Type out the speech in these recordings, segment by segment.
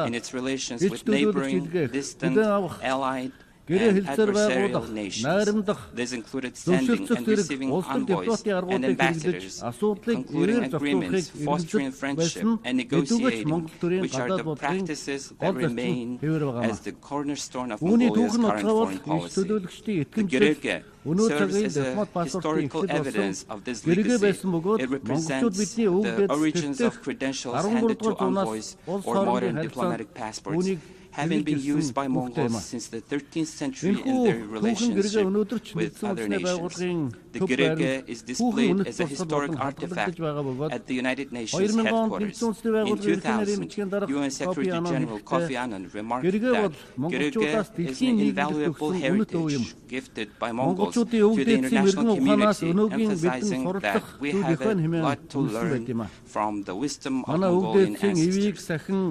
in its relations with neighboring, distant, allied, and adversarial nations. This included sending and receiving envoys and ambassadors, concluding agreements, fostering friendship, and negotiating, which are the practices that remain as the cornerstone of Mongolia's current foreign policy. The Gerge serves as a historical evidence of this legacy. It represents the origins of credentials handed to envoys or modern diplomatic passports, having been used by Mongols since the 13th century in their relationship with other nations. The Gerge is displayed as a historic artifact at the United Nations headquarters. In 2000, UN Secretary General Kofi Annan remarked that Gerge is an invaluable heritage gifted by Mongols to the international community, emphasizing that we have a lot to learn from the wisdom of Mongolian ancestors.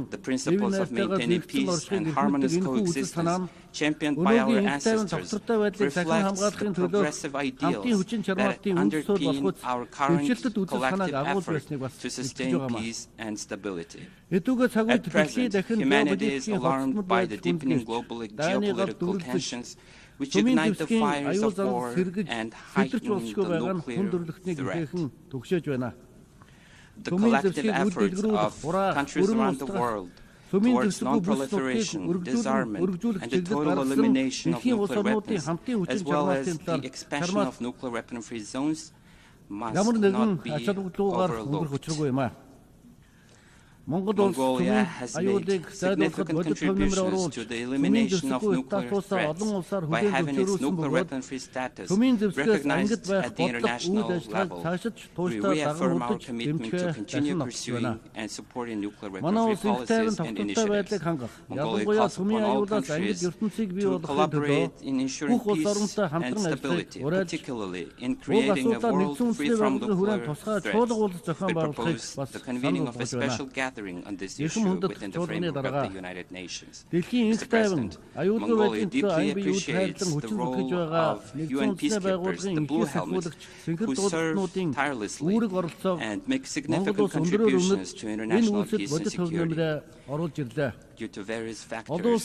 The principles of maintaining peace and harmonious coexistence championed by our ancestors reflect the progressive ideals that underpin our current collective effort to sustain peace and stability. At present, humanity is alarmed by the deepening global geopolitical tensions which ignite the fires of war and heighten the nuclear threat. The collective efforts of countries around the world towards non-proliferation, disarmament, and the total elimination of nuclear weapons, as well as the expansion of nuclear weapon-free zones, must not be overlooked. Mongolia has made significant contributions to the elimination of nuclear threats by having its nuclear weapon-free status recognized at the international level. We reaffirm our commitment to continue pursuing and supporting nuclear weapon-free policies and initiatives. Mongolia calls upon all countries to collaborate in ensuring peace and stability, particularly in creating a world free from nuclear threats. We propose the convening of a special gathering on this issue within the framework of the United Nations. Mr. President, Mongolia deeply appreciates the role of UN peacekeepers, the Blue Helmets, who serve tirelessly and make significant contributions to international peace and security. Due to various factors,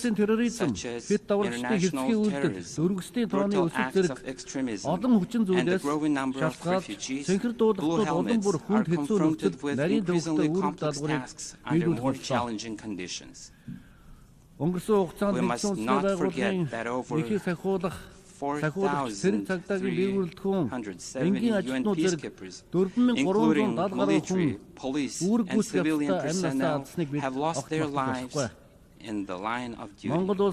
such as international terrorism, brutal acts of extremism, and the growing number of refugees, Blue Helmets are confronted with increasingly complex tasks under more challenging conditions. We must not forget that over 4,370 UN peacekeepers, including military, police, and civilian personnel, have lost their lives in the line of duty. Although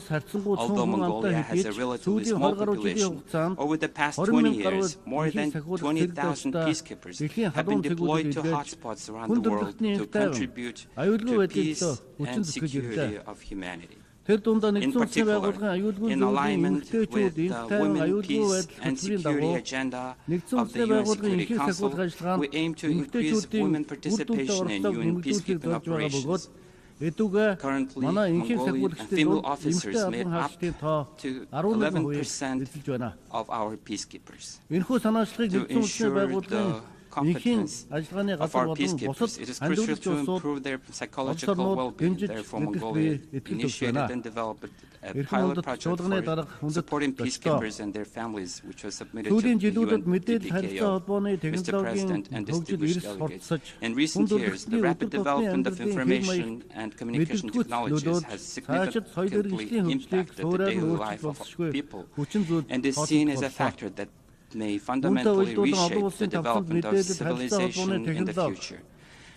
Mongolia has a relatively small population, over the past 20 years, more than 20,000 peacekeepers have been deployed to hotspots around the world to contribute to peace and security of humanity. In particular, in alignment with the Women, Peace and Security agenda of the UN Security Council, we aim to increase women participation in UN peacekeeping operations. Currently, Mongolian female officers make up to 11% of our peacekeepers. To ensure the competence of our peacekeepers, it is crucial to improve their psychological well-being. Therefore, Mongolia initiated and developed a pilot project for supporting peacekeepers and their families, which was submitted to the UN DPKO, Mr. President, and distinguished delegates. In recent years, the rapid development of information and communication technologies has significantly impacted the daily life of people, and is seen as a factor that may fundamentally reshape the development of civilization in the future.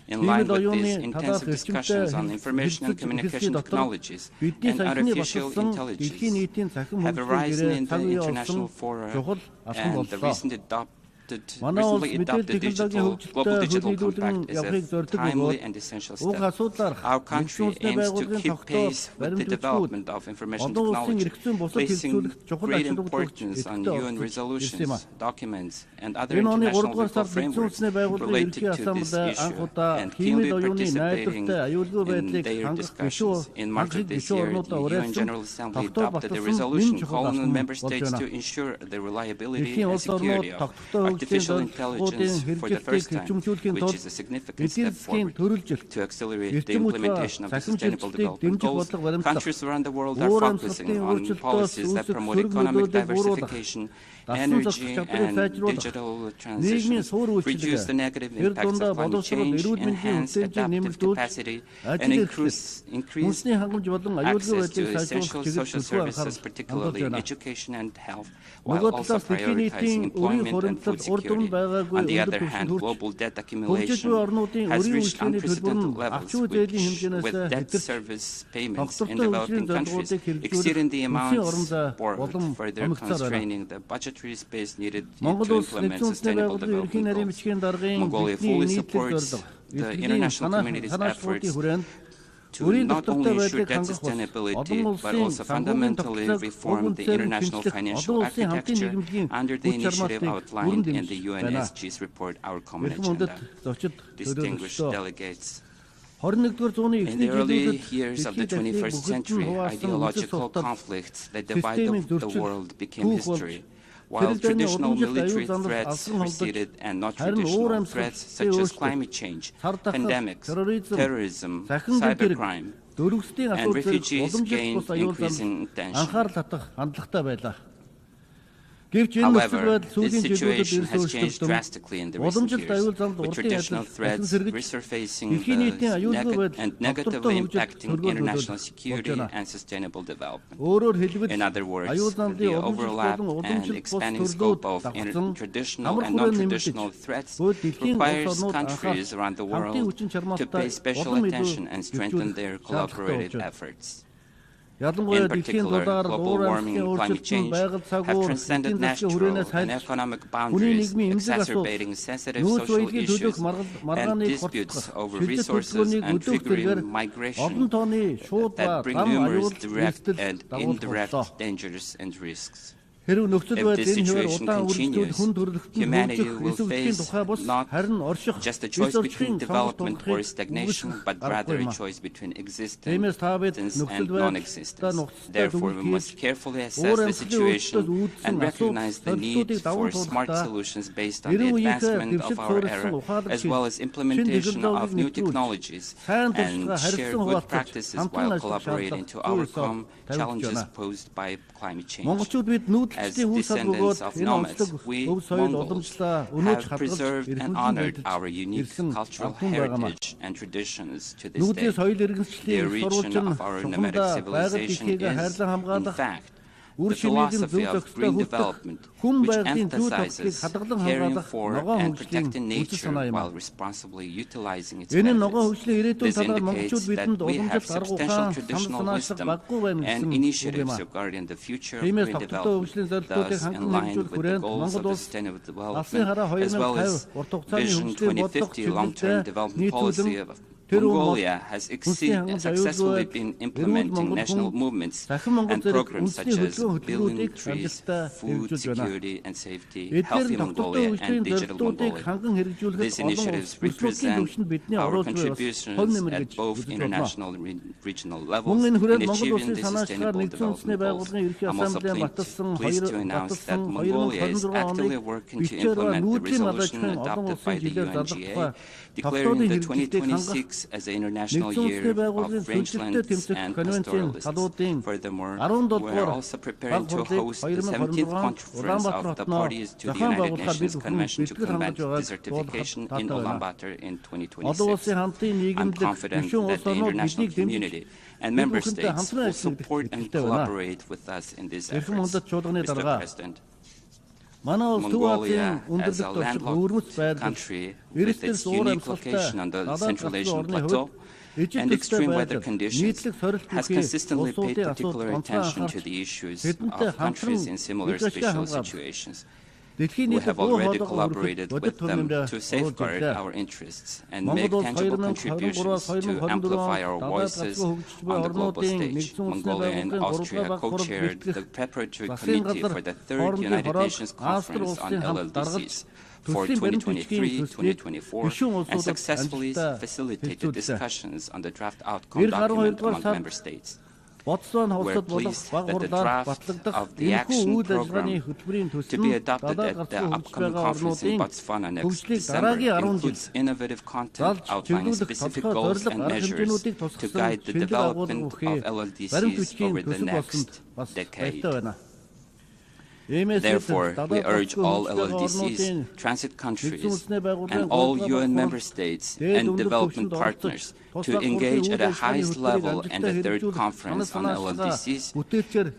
In line with these intensive discussions on information and communication technologies and artificial intelligence have arisen in the international fora, and the recently adopted global digital compact is a timely and essential step. Our country aims to keep pace with the development of information technology, placing great importance on UN resolutions, documents, and other international legal frameworks related to this issue, and keenly participating in their discussions. In March of this year, the UN General Assembly adopted a resolution calling on member states to ensure the reliability and security of artificial intelligence for the first time, which is a significant step forward to accelerate the implementation of the Sustainable Development Goals. Countries around the world are focusing on policies that promote economic diversification, energy and digital transition, reduce the negative impacts of climate change, enhance adaptive capacity, and increase access to essential social services, particularly in education and health, while also prioritizing employment and food security. On the other hand, global debt accumulation has reached unprecedented levels, with debt service payments in developing countries exceeding the amounts borrowed, further constraining the budgetary space needed to implement sustainable development goals. Mongolia fully supports the international community's efforts to not only ensure debt sustainability, but also fundamentally reform the international financial architecture under the initiative outlined in the UNSG's report, Our Common Agenda. Distinguished delegates, in the early years of the 21st century, ideological conflicts that divided the world became history, while traditional military threats receded and not traditional threats such as climate change, pandemics, terrorism, cybercrime, and refugees gained increasing attention. However, this situation has changed drastically in the recent years, with traditional threats resurfacing and negatively impacting international security and sustainable development. In other words, the overlap and expanding scope of traditional and non-traditional threats requires countries around the world to pay special attention and strengthen their collaborative efforts. In particular, global warming and climate change have transcended natural and economic boundaries, exacerbating sensitive social issues and disputes over resources and triggering migration that bring numerous direct and indirect dangers and risks. If this situation continues, humanity will face not just a choice between development or stagnation, but rather a choice between existence and non-existence. Therefore, we must carefully assess the situation and recognize the need for smart solutions based on the advancement of our era, as well as implementation of new technologies, and share good practices while collaborating to overcome challenges posed by climate change. As descendants of nomads, we Mongols have preserved and honored our unique cultural heritage and traditions to this day. The origin of our nomadic civilization is, in fact, the philosophy of green development, which emphasizes caring for and protecting nature while responsibly utilizing its benefits. This indicates that we have substantial traditional wisdom and initiatives regarding the future of green development, thus in line with the goals of sustainable development, as well as Vision 2050 long-term development policy of Mongolia has successfully been implementing national movements and programs such as building trees, food security and safety, Healthy Mongolia, and Digital Mongolia. These initiatives represent our contributions at both international and regional levels in achieving the Sustainable Development Goals. I'm also pleased to announce that Mongolia is actively working to implement the resolution adopted by the UNGA, declaring the 2026 as the International Year of Rangelands and Pastoralists. Furthermore, we are also preparing to host the 17th conference of the parties to the United Nations Convention to Combat Desertification in Ulaanbaatar in 2026. I'm confident that the international community and member states will support and collaborate with us in these efforts. Mr. President, Mongolia, as a landlocked country with its unique location on the Central Asian Plateau and extreme weather conditions, has consistently paid particular attention to the issues of countries in similar special situations. We have already collaborated with them to safeguard our interests and make tangible contributions to amplify our voices on the global stage. Mongolia and Austria co-chaired the preparatory committee for the third United Nations Conference on LLDCs for 2023-2024 and successfully facilitated discussions on the draft outcome document among member states. We're pleased that the draft of the action program to be adopted at the upcoming conference in Botswana next December includes innovative content outlining specific goals and measures to guide the development of LLDCs over the next decade. Therefore, we urge all LLDCs, transit countries, and all UN member states and development partners to engage at the highest level in the third conference on LLDCs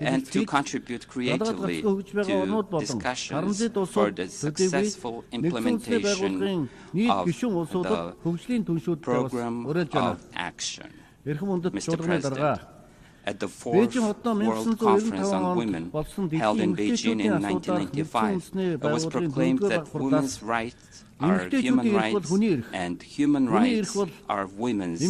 and to contribute creatively to discussions for the successful implementation of the program of action. Mr. President, at the Fourth World Conference on Women, held in Beijing in 1995, it was proclaimed that women's rights are human rights and human rights are women's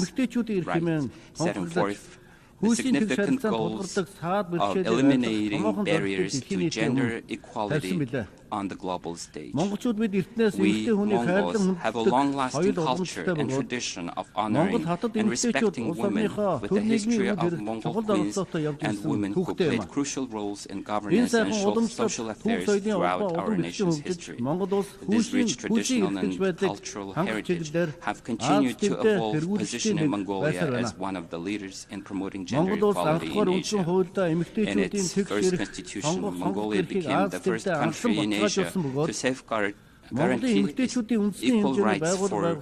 rights, setting forth the significant goals of eliminating barriers to gender equality on the global stage. We Mongols have a long-lasting culture and tradition of honoring and respecting women with a history of Mongol queens and women who played crucial roles in governance and social affairs throughout our nation's history. This rich traditional and cultural heritage have continued to evolve, positioning Mongolia as one of the leaders in promoting gender equality in Asia. In its first constitution, Mongolia became the first country in Asia to safeguard guarantee equal rights for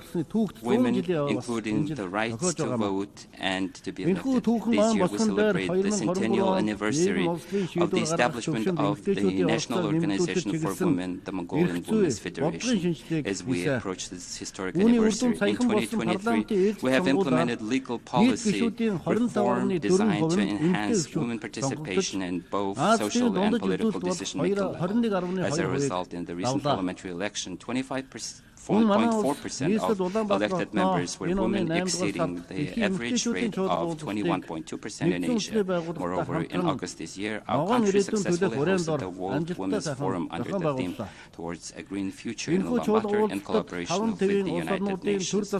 women, including the rights to vote and to be elected. This year we celebrate the centennial anniversary of the establishment of the National Organization for Women, the Mongolian Women's Federation. As we approach this historic anniversary in 2023, we have implemented legal policy reform designed to enhance women participation in both social and political decision-making level. As a result, in the recent parliamentary election, 25.4% of elected members were women, exceeding the average rate of 21.2% in Asia. Moreover, in August this year, our country successfully hosted the World Women's Forum under the theme Towards a Green Future in Ulaanbaatar in collaboration with the United Nations.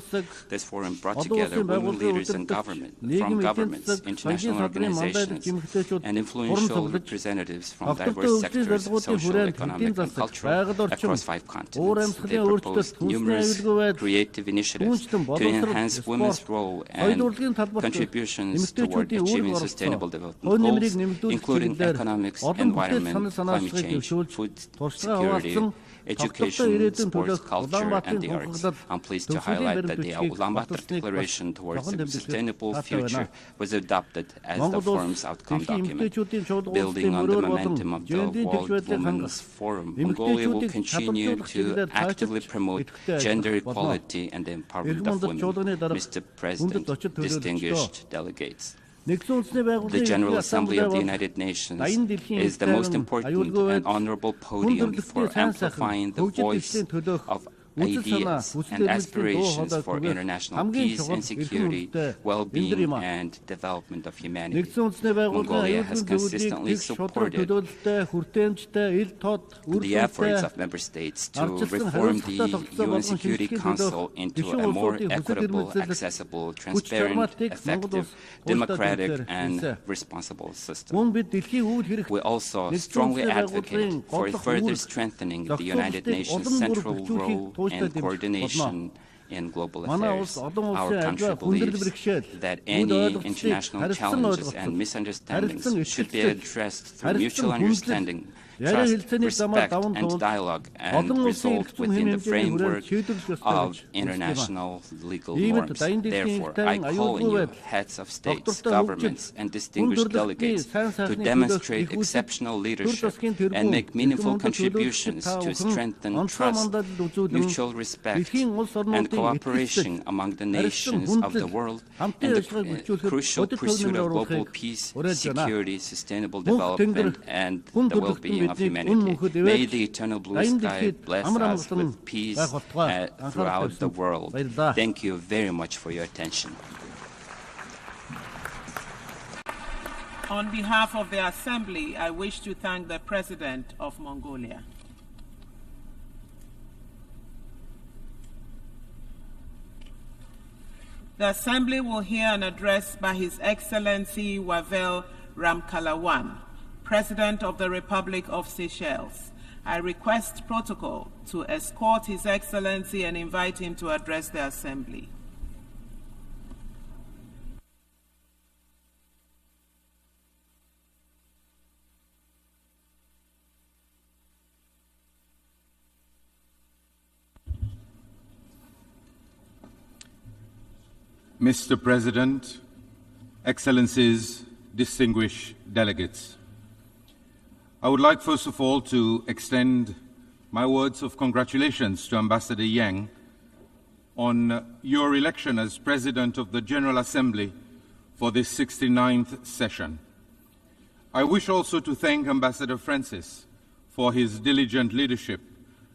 This forum brought together women leaders in government, from governments, international organizations, and influential representatives from diverse sectors, social, economic, and cultural, across 5 continents. They proposed numerous creative initiatives to enhance women's role and contributions toward achieving sustainable development goals, including economics, environment, climate change, food security, education, sports, culture, and the arts. I'm pleased to highlight that the Ulaanbaatar Declaration towards a Sustainable Future was adopted as the forum's outcome document. Building on the momentum of the World Women's Forum, Mongolia will continue to actively promote gender equality and the empowerment of women. Mr. President, distinguished delegates, the General Assembly of the United Nations is the most important and honorable podium for amplifying the voice of ideas and aspirations for international peace and security, well-being, and development of humanity. Mongolia has consistently supported the efforts of member states to reform the UN Security Council into a more equitable, accessible, transparent, effective, democratic, and responsible system. We also strongly advocate for further strengthening the United Nations' central role and coordination in global affairs. Our country believes that any international challenges and misunderstandings should be addressed through mutual understanding, trust, respect, and dialogue, and resolved within the framework of international legal norms. Therefore, I call on you, heads of states, governments, and distinguished delegates, to demonstrate exceptional leadership and make meaningful contributions to strengthen trust, mutual respect, and cooperation among the nations of the world in the crucial pursuit of global peace, security, sustainable development, and the well-being of humanity. May the eternal blue sky bless us with peace throughout the world. Thank you very much for your attention. On behalf of the Assembly, I wish to thank the President of Mongolia. The Assembly will hear an address by His Excellency Wavel Ramkalawan, President of the Republic of Seychelles. I request protocol to escort His Excellency and invite him to address the Assembly. Mr. President, Excellencies, distinguished delegates, I would like first of all to extend my words of congratulations to Ambassador Yang on your election as President of the General Assembly for this 69th session. I wish also to thank Ambassador Francis for his diligent leadership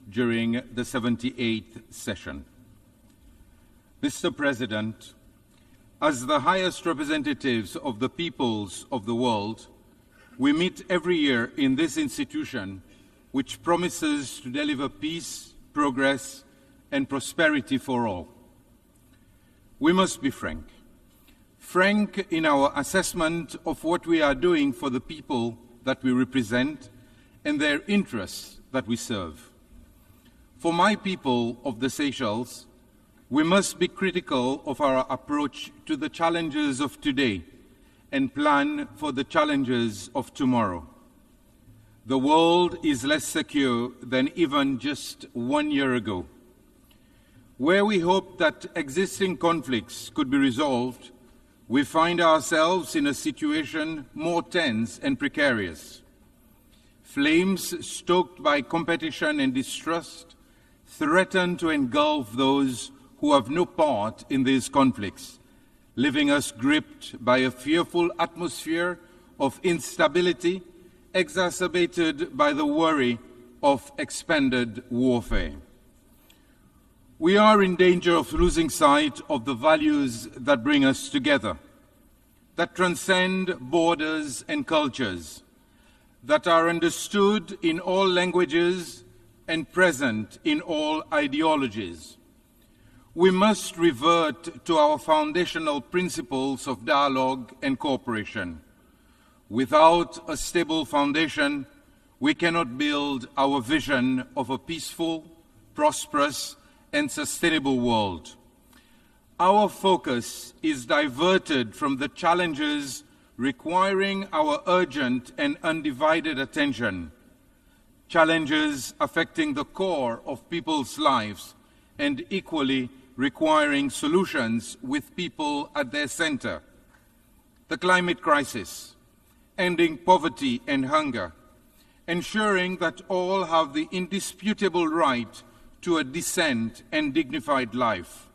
during the 78th session. Mr. President, as the highest representatives of the peoples of the world, we meet every year in this institution, which promises to deliver peace, progress, and prosperity for all. We must be frank in our assessment of what we are doing for the people that we represent and their interests that we serve. For my people of the Seychelles, we must be critical of our approach to the challenges of today and plan for the challenges of tomorrow. The world is less secure than even just 1 year ago. Where we hoped that existing conflicts could be resolved, we find ourselves in a situation more tense and precarious. Flames stoked by competition and distrust threaten to engulf those who have no part in these conflicts, leaving us gripped by a fearful atmosphere of instability exacerbated by the worry of expanded warfare. We are in danger of losing sight of the values that bring us together, that transcend borders and cultures, that are understood in all languages and present in all ideologies. We must revert to our foundational principles of dialogue and cooperation. Without a stable foundation, we cannot build our vision of a peaceful, prosperous, and sustainable world. Our focus is diverted from the challenges requiring our urgent and undivided attention, challenges affecting the core of people's lives and equally requiring solutions with people at their center. The climate crisis, ending poverty and hunger, ensuring that all have the indisputable right to a decent and dignified life.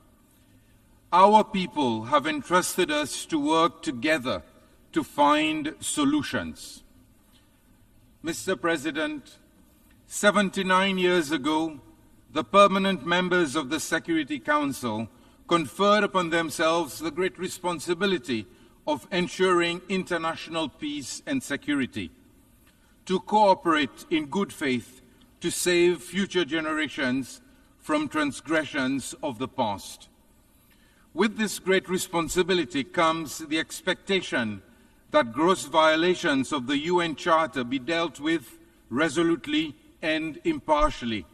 Our people have entrusted us to work together to find solutions. Mr. President, 79 years ago, the permanent members of the Security Council conferred upon themselves the great responsibility of ensuring international peace and security, to cooperate in good faith to save future generations from transgressions of the past. With this great responsibility comes the expectation that gross violations of the UN Charter be dealt with resolutely and impartially.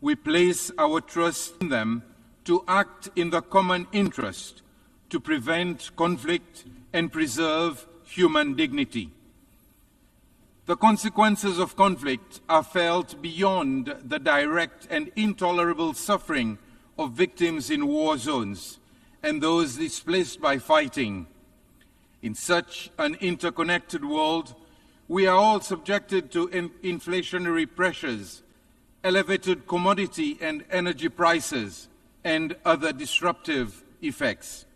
We place our trust in them to act in the common interest, to prevent conflict and preserve human dignity. The consequences of conflict are felt beyond the direct and intolerable suffering of victims in war zones and those displaced by fighting. In such an interconnected world, we are all subjected to inflationary pressures, elevated commodity and energy prices, and other disruptive effects.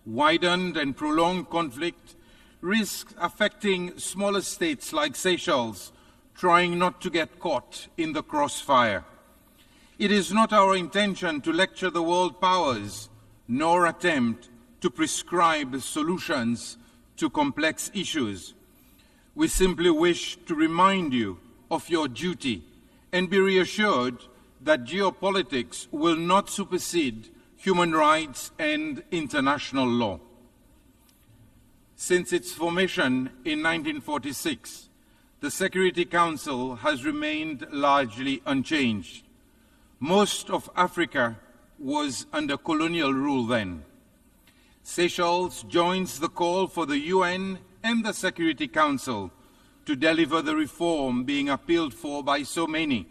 Widened and prolonged conflict risks affecting smaller states like Seychelles, trying not to get caught in the crossfire. It is not our intention to lecture the world powers, nor attempt to prescribe solutions to complex issues. We simply wish to remind you of your duty and be reassured that geopolitics will not supersede human rights, and international law. Since its formation in 1946, the Security Council has remained largely unchanged. Most of Africa was under colonial rule then. Seychelles joins the call for the UN and the Security Council to deliver the reform being appealed for by so many,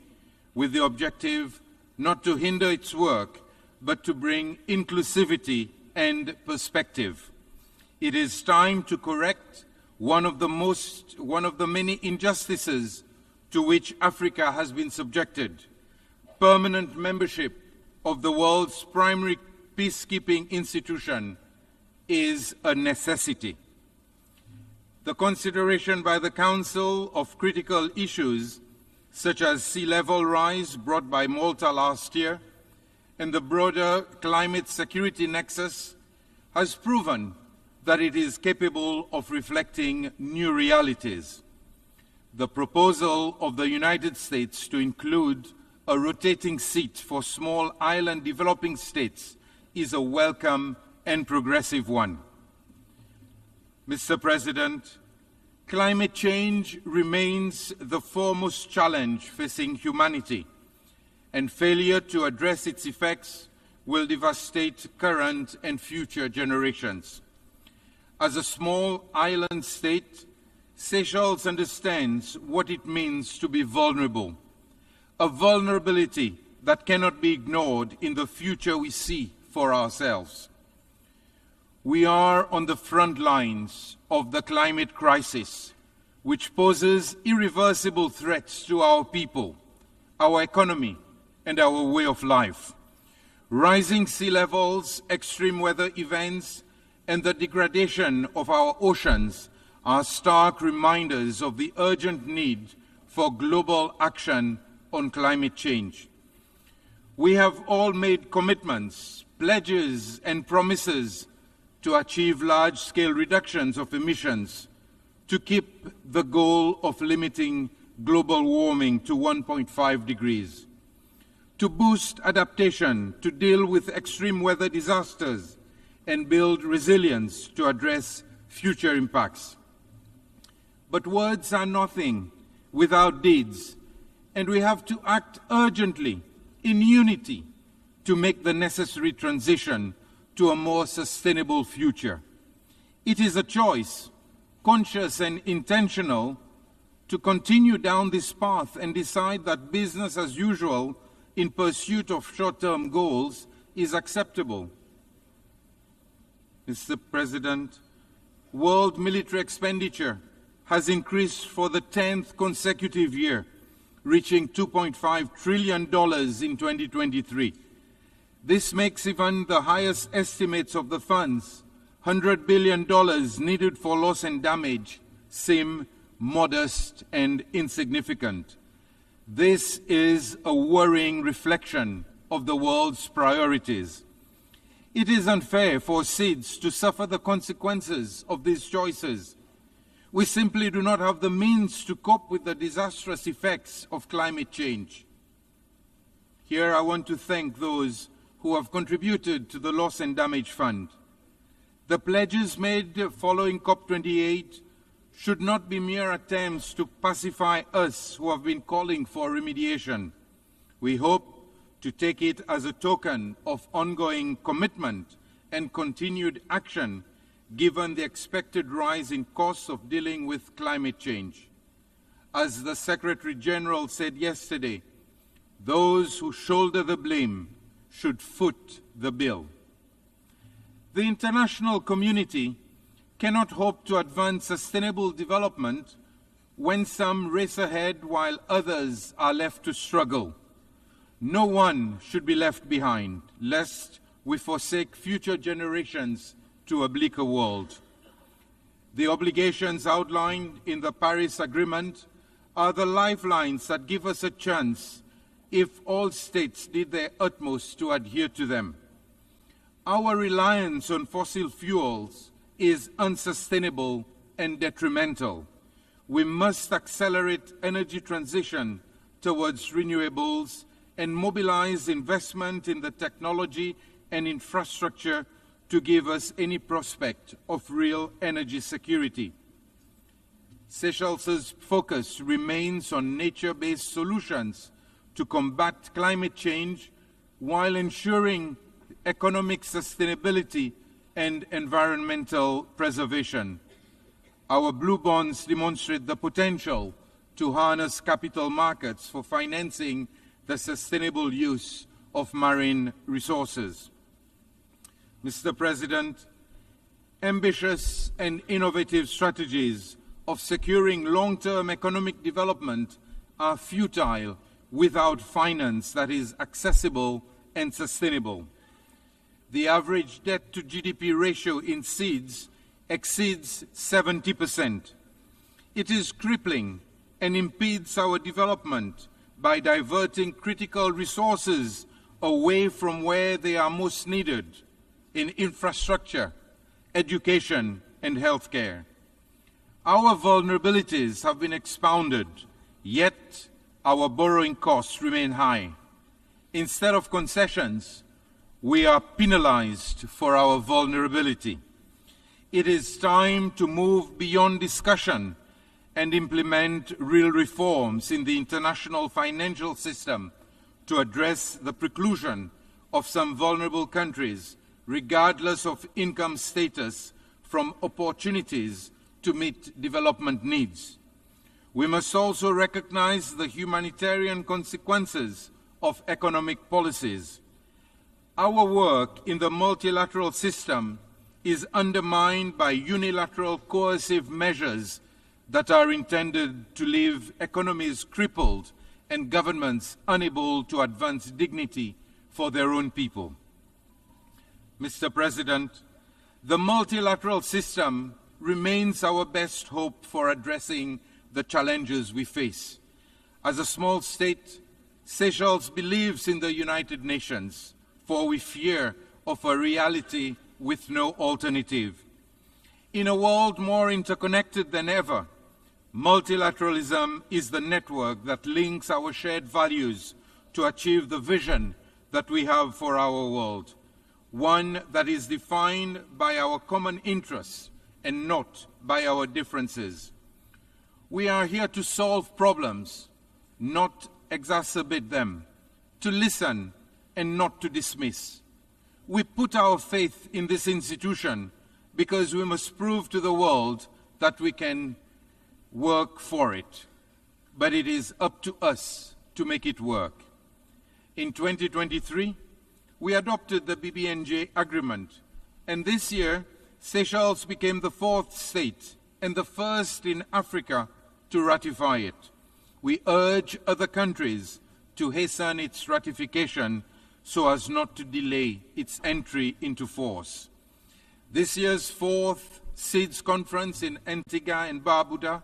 with the objective not to hinder its work, but to bring inclusivity and perspective. It is time to correct one of the many injustices to which Africa has been subjected. Permanent membership of the world's primary peacekeeping institution is a necessity. The consideration by the Council of critical issues such as sea level rise brought by Malta last year and the broader climate security nexus has proven that it is capable of reflecting new realities. The proposal of the United States to include a rotating seat for small island developing states is a welcome and progressive one. Mr. President, climate change remains the foremost challenge facing humanity, and failure to address its effects will devastate current and future generations. As a small island state, Seychelles understands what it means to be vulnerable, a vulnerability that cannot be ignored in the future we see for ourselves. We are on the front lines of the climate crisis, which poses irreversible threats to our people, our economy, and our way of life. Rising sea levels, extreme weather events, and the degradation of our oceans are stark reminders of the urgent need for global action on climate change. We have all made commitments, pledges, and promises to achieve large-scale reductions of emissions, to keep the goal of limiting global warming to 1.5 degrees, to boost adaptation, to deal with extreme weather disasters, and build resilience to address future impacts. But words are nothing without deeds, and we have to act urgently, in unity, to make the necessary transition to a more sustainable future. It is a choice, conscious and intentional, to continue down this path and decide that business as usual in pursuit of short-term goals is acceptable. Mr. President, world military expenditure has increased for the 10th consecutive year, reaching $2.5 trillion in 2023. This makes even the highest estimates of the funds, $100 billion needed for loss and damage, seem modest and insignificant. This is a worrying reflection of the world's priorities. It is unfair for SIDS to suffer the consequences of these choices. We simply do not have the means to cope with the disastrous effects of climate change. Here I want to thank those who have contributed to the Loss and Damage Fund. The pledges made following COP28 should not be mere attempts to pacify us who have been calling for remediation. We hope to take it as a token of ongoing commitment and continued action given the expected rise in costs of dealing with climate change. As the Secretary General said yesterday, those who shoulder the blame should foot the bill. The international community cannot hope to advance sustainable development when some race ahead while others are left to struggle. No one should be left behind, lest we forsake future generations to a bleaker world. The obligations outlined in the Paris Agreement are the lifelines that give us a chance if all states did their utmost to adhere to them. Our reliance on fossil fuels is unsustainable and detrimental. We must accelerate energy transition towards renewables and mobilize investment in the technology and infrastructure to give us any prospect of real energy security. Seychelles' focus remains on nature-based solutions to combat climate change while ensuring economic sustainability and environmental preservation. Our blue bonds demonstrate the potential to harness capital markets for financing the sustainable use of marine resources. Mr. President, ambitious and innovative strategies of securing long-term economic development are futile without finance that is accessible and sustainable. The average debt to GDP ratio in seeds exceeds 70%. It is crippling and impedes our development by diverting critical resources away from where they are most needed, in infrastructure, education, and healthcare. Our vulnerabilities have been expounded, yet our borrowing costs remain high. Instead of concessions, we are penalized for our vulnerability. It is time to move beyond discussion and implement real reforms in the international financial system to address the preclusion of some vulnerable countries, regardless of income status, from opportunities to meet development needs. We must also recognize the humanitarian consequences of economic policies. Our work in the multilateral system is undermined by unilateral coercive measures that are intended to leave economies crippled and governments unable to advance dignity for their own people. Mr. President, the multilateral system remains our best hope for addressing the challenges we face. As a small state, Seychelles believes in the United Nations, for we fear of a reality with no alternative. In a world more interconnected than ever, multilateralism is the network that links our shared values to achieve the vision that we have for our world, one that is defined by our common interests and not by our differences. We are here to solve problems, not exacerbate them, to listen and not to dismiss. We put our faith in this institution because we must prove to the world that we can work for it, but it is up to us to make it work. In 2023, we adopted the BBNJ agreement, and this year, Seychelles became the 4th state and the first in Africa to ratify it. We urge other countries to hasten its ratification so as not to delay its entry into force. This year's 4th SEEDS conference in Antigua and Barbuda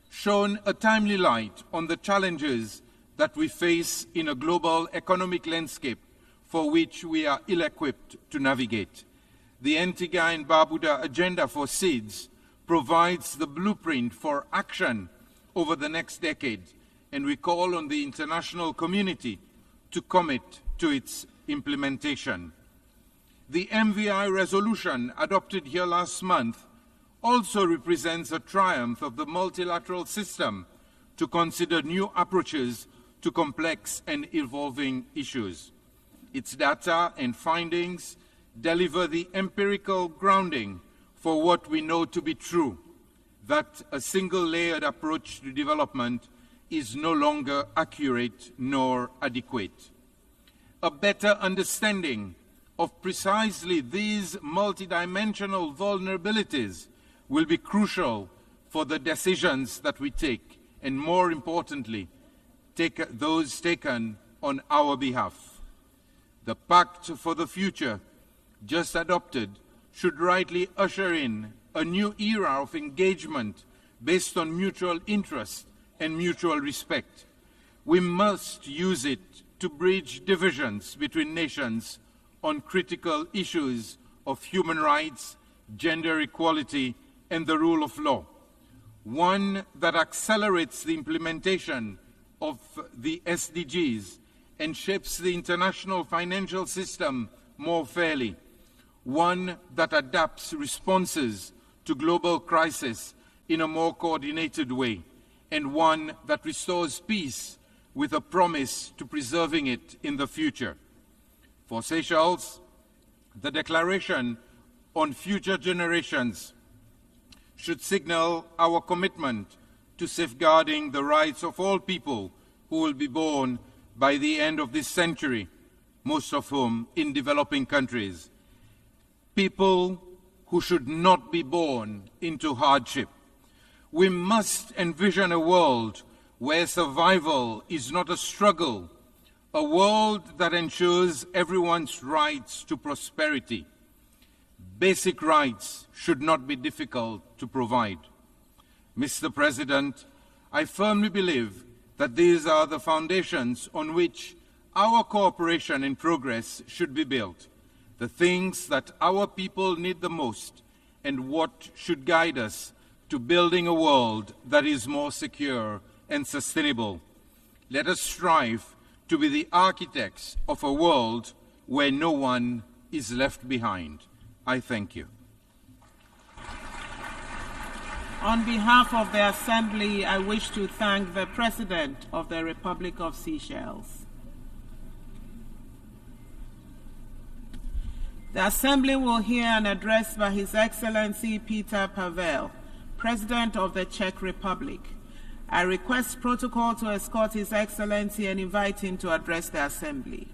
shone a timely light on the challenges that we face in a global economic landscape for which we are ill-equipped to navigate. The Antigua and Barbuda agenda for SEEDS provides the blueprint for action over the next decade, and we call on the international community to commit to its implementation. The MVI resolution adopted here last month also represents a triumph of the multilateral system to consider new approaches to complex and evolving issues. Its data and findings deliver the empirical grounding for what we know to be true, that a single-layered approach to development is no longer accurate nor adequate. A better understanding of precisely these multidimensional vulnerabilities will be crucial for the decisions that we take, and more importantly, those taken on our behalf. The Pact for the Future, just adopted, should rightly usher in a new era of engagement based on mutual interest and mutual respect. We must use it to bridge divisions between nations on critical issues of human rights, gender equality, and the rule of law. One that accelerates the implementation of the SDGs and shapes the international financial system more fairly, one that adapts responses to global crisis in a more coordinated way, and one that restores peace with a promise to preserving it in the future. For Seychelles, the declaration on future generations should signal our commitment to safeguarding the rights of all people who will be born by the end of this century, most of whom in developing countries. People who should not be born into hardship. We must envision a world where survival is not a struggle, a world that ensures everyone's rights to prosperity. Basic rights should not be difficult to provide. Mr. President, I firmly believe that these are the foundations on which our cooperation in progress should be built, the things that our people need the most, and what should guide us to building a world that is more secure and sustainable. Let us strive to be the architects of a world where no one is left behind. I thank you. On behalf of the Assembly, I wish to thank the President of the Republic of Seychelles. The Assembly will hear an address by His Excellency Peter Pavel, President of the Czech Republic. I request protocol to escort His Excellency and invite him to address the Assembly.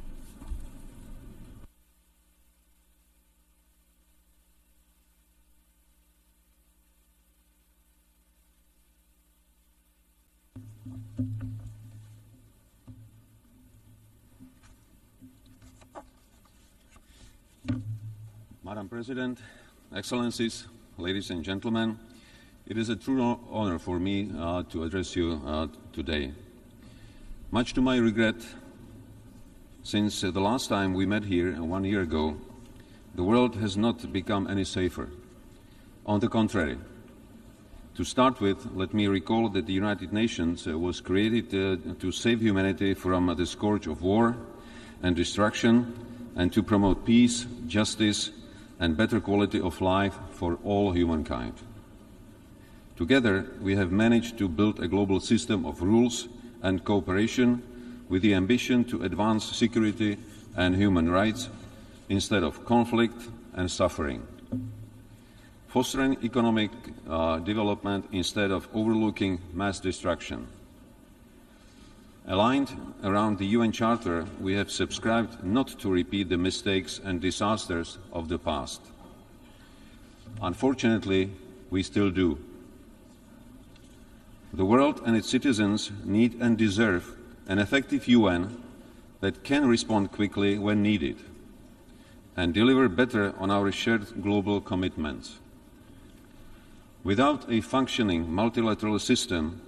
Madam President, Excellencies, ladies and gentlemen, it is a true honor for me to address you today. Much to my regret, since the last time we met here 1 year ago, the world has not become any safer. On the contrary. To start with, let me recall that the United Nations was created to save humanity from the scourge of war and destruction, and to promote peace, justice, and better quality of life for all humankind. Together, we have managed to build a global system of rules and cooperation with the ambition to advance security and human rights instead of conflict and suffering, fostering economic development instead of overlooking mass destruction. Aligned around the UN Charter, we have subscribed not to repeat the mistakes and disasters of the past. Unfortunately, we still do. The world and its citizens need and deserve an effective UN that can respond quickly when needed and deliver better on our shared global commitments. Without a functioning multilateral system,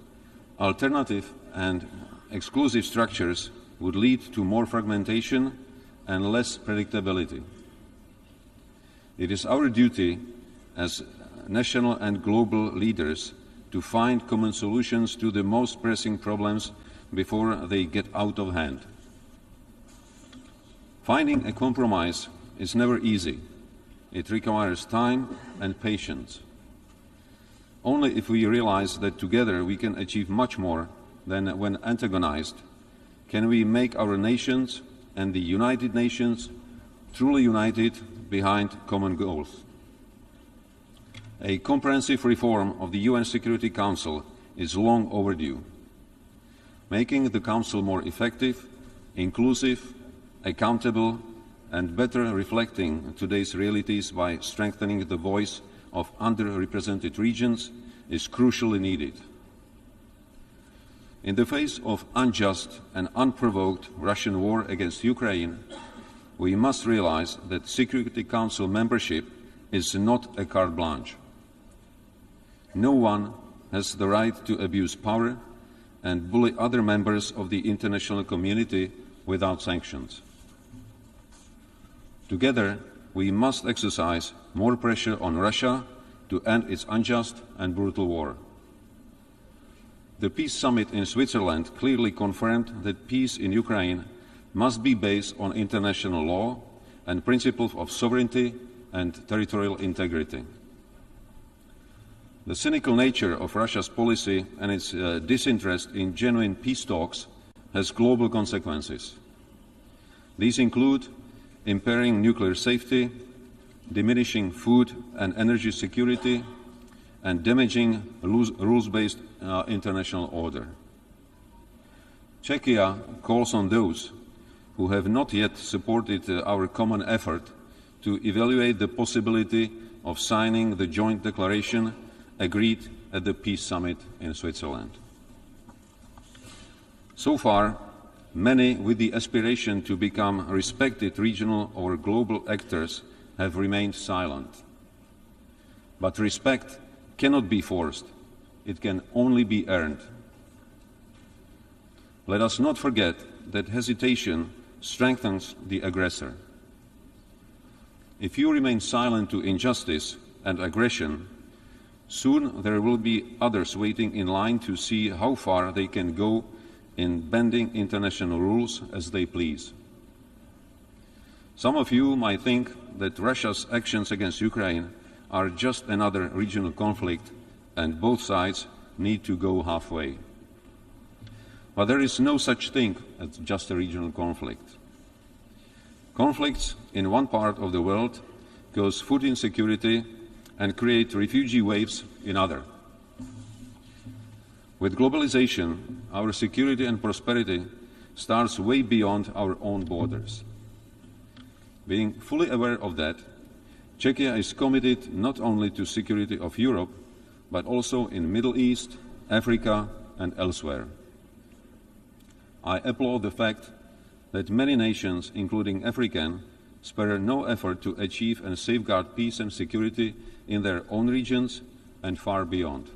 alternative and exclusive structures would lead to more fragmentation and less predictability. It is our duty as national and global leaders to find common solutions to the most pressing problems before they get out of hand. Finding a compromise is never easy. It requires time and patience. Only if we realize that together we can achieve much more than when antagonized, can we make our nations and the United Nations truly united behind common goals. A comprehensive reform of the UN Security Council is long overdue. Making the Council more effective, inclusive, accountable, and better reflecting today's realities by strengthening the voice of underrepresented regions is crucially needed. In the face of unjust and unprovoked Russian war against Ukraine, we must realize that Security Council membership is not a carte blanche. No one has the right to abuse power and bully other members of the international community without sanctions. Together, we must exercise more pressure on Russia to end its unjust and brutal war. The Peace Summit in Switzerland clearly confirmed that peace in Ukraine must be based on international law and principles of sovereignty and territorial integrity. The cynical nature of Russia's policy and its disinterest in genuine peace talks has global consequences. These include impairing nuclear safety, diminishing food and energy security, and damaging rules-based international order. Czechia calls on those who have not yet supported our common effort to evaluate the possibility of signing the joint declaration agreed at the Peace Summit in Switzerland. So far, many with the aspiration to become respected regional or global actors have remained silent. But respect cannot be forced. It can only be earned. Let us not forget that hesitation strengthens the aggressor. If you remain silent to injustice and aggression, soon there will be others waiting in line to see how far they can go in bending international rules as they please. Some of you might think that Russia's actions against Ukraine are just another regional conflict and both sides need to go halfway. But there is no such thing as just a regional conflict. Conflicts in one part of the world cause food insecurity and create refugee waves in others. With globalization, our security and prosperity starts way beyond our own borders. Being fully aware of that, Czechia is committed not only to security of Europe, but also in Middle East, Africa, and elsewhere. I applaud the fact that many nations, including African, spare no effort to achieve and safeguard peace and security in their own regions and far beyond.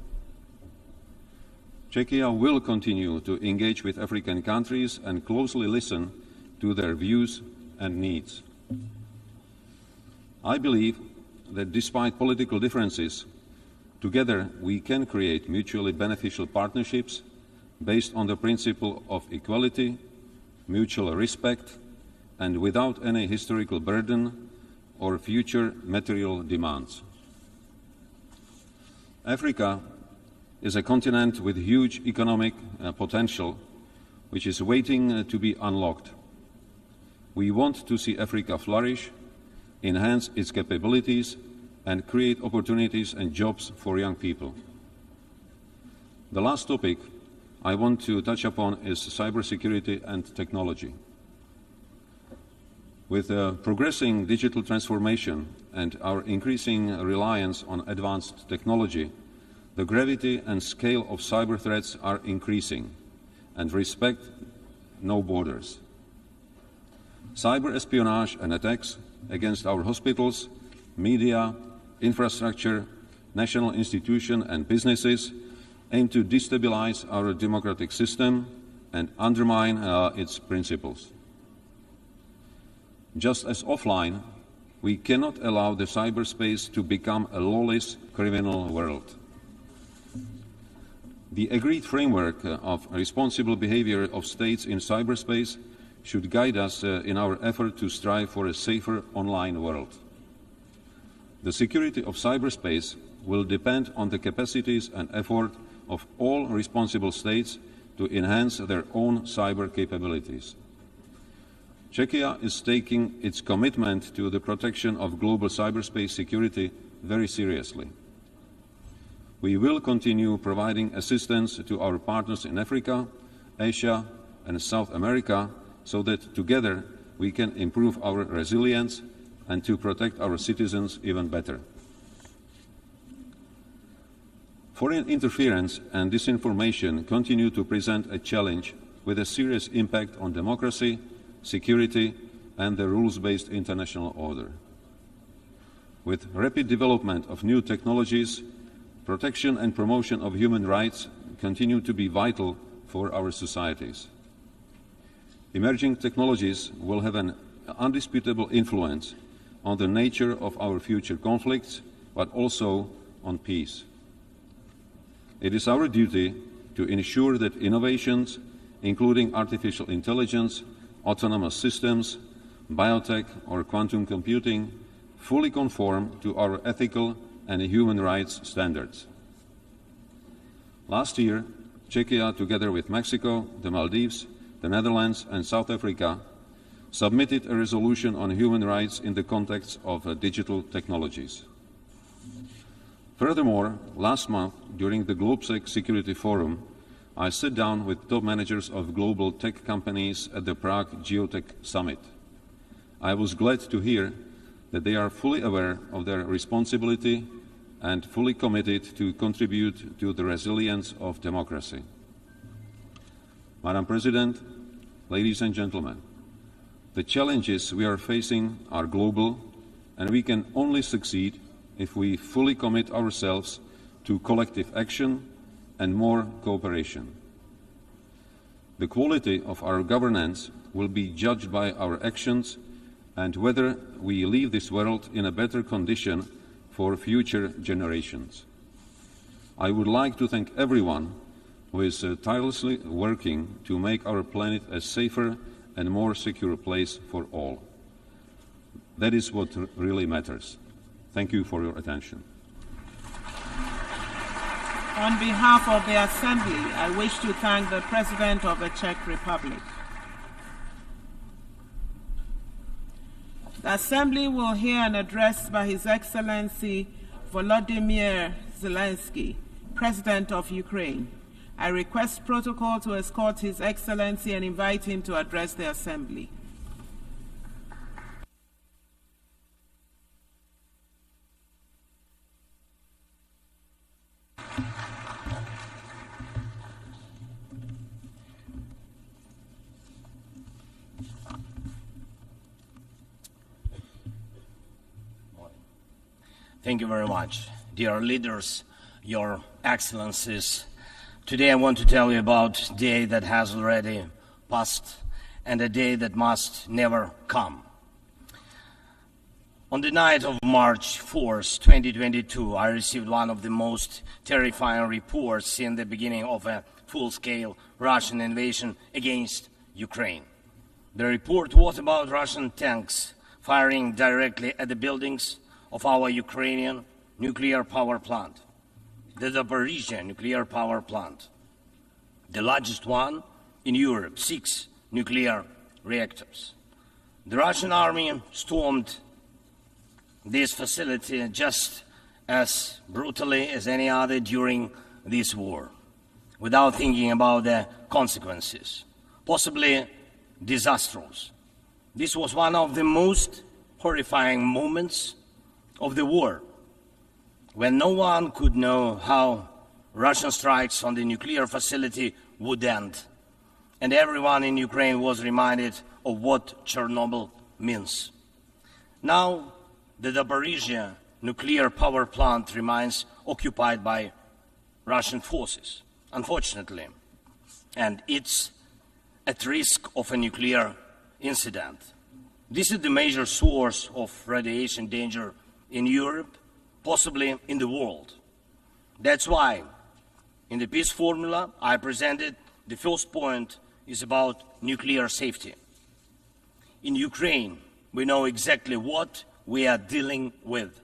Czechia will continue to engage with African countries and closely listen to their views and needs. I believe that despite political differences, together we can create mutually beneficial partnerships based on the principle of equality, mutual respect, and without any historical burden or future material demands. Africa is a continent with huge economic potential, which is waiting to be unlocked. We want to see Africa flourish, enhance its capabilities, and create opportunities and jobs for young people. The last topic I want to touch upon is cybersecurity and technology. With progressing digital transformation and our increasing reliance on advanced technology, the gravity and scale of cyber threats are increasing and respect no borders. Cyber espionage and attacks against our hospitals, media, infrastructure, national institutions and businesses aim to destabilize our democratic system and undermine its principles. Just as offline, we cannot allow the cyberspace to become a lawless criminal world. The agreed framework of responsible behavior of states in cyberspace should guide us in our effort to strive for a safer online world. The security of cyberspace will depend on the capacities and effort of all responsible states to enhance their own cyber capabilities. Czechia is taking its commitment to the protection of global cyberspace security very seriously. We will continue providing assistance to our partners in Africa, Asia, and South America so that together we can improve our resilience and to protect our citizens even better. Foreign interference and disinformation continue to present a challenge with a serious impact on democracy, security, and the rules-based international order. With rapid development of new technologies, protection and promotion of human rights continue to be vital for our societies. Emerging technologies will have an undisputable influence on the nature of our future conflicts, but also on peace. It is our duty to ensure that innovations, including artificial intelligence, autonomous systems, biotech, or quantum computing fully conform to our ethical and human rights standards. Last year, Czechia, together with Mexico, the Maldives, the Netherlands and South Africa, submitted a resolution on human rights in the context of digital technologies. Furthermore, last month, during the GlobeSec Security Forum, I sat down with top managers of global tech companies at the Prague Geotech Summit. I was glad to hear that they are fully aware of their responsibility and fully committed to contribute to the resilience of democracy. Madam President, ladies and gentlemen, the challenges we are facing are global, and we can only succeed if we fully commit ourselves to collective action and more cooperation. The quality of our governance will be judged by our actions and whether we leave this world in a better condition for future generations. I would like to thank everyone who is tirelessly working to make our planet a safer and more secure place for all. That is what really matters. Thank you for your attention. On behalf of the Assembly, I wish to thank the President of the Czech Republic. The Assembly will hear an address by His Excellency Volodymyr Zelensky, President of Ukraine. I request protocol to escort His Excellency and invite him to address the Assembly. Thank you very much. Dear leaders, Your Excellencies, today I want to tell you about a day that has already passed and a day that must never come. On the night of March 4th, 2022, I received one of the most terrifying reports since the beginning of a full-scale Russian invasion against Ukraine. The report was about Russian tanks firing directly at the buildings of our Ukrainian nuclear power plant, the Zaporizhzhia nuclear power plant, the largest one in Europe, 6 nuclear reactors. The Russian army stormed this facility just as brutally as any other during this war, without thinking about the consequences, possibly disastrous. This was one of the most horrifying moments of the war, when no one could know how Russian strikes on the nuclear facility would end, and everyone in Ukraine was reminded of what Chernobyl means. Now, the Zaporizhzhia nuclear power plant remains occupied by Russian forces, unfortunately, and it's at risk of a nuclear incident. This is the major source of radiation danger in Europe, possibly in the world. That's why, in the peace formula I presented, the first point is about nuclear safety. In Ukraine, we know exactly what we are dealing with.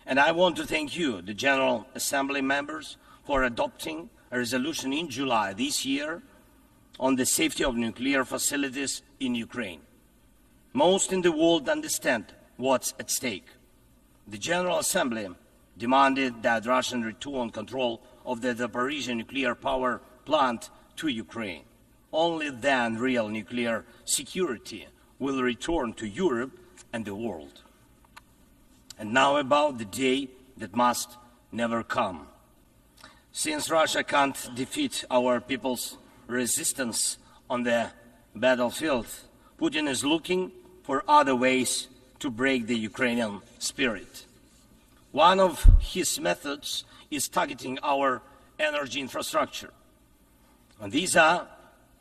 And I want to thank you, the General Assembly members, for adopting a resolution in July this year on the safety of nuclear facilities in Ukraine. Most in the world understand what's at stake. The General Assembly demanded that Russian return control of the Zaporizhzhia nuclear power plant to Ukraine. Only then real nuclear security will return to Europe and the world. And now about the day that must never come. Since Russia can't defeat our people's resistance on the battlefield, Putin is looking for other ways to break the Ukrainian spirit. One of his methods is targeting our energy infrastructure. And these are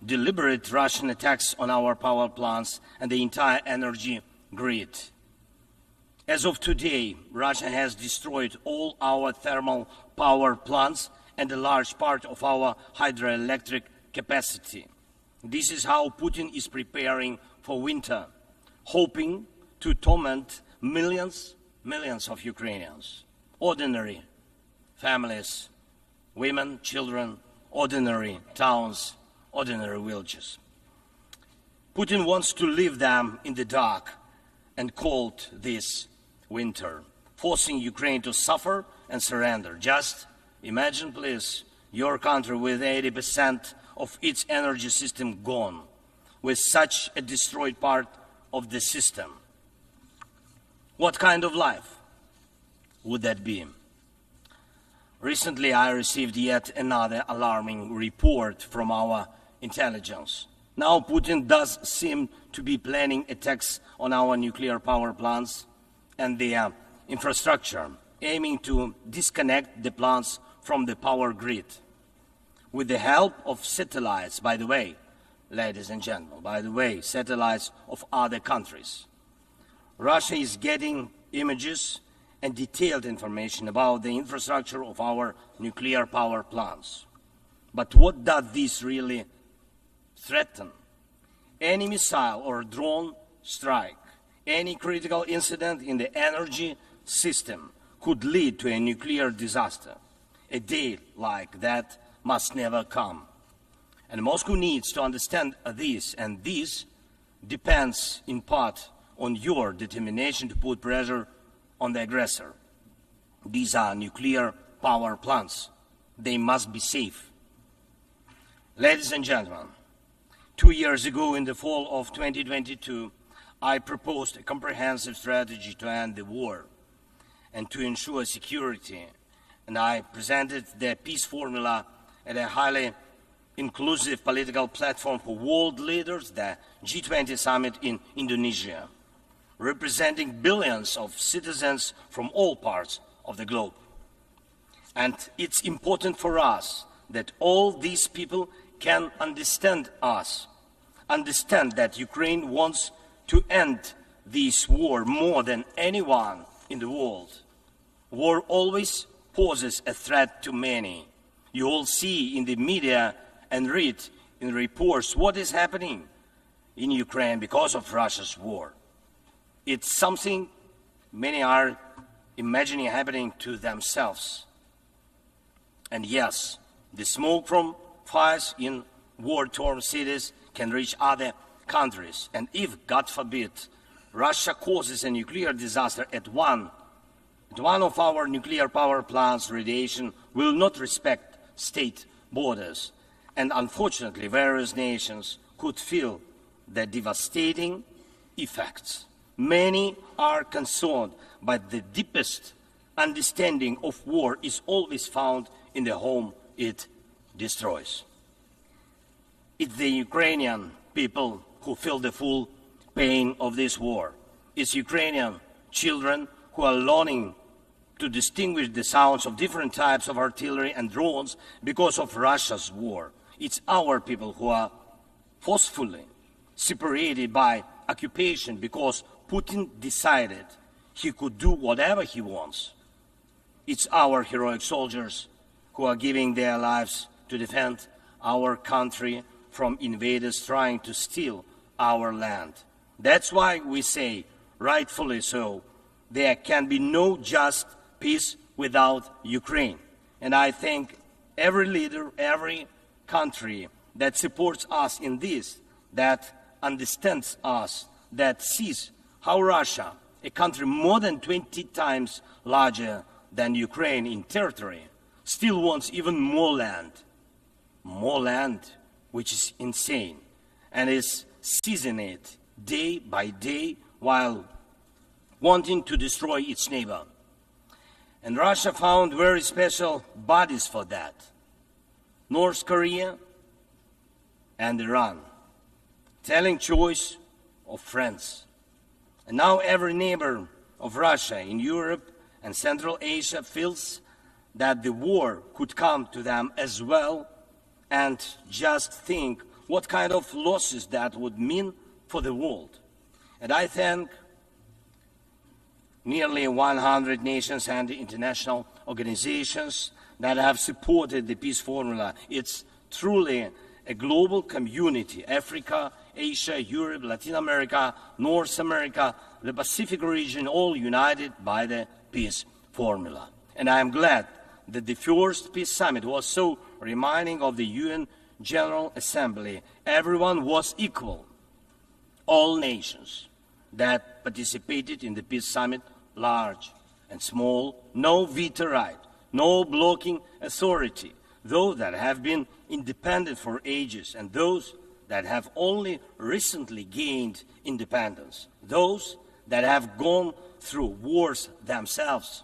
deliberate Russian attacks on our power plants and the entire energy grid. As of today, Russia has destroyed all our thermal power plants and a large part of our hydroelectric capacity. This is how Putin is preparing for winter. hoping to torment millions of Ukrainians, ordinary families, women, children, ordinary towns, ordinary villages. Putin wants to leave them in the dark and cold this winter, forcing Ukraine to suffer and surrender. Just imagine, please, your country with 80% of its energy system gone, with such a destroyed part of the system. What kind of life would that be? Recently, I received yet another alarming report from our intelligence. Now Putin does seem to be planning attacks on our nuclear power plants and their infrastructure, aiming to disconnect the plants from the power grid. With the help of satellites, by the way, ladies and gentlemen, satellites of other countries. Russia is getting images and detailed information about the infrastructure of our nuclear power plants. But what does this really threaten? Any missile or drone strike, any critical incident in the energy system could lead to a nuclear disaster. A day like that must never come. And Moscow needs to understand this, and this depends in part on your determination to put pressure on the aggressor. These are nuclear power plants. They must be safe. Ladies and gentlemen, 2 years ago, in the fall of 2022, I proposed a comprehensive strategy to end the war and to ensure security, and I presented the peace formula at a highly inclusive political platform for world leaders, the G20 summit in Indonesia, representing billions of citizens from all parts of the globe. And it's important for us that all these people can understand us, understand that Ukraine wants to end this war more than anyone in the world. War always poses a threat to many. You all see in the media and read in reports what is happening in Ukraine because of Russia's war. It's something many are imagining happening to themselves. And yes, the smoke from fires in war-torn cities can reach other countries. And if, God forbid, Russia causes a nuclear disaster at one of our nuclear power plants, radiation will not respect state borders. And unfortunately, various nations could feel the devastating effects. Many are concerned, but the deepest understanding of war is always found in the home it destroys. It's the Ukrainian people who feel the full pain of this war. It's Ukrainian children who are learning to distinguish the sounds of different types of artillery and drones because of Russia's war. It's our people who are forcefully separated by occupation because Putin decided he could do whatever he wants. It's our heroic soldiers who are giving their lives to defend our country from invaders trying to steal our land. That's why we say, rightfully so, there can be no just peace without Ukraine. And I thank every leader, every country that supports us in this, that understands us, that sees how Russia, a country more than 20 times larger than Ukraine in territory, still wants even more land, which is insane, and is seizing it day by day while wanting to destroy its neighbor. And Russia found very special bodies for that. North Korea and Iran, telling choice of friends. And now every neighbor of Russia in Europe and Central Asia feels that the war could come to them as well, and just think what kind of losses that would mean for the world. And I thank nearly 100 nations and international organizations that have supported the peace formula. It's truly a global community, Africa, Asia, Europe, Latin America, North America, the Pacific region, all united by the peace formula. And I am glad that the first peace summit was so reminding of the UN General Assembly. Everyone was equal. All nations that participated in the peace summit, large and small, no veto right, no blocking authority, those that have been independent for ages and those that have only recently gained independence, those that have gone through wars themselves,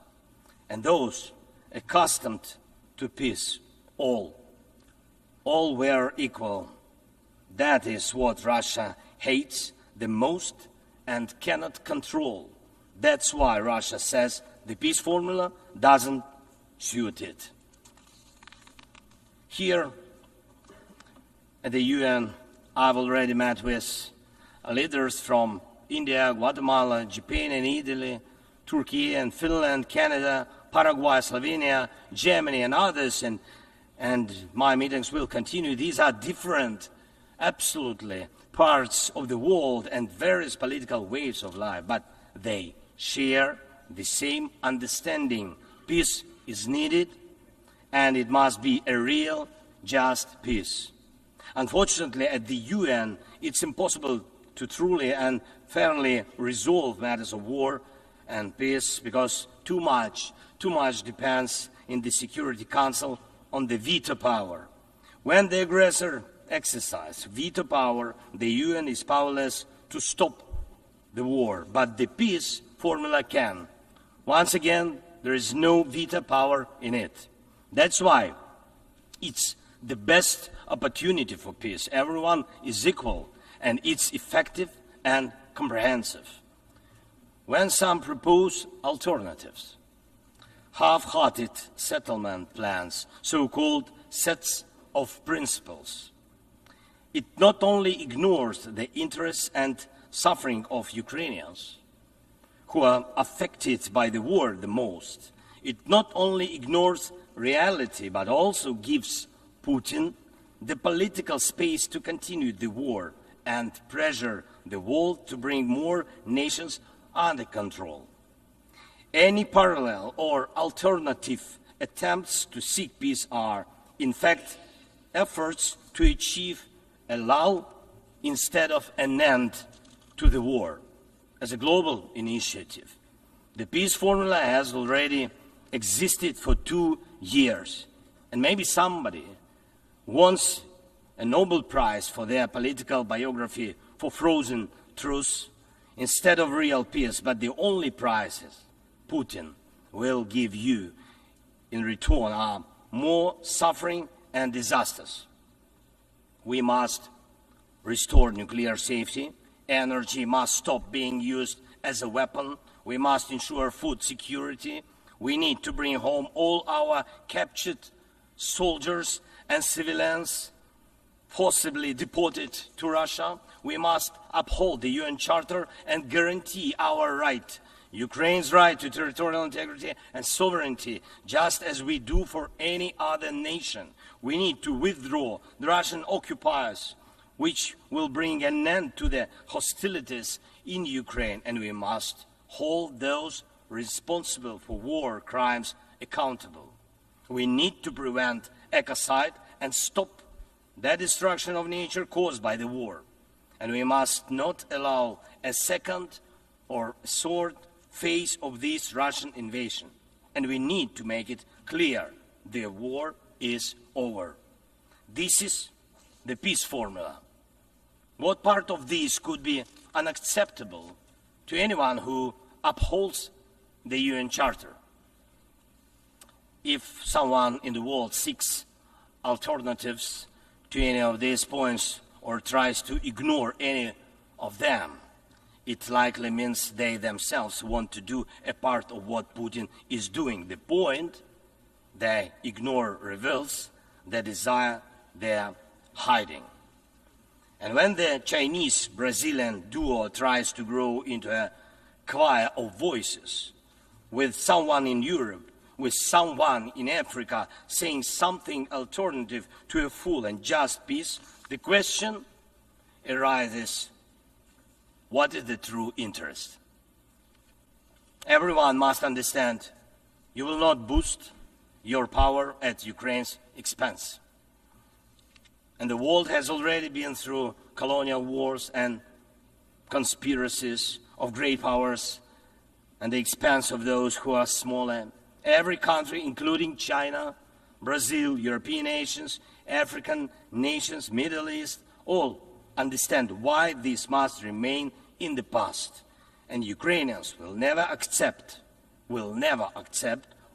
and those accustomed to peace, all were equal. That is what Russia hates the most and cannot control. That's why Russia says the peace formula doesn't suit it. Here at the UN, I've already met with leaders from India, Guatemala, Japan and Italy, Turkey and Finland, Canada, Paraguay, Slovenia, Germany and others, and my meetings will continue. These are different, absolutely, parts of the world and various political waves of life, but they share the same understanding. Peace is needed, and it must be a real, just peace. Unfortunately, at the UN, it's impossible to truly and fairly resolve matters of war and peace because too much depends in the Security Council on the veto power. When the aggressor exercises veto power, the UN is powerless to stop the war, but the peace formula can. Once again, there is no veto power in it. That's why it's the best opportunity for peace. Everyone is equal, and it's effective and comprehensive. When some propose alternatives, half-hearted settlement plans, so-called sets of principles, it not only ignores the interests and suffering of Ukrainians, who are affected by the war the most, it not only ignores reality, but also gives Putin the political space to continue the war and pressure the world to bring more nations under control. Any parallel or alternative attempts to seek peace are, in fact, efforts to achieve a lull instead of an end to the war. As a global initiative, the peace formula has already existed for 2 years, and maybe somebody wants a Nobel Prize for their political biography for frozen truth instead of real peace, but the only prizes Putin will give you in return are more suffering and disasters. We must restore nuclear safety. Energy must stop being used as a weapon. We must ensure food security. We need to bring home all our captured soldiers and civilians forcibly deported to Russia. We must uphold the UN Charter and guarantee our right, Ukraine's right to territorial integrity and sovereignty, just as we do for any other nation. We need to withdraw the Russian occupiers, which will bring an end to the hostilities in Ukraine, and we must hold those responsible for war crimes accountable. We need to prevent ecocide and stop the destruction of nature caused by the war. And we must not allow a second or third phase of this Russian invasion. And we need to make it clear the war is over. This is the peace formula. What part of this could be unacceptable to anyone who upholds the UN Charter? If someone in the world seeks alternatives to any of these points or tries to ignore any of them, it likely means they themselves want to do a part of what Putin is doing. The point they ignore reveals the desire they're hiding. And when the Chinese-Brazilian duo tries to grow into a choir of voices, with someone in Europe, with someone in Africa saying something alternative to a full and just peace, the question arises, what is the true interest? Everyone must understand you will not boost your power at Ukraine's expense. And the world has already been through colonial wars and conspiracies of great powers at the expense of those who are smaller. Every country, including China, Brazil, European nations, African nations, Middle East, all understand why this must remain in the past. And Ukrainians will never accept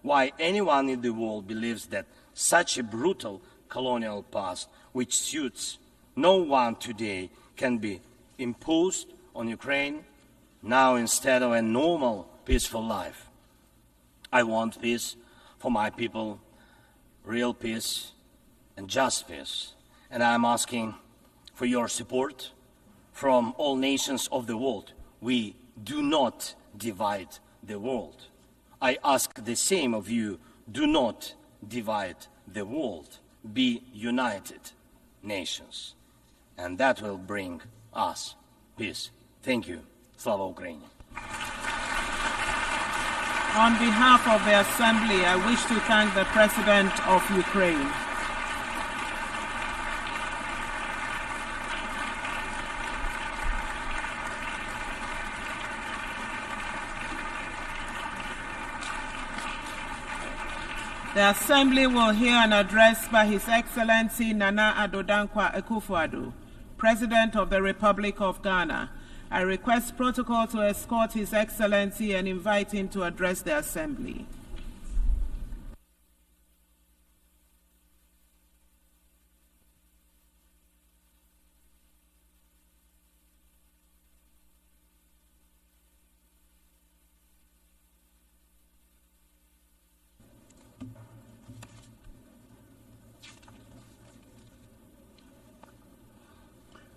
why anyone in the world believes that such a brutal colonial past, which suits no one today, can be imposed on Ukraine now instead of a normal, peaceful life. I want peace for my people, real peace and just peace. And I'm asking for your support from all nations of the world. We do not divide the world. I ask the same of you, do not divide the world. Be united nations. And that will bring us peace. Thank you. Slava Ukraini. On behalf of the Assembly, I wish to thank the President of Ukraine. The Assembly will hear an address by His Excellency Nana Addo Dankwa Akufo-Addo, President of the Republic of Ghana. I request protocol to escort His Excellency and invite him to address the Assembly.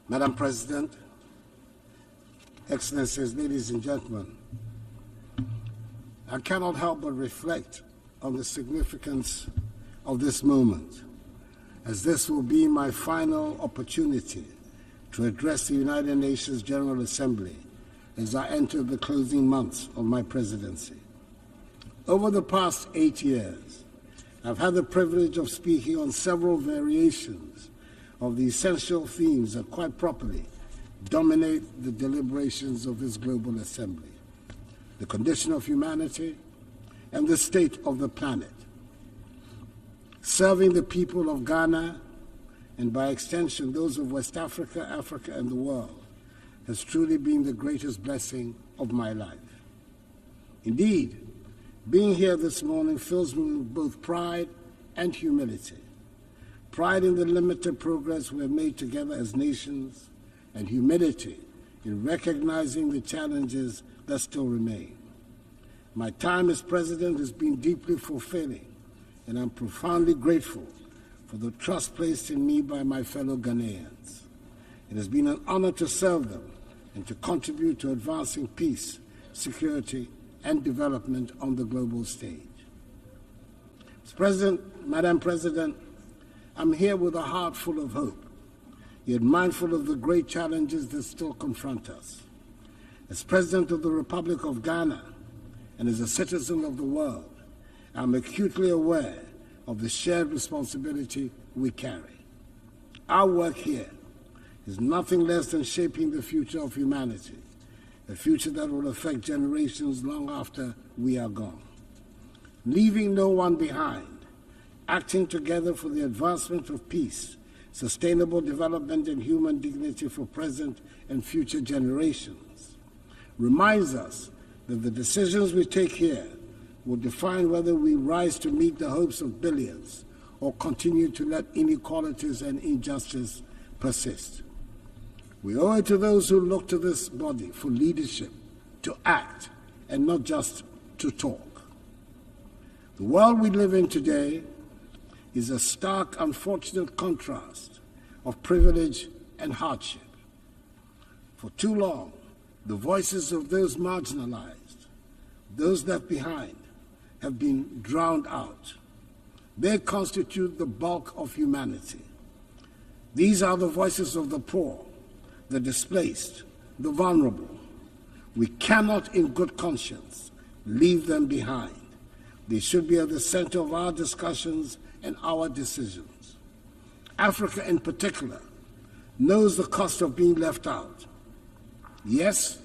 Madam President, Excellencies, ladies and gentlemen, I cannot help but reflect on the significance of this moment, as this will be my final opportunity to address the United Nations General Assembly as I enter the closing months of my presidency. Over the past 8 years, I've had the privilege of speaking on several variations of the essential themes that quite properly dominate the deliberations of this global assembly: the condition of humanity and the state of the planet. Serving the people of Ghana, and by extension those of West Africa, Africa, and the world, has truly been the greatest blessing of my life. Indeed, being here this morning fills me with both pride and humility. Pride in the limited progress we have made together as nations, and humility in recognizing the challenges that still remain. My time as president has been deeply fulfilling, and I'm profoundly grateful for the trust placed in me by my fellow Ghanaians. It has been an honor to serve them and to contribute to advancing peace, security, and development on the global stage. Madam President, I'm here with a heart full of hope, yet mindful of the great challenges that still confront us. As President of the Republic of Ghana and as a citizen of the world, I'm acutely aware of the shared responsibility we carry. Our work here is nothing less than shaping the future of humanity, a future that will affect generations long after we are gone. Leaving no one behind, acting together for the advancement of peace, sustainable development, and human dignity for present and future generations, reminds us that the decisions we take here will define whether we rise to meet the hopes of billions or continue to let inequalities and injustice persist. We owe it to those who look to this body for leadership to act and not just to talk. The world we live in today is a stark, unfortunate contrast of privilege and hardship. For too long, the voices of those marginalized, those left behind, have been drowned out. They constitute the bulk of humanity. These are the voices of the poor, the displaced, the vulnerable. We cannot in good conscience leave them behind. They should be at the center of our discussions and our decisions. Africa in particular knows the cost of being left out. Yes,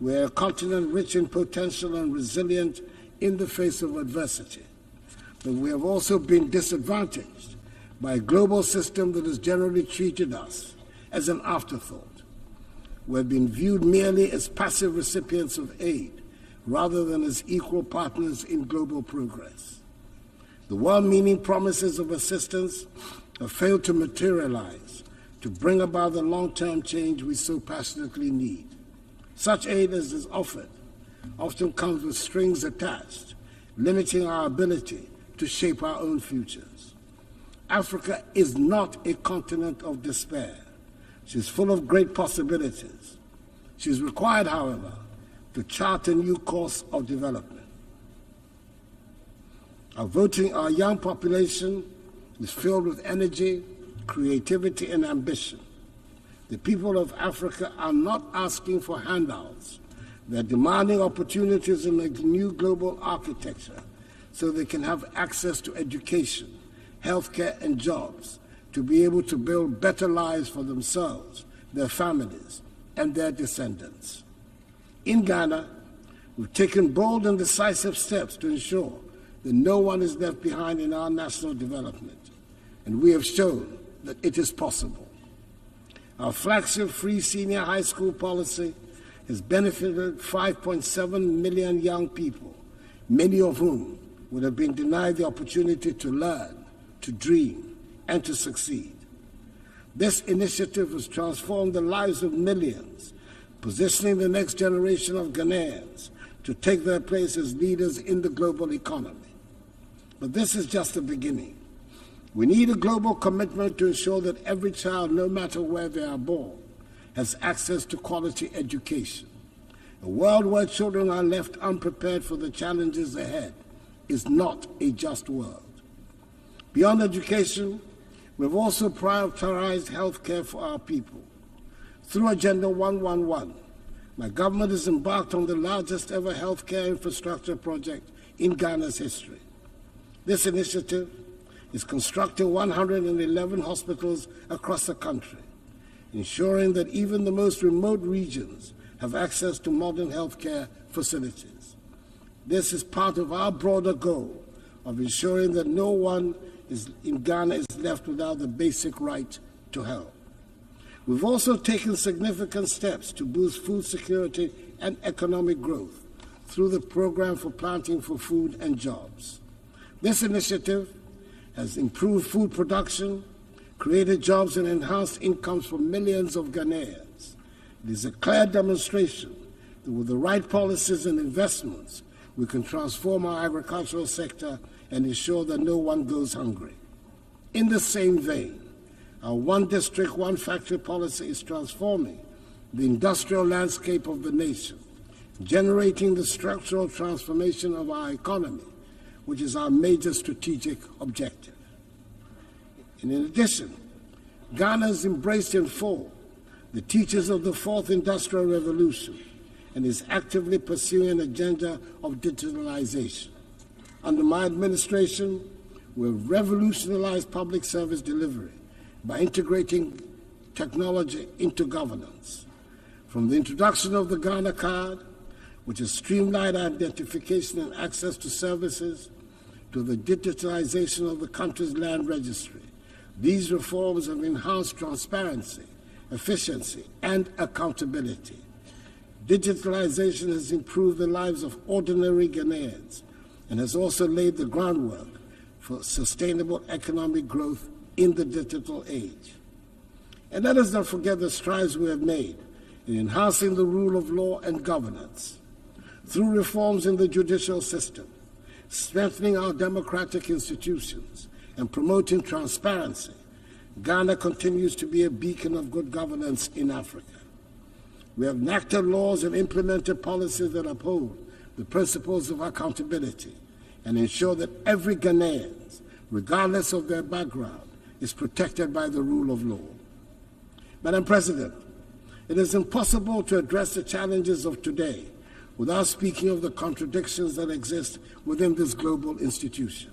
we're a continent rich in potential and resilient in the face of adversity, but we have also been disadvantaged by a global system that has generally treated us as an afterthought. We've been viewed merely as passive recipients of aid rather than as equal partners in global progress. The well-meaning promises of assistance have failed to materialize to bring about the long-term change we so passionately need. Such aid as is offered often comes with strings attached, limiting our ability to shape our own futures. Africa is not a continent of despair. She's full of great possibilities. She's required, however, to chart a new course of development. Our young population is filled with energy, creativity, and ambition. The people of Africa are not asking for handouts. They're demanding opportunities in a new global architecture so they can have access to education, healthcare, and jobs to be able to build better lives for themselves, their families, and their descendants. In Ghana, we've taken bold and decisive steps to ensure that no one is left behind in our national development, and we have shown that it is possible. Our flagship free senior high school policy has benefited 5.7 million young people, many of whom would have been denied the opportunity to learn, to dream, and to succeed. This initiative has transformed the lives of millions, positioning the next generation of Ghanaians to take their place as leaders in the global economy. But this is just the beginning. We need a global commitment to ensure that every child, no matter where they are born, has access to quality education. A world where children are left unprepared for the challenges ahead is not a just world. Beyond education, we've also prioritized health care for our people. Through Agenda 111, my government has embarked on the largest ever healthcare infrastructure project in Ghana's history. This initiative is constructing 111 hospitals across the country, ensuring that even the most remote regions have access to modern healthcare facilities. This is part of our broader goal of ensuring that no one in Ghana is left without the basic right to health. We've also taken significant steps to boost food security and economic growth through the Program for Planting for Food and Jobs. This initiative has improved food production, created jobs, and enhanced incomes for millions of Ghanaians. It is a clear demonstration that with the right policies and investments, we can transform our agricultural sector and ensure that no one goes hungry. In the same vein, our one district, one factory policy is transforming the industrial landscape of the nation, generating the structural transformation of our economy, which is our major strategic objective. And in addition, Ghana has embraced in full the teachings of the Fourth Industrial Revolution and is actively pursuing an agenda of digitalization. Under my administration, we've revolutionized public service delivery by integrating technology into governance. From the introduction of the Ghana card, which has streamlined identification and access to services, to the digitalization of the country's land registry, these reforms have enhanced transparency, efficiency, and accountability. Digitalization has improved the lives of ordinary Ghanaians and has also laid the groundwork for sustainable economic growth in the digital age. And let us not forget the strides we have made in enhancing the rule of law and governance through reforms in the judicial system, strengthening our democratic institutions, and promoting transparency. Ghana continues to be a beacon of good governance in Africa. We have enacted laws and implemented policies that uphold the principles of accountability and ensure that every Ghanaian, regardless of their background, is protected by the rule of law. Madam President, It is impossible to address the challenges of today without speaking of the contradictions that exist within this global institution.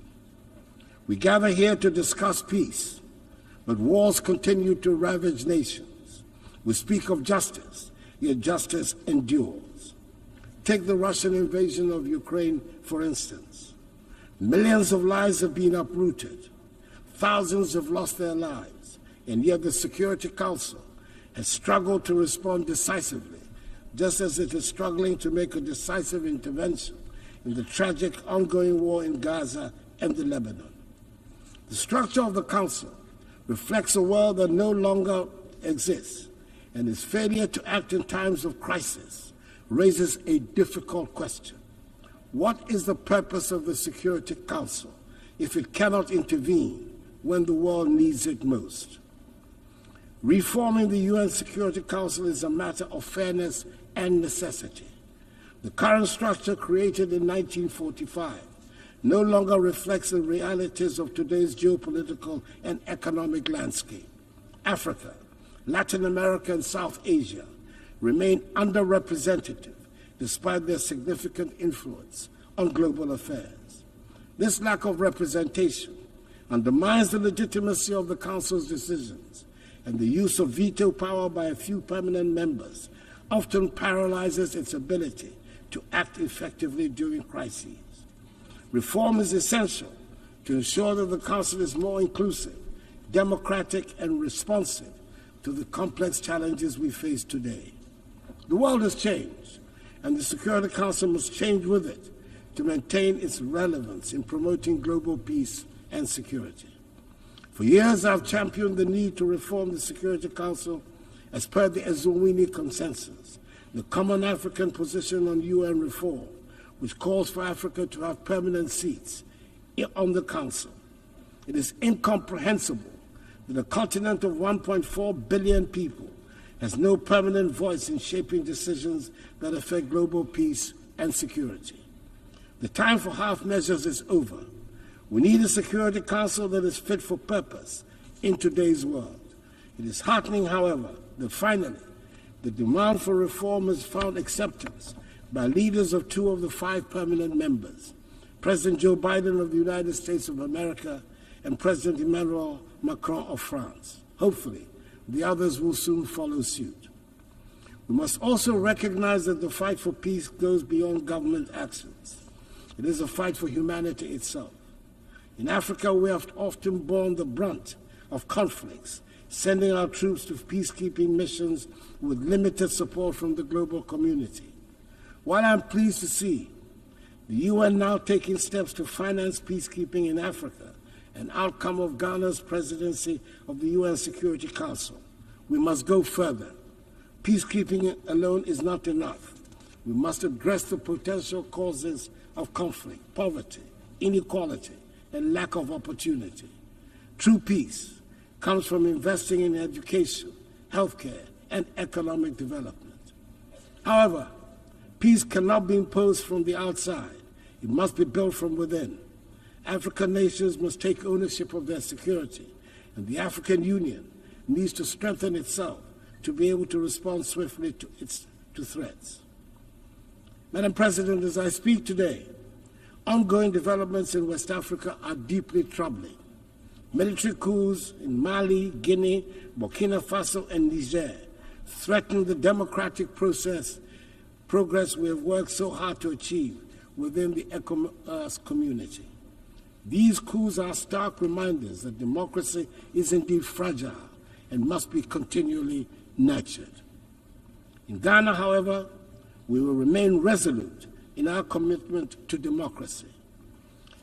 We gather here to discuss peace, but wars continue to ravage nations. We speak of justice, yet justice endures. Take the Russian invasion of Ukraine, for instance. Millions of lives have been uprooted. Thousands have lost their lives, and yet the Security Council has struggled to respond decisively, just as it is struggling to make a decisive intervention in the tragic ongoing war in Gaza and the Lebanon. The structure of the Council reflects a world that no longer exists, and its failure to act in times of crisis raises a difficult question. What is the purpose of the Security Council if it cannot intervene when the world needs it most? Reforming the UN Security Council is a matter of fairness and necessity. The current structure, created in 1945, no longer reflects the realities of today's geopolitical and economic landscape. Africa, Latin America, and South Asia remain underrepresented despite their significant influence on global affairs. This lack of representation undermines the legitimacy of the Council's decisions, and the use of veto power by a few permanent members often paralyzes its ability to act effectively during crises. Reform is essential to ensure that the Council is more inclusive, democratic, and responsive to the complex challenges we face today. The world has changed, and the Security Council must change with it to maintain its relevance in promoting global peace and security. For years, I've championed the need to reform the Security Council as per the Eswatini Consensus, the Common African Position on UN Reform, which calls for Africa to have permanent seats on the Council. It is incomprehensible that a continent of 1.4 billion people has no permanent voice in shaping decisions that affect global peace and security. The time for half measures is over. We need a Security Council that is fit for purpose in today's world. It is heartening, however, that finally the demand for reform has found acceptance by leaders of 2 of the 5 permanent members, President Joe Biden of the United States of America and President Emmanuel Macron of France. Hopefully, the others will soon follow suit. We must also recognize that the fight for peace goes beyond government actions. It is a fight for humanity itself. In Africa, we have often borne the brunt of conflicts, sending our troops to peacekeeping missions with limited support from the global community. While I'm pleased to see the UN now taking steps to finance peacekeeping in Africa, an outcome of Ghana's presidency of the UN Security Council, we must go further. Peacekeeping alone is not enough. We must address the potential causes of conflict, poverty, inequality, and lack of opportunity. True peace comes from investing in education, healthcare, and economic development. However, peace cannot be imposed from the outside. It must be built from within. African nations must take ownership of their security, and the African Union needs to strengthen itself to be able to respond swiftly to threats. Madam President, as I speak today, ongoing developments in West Africa are deeply troubling. Military coups in Mali, Guinea, Burkina Faso, and Niger threaten the democratic progress we have worked so hard to achieve within the ECOWAS community. These coups are stark reminders that democracy is indeed fragile and must be continually nurtured. In Ghana, however, we will remain resolute in our commitment to democracy.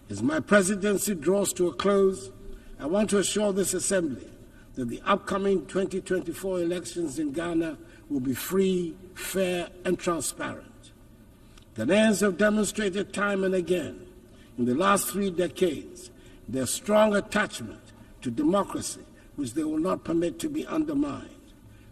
As my presidency draws to a close, I want to assure this Assembly that the upcoming 2024 elections in Ghana will be free, fair, and transparent. Ghanaians have demonstrated time and again in the last 3 decades their strong attachment to democracy, which they will not permit to be undermined.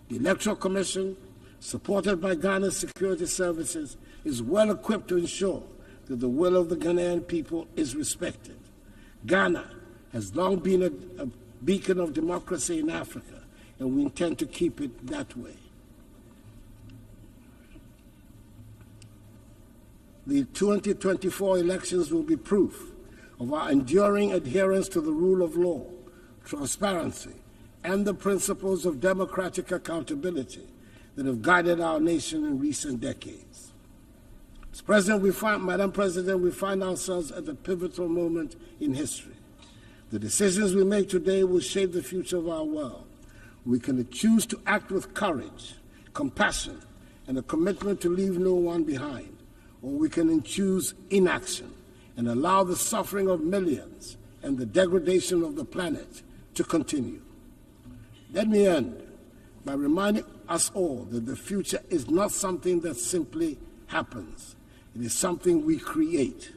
The Electoral Commission, supported by Ghana's security services, is well equipped to ensure that the will of the Ghanaian people is respected. Ghana has long been a beacon of democracy in Africa, and we intend to keep it that way. the 2024 elections will be proof of our enduring adherence to the rule of law, transparency, and the principles of democratic accountability that have guided our nation in recent decades. Madam President, we find ourselves at a pivotal moment in history. The decisions we make today will shape the future of our world. We can choose to act with courage, compassion, and a commitment to leave no one behind, or we can choose inaction and allow the suffering of millions and the degradation of the planet to continue. Let me end by reminding us all that the future is not something that simply happens. It is something we create.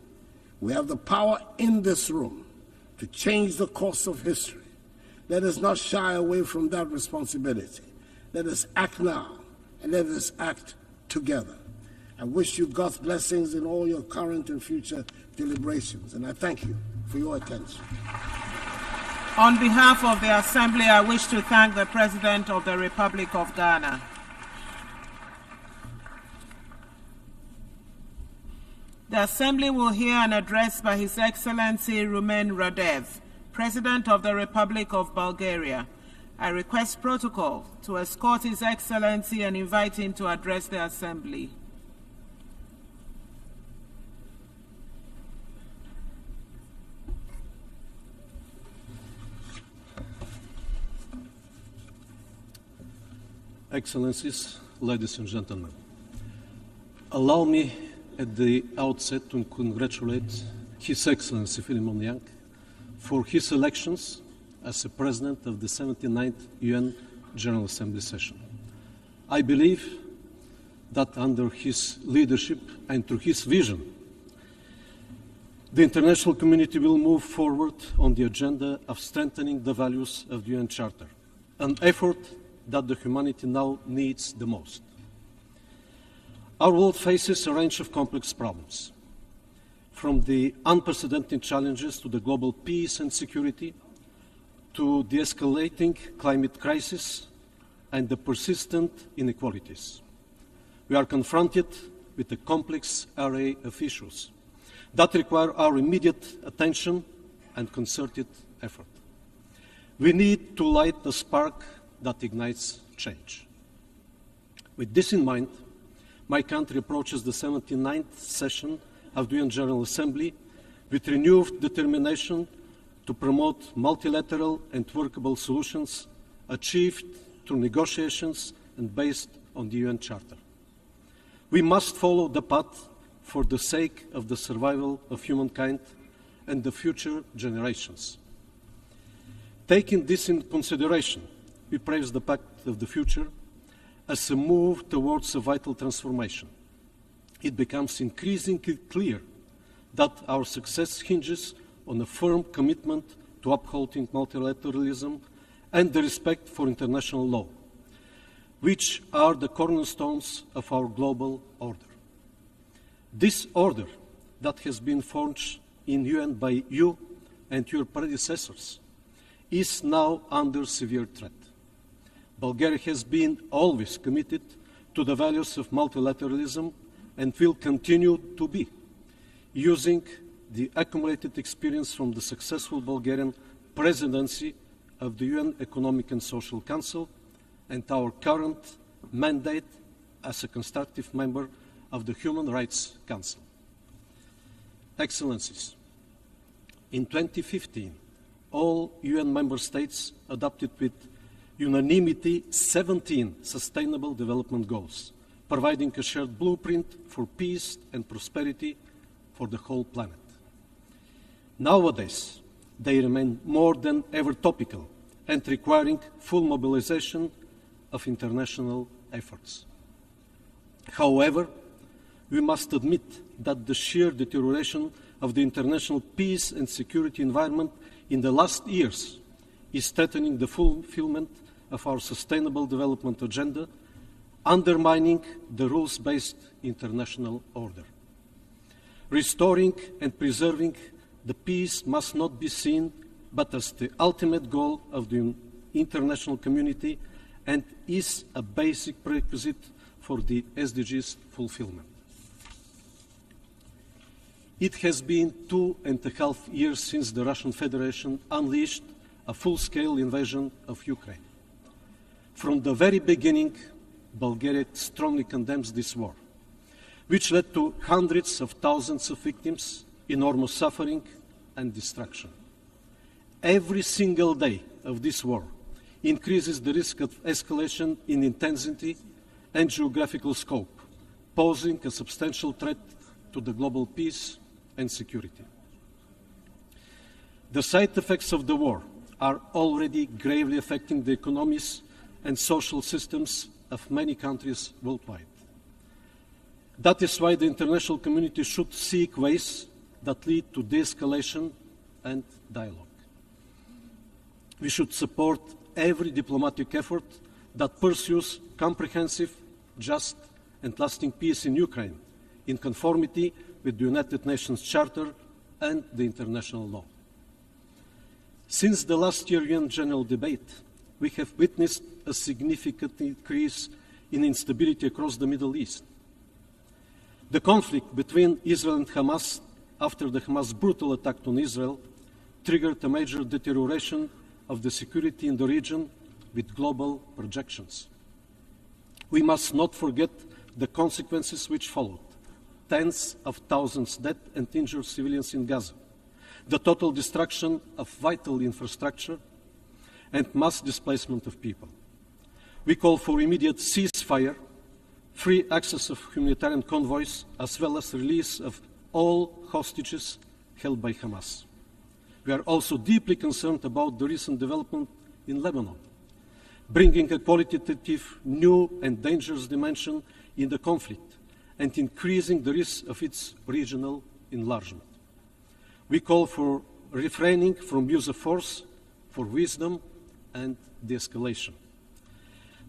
We have the power in this room to change the course of history. Let us not shy away from that responsibility. Let us act now, and let us act together. I wish you God's blessings in all your current and future deliberations, and I thank you for your attention. On behalf of the Assembly, I wish to thank the President of the Republic of Ghana. The Assembly will hear an address by His Excellency Rumen Radev, President of the Republic of Bulgaria. I request protocol to escort His Excellency and invite him to address the Assembly. Excellencies, ladies and gentlemen, allow me at the outset to congratulate His Excellency Philemon Yang for his elections as the President of the 79th UN General Assembly session. I believe that under his leadership and through his vision, the international community will move forward on the agenda of strengthening the values of the UN Charter, an effort that the humanity now needs the most. Our world faces a range of complex problems, from the unprecedented challenges to the global peace and security, to the escalating climate crisis and the persistent inequalities. We are confronted with a complex array of issues that require our immediate attention and concerted effort. We need to light the spark that ignites change. With this in mind, my country approaches the 79th session of the UN General Assembly with renewed determination to promote multilateral and workable solutions achieved through negotiations and based on the UN Charter. We must follow the path for the sake of the survival of humankind and the future generations. Taking this into consideration, we praise the Pact of the Future as a move towards a vital transformation. It becomes increasingly clear that our success hinges on a firm commitment to upholding multilateralism and the respect for international law, which are the cornerstones of our global order. This order that has been forged in UN by you and your predecessors is now under severe threat. Bulgaria has been always committed to the values of multilateralism and will continue to be, using the accumulated experience from the successful Bulgarian presidency of the UN Economic and Social Council and our current mandate as a constructive member of the Human Rights Council. Excellencies, in 2015, all UN member states adopted with unanimity 17 Sustainable Development Goals, providing a shared blueprint for peace and prosperity for the whole planet. Nowadays, they remain more than ever topical and requiring full mobilization of international efforts. However, we must admit that the sheer deterioration of the international peace and security environment in the last years is threatening the fulfillment of our Sustainable Development Agenda, undermining the rules-based international order. Restoring and preserving the peace must not be seen but as the ultimate goal of the international community and is a basic prerequisite for the SDGs fulfillment. It has been 2.5 years since the Russian Federation unleashed a full-scale invasion of Ukraine. From the very beginning, Bulgaria strongly condemns this war, which led to hundreds of thousands of victims, enormous suffering and destruction. Every single day of this war increases the risk of escalation in intensity and geographical scope, posing a substantial threat to the global peace and security. The side effects of the war are already gravely affecting the economies and social systems of many countries worldwide. That is why the international community should seek ways that lead to de-escalation and dialogue. We should support every diplomatic effort that pursues comprehensive, just, and lasting peace in Ukraine, in conformity with the United Nations Charter and the international law. Since the last year UN General Debate, we have witnessed a significant increase in instability across the Middle East. The conflict between Israel and Hamas after the Hamas brutal attack on Israel triggered a major deterioration of the security in the region with global projections. We must not forget the consequences which followed. Tens of thousands dead and injured civilians in Gaza, the total destruction of vital infrastructure, and mass displacement of people. We call for immediate ceasefire, free access of humanitarian convoys, as well as release of all hostages held by Hamas. We are also deeply concerned about the recent development in Lebanon, bringing a qualitative, new and dangerous dimension in the conflict and increasing the risk of its regional enlargement. We call for refraining from use of force, for wisdom and de-escalation.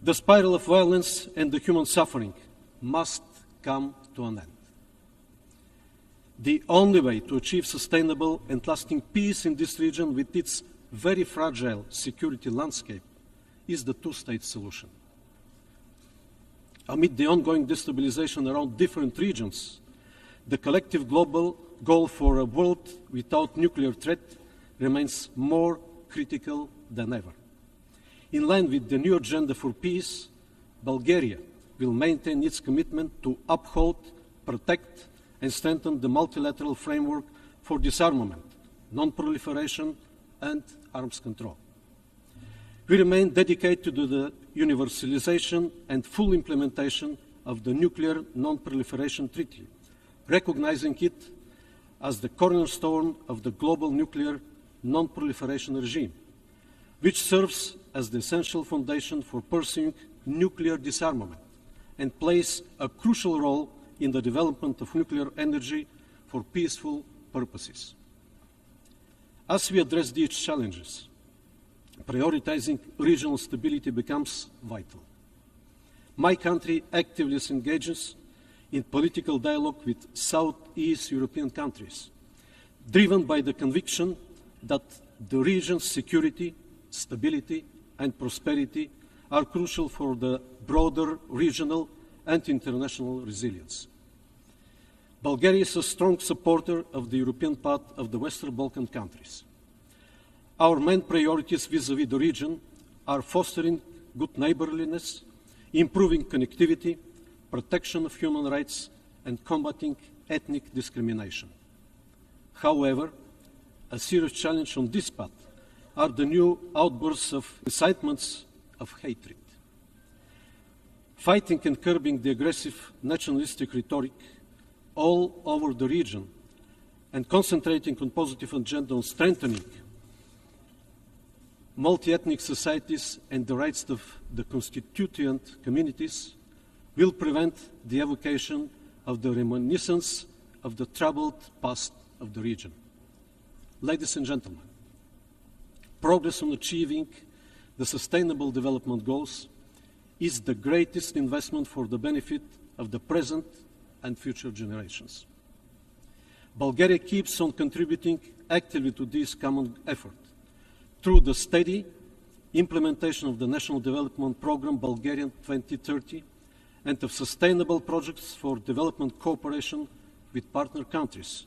The spiral of violence and the human suffering must come to an end. The only way to achieve sustainable and lasting peace in this region with its very fragile security landscape is the two-state solution. Amid the ongoing destabilization around different regions, the collective global goal for a world without nuclear threat remains more critical than ever. In line with the new agenda for peace, Bulgaria will maintain its commitment to uphold, protect, and strengthen the multilateral framework for disarmament, non-proliferation, and arms control. We remain dedicated to the universalization and full implementation of the Nuclear Non-Proliferation Treaty, recognizing it as the cornerstone of the global nuclear non-proliferation regime, which serves as the essential foundation for pursuing nuclear disarmament and plays a crucial role in the development of nuclear energy for peaceful purposes. As we address these challenges, prioritizing regional stability becomes vital. My country actively engages in political dialogue with Southeast European countries, driven by the conviction that the region's security, stability, and prosperity are crucial for the broader regional and international resilience. Bulgaria is a strong supporter of the European path of the Western Balkan countries. Our main priorities vis-à-vis the region are fostering good neighborliness, improving connectivity, protection of human rights, and combating ethnic discrimination. However, a serious challenge on this path are the new outbursts of incitements of hatred. Fighting and curbing the aggressive nationalistic rhetoric all over the region and concentrating on positive agenda on strengthening multi-ethnic societies and the rights of the constituent communities will prevent the evocation of the reminiscence of the troubled past of the region. Ladies and gentlemen, progress on achieving the Sustainable Development Goals is the greatest investment for the benefit of the present and future generations. Bulgaria keeps on contributing actively to this common effort through the steady implementation of the National Development Programme Bulgarian 2030 and of sustainable projects for development cooperation with partner countries,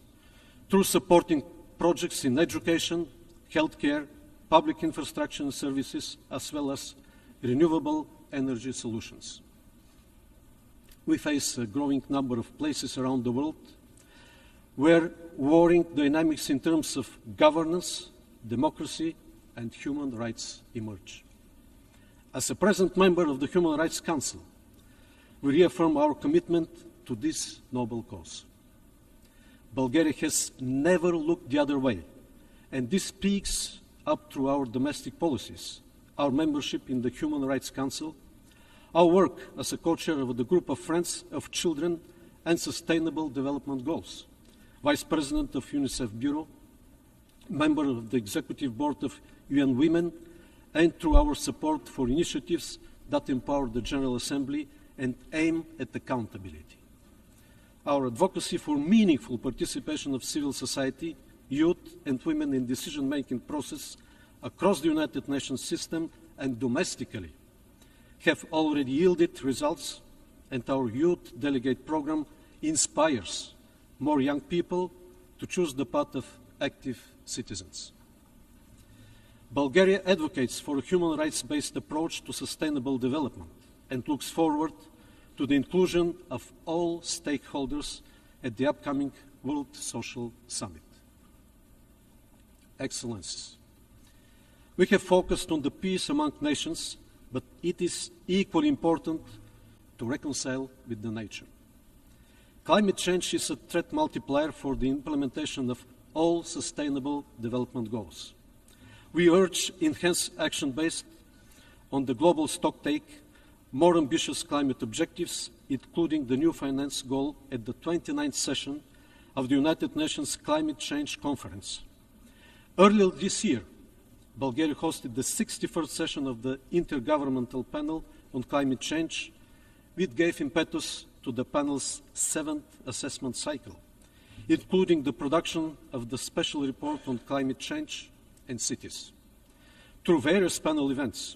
through supporting projects in education, healthcare, public infrastructure and services, as well as renewable energy solutions. We face a growing number of places around the world where warring dynamics in terms of governance, democracy, and human rights emerge. As a present member of the Human Rights Council, we reaffirm our commitment to this noble cause. Bulgaria has never looked the other way, and this speaks up through our domestic policies, our membership in the Human Rights Council, our work as a co-chair of the Group of Friends of Children and Sustainable Development Goals, Vice President of UNICEF Bureau, member of the Executive Board of UN Women, and through our support for initiatives that empower the General Assembly and aim at accountability. Our advocacy for meaningful participation of civil society, youth and women in decision-making process across the United Nations system and domestically have already yielded results, and our youth delegate program inspires more young people to choose the path of active citizens. Bulgaria advocates for a human rights-based approach to sustainable development and looks forward to the inclusion of all stakeholders at the upcoming World Social Summit. Excellencies, we have focused on the peace among nations, but it is equally important to reconcile with the nature. Climate change is a threat multiplier for the implementation of all sustainable development goals. We urge enhanced action based on the global stocktake, more ambitious climate objectives, including the new finance goal at the 29th session of the United Nations Climate Change Conference. Earlier this year, Bulgaria hosted the 61st session of the Intergovernmental Panel on Climate Change, which gave impetus to the panel's 7th assessment cycle, including the production of the special report on climate change and cities. Through various panel events,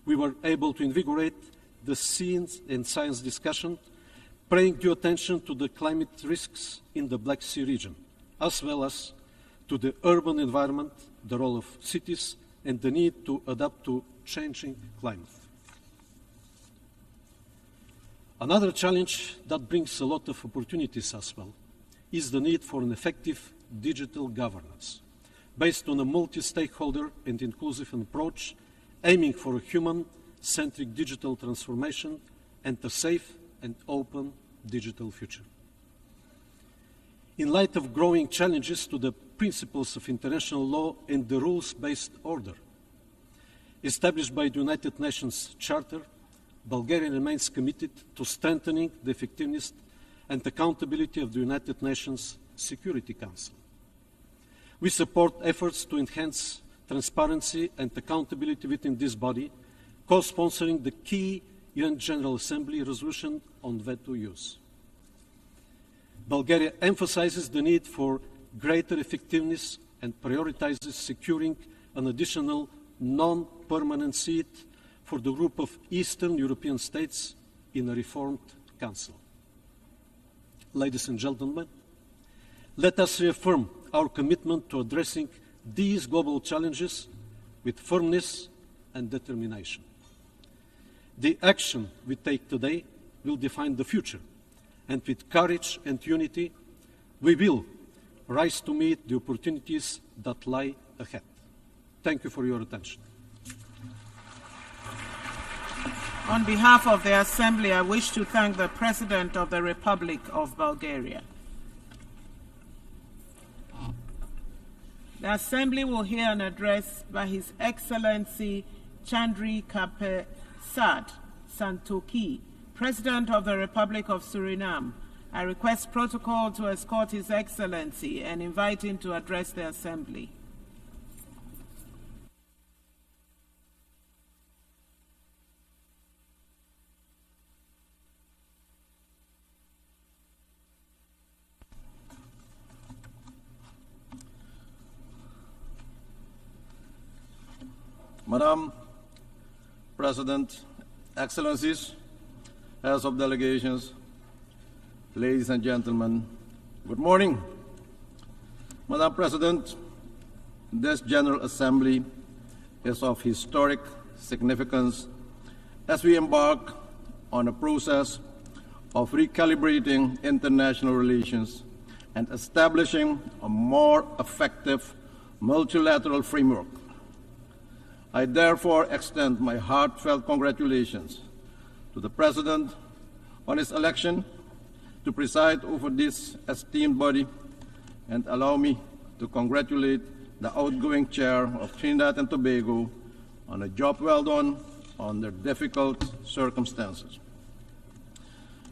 we were able to invigorate the science and science discussion, paying due attention to the climate risks in the Black Sea region, as well as to the urban environment, the role of cities, and the need to adapt to changing climate. Another challenge that brings a lot of opportunities as well is the need for an effective digital governance based on a multi-stakeholder and inclusive approach, aiming for a human-centric digital transformation and a safe and open digital future. In light of growing challenges to the principles of international law and the rules-based order established by the United Nations Charter, Bulgaria remains committed to strengthening the effectiveness and accountability of the United Nations Security Council. We support efforts to enhance transparency and accountability within this body, co-sponsoring the key UN General Assembly resolution on veto use. Bulgaria emphasizes the need for greater effectiveness and prioritizes securing an additional non-permanent seat for the group of Eastern European states in a reformed Council. Ladies and gentlemen, let us reaffirm our commitment to addressing these global challenges with firmness and determination. The action we take today will define the future, and with courage and unity, we will rise to meet the opportunities that lie ahead. Thank you for your attention. On behalf of the Assembly, I wish to thank the President of the Republic of Bulgaria. The Assembly will hear an address by His Excellency Chandri Kapesad Santoki, President of the Republic of Suriname. I request protocol to escort His Excellency and invite him to address the Assembly. Madam President, Excellencies, Heads of Delegations, ladies and gentlemen, good morning. Madam President, this General Assembly is of historic significance as we embark on a process of recalibrating international relations and establishing a more effective multilateral framework. I therefore extend my heartfelt congratulations to the President on his election to preside over this esteemed body, and allow me to congratulate the outgoing Chair of Trinidad and Tobago on a job well done under difficult circumstances.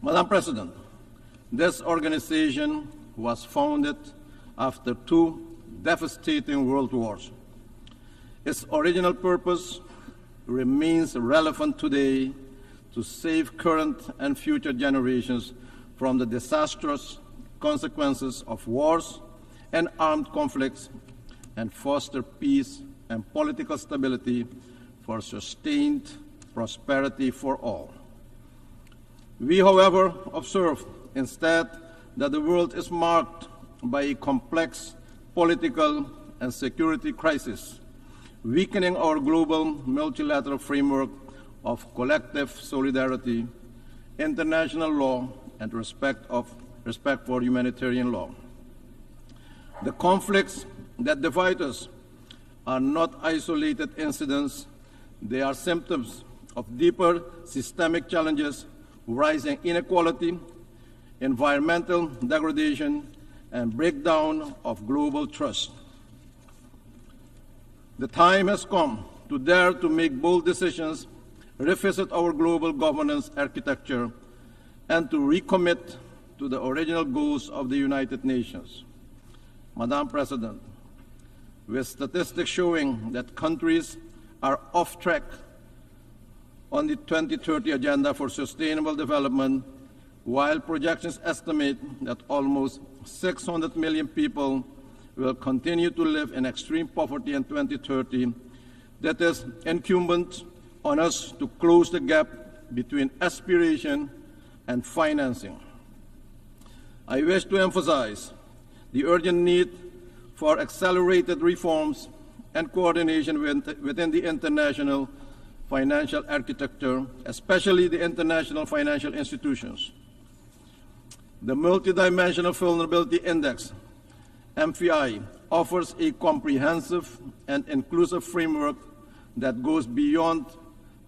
Madam President, this organization was founded after 2 devastating world wars. Its original purpose remains relevant today to save current and future generations from the disastrous consequences of wars and armed conflicts and foster peace and political stability for sustained prosperity for all. We, however, observe instead that the world is marked by a complex political and security crisis, weakening our global multilateral framework of collective solidarity, international law, and respect for humanitarian law. The conflicts that divide us are not isolated incidents. They are symptoms of deeper systemic challenges, rising inequality, environmental degradation, and breakdown of global trust. The time has come to dare to make bold decisions, revisit our global governance architecture, and to recommit to the original goals of the United Nations. Madam President, with statistics showing that countries are off track on the 2030 Agenda for Sustainable Development, while projections estimate that almost 600 million people will continue to live in extreme poverty in 2030, that is incumbent on us to close the gap between aspiration and financing. I wish to emphasize the urgent need for accelerated reforms and coordination within the international financial architecture, especially the international financial institutions. The Multidimensional Vulnerability Index, MVI, offers a comprehensive and inclusive framework that goes beyond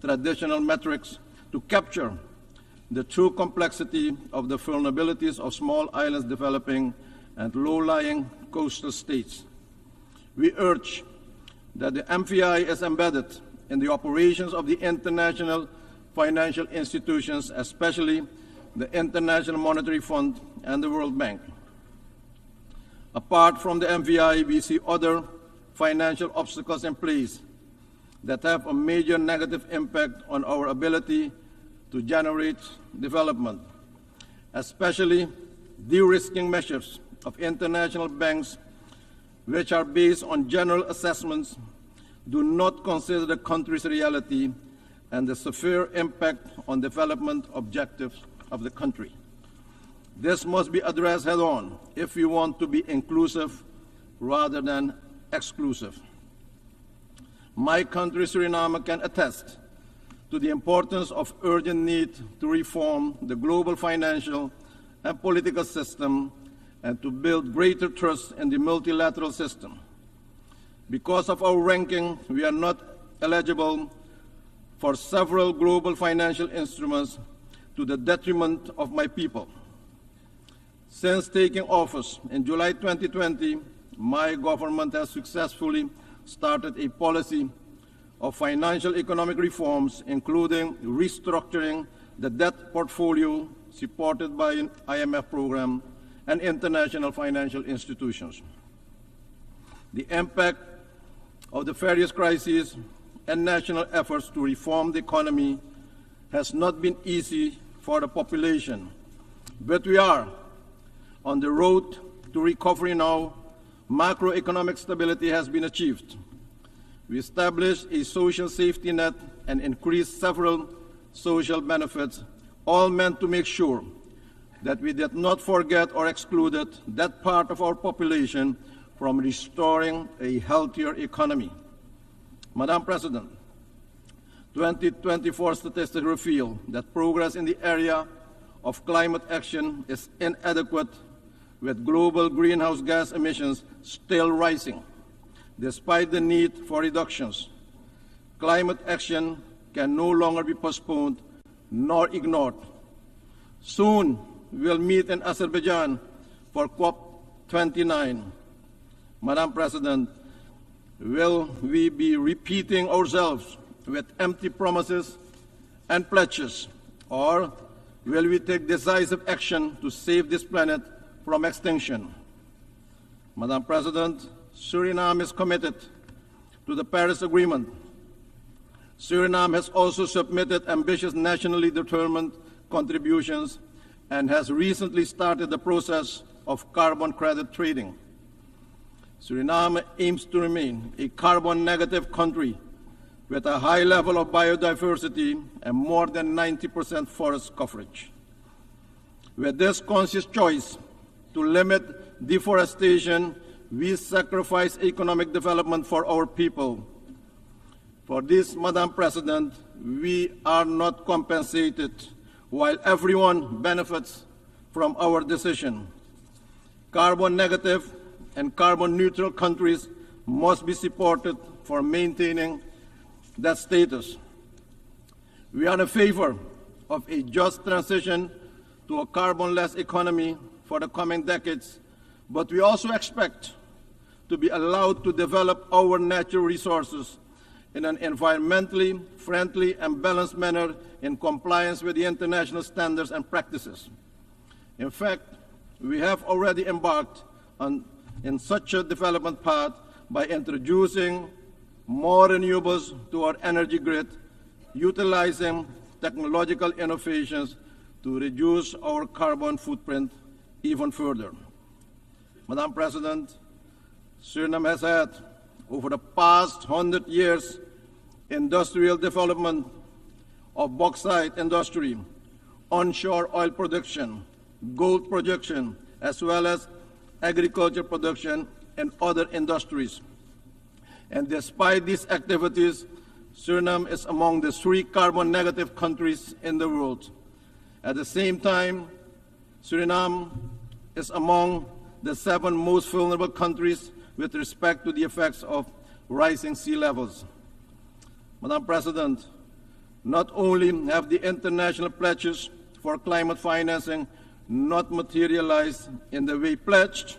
traditional metrics to capture the true complexity of the vulnerabilities of small islands developing and low-lying coastal states. We urge that the MVI is embedded in the operations of the international financial institutions, especially the International Monetary Fund and the World Bank. Apart from the MVI, we see other financial obstacles in place that have a major negative impact on our ability to generate development, especially de-risking measures of international banks, which are based on general assessments, do not consider the country's reality and the severe impact on development objectives of the country. This must be addressed head-on if we want to be inclusive rather than exclusive. My country, Suriname, can attest to the importance of urgent need to reform the global financial and political system and to build greater trust in the multilateral system. Because of our ranking, we are not eligible for several global financial instruments to the detriment of my people. Since taking office in July 2020, my government has successfully started a policy of financial economic reforms, including restructuring the debt portfolio supported by an IMF program and international financial institutions. The impact of the various crises and national efforts to reform the economy has not been easy for the population, but we are on the road to recovery now. Macroeconomic stability has been achieved. We established a social safety net and increased several social benefits, all meant to make sure that we did not forget or excluded that part of our population from restoring a healthier economy. Madam President, 2024 statistics reveal that progress in the area of climate action is inadequate, with global greenhouse gas emissions still rising. Despite the need for reductions, climate action can no longer be postponed nor ignored. Soon, we'll meet in Azerbaijan for COP29. Madam President, will we be repeating ourselves with empty promises and pledges, or will we take decisive action to save this planet from extinction? Madam President, Suriname is committed to the Paris Agreement. Suriname has also submitted ambitious nationally determined contributions and has recently started the process of carbon credit trading. Suriname aims to remain a carbon-negative country with a high level of biodiversity and more than 90% forest coverage. With this conscious choice to limit deforestation, we sacrifice economic development for our people. For this, Madam President, we are not compensated, while everyone benefits from our decision. Carbon-negative and carbon-neutral countries must be supported for maintaining that status. We are in favor of a just transition to a carbon-less economy for the coming decades, but we also expect to be allowed to develop our natural resources in an environmentally friendly and balanced manner in compliance with the international standards and practices. In fact, we have already embarked in such a development path by introducing more renewables to our energy grid, utilizing technological innovations to reduce our carbon footprint even further. Madam President, Suriname has had, over the past 100 years, industrial development of bauxite industry, onshore oil production, gold production, as well as agriculture production and other industries. And despite these activities, Suriname is among the 3 carbon-negative countries in the world. At the same time, Suriname is among the 7 most vulnerable countries with respect to the effects of rising sea levels. Madam President, not only have the international pledges for climate financing not materialized in the way pledged,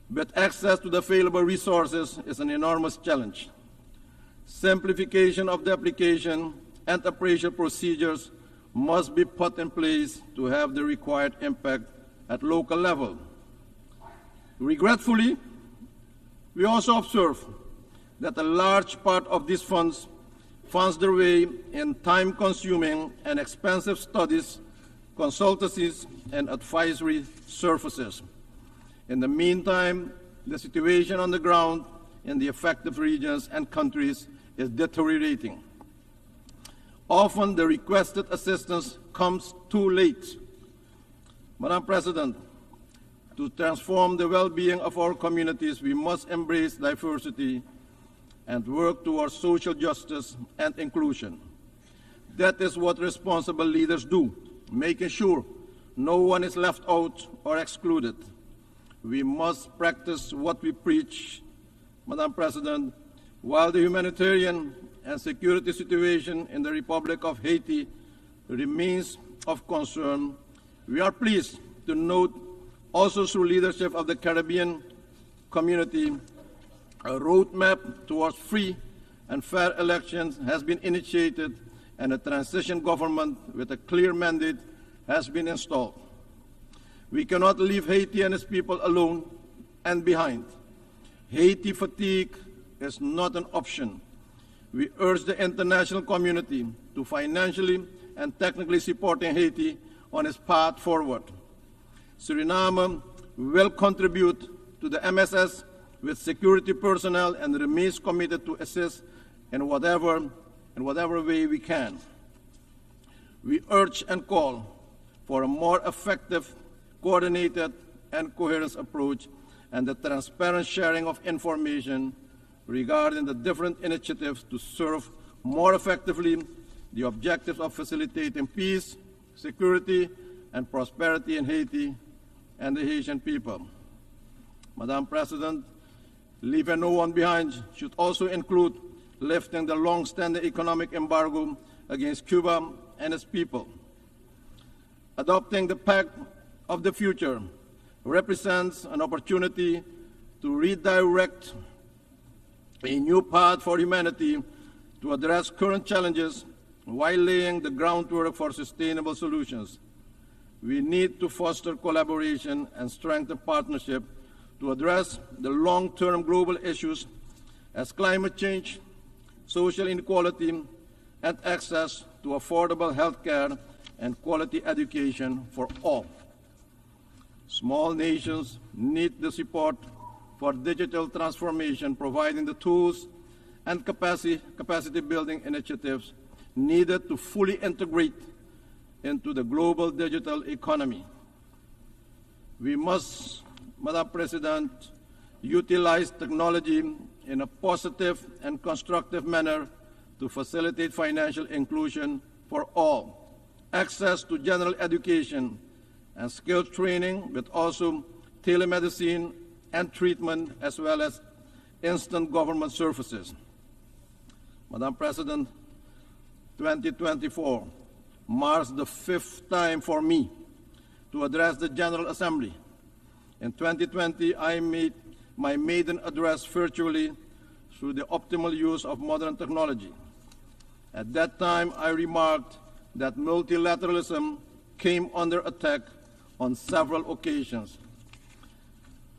but access to the available resources is an enormous challenge. Simplification of the application and appraisal procedures must be put in place to have the required impact at local level. Regretfully, we also observe that a large part of these funds finds their way in time-consuming and expensive studies, consultancies, and advisory services. In the meantime, the situation on the ground in the affected regions and countries is deteriorating. Often the requested assistance comes too late. Madam President, to transform the well-being of our communities, we must embrace diversity and work towards social justice and inclusion. That is what responsible leaders do, making sure no one is left out or excluded. We must practice what we preach. Madam President, while the humanitarian and security situation in the Republic of Haiti remains of concern, we are pleased to note also through leadership of the Caribbean community, a roadmap towards free and fair elections has been initiated and a transition government with a clear mandate has been installed. We cannot leave Haiti and its people alone and behind. Haiti fatigue is not an option. We urge the international community to financially and technically support Haiti on its path forward. Suriname will contribute to the MSS with security personnel and remains committed to assist in whatever way we can. We urge and call for a more effective, coordinated, and coherent approach and the transparent sharing of information regarding the different initiatives to serve more effectively the objectives of facilitating peace, security, and prosperity in Haiti and the Haitian people. Madam President, leaving no one behind should also include lifting the long-standing economic embargo against Cuba and its people. Adopting the Pact of the Future represents an opportunity to redirect a new path for humanity to address current challenges while laying the groundwork for sustainable solutions. We need to foster collaboration and strengthen partnership to address the long-term global issues as climate change, social inequality, and access to affordable health care and quality education for all. Small nations need the support for digital transformation, providing the tools and capacity building initiatives needed to fully integrate into the global digital economy. We must, Madam President, utilize technology in a positive and constructive manner to facilitate financial inclusion for all, access to general education and skills training, but also telemedicine and treatment, as well as instant government services. Madam President, 2024 marks the 5th time for me to address the General Assembly. In 2020, I made my maiden address virtually through the optimal use of modern technology. At that time, I remarked that multilateralism came under attack on several occasions.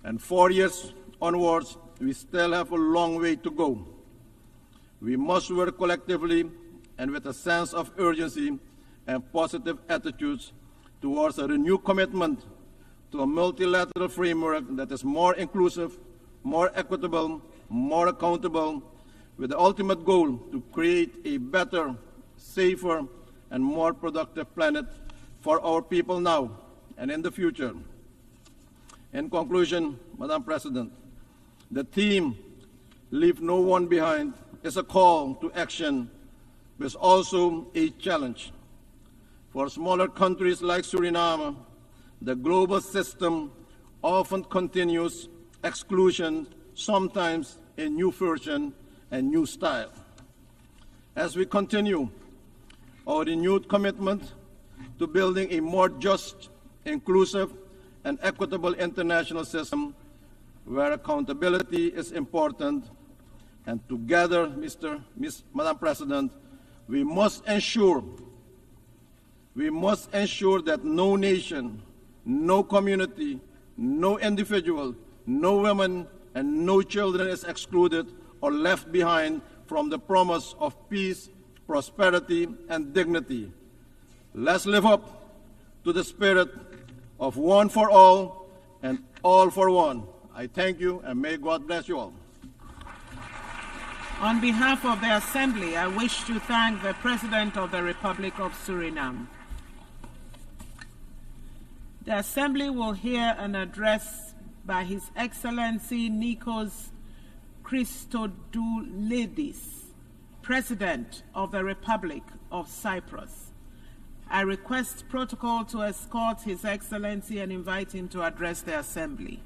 And 4 years onwards, we still have a long way to go. We must work collectively and with a sense of urgency and positive attitudes towards a renewed commitment to a multilateral framework that is more inclusive, more equitable, more accountable, with the ultimate goal to create a better, safer, and more productive planet for our people now and in the future. In conclusion, Madam President, the theme, Leave No One Behind, is a call to action, but is also a challenge. For smaller countries like Suriname, the global system often continues exclusion, sometimes in new version and new style. As we continue our renewed commitment to building a more just, inclusive, and equitable international system where accountability is important, and together, Madam President, we must ensure that no nation, no community, no individual, no woman, and no children is excluded or left behind from the promise of peace, prosperity, and dignity. Let's live up to the spirit of one for all and all for one. I thank you, and may God bless you all. On behalf of the Assembly, I wish to thank the President of the Republic of Suriname. The Assembly will hear an address by His Excellency Nikos Christodoulidis, President of the Republic of Cyprus. I request protocol to escort His Excellency and invite him to address the Assembly.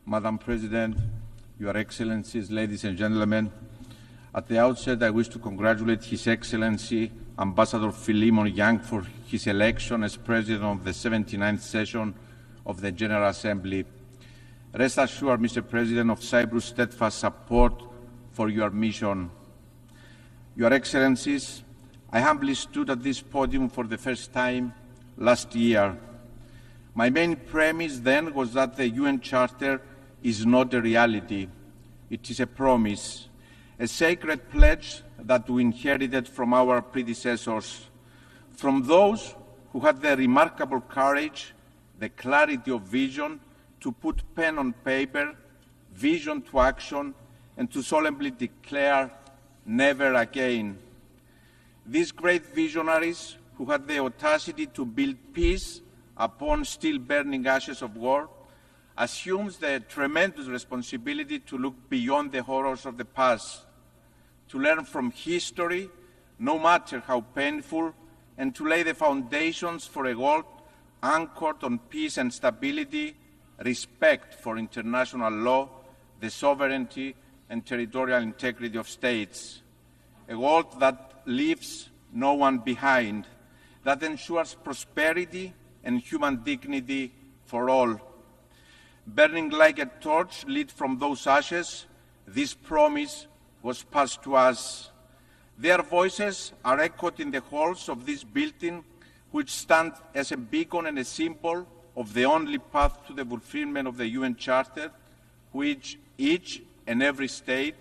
Madam President, Your Excellencies, ladies and gentlemen, at the outset I wish to congratulate His Excellency Ambassador Philemon Yang for his election as President of the 79th session of the General Assembly. Rest assured, Mr. President, of Cyprus' steadfast support for your mission. Your Excellencies, I humbly stood at this podium for the first time last year. My main premise then was that the UN Charter is not a reality. It is a promise, a sacred pledge that we inherited from our predecessors, from those who had the remarkable courage, the clarity of vision to put pen on paper, vision to action, and to solemnly declare never again. These great visionaries who had the audacity to build peace upon still burning ashes of war assumes the tremendous responsibility to look beyond the horrors of the past, to learn from history, no matter how painful, and to lay the foundations for a world anchored on peace and stability, respect for international law, the sovereignty and territorial integrity of states. A world that leaves no one behind, that ensures prosperity and human dignity for all. Burning like a torch lit from those ashes, this promise was passed to us. Their voices are echoed in the halls of this building, which stand as a beacon and a symbol of the only path to the fulfillment of the UN Charter, which each and every state,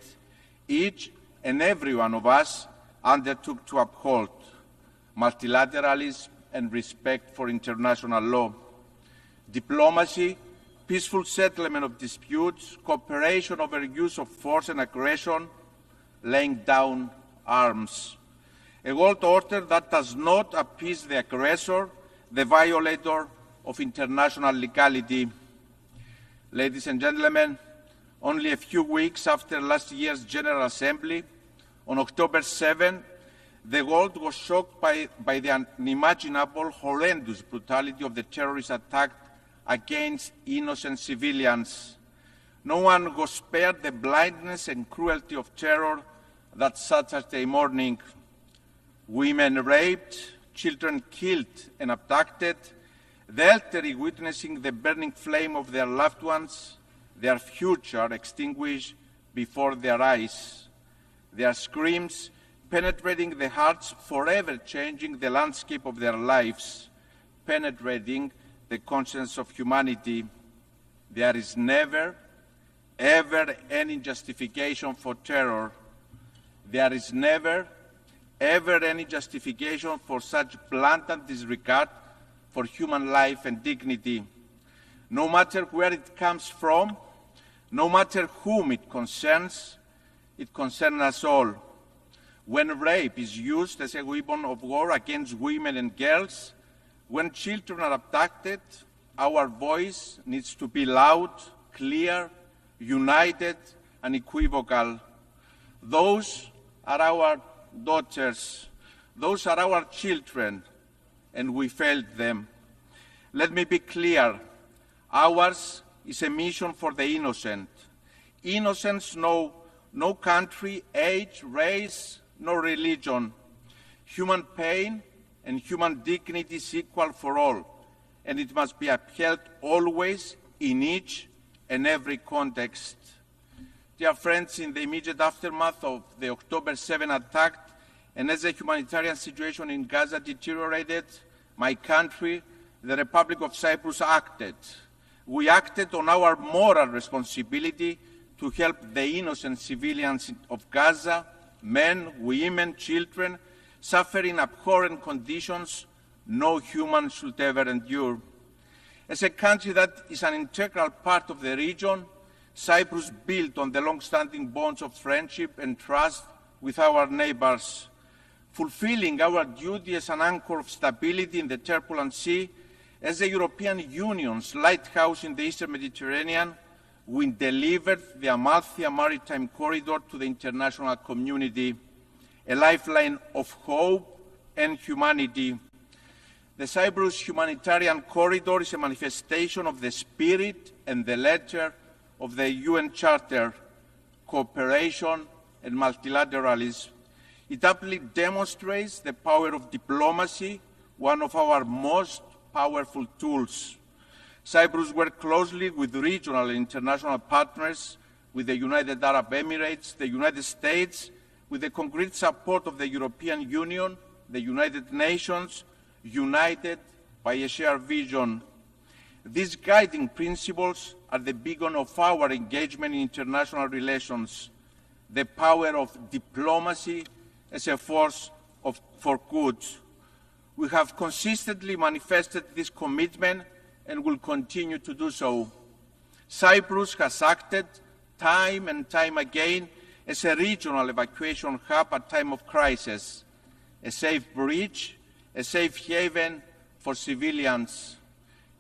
each and every one of us undertook to uphold: multilateralism and respect for international law, diplomacy, peaceful settlement of disputes, cooperation over use of force and aggression, laying down arms. A world order that does not appease the aggressor, the violator of international legality. Ladies and gentlemen, only a few weeks after last year's General Assembly, on October 7, the world was shocked by the unimaginable, horrendous brutality of the terrorist attack against innocent civilians. No one was spared the blindness and cruelty of terror that Saturday morning. Women raped, children killed and abducted, the elderly witnessing the burning flame of their loved ones, their future extinguished before their eyes. Their screams penetrating the hearts, forever changing the landscape of their lives, penetrating the conscience of humanity. There is never, ever any justification for terror. There is never, ever any justification for such blatant disregard for human life and dignity. No matter where it comes from, no matter whom it concerns us all. When rape is used as a weapon of war against women and girls, when children are abducted, our voice needs to be loud, clear, united, and unequivocal. Those are our daughters. Those are our children, and we failed them. Let me be clear. Ours is a mission for the innocent. Innocents know no country, age, race, nor religion. Human pain and human dignity is equal for all, and it must be upheld always in each and every context. Dear friends, in the immediate aftermath of the October 7 attack, and as the humanitarian situation in Gaza deteriorated, my country, the Republic of Cyprus, acted. We acted on our moral responsibility to help the innocent civilians of Gaza, men, women, children, suffering abhorrent conditions no human should ever endure. As a country that is an integral part of the region, Cyprus built on the long-standing bonds of friendship and trust with our neighbors. Fulfilling our duty as an anchor of stability in the turbulent sea, as the European Union's lighthouse in the Eastern Mediterranean, we delivered the Amalthea Maritime Corridor to the international community, a lifeline of hope and humanity. The Cyprus Humanitarian Corridor is a manifestation of the spirit and the letter of the UN Charter, cooperation and multilateralism. It aptly demonstrates the power of diplomacy, one of our most powerful tools. Cyprus worked closely with regional and international partners, with the United Arab Emirates, the United States, with the concrete support of the European Union, the United Nations, united by a shared vision. These guiding principles are the beacon of our engagement in international relations, the power of diplomacy as a force for good. We have consistently manifested this commitment and will continue to do so. Cyprus has acted time and time again as a regional evacuation hub at time of crisis, a safe bridge, a safe haven for civilians.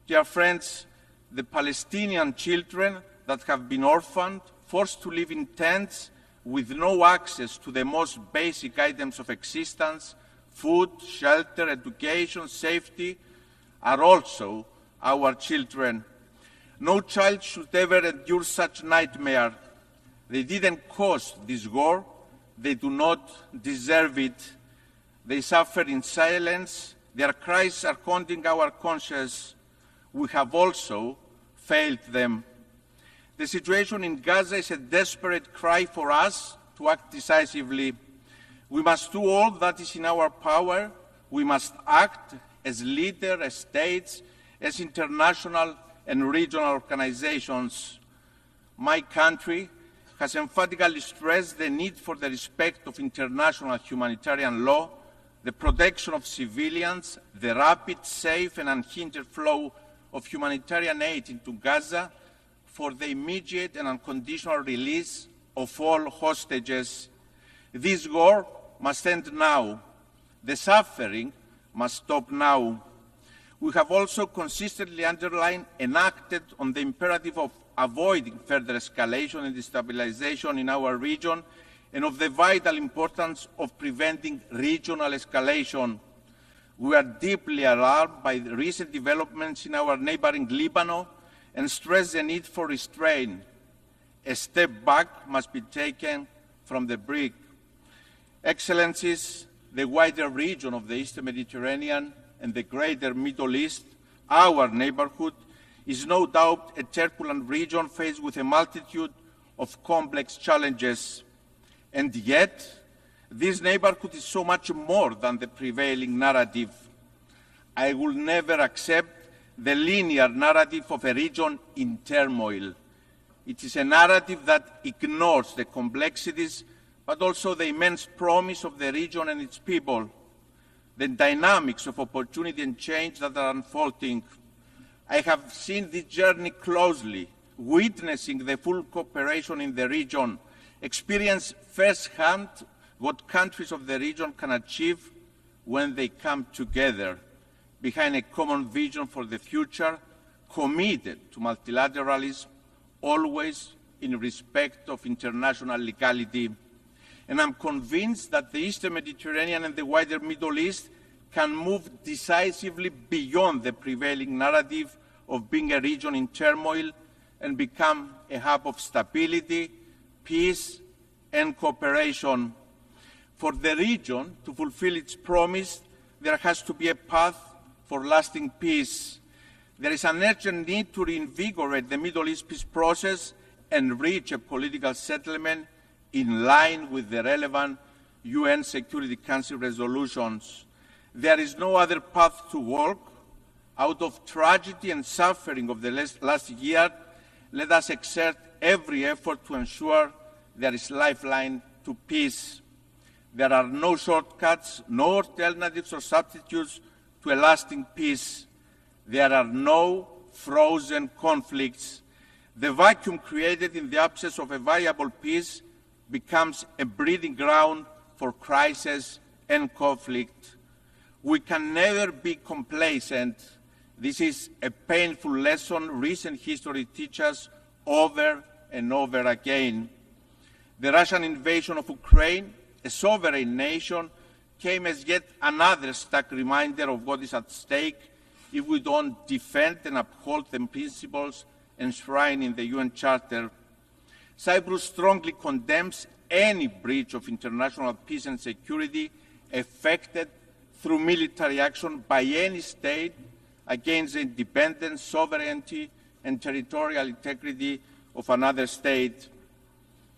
Dear friends, the Palestinian children that have been orphaned, forced to live in tents with no access to the most basic items of existence, food, shelter, education, safety, are also our children. No child should ever endure such nightmare. They didn't cause this war. They do not deserve it. They suffer in silence. Their cries are haunting our conscience. We have also failed them. The situation in Gaza is a desperate cry for us to act decisively. We must do all that is in our power. We must act as leaders, as states, as international and regional organizations. My country has emphatically stressed the need for the respect of international humanitarian law, the protection of civilians, the rapid, safe and unhindered flow of humanitarian aid into Gaza, for the immediate and unconditional release of all hostages. This war must end now. The suffering must stop now. We have also consistently underlined and acted on the imperative of avoiding further escalation and destabilization in our region and of the vital importance of preventing regional escalation. We are deeply alarmed by the recent developments in our neighboring Lebanon and stress the need for restraint. A step back must be taken from the brink. Excellencies, the wider region of the Eastern Mediterranean and the greater Middle East, our neighborhood, is no doubt a turbulent region faced with a multitude of complex challenges. And yet, this neighborhood is so much more than the prevailing narrative. I will never accept the linear narrative of a region in turmoil. It is a narrative that ignores the complexities, but also the immense promise of the region and its people, the dynamics of opportunity and change that are unfolding. I have seen this journey closely, witnessing the full cooperation in the region, experience firsthand what countries of the region can achieve when they come together behind a common vision for the future, committed to multilateralism, always in respect of international legality. And I'm convinced that the Eastern Mediterranean and the wider Middle East can move decisively beyond the prevailing narrative of being a region in turmoil and become a hub of stability, peace, and cooperation. For the region to fulfill its promise, there has to be a path for lasting peace. There is an urgent need to reinvigorate the Middle East peace process and reach a political settlement in line with the relevant UN Security Council resolutions. There is no other path to walk. Out of tragedy and suffering of the last year, let us exert every effort to ensure there is lifeline to peace. There are no shortcuts, no alternatives or substitutes to a lasting peace. There are no frozen conflicts. The vacuum created in the absence of a viable peace becomes a breeding ground for crisis and conflict. We can never be complacent. This is a painful lesson recent history teaches over and over again. The Russian invasion of Ukraine, a sovereign nation, came as yet another stark reminder of what is at stake if we don't defend and uphold the principles enshrined in the UN Charter. Cyprus strongly condemns any breach of international peace and security effected through military action by any state against the independence, sovereignty, and territorial integrity of another state.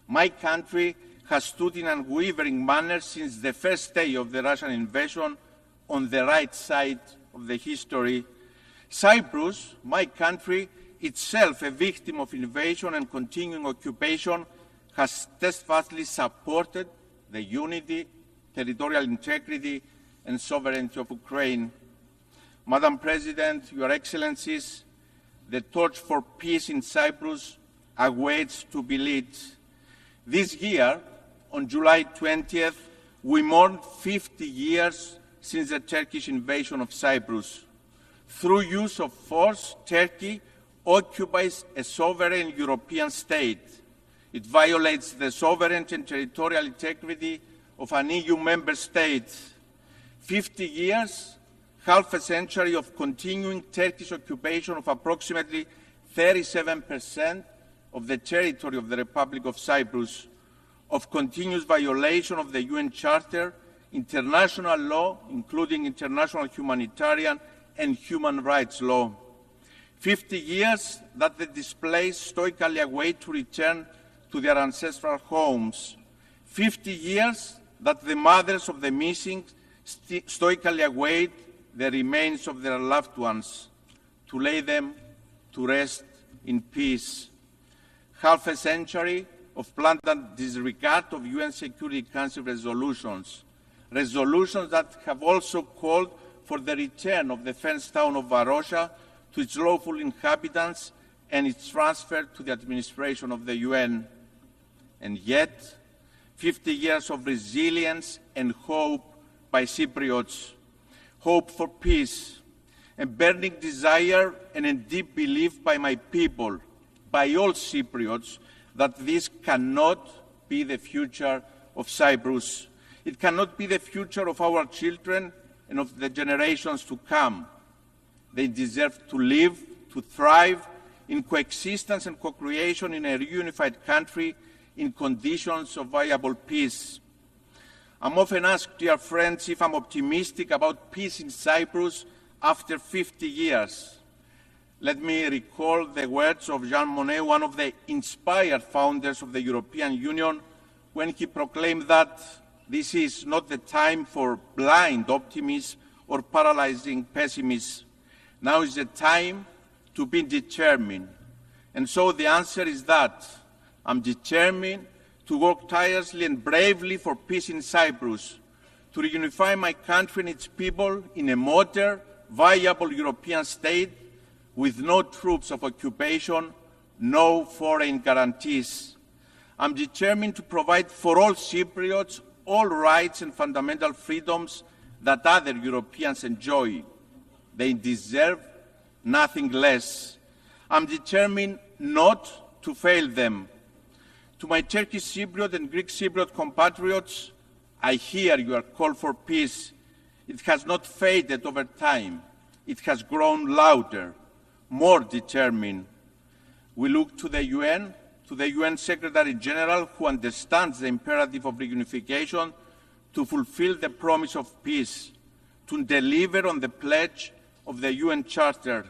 My country has stood in an unwavering manner since the first day of the Russian invasion on the right side of the history. Cyprus, my country, itself a victim of invasion and continuing occupation, has steadfastly supported the unity, territorial integrity, and sovereignty of Ukraine. Madam President, Your Excellencies, the torch for peace in Cyprus awaits to be lit. This year, on July 20th, we mourned 50 years since the Turkish invasion of Cyprus. Through use of force, Turkey occupies a sovereign European state. It violates the sovereignty and territorial integrity of an EU member state. 50 years, half a century of continuing Turkish occupation of approximately 37% of the territory of the Republic of Cyprus, of continuous violation of the UN Charter, international law, including international humanitarian and human rights law. 50 years that the displaced stoically await to return to their ancestral homes. 50 years that the mothers of the missing stoically await the remains of their loved ones, to lay them to rest in peace. Half a century of blatant disregard of UN Security Council resolutions, resolutions that have also called for the return of the fenced town of Varosha to its lawful inhabitants and its transfer to the administration of the UN. And yet, 50 years of resilience and hope by Cypriots, hope for peace, a burning desire and a deep belief by my people, by all Cypriots, that this cannot be the future of Cyprus. It cannot be the future of our children and of the generations to come. They deserve to live, to thrive in coexistence and co-creation in a reunified country in conditions of viable peace. I'm often asked, dear friends, if I'm optimistic about peace in Cyprus after 50 years. Let me recall the words of Jean Monnet, one of the inspired founders of the European Union, when he proclaimed that this is not the time for blind optimism or paralyzing pessimism. Now is the time to be determined. And so the answer is that I'm determined to work tirelessly and bravely for peace in Cyprus, to reunify my country and its people in a modern, viable European state with no troops of occupation, no foreign guarantees. I'm determined to provide for all Cypriots all rights and fundamental freedoms that other Europeans enjoy. They deserve nothing less. I'm determined not to fail them. To my Turkish Cypriot and Greek Cypriot compatriots, I hear your call for peace. It has not faded over time. It has grown louder, more determined. We look to the UN Secretary General, who understands the imperative of reunification, to fulfill the promise of peace, to deliver on the pledge of the UN Charter.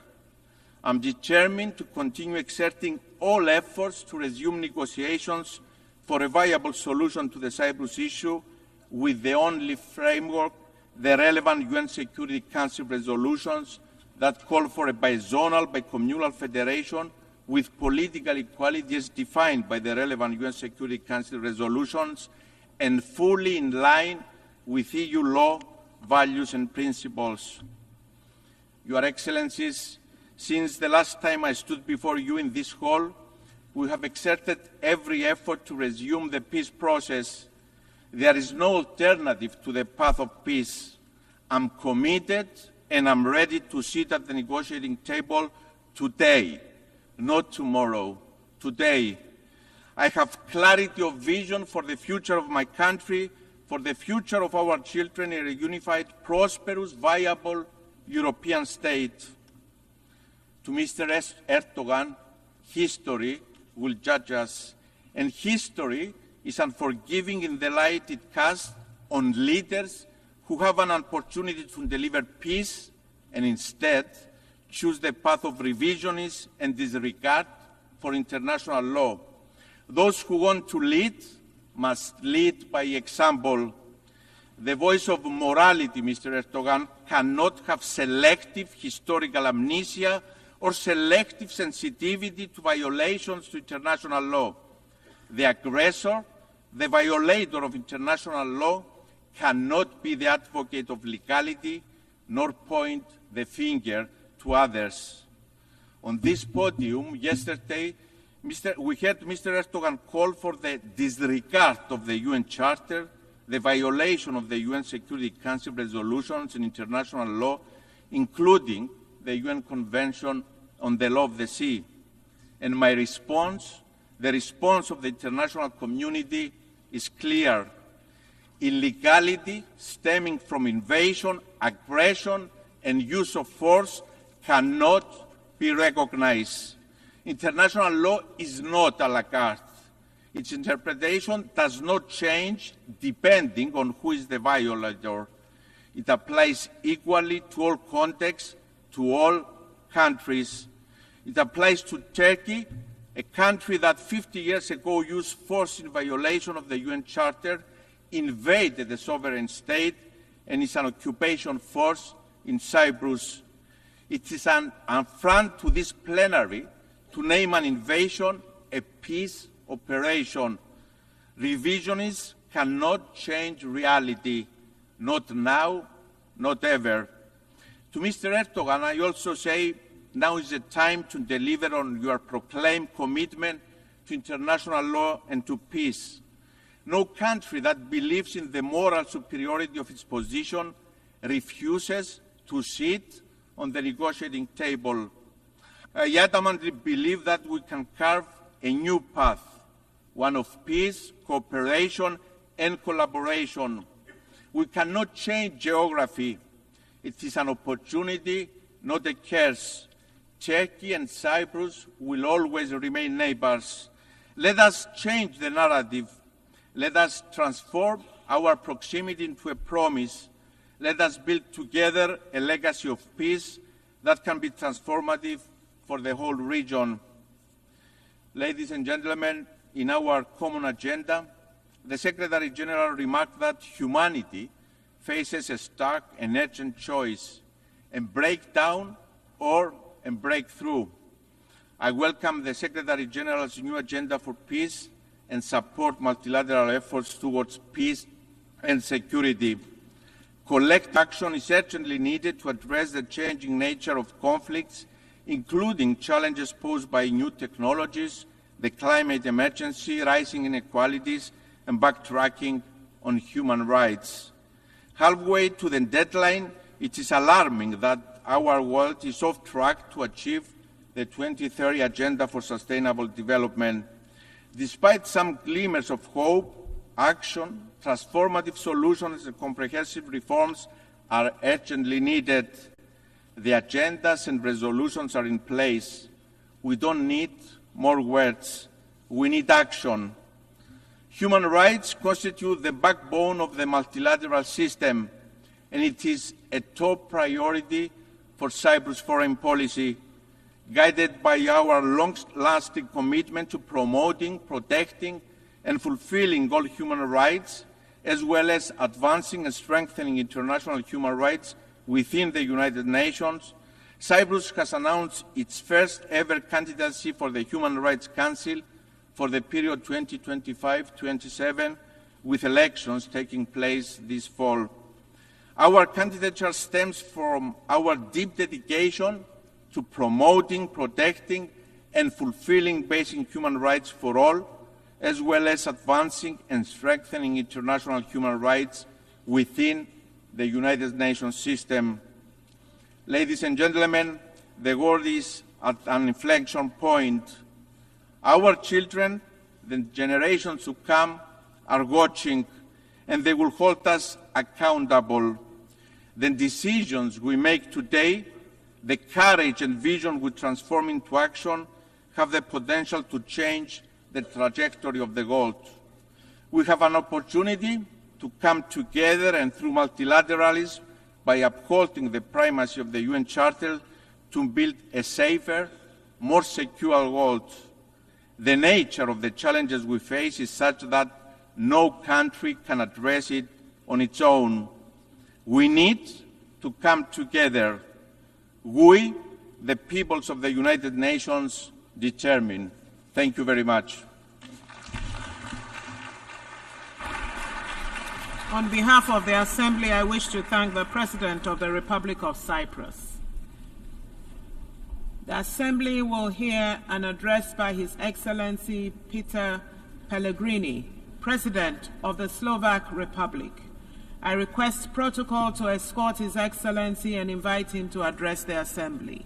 I'm determined to continue exerting all efforts to resume negotiations for a viable solution to the Cyprus issue with the only framework, the relevant UN Security Council resolutions that call for a bizonal, bicommunal federation with political equality as defined by the relevant UN Security Council resolutions and fully in line with EU law, values and principles. Your Excellencies, since the last time I stood before you in this hall, we have exerted every effort to resume the peace process. There is no alternative to the path of peace. I'm committed and I'm ready to sit at the negotiating table today, not tomorrow, today. I have clarity of vision for the future of my country, for the future of our children in a unified, prosperous, viable European state. To Mr. Erdogan, history will judge us, and history is unforgiving in the light it casts on leaders who have an opportunity to deliver peace and instead choose the path of revisionism and disregard for international law. Those who want to lead must lead by example. The voice of morality, Mr. Erdogan, cannot have selective historical amnesia or selective sensitivity to violations to international law. The aggressor, the violator of international law, cannot be the advocate of legality nor point the finger to others. On this podium yesterday, We heard Mr. Erdogan call for the disregard of the UN Charter, the violation of the UN Security Council resolutions and international law, including the UN Convention on the Law of the Sea. And my response, the response of the international community, is clear. Illegality stemming from invasion, aggression, and use of force cannot be recognized. International law is not a la carte. Its interpretation does not change depending on who is the violator. It applies equally to all contexts, to all countries. It applies to Turkey, a country that 50 years ago used force in violation of the UN Charter, invaded the sovereign state, and is an occupation force in Cyprus. It is an affront to this plenary to name an invasion a peace operation. Revisionists cannot change reality, not now, not ever. To Mr. Erdogan, I also say now is the time to deliver on your proclaimed commitment to international law and to peace. No country that believes in the moral superiority of its position refuses to sit on the negotiating table. I adamantly believe that we can carve a new path, one of peace, cooperation, and collaboration. We cannot change geography. It is an opportunity, not a curse. Turkey and Cyprus will always remain neighbors. Let us change the narrative. Let us transform our proximity into a promise. Let us build together a legacy of peace that can be transformative for the whole region. Ladies and gentlemen, in our common agenda, the Secretary General remarked that humanity faces a stark and urgent choice, and break down or break through. I welcome the Secretary General's new agenda for peace and support multilateral efforts towards peace and security. Collective action is urgently needed to address the changing nature of conflicts, including challenges posed by new technologies, the climate emergency, rising inequalities, and backtracking on human rights. Halfway to the deadline, it is alarming that our world is off track to achieve the 2030 Agenda for Sustainable Development. Despite some glimmers of hope, action, transformative solutions and comprehensive reforms are urgently needed. The agendas and resolutions are in place. We don't need more words. We need action. Human rights constitute the backbone of the multilateral system, and it is a top priority for Cyprus foreign policy, guided by our long-lasting commitment to promoting, protecting, and fulfilling all human rights, as well as advancing and strengthening international human rights within the United Nations. Cyprus has announced its first ever candidacy for the Human Rights Council for the period 2025-27, with elections taking place this fall. Our candidature stems from our deep dedication to promoting, protecting, and fulfilling basic human rights for all, as well as advancing and strengthening international human rights within the United Nations system. Ladies and gentlemen, the world is at an inflection point. Our children, the generations to come, are watching, and they will hold us accountable. The decisions we make today, the courage and vision we transform into action, have the potential to change the trajectory of the world. We have an opportunity to come together and through multilateralism, by upholding the primacy of the UN Charter, to build a safer, more secure world. The nature of the challenges we face is such that no country can address it on its own. We need to come together. We, the peoples of the United Nations, determine. Thank you very much. On behalf of the Assembly, I wish to thank the President of the Republic of Cyprus. The Assembly will hear an address by His Excellency Peter Pellegrini, President of the Slovak Republic. I request protocol to escort His Excellency and invite him to address the Assembly.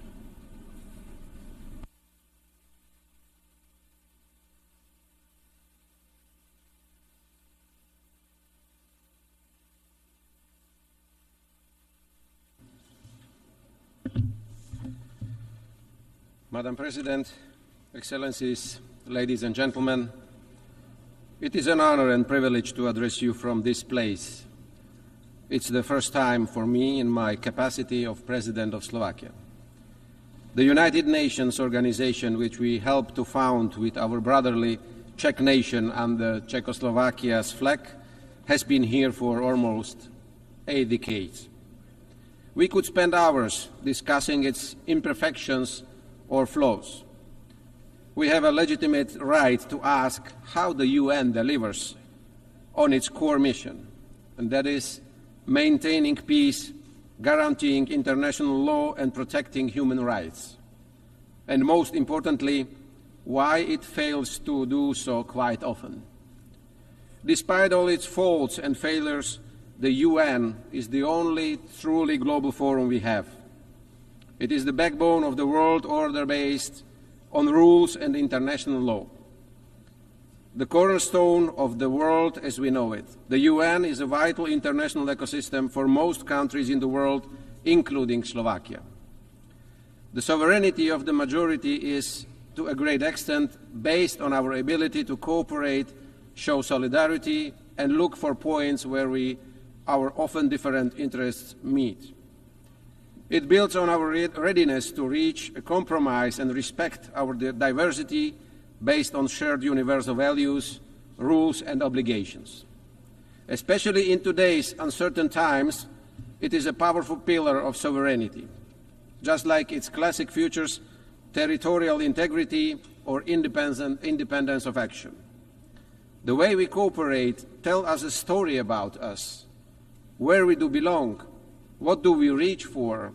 Madam President, Excellencies, ladies and gentlemen, it is an honor and privilege to address you from this place. It's the first time for me in my capacity of President of Slovakia. The United Nations organization, which we helped to found with our brotherly Czech nation under Czechoslovakia's flag, has been here for almost 8 decades. We could spend hours discussing its imperfections or flaws. We have a legitimate right to ask how the UN delivers on its core mission, and that is maintaining peace, guaranteeing international law, and protecting human rights. And most importantly, why it fails to do so quite often. Despite all its faults and failures, the UN is the only truly global forum we have. It is the backbone of the world order based on rules and international law. The cornerstone of the world as we know it. The UN is a vital international ecosystem for most countries in the world, including Slovakia. The sovereignty of the majority is, to a great extent, based on our ability to cooperate, show solidarity, and look for points where our often different interests meet. It builds on our readiness to reach a compromise and respect our diversity based on shared universal values, rules, and obligations. Especially in today's uncertain times, it is a powerful pillar of sovereignty, just like its classic features, territorial integrity or independence of action. The way we cooperate tells us a story about us, where we do belong, what do we reach for,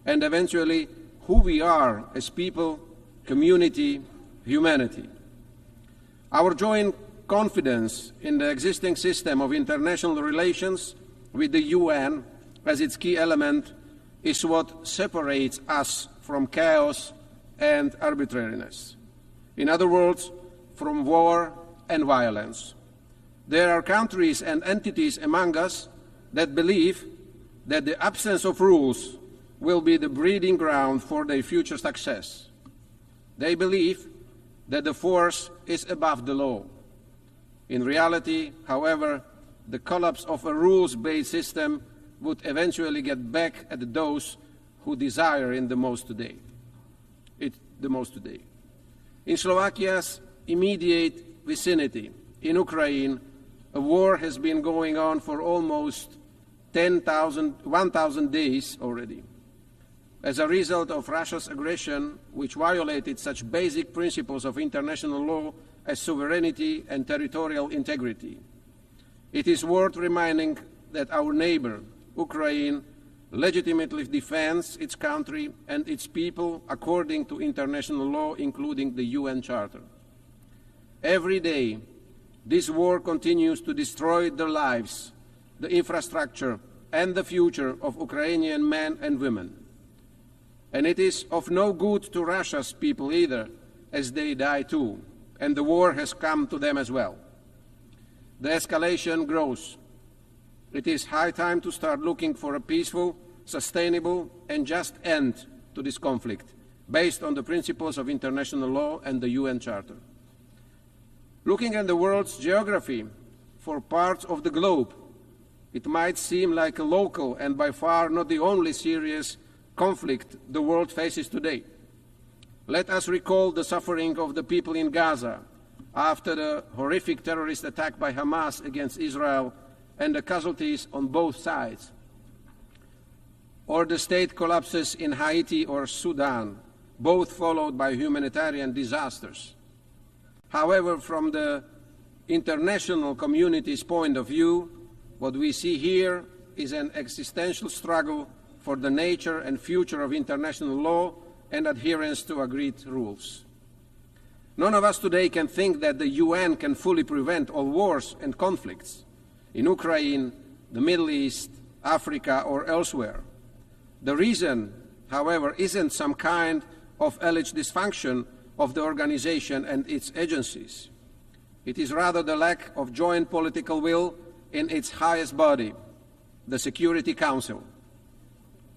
and eventually who we are as people, community, humanity. Our joint confidence in the existing system of international relations with the UN as its key element is what separates us from chaos and arbitrariness. In other words, from war and violence. There are countries and entities among us that believe that the absence of rules will be the breeding ground for their future success. They believe that the force is above the law. In reality, however, the collapse of a rules-based system would eventually get back at those who desire it the most today. In Slovakia's immediate vicinity, in Ukraine, a war has been going on for almost 1,000 days already. As a result of Russia's aggression, which violated such basic principles of international law as sovereignty and territorial integrity, it is worth reminding that our neighbor, Ukraine, legitimately defends its country and its people according to international law, including the UN Charter. Every day, this war continues to destroy the lives, the infrastructure, and the future of Ukrainian men and women. And it is of no good to Russia's people either, as they die too, and the war has come to them as well. The escalation grows. It is high time to start looking for a peaceful, sustainable, and just end to this conflict, based on the principles of international law and the UN Charter. Looking at the world's geography for parts of the globe, it might seem like a local and by far not the only serious conflict the world faces today. Let us recall the suffering of the people in Gaza after the horrific terrorist attack by Hamas against Israel and the casualties on both sides, or the state collapses in Haiti or Sudan, both followed by humanitarian disasters. However, from the international community's point of view, what we see here is an existential struggle for the nature and future of international law and adherence to agreed rules. None of us today can think that the UN can fully prevent all wars and conflicts in Ukraine, the Middle East, Africa, or elsewhere. The reason, however, isn't some kind of alleged dysfunction of the organization and its agencies. It is rather the lack of joint political will in its highest body, the Security Council.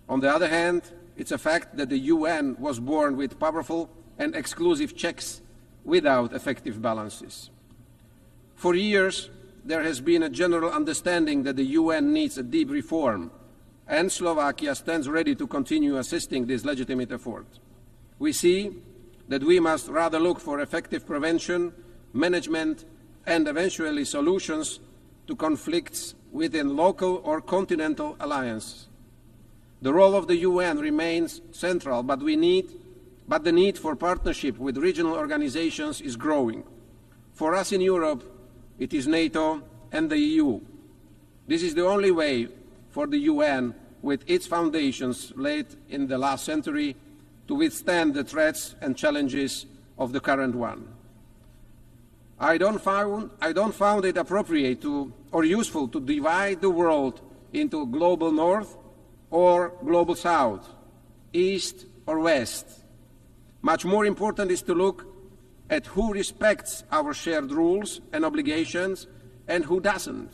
On the other hand, it's a fact that the UN was born with powerful and exclusive checks without effective balances. For years, there has been a general understanding that the UN needs a deep reform, and Slovakia stands ready to continue assisting this legitimate effort. We see that we must rather look for effective prevention, management, and eventually solutions to conflicts within local or continental alliances. The role of the UN remains central, but the need for partnership with regional organizations is growing. For us in Europe, it is NATO and the EU. This is the only way for the UN, with its foundations laid in the last century, to withstand the threats and challenges of the current one. I don't find it appropriate or useful to divide the world into global north or global south, east or west. Much more important is to look at who respects our shared rules and obligations and who doesn't,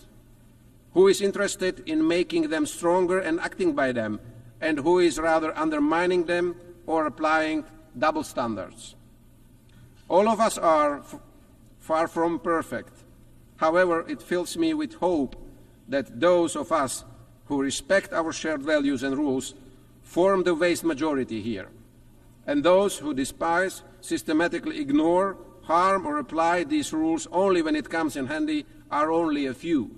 who is interested in making them stronger and acting by them, and who is rather undermining them or applying double standards. All of us are far from perfect. However, it fills me with hope that those of us who respect our shared values and rules form the vast majority here, and those who despise, systematically ignore, harm, or apply these rules only when it comes in handy are only a few.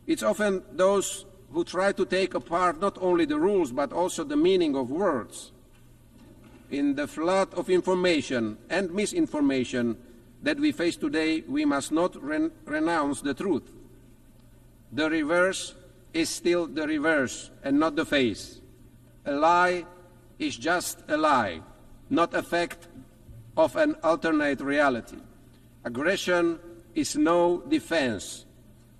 It's often those who try to take apart not only the rules but also the meaning of words. In the flood of information and misinformation that we face today, we must not renounce the truth. The reverse is still the reverse and not the face. A lie is just a lie, not a fact of an alternate reality. Aggression is no defense.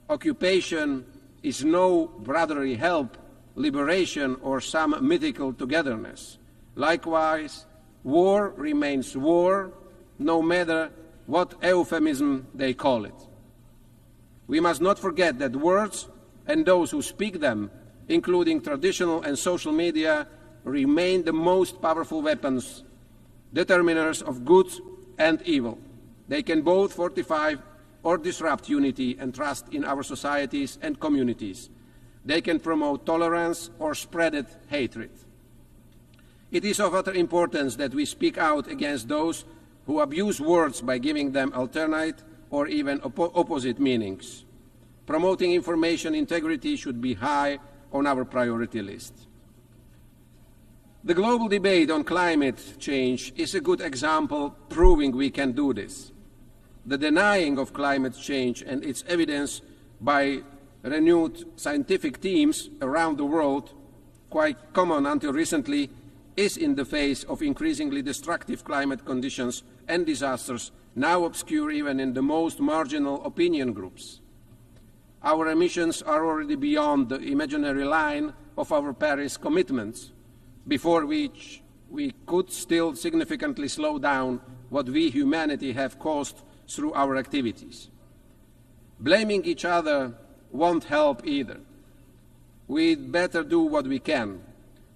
Occupation is no brotherly help, liberation, or some mythical togetherness. Likewise, war remains war, no matter what euphemism they call it. We must not forget that words and those who speak them, including traditional and social media, remain the most powerful weapons, determiners of good and evil. They can both fortify or disrupt unity and trust in our societies and communities. They can promote tolerance or spread hatred. It is of utter importance that we speak out against those who abuse words by giving them alternate or even opposite meanings. Promoting information integrity should be high on our priority list. The global debate on climate change is a good example proving we can do this. The denying of climate change and its evidence by renewed scientific teams around the world, quite common until recently, is in the face of increasingly destructive climate conditions and disasters, now obscure even in the most marginal opinion groups. Our emissions are already beyond the imaginary line of our Paris commitments, before which we could still significantly slow down what we, humanity, have caused through our activities. Blaming each other won't help either. We'd better do what we can.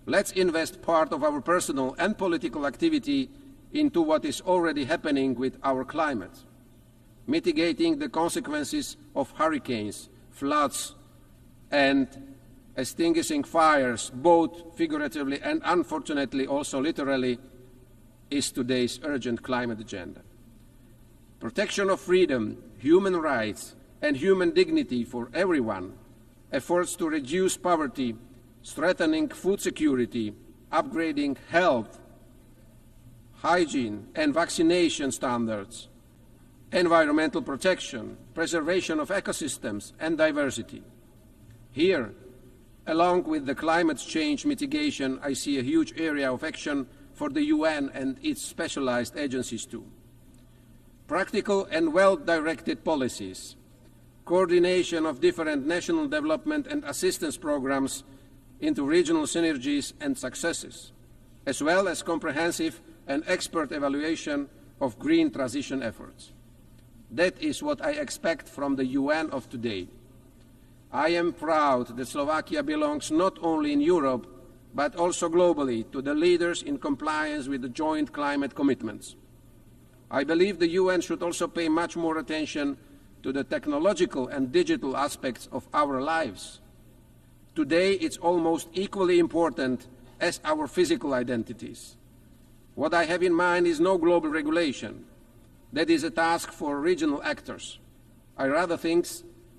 Let's invest part of our personal and political activity into what is already happening with our climate, mitigating the consequences of hurricanes, floods, and extinguishing fires, both figuratively and unfortunately also literally, is today's urgent climate agenda. Protection of freedom, human rights, and human dignity for everyone, efforts to reduce poverty, strengthening food security, upgrading health, hygiene and vaccination standards, environmental protection, preservation of ecosystems and diversity. Here, Along with the climate change mitigation, I see a huge area of action for the UN and its specialized agencies too. Practical and well-directed policies, coordination of different national development and assistance programs into regional synergies and successes, as well as comprehensive and expert evaluation of green transition efforts. That is what I expect from the UN of today. I am proud that Slovakia belongs not only in Europe, but also globally to the leaders in compliance with the joint climate commitments. I believe the UN should also pay much more attention to the technological and digital aspects of our lives. Today, it's almost equally important as our physical identities. What I have in mind is no global regulation. That is a task for regional actors. I rather think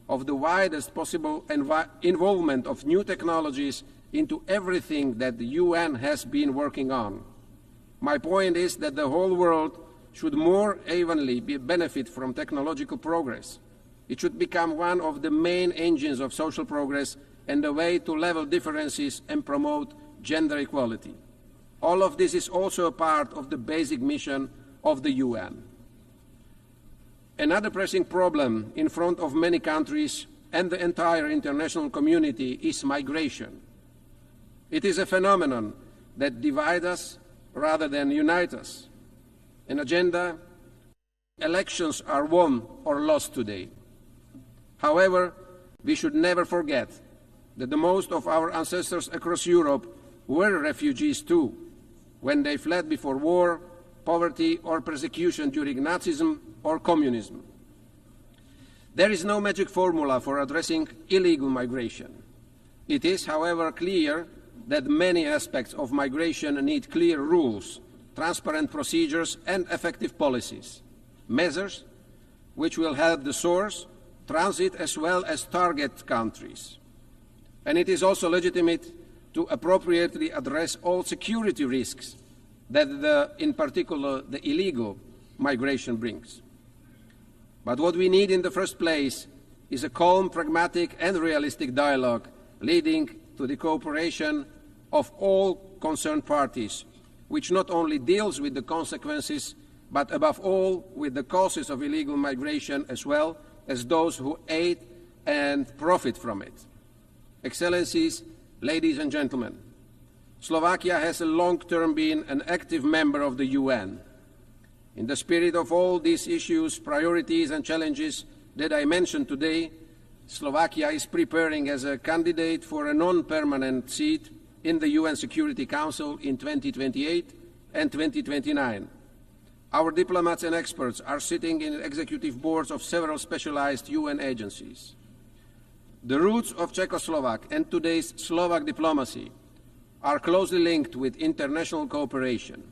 of the widest possible involvement of new technologies into everything that the UN has been working on. My point is that the whole world should more evenly benefit from technological progress. It should become one of the main engines of social progress and a way to level differences and promote gender equality. All of this is also a part of the basic mission of the UN. Another pressing problem in front of many countries and the entire international community is migration. It is a phenomenon that divides us rather than unites us. An agenda, elections are won or lost today. However, we should never forget that the most of our ancestors across Europe were refugees too, when they fled before war, poverty or persecution during Nazism or communism. There is no magic formula for addressing illegal migration. It is, however, clear that many aspects of migration need clear rules, transparent procedures and effective policies, measures which will help the source, transit as well as target countries. And it is also legitimate to appropriately address all security risks that in particular the illegal migration brings. But what we need in the first place is a calm, pragmatic and realistic dialogue leading to the cooperation of all concerned parties, which not only deals with the consequences, but above all with the causes of illegal migration as well as those who aid and profit from it. Excellencies, ladies and gentlemen, Slovakia has a long-term been an active member of the UN. In the spirit of all these issues, priorities and challenges that I mentioned today, Slovakia is preparing as a candidate for a non-permanent seat in the UN Security Council in 2028 and 2029. Our diplomats and experts are sitting in executive boards of several specialized UN agencies. The roots of Czechoslovak and today's Slovak diplomacy are closely linked with international cooperation.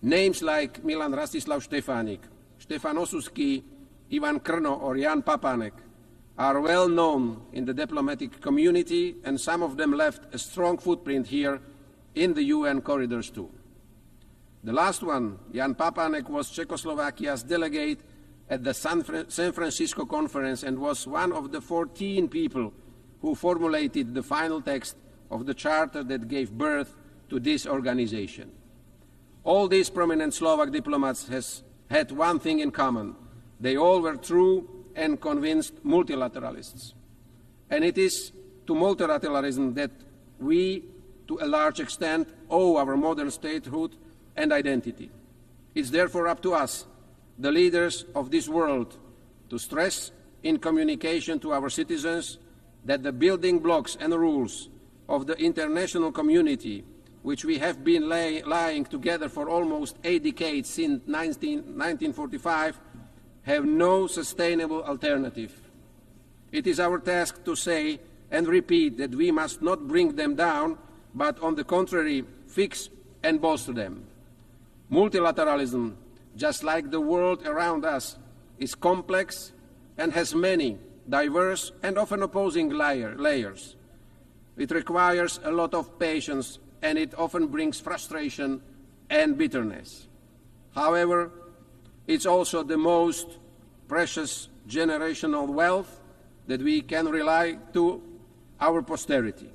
Names like Milan Rastislav Štefánik, Štefan Osusky, Ivan Krno or Jan Papanek are well known in the diplomatic community, and some of them left a strong footprint here in the UN corridors too. The last one, Jan Papanek, was Czechoslovakia's delegate at the San Francisco conference and was one of the 14 people who formulated the final text of the charter that gave birth to this organization. All these prominent Slovak diplomats had one thing in common. They all were true and convinced multilateralists. And it is to multilateralism that we, to a large extent, owe our modern statehood and identity. It's therefore up to us, the leaders of this world, to stress in communication to our citizens that the building blocks and rules of the international community, which we have been lying together for almost 8 decades since 1945, have no sustainable alternative. It is our task to say and repeat that we must not bring them down, but on the contrary, fix and bolster them. Multilateralism, just like the world around us, is complex and has many diverse and often opposing layers. It requires a lot of patience, and it often brings frustration and bitterness. However, it's also the most precious generational wealth that we can rely to our posterity.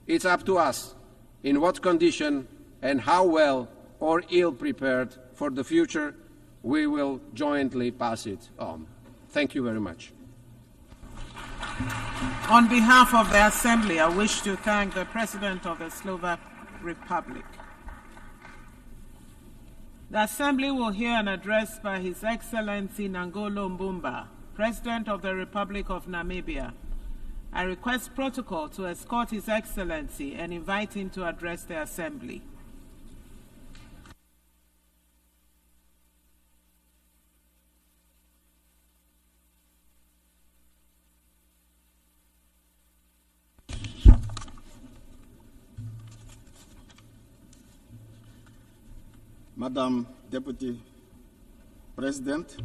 It's up to us in what condition and how well or ill prepared for the future we will jointly pass it on. Thank you very much. On behalf of the Assembly, I wish to thank the President of the Slovak Republic. The Assembly will hear an address by His Excellency Nangolo Mbumba, President of the Republic of Namibia. I request protocol to escort His Excellency and invite him to address the Assembly. Madam Deputy President,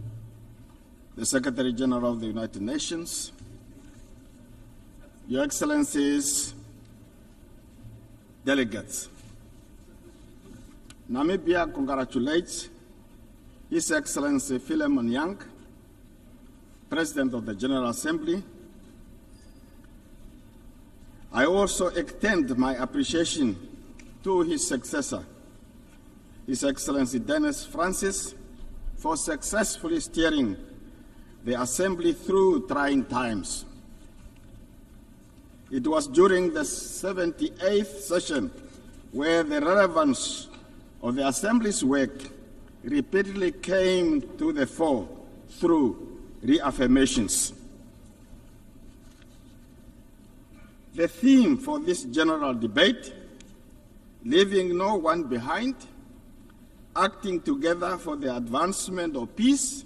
the Secretary General of the United Nations, Your Excellencies, delegates, Namibia congratulates His Excellency Philemon Yang, President of the General Assembly. I also extend my appreciation to his successor, His Excellency Dennis Francis, for successfully steering the Assembly through trying times. It was during the 78th session where the relevance of the Assembly's work repeatedly came to the fore through reaffirmations. The theme for this general debate, leaving no one behind, acting together for the advancement of peace,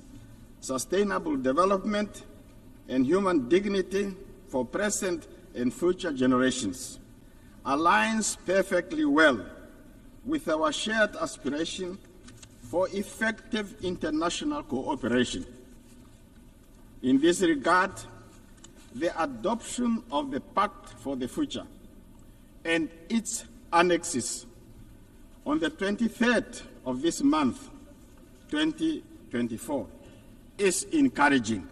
sustainable development, and human dignity for present and future generations, aligns perfectly well with our shared aspiration for effective international cooperation. In this regard, the adoption of the Pact for the Future and its annexes on the 23rd of this month, 2024, is encouraging.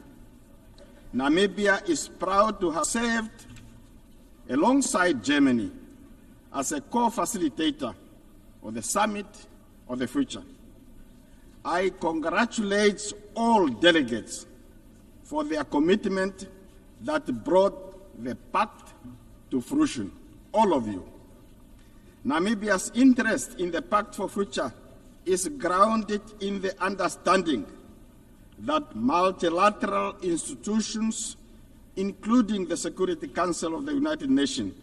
Namibia is proud to have served alongside Germany as a co-facilitator of the Summit of the Future. I congratulate all delegates for their commitment that brought the Pact to fruition, all of you. Namibia's interest in the Pact for Future is grounded in the understanding that multilateral institutions, including the Security Council of the United Nations,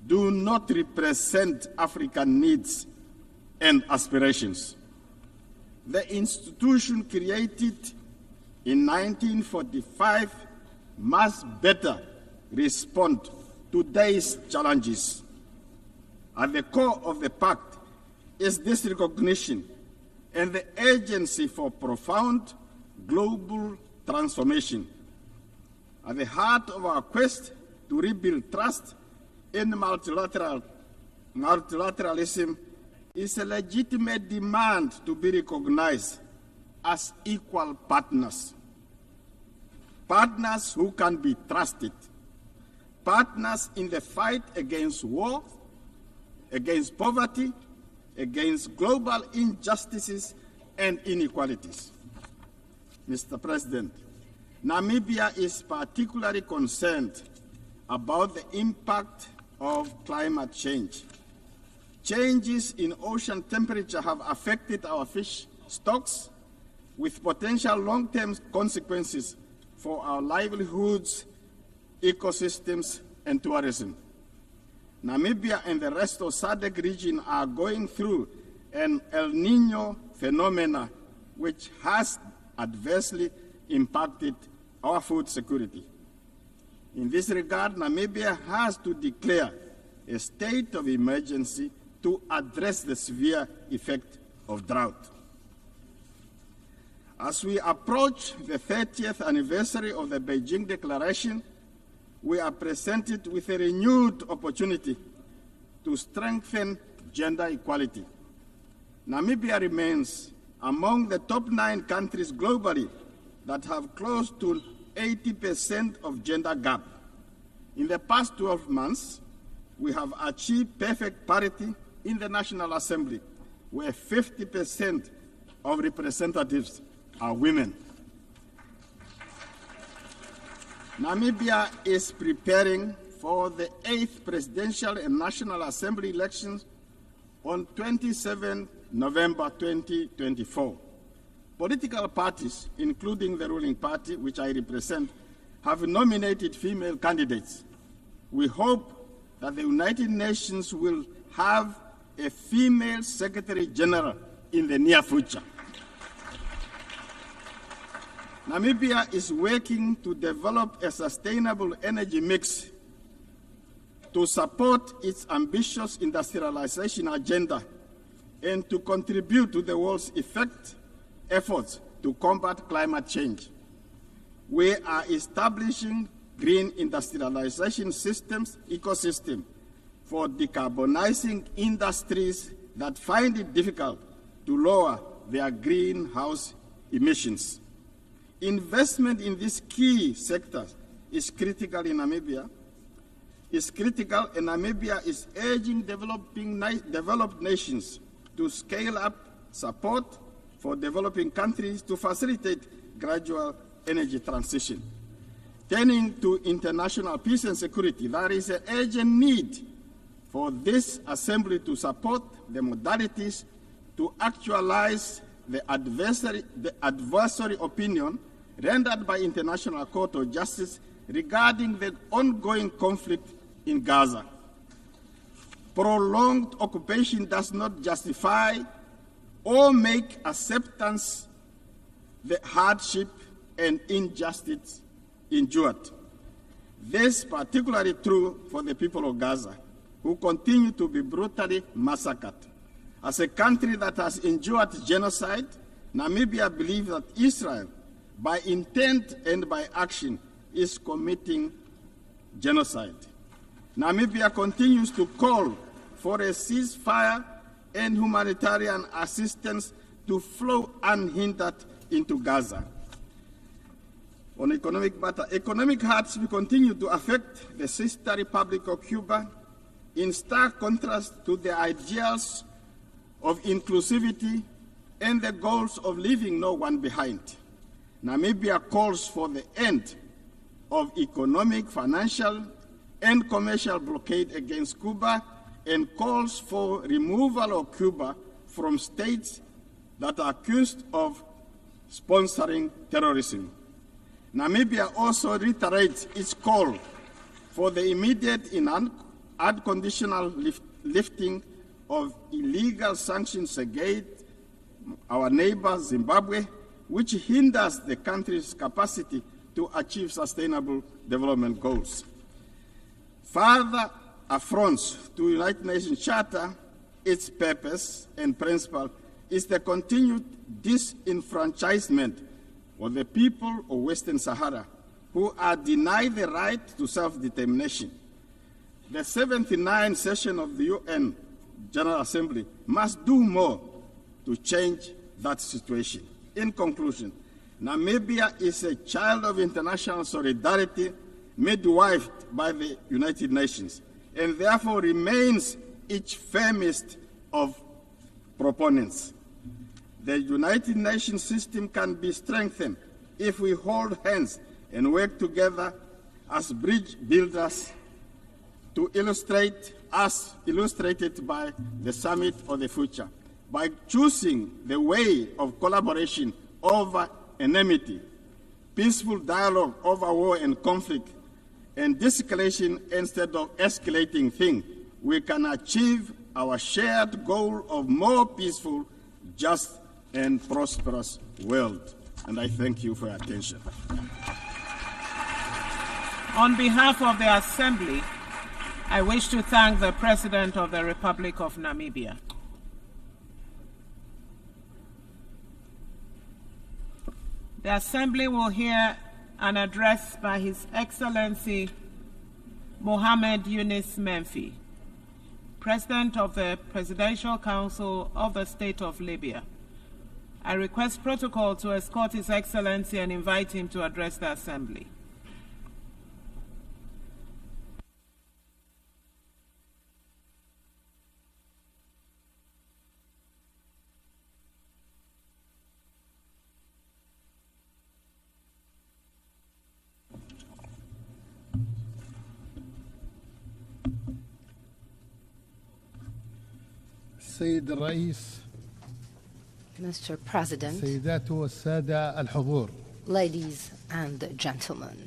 do not represent African needs and aspirations. The institution created in 1945 must better respond to today's challenges. At the core of the Pact is this recognition and the urgency for profound global transformation. At the heart of our quest to rebuild trust in multilateralism is a legitimate demand to be recognized as equal partners. Partners who can be trusted. Partners in the fight against war, against poverty, against global injustices and inequalities. Mr. President, Namibia is particularly concerned about the impact of climate change. Changes in ocean temperature have affected our fish stocks with potential long-term consequences for our livelihoods, ecosystems, and tourism. Namibia and the rest of SADC region are going through an El Niño phenomena which has adversely impacted our food security. In this regard, Namibia has to declare a state of emergency to address the severe effect of drought. As we approach the 30th anniversary of the Beijing Declaration, we are presented with a renewed opportunity to strengthen gender equality. Namibia remains among the top 9 countries globally that have close to 80% of gender gap. In the past 12 months, we have achieved perfect parity in the National Assembly, where 50% of representatives are women. Namibia is preparing for the 8th Presidential and National Assembly elections on 27 November 2024. Political parties, including the ruling party, which I represent, have nominated female candidates. We hope that the United Nations will have a female Secretary General in the near future. Namibia is working to develop a sustainable energy mix to support its ambitious industrialization agenda and to contribute to the world's efforts to combat climate change. We are establishing green industrialization ecosystem for decarbonizing industries that find it difficult to lower their greenhouse emissions. Investment in these key sectors is critical in Namibia. And Namibia is urging developed nations to scale up support for developing countries to facilitate gradual energy transition. Turning to international peace and security, there is an urgent need for this Assembly to support the modalities to actualize the adversary opinion rendered by International Court of Justice regarding the ongoing conflict in Gaza. Prolonged occupation does not justify or make acceptance the hardship and injustice endured. This is particularly true for the people of Gaza, who continue to be brutally massacred. As a country that has endured genocide, Namibia believes that Israel, by intent and by action, is committing genocide. Namibia continues to call for a ceasefire and humanitarian assistance to flow unhindered into Gaza. On economic matter, economic hardship continue to affect the sister Republic of Cuba in stark contrast to the ideals of inclusivity and the goals of leaving no one behind. Namibia calls for the end of economic, financial, and commercial blockade against Cuba and calls for removal of Cuba from states that are accused of sponsoring terrorism. Namibia also reiterates its call for the immediate and unconditional lifting of illegal sanctions against our neighbor Zimbabwe, which hinders the country's capacity to achieve sustainable development goals. Further affronts to the United Nations Charter, its purpose and principle is the continued disenfranchisement of the people of Western Sahara, who are denied the right to self-determination. The 79th session of the UN General Assembly must do more to change that situation. In conclusion, Namibia is a child of international solidarity midwifed by the United Nations, and therefore remains its firmest of proponents. The United Nations system can be strengthened if we hold hands and work together as bridge builders to illustrate, as illustrated by the Summit of the Future, by choosing the way of collaboration over enmity, peaceful dialogue over war and conflict, and de-escalation instead of escalating things, we can achieve our shared goal of more peaceful, just, and prosperous world. And I thank you for your attention. On behalf of the Assembly, I wish to thank the President of the Republic of Namibia. The Assembly will hear an address by His Excellency Mohamed Yunus Menfi, President of the Presidential Council of the State of Libya. I request protocol to escort His Excellency and invite him to address the Assembly. السيد الرئيس Mr. President, السيدات والسادة الحضور ladies and gentlemen,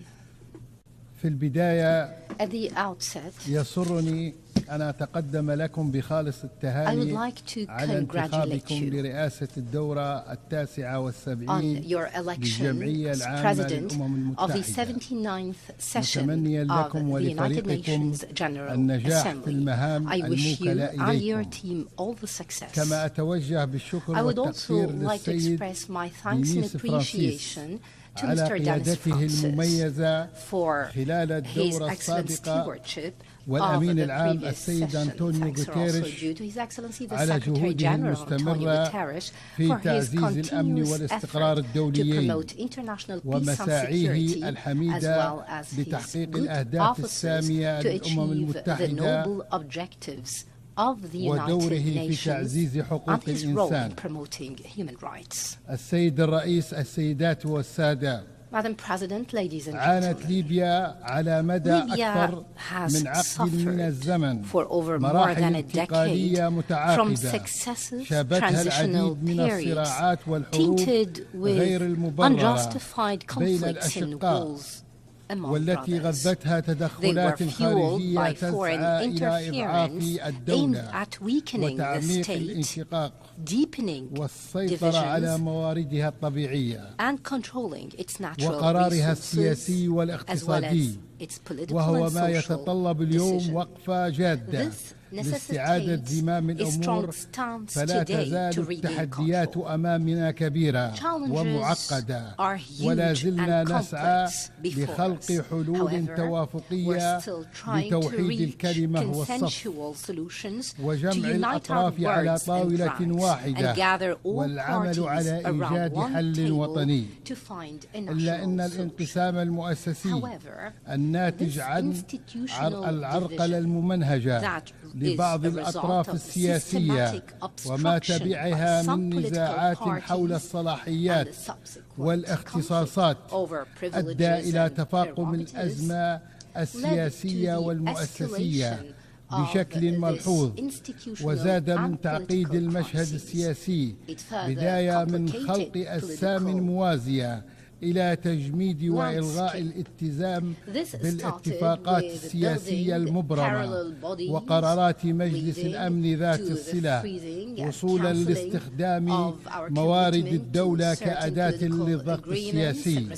في البداية at the outset, يسرني أن أتقدم لكم بخالص I would التهاني like to على congratulate انتخابكم you لرئاسة الدورة on 79 your election للجمعية as العامة President للأمم of the المتحدة. 79th session متمنيا of لكم the United ولفريقكم Nations General النجاح في Assembly. المهام I wish you الموكلة and your إليكم. team all the success. كما أتوجه بالشكر I would also والتقدير like to للسيد express my thanks and دينيس فرانسيس appreciation to على Mr. Dennis قيادته Francis المميزة for خلال his الدورة excellent السابقة stewardship of والأمين the العام previous السيد session. أنطونيو Thanks are also غوتيريش due to His Excellency the على Secretary جهوده General Antonio المستمرة Guterres في for his تعزيز الأمن continuous والاستقرار effort to الدوليين promote international peace and ومساعيه security, as الحميدة well as his لتحقيق good الأهداف offices السامية to للأمم achieve the المتحدة noble objectives of the ودوره United في Nations تعزيز and حقوق his role in الإنسان. promoting human rights. السيد الرئيس، السيدات والسادة، Madam President, ladies and عانت gentlemen, ليبيا على مدى أكثر من عقد من الزمن for over more مراحل than a decade انتقالية from متعاقدة successive شابتها transitional العديد من الصراعات periods والحروب tainted غير with المبررة unjustified بين conflicts and الأشقاء wars among والتي brothers. غذتها They were تدخلات fueled خارجية by foreign تسعى إلى إضعاف interference aimed الدولة at weakening the وتعميق state, الانشقاق deepening والسيطرة على divisions, مواردها الطبيعية and controlling its natural وقرارها resources, السياسي as well as والاقتصادي، its political وهو and ما social يتطلب اليوم decisions. وقفة جادة This لاستعادة necessitates زمام a strong الأمور، stance فلا today تزال to regain التحديات control. أمامنا كبيرة Challenges ومعقدة، are huge ولا زلنا and نسعى complex before لخلق us. حلول However, توافقية we're still trying to لتوحيد reach الكلمة والصف consensual solutions to وجمع unite our الأطراف على words and طاولة drafts and واحدة gather all والعمل parties على around إيجاد one حل table وطني. to find a إلا أن national solution. الانقسام المؤسسي However, الناتج this عن institutional العرقلة division الممنهجة that لبعض is a result الأطراف of السياسية systematic وما obstruction تبعها by some من political نزاعات حول parties الصلاحيات and the subsequent والاختصاصات conflict over privileges أدى إلى and تفاقم prerogatives الأزمة السياسية led to the والمؤسسية escalation بشكل of ملحوظ، this institutional وزاد من and تعقيد political المشهد crises. السياسي It further بداية من complicated خلق أجسام political موازية إلى تجميد وإلغاء الالتزام بالاتفاقات السياسية المبرمة وقرارات مجلس الأمن ذات الصلة، وصولا لاستخدام موارد الدولة كأداة للضغط السياسي،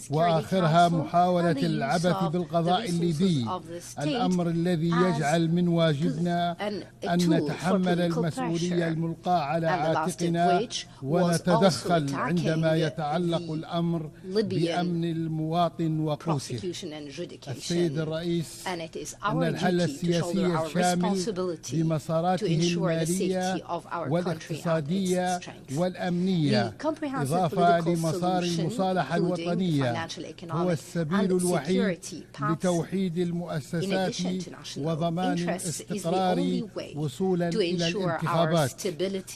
وآخرها محاولة العبث بالقضاء الليبي، الأمر الذي يجعل من واجبنا أن نتحمل المسؤولية الملقاة على عاتقنا ونتدخل عندما يتعلق الأمر بأمن المواطن وقوته. السيد الرئيس، أن الحل السياسي الشامل بمساراته المالية والاقتصادية والأمنية إضافة لمسار المصالحة الوطنية هو السبيل الوحيد لتوحيد المؤسسات وضمان الاستقرار وصولا إلى الانتخابات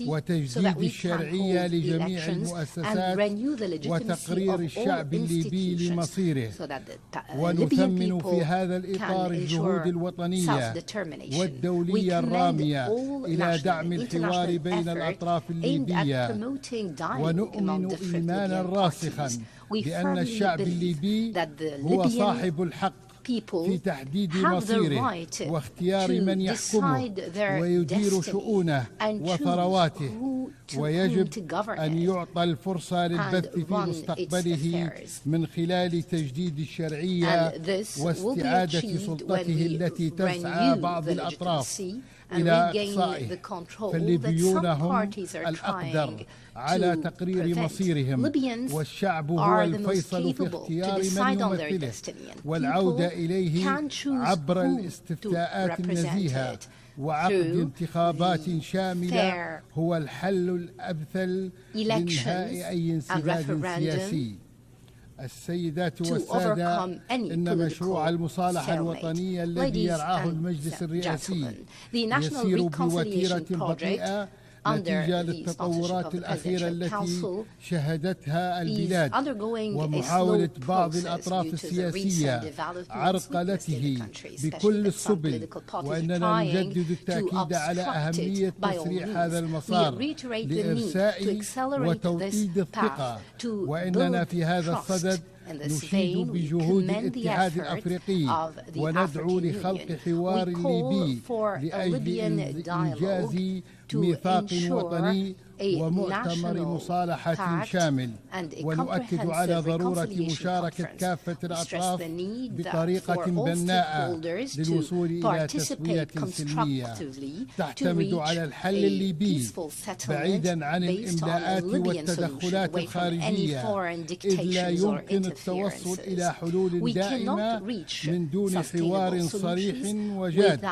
وتجديد الشرعية لجميع المؤسسات وتقرير الشعب الليبي لمصيره، ونثمن في هذا الإطار الجهود الوطنية والدولية الرامية إلى دعم الحوار بين الأطراف الليبية، ونؤمن إيمانا راسخا بأن الشعب الليبي هو صاحب الحق في تحديد مصيره واختيار من يحكمه ويدير شؤونه وثرواته، ويجب أن يعطى الفرصة للبث في مستقبله من خلال تجديد الشرعية واستعادة سلطته التي تسعى بعض الأطراف إلى إقصائه، فالليبيون هم الأقدر على تقرير مصيرهم، والشعب هو الفيصل في اختيار من يمثله والعودة إليه عبر الاستفتاءات النزيهة، وعقد انتخابات شاملة هو الحل الأمثل لإنهاء أي انسداد سياسي. السيدات والسادة، إن مشروع المصالحة الوطنية الذي يرعاه المجلس الرئاسي يسير بوتيرة بطيئة نتيجة للتطورات الأخيرة التي شهدتها البلاد ومحاولة بعض الأطراف السياسية عرقلته بكل السبل، وأننا نجدد التأكيد على أهمية تسريع هذا المسار لإرساء وتوطيد الثقة، وإننا في هذا الصدد نشيد بجهود الاتحاد الأفريقي وندعو لخلق حوار ليبي لأجل إنجاز ميثاق وطني ومؤتمر مصالحة شامل، ونؤكد على ضرورة مشاركة كافة الأطراف بطريقة بناءة للوصول إلى تسوية سلمية تعتمد على الحل الليبي بعيدا عن الإملاءات والتدخلات الخارجية، إذ لا يمكن التوصل إلى حلول دائمة من دون حوار صريح وجاد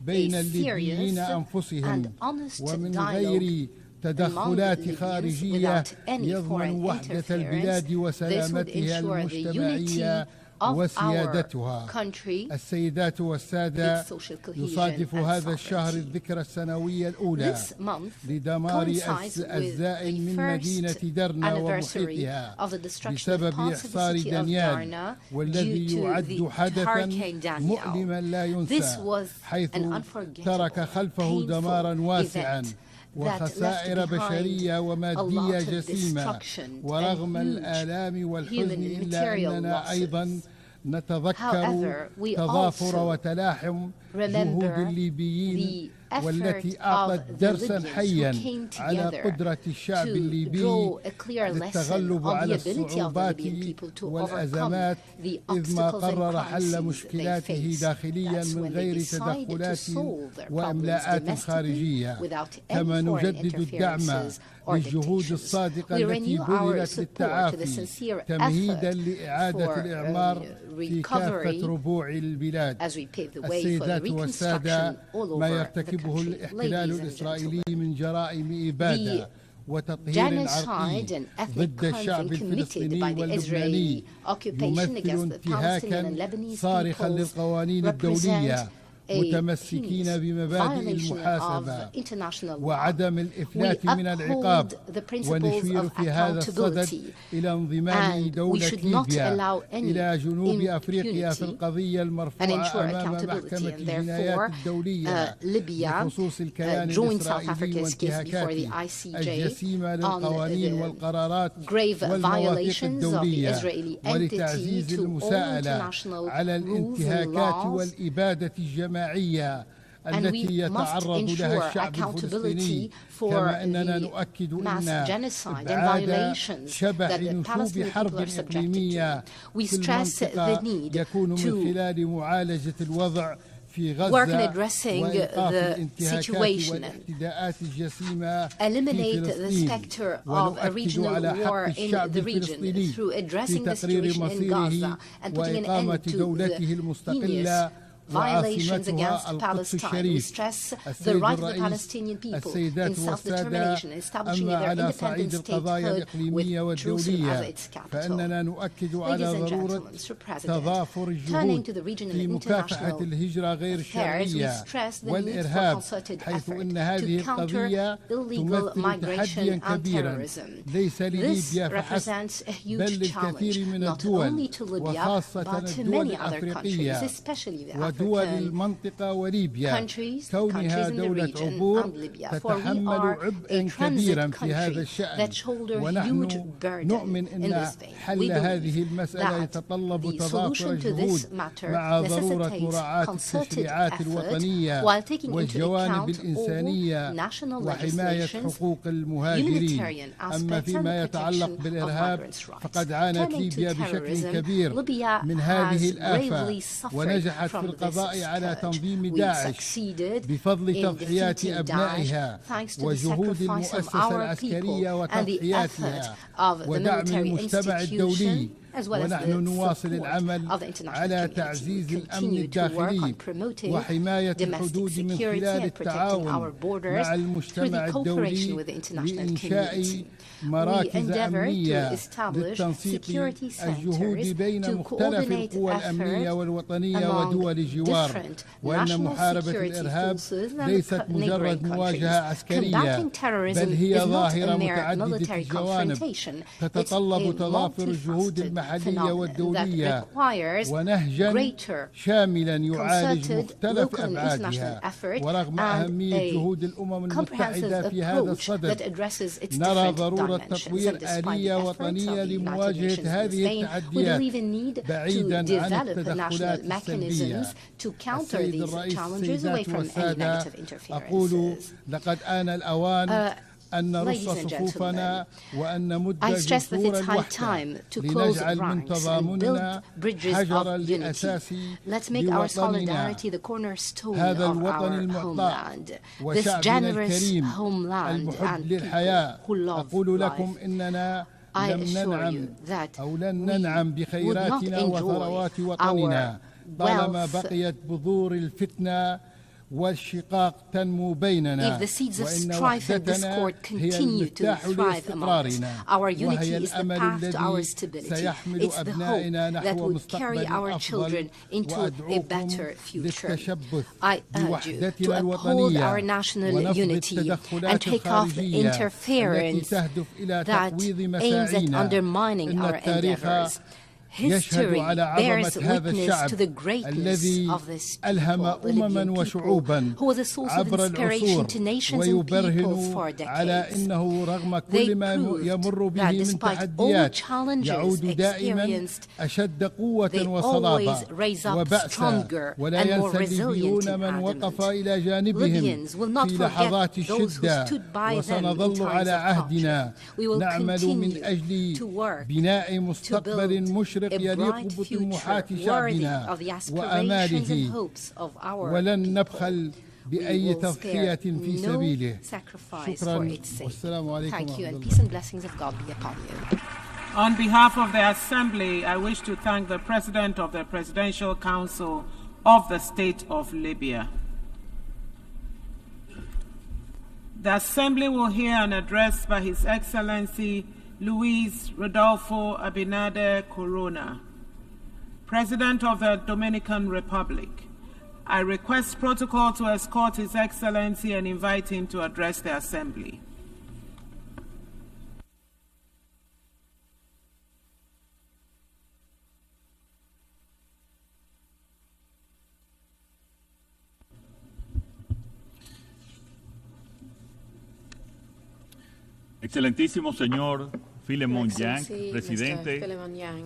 بين الليبيين أنفسهم ومن غير تدخلات خارجية يضمن وحدة البلاد وسلامتها المجتمعية وسيادتها. السيدات والسادة، يصادف هذا الشهر الذكرى السنوية الأولى لدمار الزائل من مدينة درنا ومحيطها بسبب إحصار دانيال، والذي يعد حدثا مؤلما لا ينسى، حيث ترك خلفه دمارا واسعا وخسائر بشرية ومادية جسيمة. ورغم الآلام والحزن إلا أننا أيضا نتذكر تضافر وتلاحم جهود الليبيين والتي أعطت درسا حيا على قدرة الشعب الليبي للتغلب على الصعوبات والأزمات، إذ ما قرر حل مشكلاته داخليا من غير تدخلات وإملاءات خارجية. كما نجدد الدعم للجهود الصادقة التي بذلت للتعافي تمهيدا لإعادة الإعمار في كافة ربوع البلاد. السيدات والسادة، ما يرتكبه الاحتلال الإسرائيلي من جرائم إبادة وتطهير عرقي ضد الشعب الفلسطيني واللبناني يمثل انتهاكا صارخا للقوانين الدولية، متمسكين بمبادئ المحاسبة وعدم الإفلات من العقاب. ونشير في هذا الصدد إلى انضمام دولة ليبيا إلى جنوب أفريقيا في القضية المرفوعة أمام محكمة الجنايات الدولية بخصوص الكيان الإسرائيلي وانتهاكاته الجسيمة للقوانين والقرارات والمواثيق الدولية، ولتعزيز المساءلة على الانتهاكات والإبادة الجماعية التي يتعرض لها الشعب الفلسطيني. كما أننا نؤكد أن إبعاد شبح نشوب حرب إقليمية في المنطقة يكون من خلال معالجة الوضع في غزة وإيقاف الانتهاكات والاعتداءات الجسيمة في فلسطين، ونؤكد على حق الشعب الفلسطيني في تقرير مصيره وإقامة دولته المستقلة وعاصمتها القدس الشريف. السيد الرئيس، السيدات والسادة، أما على صعيد القضايا الإقليمية والدولية فإننا نؤكد على ضرورة تضافر الجهود في مكافحة الهجرة غير الشرعية والإرهاب، حيث أن هذه القضية تمثل تحديا كبيرا ليس لليبيا فحسب بل للكثير من الدول وخاصة الدول الأفريقية ودول المنطقة وليبيا، كونها دولة عبور تتحمل عبئا كبيرا في هذا الشأن. ونحن نؤمن أن حل هذه المسألة يتطلب تضافر الجهود مع ضرورة مراعاة التشريعات الوطنية والجوانب الإنسانية وحماية حقوق المهاجرين. أما فيما يتعلق بالإرهاب فقد عانت ليبيا بشكل كبير من هذه الآفة، ونجحت في القضاء على تنظيم داعش بفضل تضحيات أبنائها وجهود المؤسسة العسكرية وتضحياتها ودعم المجتمع الدولي as well as the ونحن نواصل support العمل of the international على community. تعزيز We الأمن continue to work الداخلي on promoting وحماية domestic الحدود من security خلال and protecting our التعاون borders مع through المجتمع the cooperation الدولي with the international لإنشاء community. We مراكز endeavor to أمنية establish للتنسيق security الجهود centers بين to مختلف coordinate القوى الأمنية efforts والوطنية among ودول الجوار different وأن national محاربة security الإرهاب forces and ليست neighboring مجرد countries. مواجهة عسكرية Combating terrorism بل هي is not ظاهرة a mere متعددة military الجوانب confrontation. It's تتطلب a تضافر الجهود multifaceted المحلية phenomenon والدولية that requires ونهجا greater شاملا يعالج concerted مختلف local and أبعادها international effort ورغم and أهمية a جهود الأمم المتحدة comprehensive في هذا approach that الصدد addresses its نرى different ضرورة dimensions. تطوير And despite the آلية efforts of وطنية the United لمواجهة Nations in هذه Spain, we التحديات believe in need to بعيدا عن develop national التدخلات السلبية. mechanisms to counter السيد these الرئيس challenges away السيدات from any والسادة negative أقول interferences. لقد آن الأوان أن نرص Ladies and صفوفنا وأن نمد I stress that جسور it's high الوحدة time to close لنجعل من ranks and تضامننا build bridges حجر of unity. الأساس Let's make our لوطننا solidarity the cornerstone هذا of الوطن our المعطاء homeland. This وشعبنا generous الكريم homeland المحب and للحياة people who love أقول لكم life. إننا I لم assure ننعم you that أو لن we ننعم would not بخيراتنا وثروات enjoy وطننا our طالما wealth بقيت بذور الفتنة والشقاق تنمو بيننا if the seeds of وإن strife and وحدتنا discord هي continue to المفتاح thrive among us. لاستقرارنا Our unity وهي is the الأمل path to our الذي stability. سيحمل It's the hope أبنائنا that نحو would carry مستقبل our أفضل children into a وأدعوكم better future. للتشبث I urge you to بوحدتنا uphold our الوطنية national ونفض unity and التدخلات take off the الخارجية التي interference تهدف إلى that تقويض aims at مساعينا undermining إن our التاريخ endeavors. يشهد History على bears عظمة هذا witness الشعب to the greatness الذي of this ألهم people, the أمما Libyan people, وشعوبا who was a source of عبر inspiration العصور to nations and peoples ويبرهن for على decades. أنه رغم They كل ما proved يمر به that من despite all تحديات challenges يعود دائما experienced, أشد قوة they وصلابة always raise up وبأسا stronger ولا and more ينسى resilient الليبيون and من adamant. وقف إلى جانبهم Libyans will not في forget لحظات those who الشدة stood by them in وسنظل times على of عهدنا hardship. We will نعمل من continue أجل to work بناء to مستقبل build مشرق a يليق bright بطموحات future worthy شعبنا of the aspirations and وآماله hopes of our ولن نبخل We بأي will تضحية spare في no سبيله sacrifice for شكرا its sake. والسلام عليكم Thank you, ورحمة and الله. peace and blessings of God be upon you. On behalf of the Assembly, I wish to thank the President of the Presidential Council of the State of Libya. The Assembly will hear an address by His Excellency Luis Rodolfo Abinader Corona, President of the Dominican Republic. I request protocol to escort His Excellency and invite him to address the Assembly. Excelentísimo señor Philemon Yang, Excellency, presidente Mr. Philemon Yang,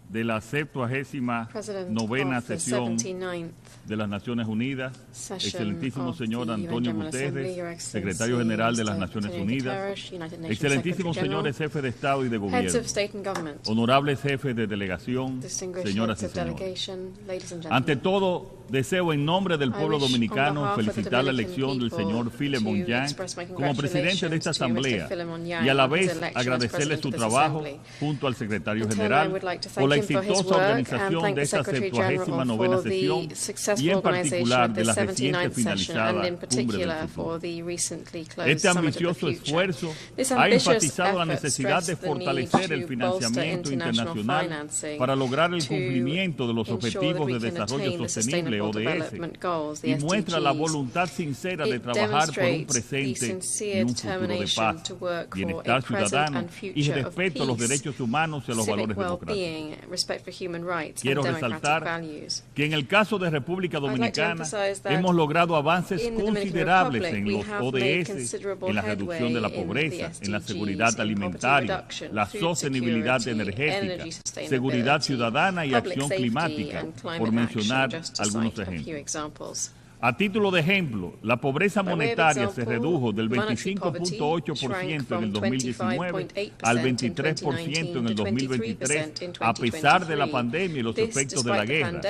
de la 79ª President of the sesión 79th de las Naciones Unidas, session excelentísimo of señor the Antonio UN General Assembly, Your Guterres, Excellency, secretario general de las Mr. Naciones Antonio Unidas, Guterres, United Nations excelentísimos Secretary señores General, jefes de Estado y de Heads Gobierno, of State and Government, honorables jefes de delegación, distinguished señoras heads y of señores. delegation, ladies and gentlemen. Ante todo, deseo en nombre del pueblo I wish, dominicano on behalf of the felicitar la Dominican elección del people, señor Philemon to Yang express my como presidente de esta congratulations to Mr. asamblea Philemon Yang y a la on his vez election as agradecerle president su of this trabajo assembly. junto al secretario In turn, I general would like to por la thank him for his exitosa work and organización thank de the esta Secretary General 79ª for the sesión y successful en organization particular of de the la reciente 79th session finalizada and in Cumbre del particular Futuro. for the recently closed Este Summit of the ambicioso Future. esfuerzo This ha ambitious enfatizado la effort necesidad de stressed the need fortalecer el to bolster financiamiento international internacional financing para lograr el to cumplimiento de los ensure that Objetivos we de can Desarrollo attain the Sostenible, Sustainable ODS, Development Goals, the y muestra la SDGs. voluntad sincera de It trabajar por un demonstrates the presente y sincere un futuro de determination paz, to work for bienestar a present ciudadano and y future of respeto a los peace, derechos humanos y a los civic valores democráticos. well-being, respect for human rights, Quiero and democratic resaltar values. que en el caso de República I'd like to Dominicana emphasize that hemos logrado avances in the Dominican considerables Republic, en we los have made ODS, considerable en la reducción de la headway in pobreza, the en la SDGs, seguridad in poverty alimentaria, reduction, la food sostenibilidad security, energética, energy sustainability, seguridad ciudadana y public acción safety, climática, and climate por mencionar action, just to algunos cite a few ejemplos. examples. A título de ejemplo, la pobreza monetaria se redujo del 25.8% en el 2019 al 23% en el 2023, a pesar de la pandemia y los efectos de la guerra.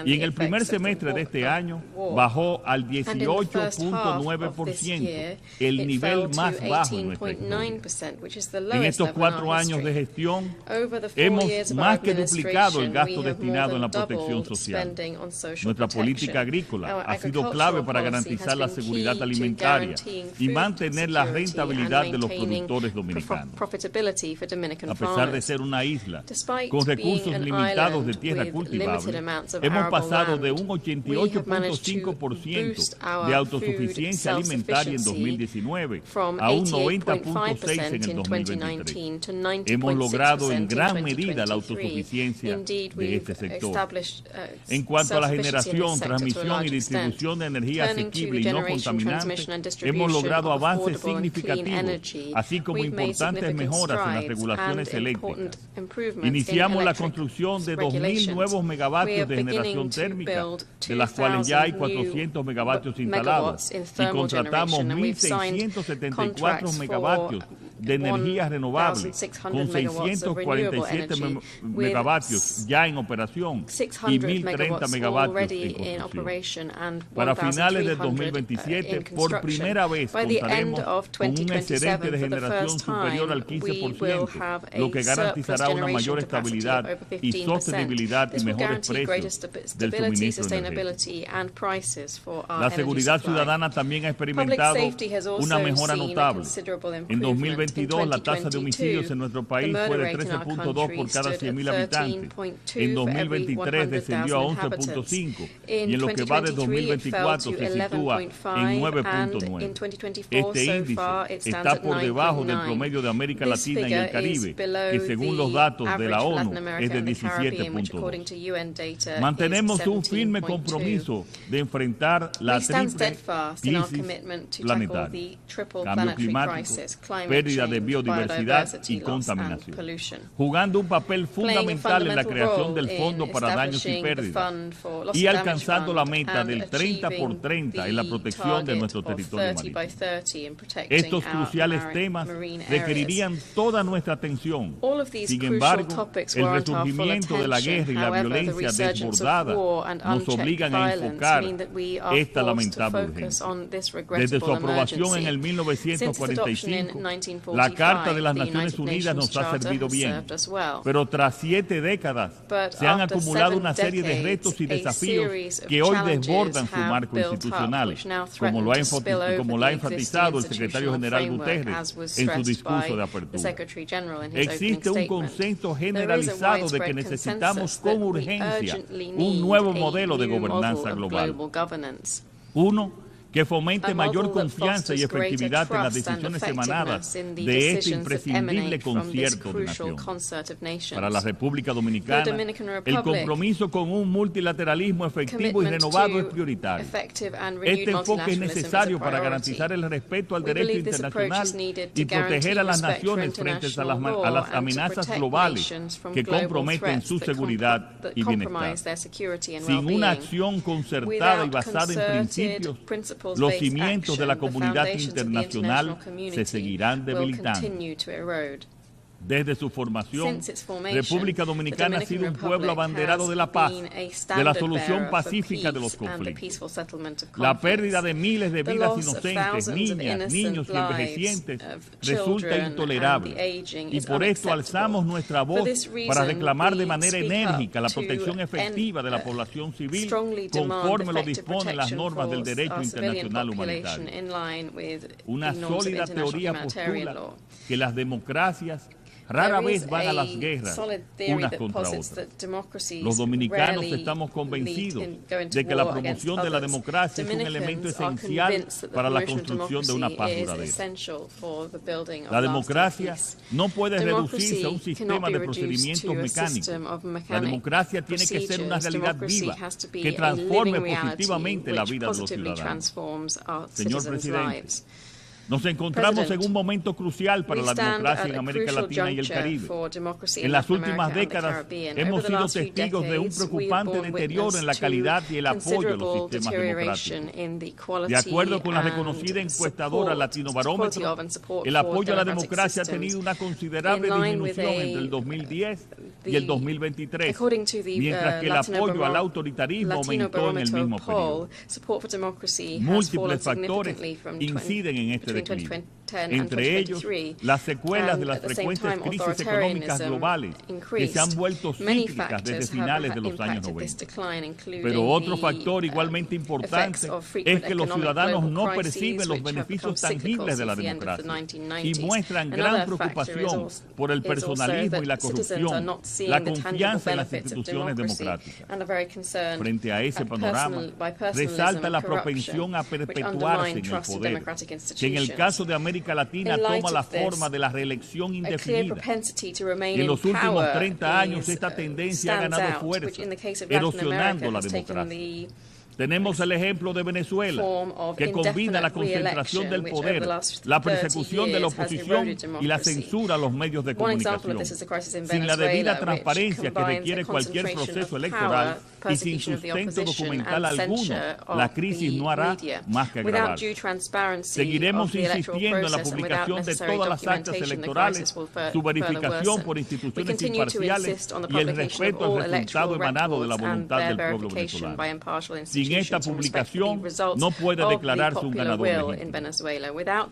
Y en el primer semestre de este año bajó al 18.9%, el nivel más bajo en nuestra historia. En estos 4 años de gestión, hemos más que duplicado el gasto destinado en la protección social. Nuestra política agrícola ha sido clave para garantizar la seguridad alimentaria y mantener la rentabilidad de los productores dominicanos. A pesar de ser una isla con recursos limitados de tierra cultivable, hemos pasado de un 88.5% de autosuficiencia alimentaria en 2019 a un 90.6% en el 2023. Hemos logrado en gran medida la autosuficiencia de este sector. En cuanto a la generación, transmisión y distribución de energía asequible y no contaminante, hemos logrado avances significativos, así como importantes mejoras en las regulaciones eléctricas. Iniciamos la construcción de 2.000 nuevos megavatios de generación térmica, de las cuales ya hay 400 megavatios instalados, y contratamos 1.674 megavatios de energía renovable, con 647 megavatios ya en operación y 1.030 megavatios en construcción. Para finales de 2027, por primera vez contaremos con un excedente de generación superior al 15%, lo que garantizará una mayor estabilidad y sostenibilidad y mejores precios del suministro energético. La seguridad ciudadana también ha experimentado una mejora notable. En 2022, la tasa de homicidios en nuestro país fue de 13.2 por cada 100.000 habitantes. En 2023 descendió a 11.5 y en lo que va de 2024 se sitúa en 9.9. Este índice está por debajo del promedio de América Latina y el Caribe, que según los datos de la ONU es de 17.2. Mantenemos un firme compromiso de enfrentar la triple crisis planetaria: cambio climático, pérdida de biodiversidad y contaminación, jugando un papel fundamental en la creación del Fondo para Daños y Pérdidas y alcanzando la meta del 30 por 30 en la protección de nuestro territorio marítimo. Estos cruciales temas requerirían toda nuestra atención. Sin embargo, el resurgimiento de la guerra y la violencia desbordada nos obligan a enfocar esta lamentable urgencia. Desde su aprobación en el 1945, la Carta de las Naciones Unidas nos ha servido bien, pero tras 7 décadas se han acumulado una serie de retos y desafíos que hoy desbordan su marco institucional, como lo ha enfatizado el secretario general Guterres en su discurso de apertura. Existe un consenso generalizado de que necesitamos con urgencia un nuevo modelo de gobernanza global. Uno que fomente mayor confianza y efectividad en las decisiones emanadas de este imprescindible concierto de naciones. Para la República Dominicana, el compromiso con un multilateralismo efectivo y renovado es prioritario. Este enfoque es necesario para garantizar el respeto al derecho internacional y proteger a las naciones frente a las amenazas globales que comprometen su seguridad y bienestar. Sin una acción concertada y basada en principios, los cimientos de la comunidad internacional se seguirán debilitando. Desde su formación, República Dominicana ha sido un pueblo abanderado de la paz, de la solución pacífica de los conflictos. La pérdida de miles de vidas inocentes, niñas, niños y envejecientes resulta intolerable, y por esto alzamos nuestra voz para reclamar de manera enérgica la protección efectiva de la población civil conforme lo disponen las normas del derecho internacional humanitario. Una sólida teoría postula que las democracias rara vez van a las guerras unas contra otras. Los dominicanos estamos convencidos de que la promoción de la democracia es un elemento esencial para la construcción de una paz duradera. La democracia no puede reducirse a un sistema de procedimientos mecánicos. La democracia tiene que ser una realidad viva que transforme positivamente la vida de los ciudadanos. Señor presidente, Nos encontramos en un momento crucial para la democracia en América Latina y el Caribe. En las últimas décadas hemos sido testigos de un preocupante deterioro en la calidad y el apoyo a los sistemas democráticos. De acuerdo con la reconocida encuestadora Latinobarómetro, el apoyo a la democracia ha tenido una considerable disminución entre el 2010 y el 2023, mientras que el apoyo al autoritarismo aumentó en el mismo periodo. Múltiples factores inciden en este declive. Entre ellos, las secuelas de las frecuentes crisis económicas globales que se han vuelto cíclicas desde finales de los años 90. Pero otro factor igualmente importante es que los ciudadanos no perciben los beneficios tangibles de la democracia y muestran gran preocupación por el personalismo y la corrupción, la confianza en las instituciones democráticas. Frente a ese panorama, resalta la propensión a perpetuarse en el poder, que en el caso de América Latina toma la forma de la reelección indefinida. En los últimos 30 años esta tendencia ha ganado fuerza, erosionando la democracia. Tenemos el ejemplo de Venezuela, que combina la concentración del poder, la persecución de la oposición y la censura a los medios de comunicación. Sin la debida transparencia que requiere cualquier proceso electoral y sin sustento documental alguno, la crisis no hará más que agravarse. Seguiremos insistiendo en la publicación de todas las actas electorales, su verificación por instituciones imparciales y el respeto al resultado emanado de la voluntad del pueblo venezolano. Sin esta publicación no puede declararse un ganador legítimo.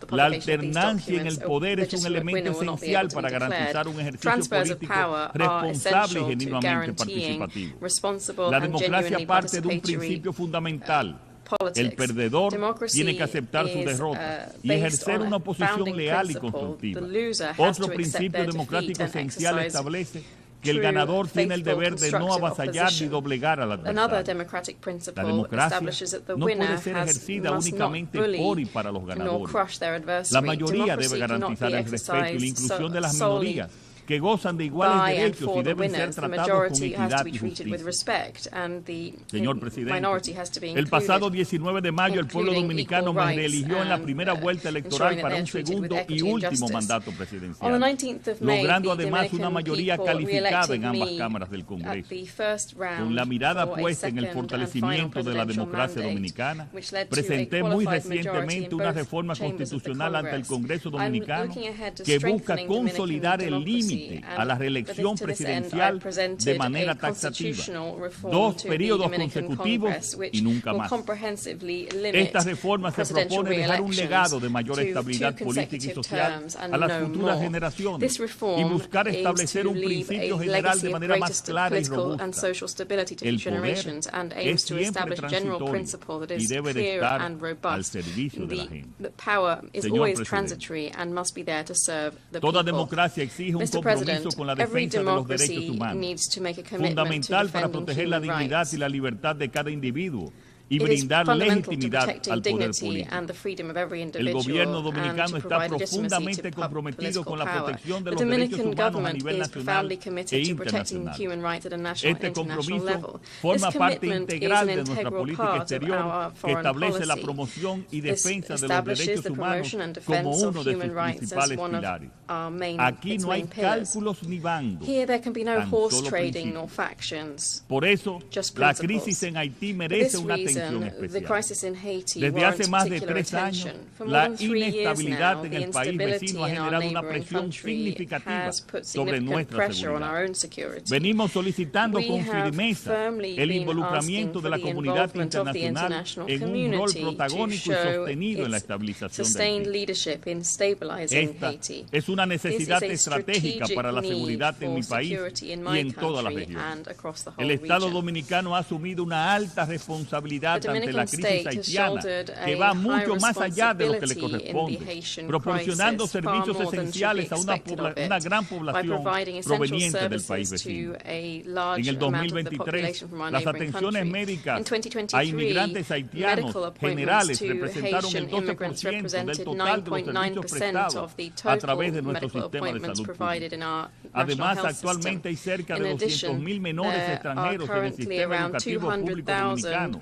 La alternancia en el poder es un elemento esencial para garantizar un ejercicio político responsable y genuinamente participativo. La democracia parte de un principio fundamental. El perdedor tiene que aceptar su derrota y ejercer una oposición leal y constructiva. Otro principio democrático esencial establece que el ganador tiene el deber de no avasallar ni doblegar al adversario. La democracia no puede ser ejercida únicamente por y para los ganadores. La mayoría debe garantizar el respeto y la inclusión de las minorías, que gozan de iguales derechos y deben ser tratados con equidad y justicia. Señor Presidente, el pasado 19 de mayo el pueblo dominicano me reeligió en la primera vuelta electoral para un segundo y último mandato presidencial, logrando además una mayoría calificada en ambas cámaras del Congreso. Con la mirada puesta en el fortalecimiento de la democracia dominicana, presenté muy recientemente una reforma constitucional ante el Congreso dominicano que busca consolidar el límite a la reelección presidencial de manera taxativa, 2 periodos consecutivos y nunca más. Esta reforma se propone dejar un legado de mayor estabilidad política y social a las futuras generaciones y buscar establecer un principio general de manera más clara y robusta. El poder es siempre transitorio y debe de estar al servicio de la gente. Señor Presidente, toda democracia exige un compromiso con la defensa de los derechos humanos, fundamental para proteger la dignidad y la libertad de cada individuo y brindar legitimidad al poder político. El gobierno dominicano está profundamente comprometido con la protección de los derechos humanos a nivel nacional e internacional. Este compromiso forma parte integral de nuestra política exterior, que establece la promoción y defensa de los derechos humanos como uno de sus principales pilares. Aquí no hay cálculos ni bandos, tan solo principios. Por eso, la crisis en Haití merece una atención especial. Desde hace más de 3 años, la inestabilidad en el país vecino ha generado una presión significativa sobre nuestra seguridad. Venimos solicitando con firmeza el involucramiento de la comunidad internacional en un rol protagónico y sostenido en la estabilización de Haití. Esta es una necesidad estratégica para la seguridad en mi país y en toda la región. El Estado dominicano ha asumido una alta responsabilidad ante la crisis haitiana, que va mucho más allá de lo que le corresponde, proporcionando servicios esenciales a una gran población proveniente del país vecino. En el 2023, las atenciones médicas a inmigrantes haitianos generales representaron el 12% del total de los servicios prestados a través de nuestro sistema de salud pública. Además, actualmente hay cerca de 200,000 menores extranjeros en el sistema educativo público dominicano,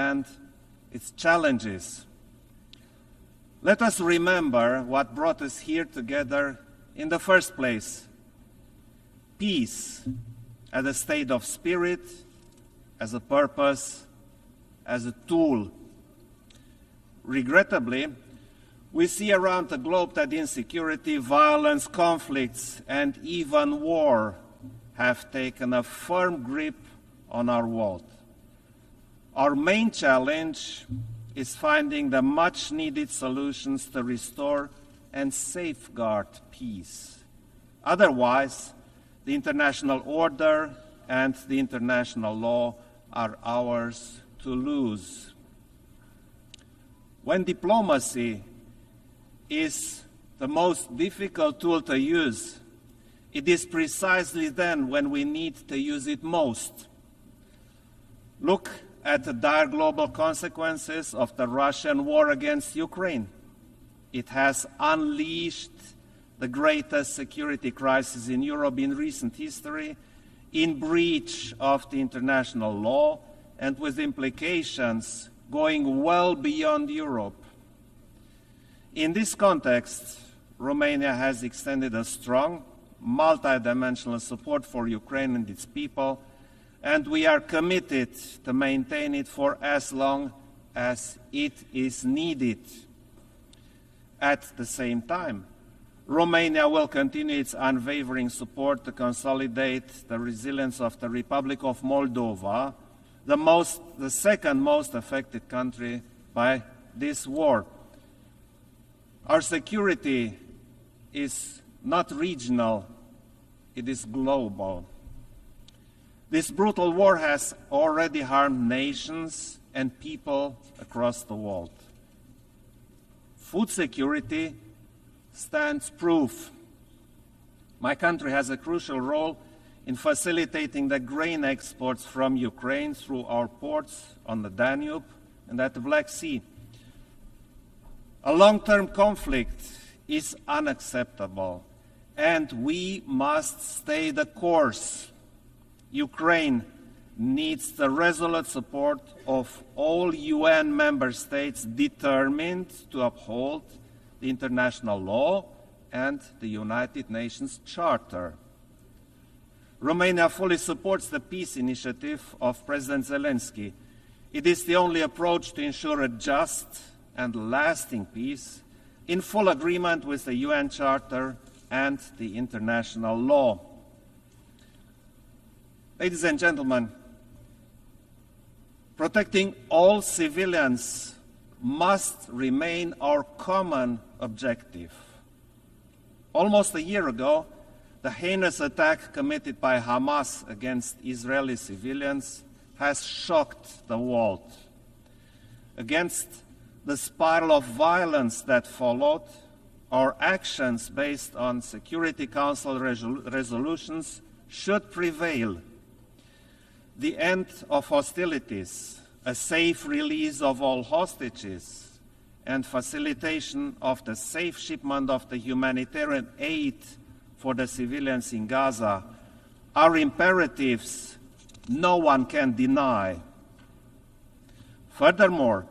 expand its challenges. Let us remember what brought us here together in the first place: peace as a state of spirit, as a purpose, as a tool. Regrettably, we see around the globe that insecurity, violence, conflicts, and even war have taken a firm grip on our world. Our main challenge is finding the much-needed solutions to restore and safeguard peace. Otherwise, the international order and the international law are ours to lose. When diplomacy is the most difficult tool to use, it is precisely then when we need to use it most. Look at the dire global consequences of the Russian war against Ukraine. It has unleashed the greatest security crisis in Europe in recent history, in breach of the international law and with implications going well beyond Europe. In this context, Romania has extended a strong, multidimensional support for Ukraine and its people, and we are committed to maintain it for as long as it is needed. At the same time, Romania will continue its unwavering support to consolidate the resilience of the Republic of Moldova, the second most affected country by this war. Our security is not regional, it is global. This brutal war has already harmed nations and people across the world. Food security stands proof. My country has a crucial role in facilitating the grain exports from Ukraine through our ports on the Danube and at the Black Sea. A long-term conflict is unacceptable, and we must stay the course. Ukraine needs the resolute support of all UN member states determined to uphold the international law and the United Nations Charter. Romania fully supports the peace initiative of President Zelensky. It is the only approach to ensure a just and lasting peace in full agreement with the UN Charter and the international law. Ladies and gentlemen, protecting all civilians must remain our common objective. Almost a year ago, the heinous attack committed by Hamas against Israeli civilians has shocked the world. Against the spiral of violence that followed, our actions based on Security Council resolutions should prevail. The end of hostilities, a safe release of all hostages, and facilitation of the safe shipment of the humanitarian aid for the civilians in Gaza are imperatives no one can deny. Furthermore,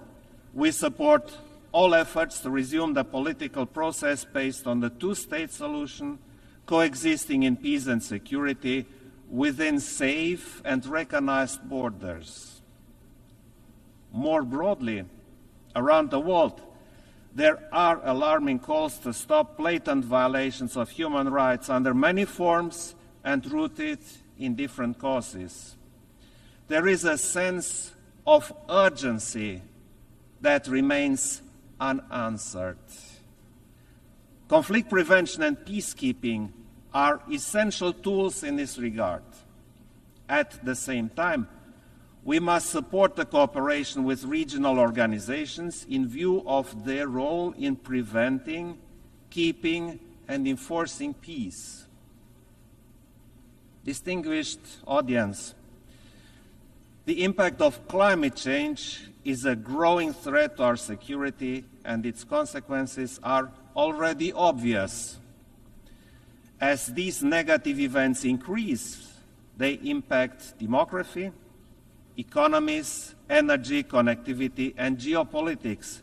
we support all efforts to resume the political process based on the two-state solution, coexisting in peace and security within safe and recognized borders. More broadly, around the world, there are alarming calls to stop blatant violations of human rights under many forms and rooted in different causes. There is a sense of urgency that remains unanswered. Conflict prevention and peacekeeping are essential tools in this regard. At the same time, we must support the cooperation with regional organizations in view of their role in preventing, keeping, and enforcing peace. Distinguished audience, the impact of climate change is a growing threat to our security, and its consequences are already obvious. As these negative events increase, they impact demography, economies, energy, connectivity, and geopolitics.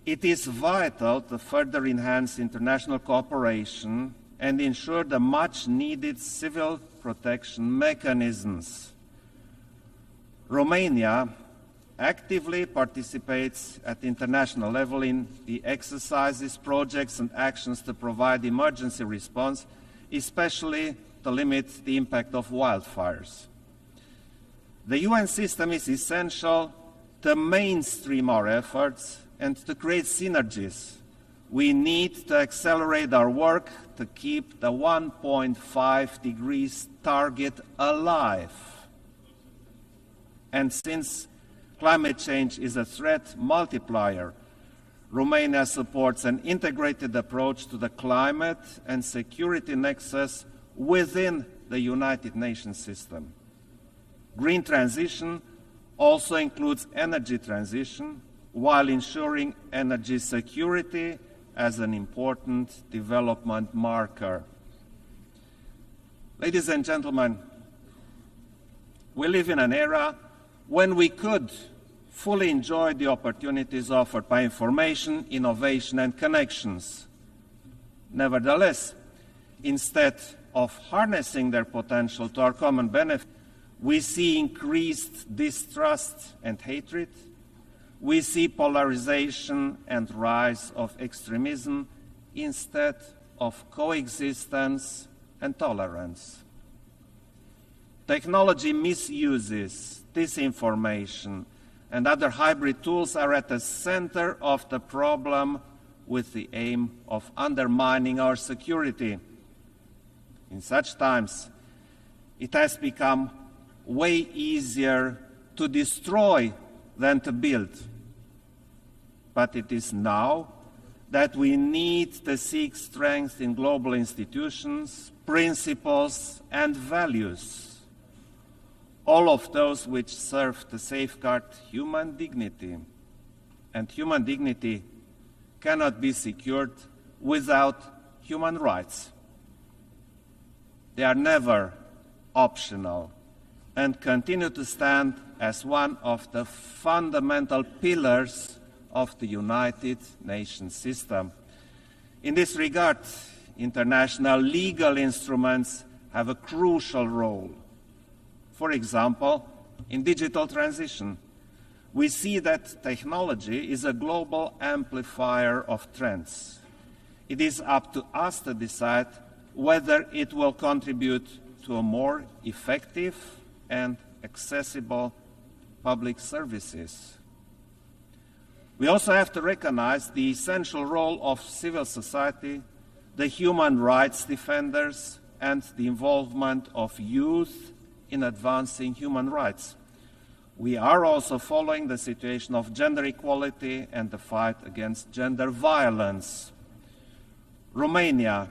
It is vital to further enhance international cooperation and ensure the much-needed civil protection mechanisms. Romania actively participates at international level in the exercises, projects, and actions to provide emergency response, especially to limit the impact of wildfires. The UN system is essential to mainstream our efforts and to create synergies. We need to accelerate our work to keep the 1.5 degrees target alive. And since climate change is a threat multiplier, Romania supports an integrated approach to the climate and security nexus within the United Nations system. Green transition also includes energy transition, while ensuring energy security as an important development marker. Ladies and gentlemen, we live in an era when we could fully enjoy the opportunities offered by information, innovation, and connections. Nevertheless, instead of harnessing their potential to our common benefit, we see increased distrust and hatred. We see polarization and rise of extremism instead of coexistence and tolerance. Technology misuses, disinformation, and other hybrid tools are at the center of the problem with the aim of undermining our security. In such times, it has become way easier to destroy than to build. But it is now that we need to seek strength in global institutions, principles, and values, all of those which serve to safeguard human dignity. And human dignity cannot be secured without human rights. They are never optional and continue to stand as one of the fundamental pillars of the United Nations system. In this regard, international legal instruments have a crucial role. For example, in digital transition, we see that technology is a global amplifier of trends. It is up to us to decide whether it will contribute to a more effective and accessible public services. We also have to recognize the essential role of civil society, the human rights defenders, and the involvement of youth in advancing human rights. We are also following the situation of gender equality and the fight against gender violence. Romania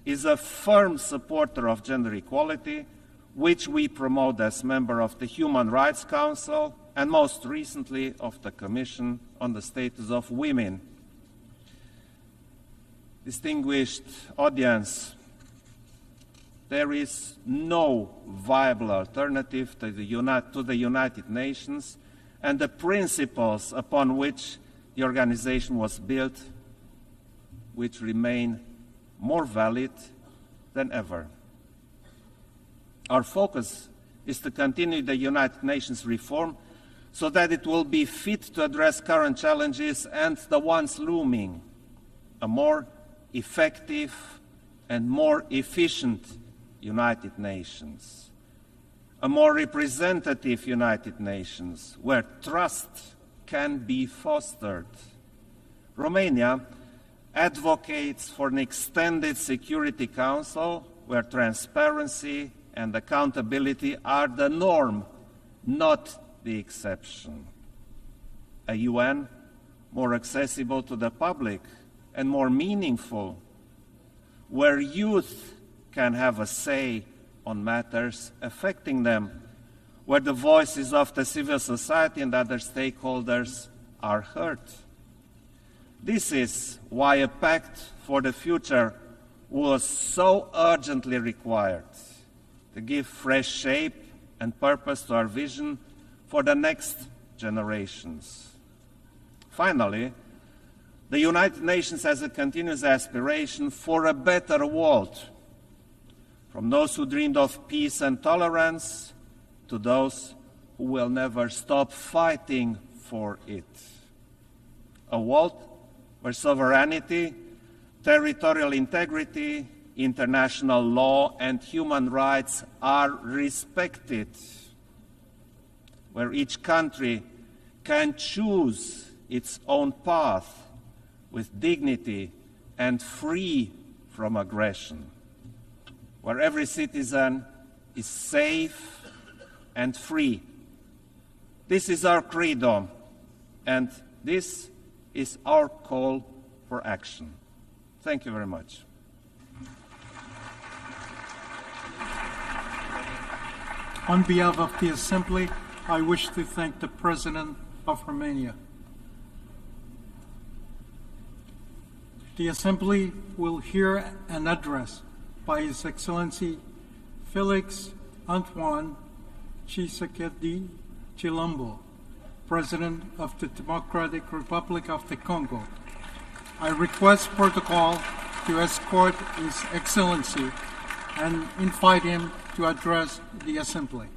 is a firm supporter of gender equality, which we promote as member of the Human Rights Council and most recently of the Commission on the Status of Women. Distinguished audience, there is no viable alternative to the United Nations and the principles upon which the organization was built, which remain more valid than ever. Our focus is to continue the United Nations reform so that it will be fit to address current challenges and the ones looming, a more effective and more efficient United Nations, a more representative United Nations where trust can be fostered. Romania advocates for an extended Security Council where transparency and accountability are the norm, not the exception. A UN more accessible to the public and more meaningful, where youth can have a say on matters affecting them, where the voices of the civil society and other stakeholders are heard. This is why a pact for the future was so urgently required. To give fresh shape and purpose to our vision, for the next generations. Finally, the United Nations has a continuous aspiration for a better world, from those who dreamed of peace and tolerance to those who will never stop fighting for it. A world where sovereignty, territorial integrity, international law and human rights are respected, where each country can choose its own path with dignity and free from aggression, where every citizen is safe and free. This is our credo, and this is our call for action. Thank you very much. On behalf of the Assembly, I wish to thank the President of Romania. The Assembly will hear an address by His Excellency Felix Antoine Tshisekedi Chilombo, President of the Democratic Republic of the Congo. I request protocol to escort His Excellency and invite him to address the Assembly.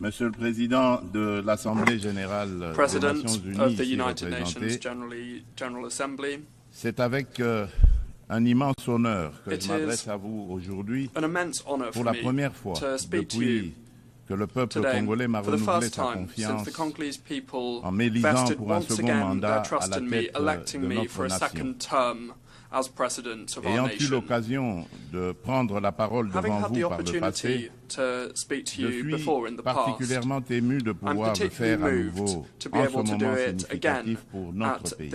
Monsieur le Président de l'Assemblée générale des Nations Unies, ici représenté, c'est avec un immense honneur que je m'adresse à vous aujourd'hui pour la première fois depuis que le peuple congolais m'a renouvelé sa confiance en m'élisant pour un second mandat à la tête de notre nation. Ayant eu l'occasion de prendre la parole devant vous par le passé, je suis particulièrement ému de pouvoir le faire à nouveau en ce moment significatif pour notre pays.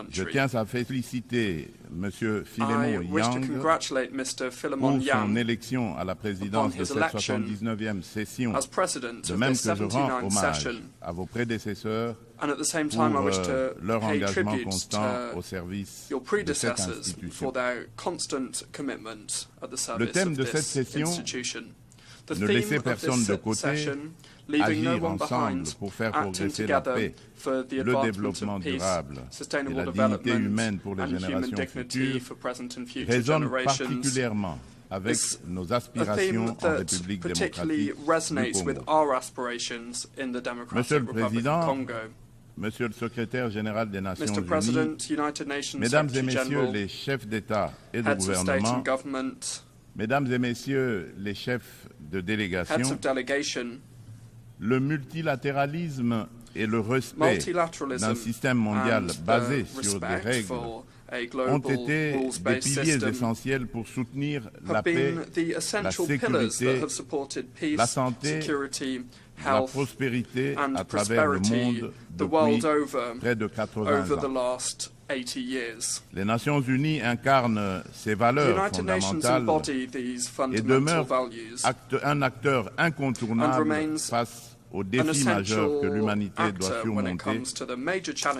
Je tiens à féliciter M. Philemon Yang pour son élection à la présidence de cette 79e session, de même que je rends hommage à vos prédécesseurs pour leur engagement constant au service de cette institution. Le thème de cette session, ne laisser personne de côté, agir ensemble pour faire progresser la paix, le développement durable et la dignité humaine pour les générations futures, résonne particulièrement avec nos aspirations en République démocratique du Congo. Monsieur le Président, Monsieur le Secrétaire général des Nations Unies, Mesdames et Messieurs les chefs d'État et de gouvernement, Mesdames et Messieurs les chefs de délégation, le multilatéralisme et le respect d'un système mondial basé sur des règles ont été des piliers essentiels pour soutenir la paix, la sécurité, la santé, la prospérité à travers le monde depuis près de 80 ans. Les Nations Unies incarnent ces valeurs fondamentales et demeurent un acteur incontournable face aux défis majeurs que l'humanité doit surmonter,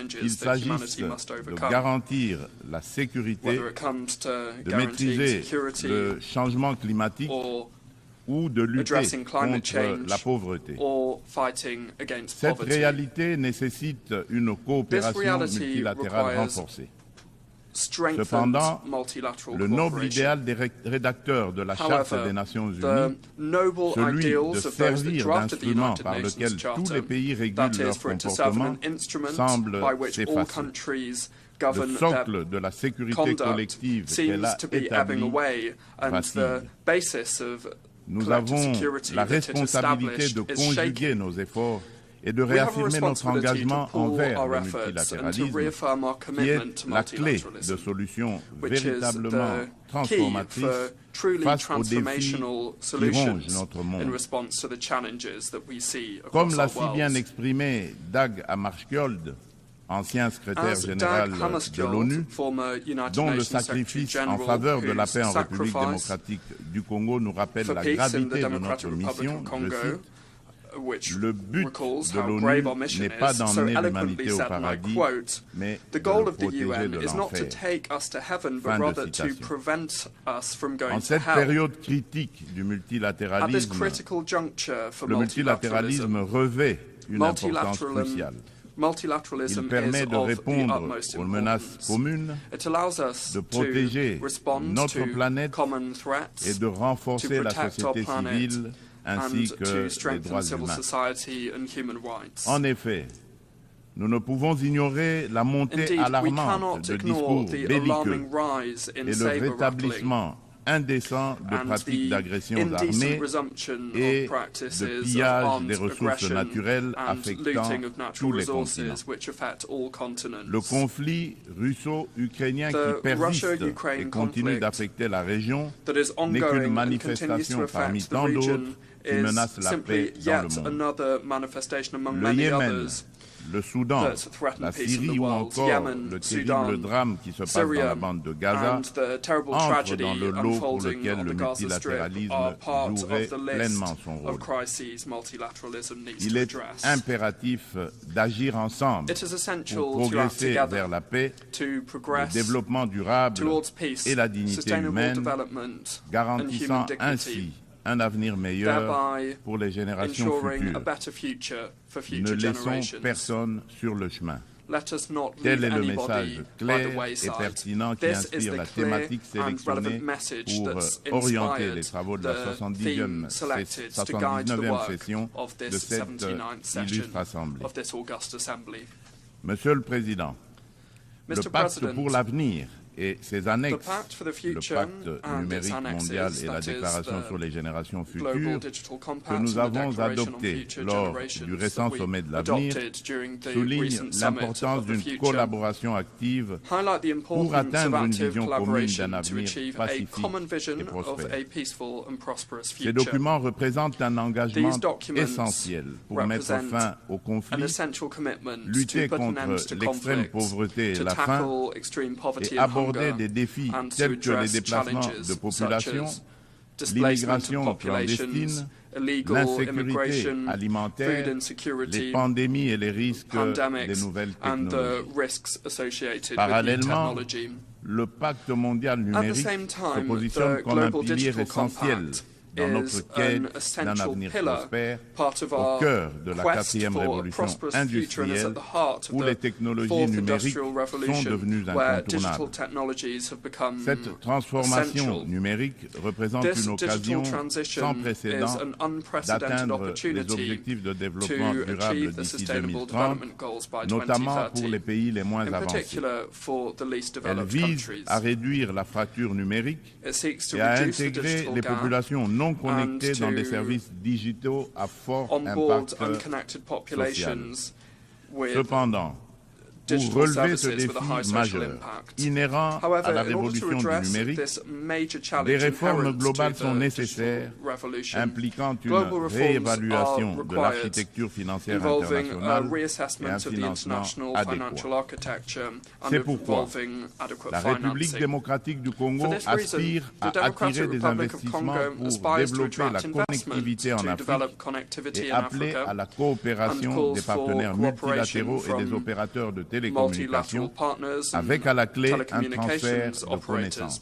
qu'il s'agisse de garantir la sécurité, de maîtriser le changement climatique ou de lutter contre la pauvreté. Cette réalité nécessite une coopération multilatérale renforcée. Cependant, le noble idéal des rédacteurs de la Charte des Nations Unies, celui de servir d'instrument par lequel tous les pays régulent leur comportement, semble s'effacer. Le socle de la sécurité collective qu'elle a établi vacille. Nous avons la responsabilité de conjuguer nos efforts et de réaffirmer notre engagement envers le multilatéralisme, qui est la clé de solutions véritablement transformatrices face aux défis qui rongent notre monde. Comme l'a si bien exprimé Dag Hammarskjöld, ancien secrétaire général de l'ONU, dont le sacrifice en faveur de la paix en République démocratique du Congo nous rappelle la gravité de notre mission, je cite, le but de l'ONU n'est pas d'emmener l'humanité au paradis, mais de le protéger de l'enfer. Fin de citation. En cette période critique du multilatéralisme, le multilatéralisme revêt une importance cruciale. Il permet de répondre aux menaces communes, de protéger notre planète et de renforcer la société civile ainsi que les droits humains. En effet, nous ne pouvons ignorer la montée alarmante de discours belliqueux et le rétablissement indécent de pratiques d'agressions armées et de pillage des ressources naturelles affectant tous les continents. Le conflit russo-ukrainien qui persiste et continue d'affecter la région n'est qu'une manifestation parmi tant d'autres qui menacent la paix dans le monde. Le Yémen, le Soudan, la Syrie ou encore le terrible drame qui se passe dans la bande de Gaza entrent dans le lot pour lequel le multilatéralisme jouerait pleinement son rôle. Il est impératif d'agir ensemble pour progresser vers la paix, le développement durable et la dignité humaine, garantissant ainsi un avenir meilleur pour les générations futures. Ne laissons personne sur le chemin. Tel est le message clair et pertinent qui inspire la thématique sélectionnée pour orienter les travaux de la 79e session de cette illustre Assemblée. Monsieur le Président, le pacte pour l'avenir et ses annexes, le pacte numérique mondial et la déclaration sur les générations futures, que nous avons adoptés lors du récent sommet de l'avenir, soulignent l'importance d'une collaboration active pour atteindre une vision commune d'un avenir pacifique et prospère. Ces documents représentent un engagement essentiel pour mettre fin au conflit, lutter contre l'extrême pauvreté et la faim, et aborder des défis tels que les déplacements de population, l'immigration clandestine, l'insécurité alimentaire, les pandémies et les risques des nouvelles technologies. Parallèlement, le pacte mondial numérique se positionne comme un pilier essentiel dans notre quête d'un avenir prospère, au cœur de la 4e révolution industrielle, où les technologies numériques sont devenues incontournables. Cette transformation numérique représente une occasion sans précédent d'atteindre les objectifs de développement durable d'ici 2030, notamment pour les pays les moins avancés. Elle vise à réduire la fracture numérique et à intégrer les populations non connectés dans des services digitaux à fort impact social. Cependant, pour relever ce défi majeur, inhérent à la révolution du numérique, des réformes globales sont nécessaires, impliquant une réévaluation de l'architecture financière internationale et un financement adéquat. C'est pourquoi la République démocratique du Congo aspire à attirer des investissements pour développer la connectivité en Afrique et appeler à la coopération des partenaires multilatéraux et des opérateurs de télécommunications, avec à la clé un transfert de connaissances.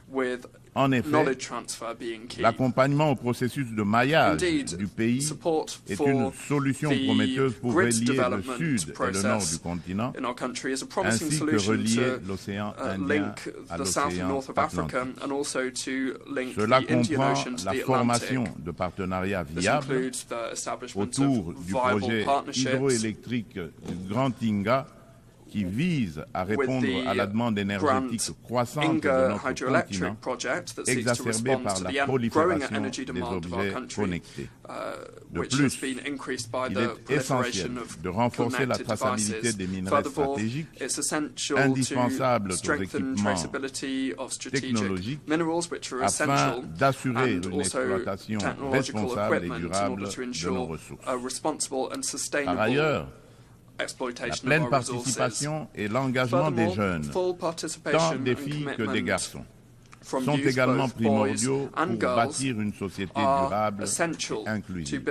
with En effet, knowledge transfer being key. l'accompagnement au processus de maillage Indeed, du pays support est for une solution the prometteuse pour grid relier le development sud et le nord du continent, in our country is a promising ainsi que solution relier to l'océan Indien link à the south and l'océan north of Africa Atlantique. and also to link Cela the Indian comprend Ocean to la the formation Atlantic. de partenariats This viables includes the establishment autour of du viable projet partnerships hydroélectrique du Grand Inga qui vise à répondre à la demande énergétique croissante de notre continent, exacerbée par la prolifération des objets connectés. De plus, il est essentiel de renforcer la traçabilité des minerais stratégiques, indispensables aux équipements technologiques, afin d'assurer une exploitation responsable et durable de nos ressources. Par ailleurs, la pleine participation et l'engagement des jeunes, tant des filles que des garçons, sont également primordiaux pour bâtir une société durable et inclusive.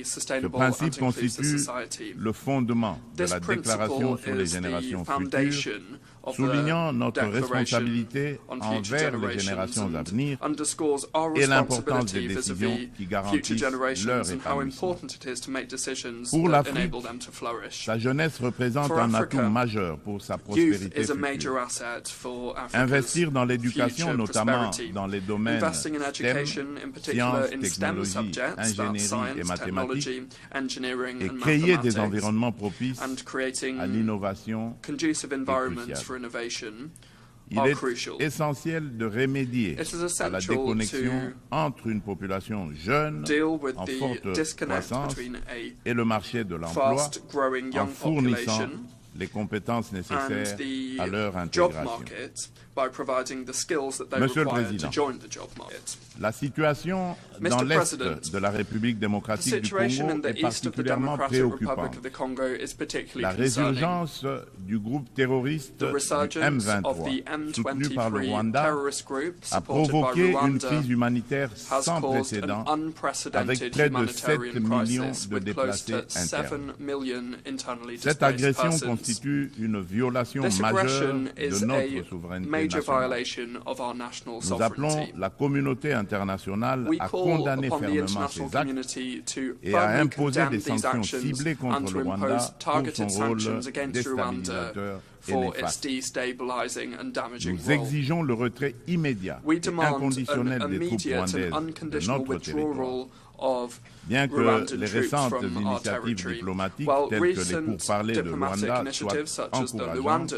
Ce principe constitue le fondement de la Déclaration sur les générations futures, soulignant notre responsabilité envers les générations à venir et l'importance des décisions qui garantissent leur épanouissement. Pour l'Afrique, sa jeunesse représente un atout majeur pour sa prospérité future. Investir dans l'éducation, notamment dans les domaines STEM, sciences, technologies, ingénierie et mathématiques, et créer des environnements propices à l'innovation est crucial. Il est essentiel de remédier à la déconnexion entre une population jeune en forte croissance et le marché de l'emploi en fournissant les compétences nécessaires à leur intégration. Monsieur le Président, la situation dans l'Est de la République démocratique du Congo est particulièrement préoccupante. La résurgence du groupe terroriste du M23, soutenu par le Rwanda, a provoqué une crise humanitaire sans précédent, avec près de 7 millions de déplacés internes. Cette agression constitue une violation majeure de notre souveraineté nationale. Nous appelons la communauté internationale à condamner fermement ces actes et à imposer des sanctions ciblées contre le Rwanda pour son rôle déstabilisateur et néfaste. Nous exigeons le retrait immédiat et inconditionnel des troupes rwandaises de notre territoire. Bien que les récentes initiatives diplomatiques telles que les pourparlers de Rwanda soient encourageantes,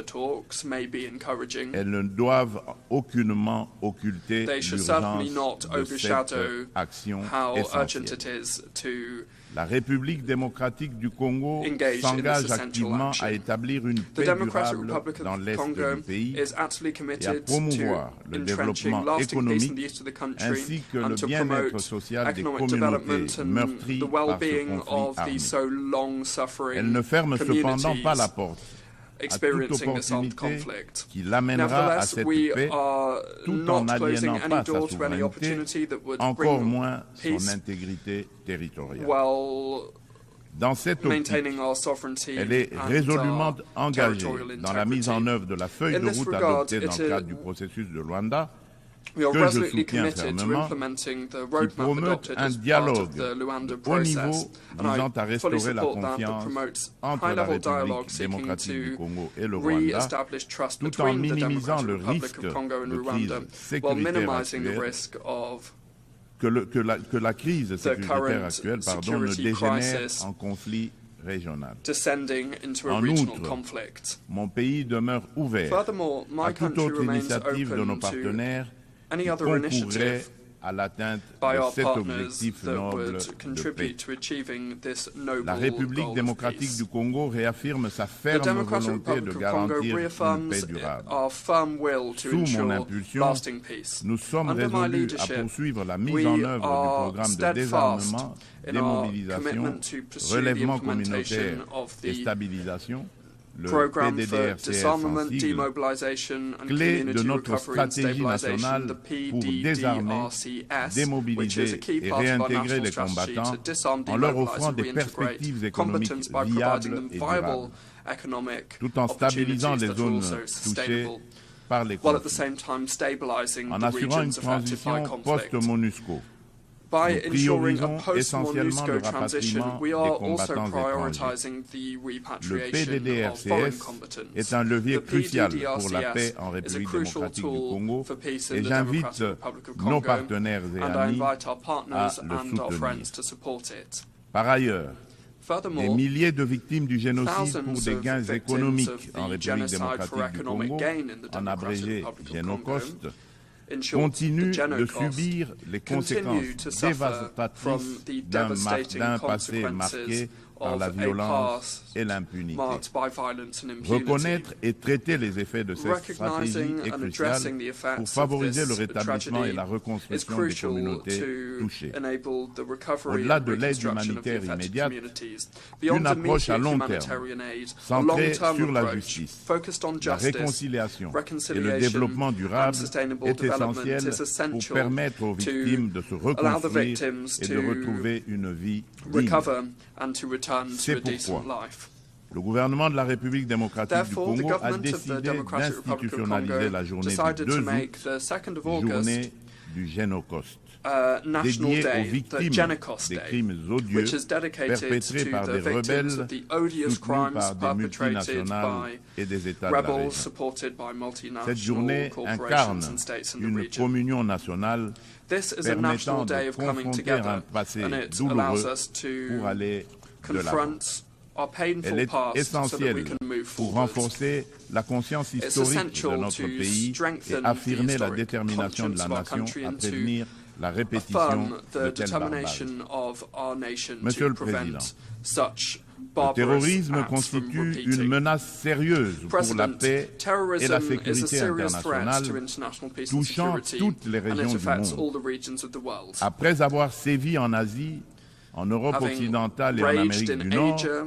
elles ne doivent aucunement occulter l'urgence de cette action essentielle. La République démocratique du Congo s'engage activement à établir une paix durable dans l'Est du pays et à promouvoir le développement économique ainsi que le bien-être social des communautés meurtries par ce conflit armé. Elle ne ferme cependant pas la porte à toute opportunité qui l'amènera à cette paix tout en n'aliénant pas sa souveraineté, encore moins son intégrité territoriale. Dans cette optique, elle est résolument engagée dans la mise en œuvre de la feuille de route adoptée dans le cadre du processus de Luanda, que je soutiens fermement, qui promeut un dialogue au niveau visant à restaurer la confiance entre la République démocratique du Congo et le Rwanda, tout en minimisant le risque de crise sécuritaire actuelle, que la crise sécuritaire actuelle ne dégénère en conflit régional. En outre, mon pays demeure ouvert à toute autre initiative de nos partenaires qui concourrait à l'atteinte de cet objectif noble de paix. La République démocratique du Congo réaffirme sa ferme volonté de garantir une paix durable. Sous mon impulsion, nous sommes résolus à poursuivre la mise en œuvre du programme de désarmement, démobilisation, relèvement communautaire et stabilisation, le PDDRCS en sigle, clé de notre stratégie nationale pour désarmer, démobiliser et réintégrer les combattants en leur offrant des perspectives économiques viables et durables, tout en stabilisant les zones touchées par les while at the conflits, same time stabilizing en the assurant une regions affected by transition conflict. post-MONUSCO. By Nous ensuring a priorisons essentiellement le post-MONUSCO transition, rapatriement we des are also combattants étrangers. prioritizing the Le repatriation of foreign PDDRCS combatants. est un levier The crucial pour la paix PDDRCS en is a République crucial démocratique du tool Congo for peace in et the j'invite Democratic Republic of nos Congo, partenaires et and I amis invite our à partners le and our soutenir. friends to support it. Par ailleurs, des Furthermore, milliers de victimes du génocide pour thousands des of gains victims économiques of the en République genocide for démocratique du economic Congo, gain in the en Democratic abrégé Republic of Génocost, Congo, in short, continuent the de Genocost, subir les continue to conséquences suffer from dévastatrices the d'un devastating passé marqué consequences par of la a violence past et l'impunité. marked by violence and impunity. Reconnaître et traiter les effets de cette stratégie Recognizing est and crucial addressing the pour effects favoriser of le this rétablissement et tragedy la is reconstruction des crucial communautés to touchées. enable the recovery Au-delà and de l'aide reconstruction of the humanitaire affected immédiate, communities. une Beyond approche à immediate long terme, humanitarian aid, a centrée long-term sur la approach justice, focused on la justice, réconciliation et le reconciliation, développement and durable sustainable est development essentiel is pour essential permettre aux victimes de se allow the reconstruire victims et de to retrouver une vie digne. recover and to return to C'est a decent pourquoi life. le gouvernement de la République démocratique du Therefore, the Congo a government of the décidé Democratic Republic of d'institutionnaliser Congo la journée du decided 2 to make août, the 2nd of August journée du Génocost, National dédiée aux Day, the victimes Genocost des Day, crimes odieux which is dedicated perpétrés to par the des victims rebelles of the odious soutenus crimes par des perpetrated multinationales by et des États de la rebels région. supported by Cette multinational journée corporations incarne and states in the une region. communion nationale This is a national permettant day de of coming confronter together, un passé and it douloureux allows us pour to aller de l'avant. confront our Elle painful est past so that we essentielle can move pour forward. renforcer la conscience It's historique de essential notre to pays et strengthen affirmer the la historic détermination de la conscience of our nation country à and to prévenir la répétition affirm de the tels barbages. determination of our nation Monsieur to le prevent Président, such le barbarous terrorisme acts from constitue repeating. une menace sérieuse pour la President, paix et la terrorism is a sécurité serious threat internationale, to international peace and touchant security, toutes les and régions it du affects all monde. the regions of the world. Après avoir sévi en Asie, en Europe Having occidentale et en raged Amérique in du Nord, Asia,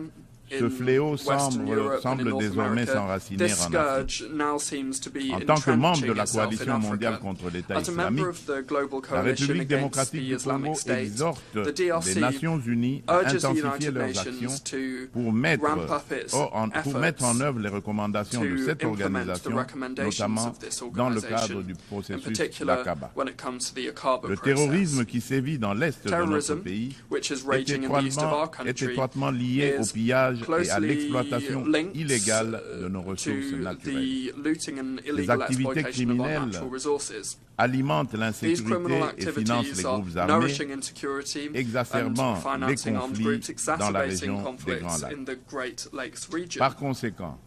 ce in fléau Western Europe and in semble North désormais America, s'enraciner this en Afrique. scourge now seems to be En tant que membre de entrenching la itself in coalition mondiale Africa. contre l'État As a member islamique, of the global la coalition République against démocratique the du Congo Islamic State, exhorte the les DRC Nations Unies à urges the intensifier United leurs Nations actions to pour mettre efforts en œuvre les recommandations de to cette implement the organisation, recommendations notamment of this dans le organization, cadre du in processus particular d'Aqaba. when it comes to the Aqaba Le process. terrorisme qui sévit dans l'Est de notre Terrorism, pays which is est raging in the east of our est country, étroitement lié au is pillage et à closely l'exploitation linked illégale de nos ressources to naturelles. the looting and Les illegal activités exploitation of our criminelles natural resources. alimentent These criminal l'insécurité et financent activities les are groupes armés, nourishing insecurity exacerbant and les financing armed groups, conflits dans la exacerbating région des conflicts Grands Lacs. in the Great Lakes region. Par conséquent,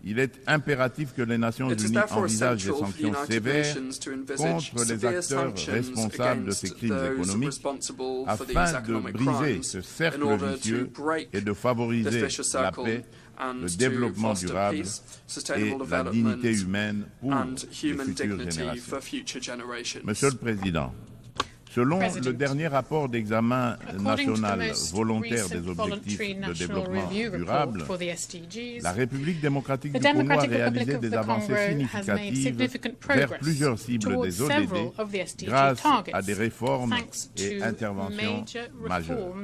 il est impératif que les Nations It is Unies therefore envisagent des essential for the sanctions United sévères Nations to envisage contre les severe acteurs sanctions responsables de ces against crimes those économiques responsible for these afin de economic briser crimes ce in cercle order to vicieux break et de this favoriser vicious la circle paix, and le to développement foster durable peace, et sustainable la dignité development humaine pour and les human futures dignity générations. for future generations. Monsieur le Président, selon le dernier rapport d'examen national volontaire des objectifs de développement durable, la République démocratique du Congo a réalisé des avancées significatives vers plusieurs cibles des ODD grâce à des réformes et interventions majeures.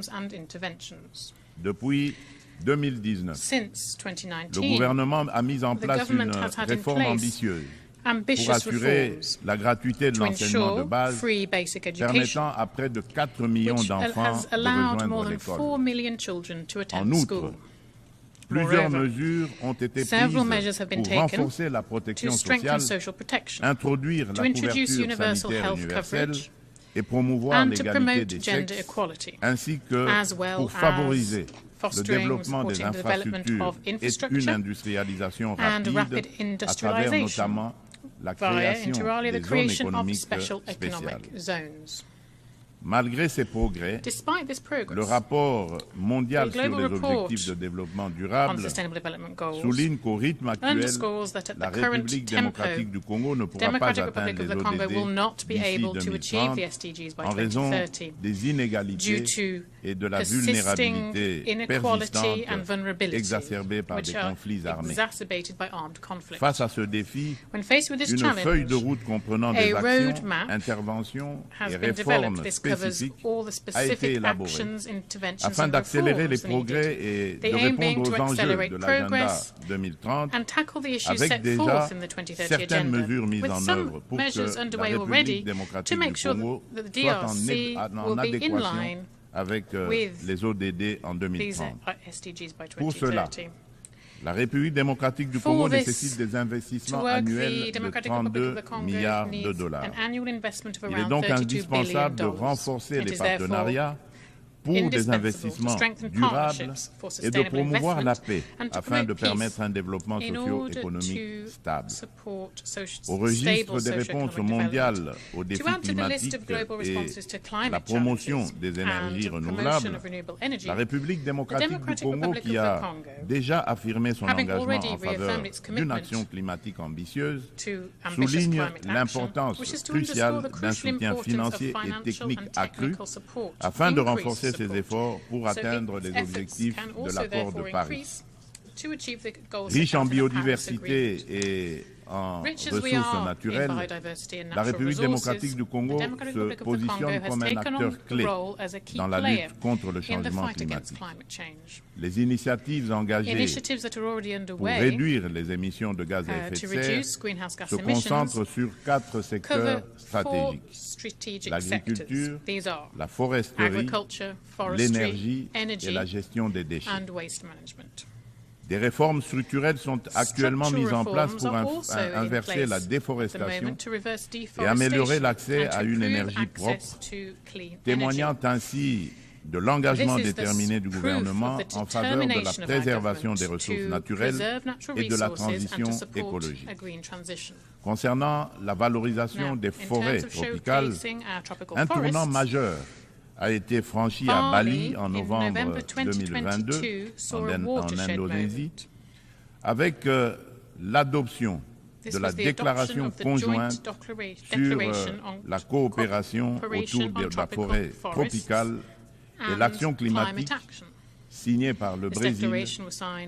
Depuis 2019, le gouvernement a mis en place une réforme ambitieuse pour assurer la gratuité de l'enseignement de base, permettant à près de 4 millions d'enfants de rejoindre l'école. En outre, plusieurs mesures ont été prises pour renforcer la protection sociale, introduire la couverture sanitaire universelle et promouvoir l'égalité des sexes, ainsi que pour favoriser le développement des infrastructures et une industrialisation rapide à travers notamment la création des zones économiques spéciales. Malgré ces progrès, le rapport mondial sur les objectifs de développement durable souligne qu'au rythme actuel, la République démocratique du Congo ne pourra pas atteindre les ODD d'ici 2030 en raison des inégalités et de la vulnérabilité persistante exacerbée par des conflits armés. Face à ce défi, une feuille de route comprenant des actions, interventions et réformes spécifique a été élaboré afin d'accélérer les progrès et de répondre aux enjeux de l'agenda 2030 avec déjà certaines mesures mises en œuvre pour que la République démocratique du Congo soit en adéquation avec les ODD en 2030. Pour cela, la République démocratique du Congo nécessite des investissements annuels de 32 milliards de dollars. Il est donc indispensable de renforcer les partenariats pour des investissements durables et de promouvoir la paix afin de permettre un développement socio-économique stable. Au registre des réponses mondiales aux défis climatiques et la promotion des énergies renouvelables, la République démocratique du Congo, qui a déjà affirmé son engagement en faveur d'une action climatique ambitieuse, souligne l'importance cruciale d'un soutien financier et technique accru afin de renforcer ses efforts pour atteindre les objectifs de l'accord de Paris. Riche en biodiversité et en ressources naturelles, la République démocratique du Congo se positionne comme un acteur clé dans la lutte contre le changement climatique. Les initiatives engagées pour réduire les émissions de gaz à effet de serre se concentrent sur 4 secteurs stratégiques: l'agriculture, la foresterie, l'énergie et la gestion des déchets. Des réformes structurelles sont actuellement mises en place pour inverser la déforestation et améliorer l'accès à une énergie propre, témoignant ainsi de l'engagement déterminé du gouvernement en faveur de la préservation des ressources naturelles et de la transition écologique. Concernant la valorisation des forêts tropicales, un tournant majeur a été franchi à Bali en novembre 2022 en Indonésie avec l'adoption de la déclaration conjointe sur la coopération autour de la forêt tropicale et l'action climatique signée par le Brésil,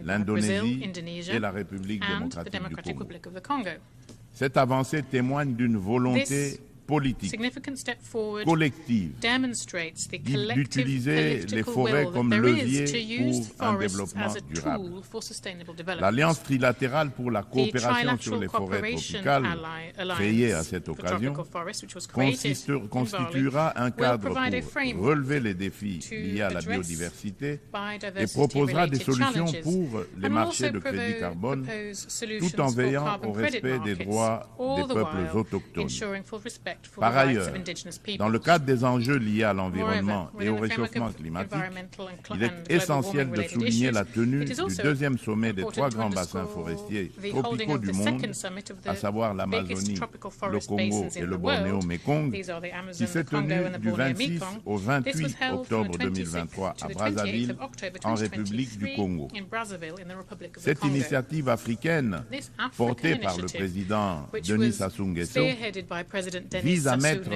l'Indonésie et la République démocratique du Congo. Cette avancée témoigne d'une volonté politique collective d'utiliser les forêts comme levier pour un développement durable. L'Alliance trilatérale pour la coopération sur les forêts tropicales, créée à cette occasion, constituera un cadre pour relever les défis liés à la biodiversité et proposera des solutions pour les marchés de crédit carbone, tout en veillant au respect des droits des peuples autochtones. Par ailleurs, dans le cadre des enjeux liés à l'environnement et au réchauffement climatique, il est essentiel de souligner la tenue du deuxième sommet des 3 grands bassins forestiers tropicaux du monde, à savoir l'Amazonie, le Congo et le Bornéo-Mékong, qui s'est tenu du 26 au 28 octobre 2023 à Brazzaville, en République du Congo. Cette initiative africaine, portée par le président Denis Sassou Nguesso, vise à mettre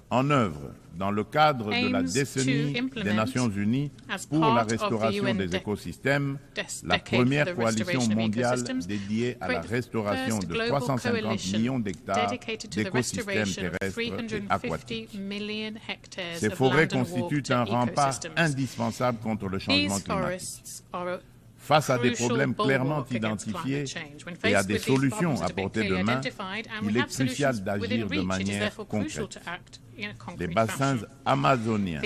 en œuvre, dans le cadre de la décennie des Nations Unies pour la restauration des écosystèmes, la première coalition mondiale dédiée à la restauration de 350 millions d'hectares d'écosystèmes terrestres et aquatiques. Ces forêts constituent un rempart indispensable contre le changement climatique. Face à des problèmes clairement identifiés et à des solutions à portée de main, il est crucial d'agir de manière concrète. Les bassins amazoniens,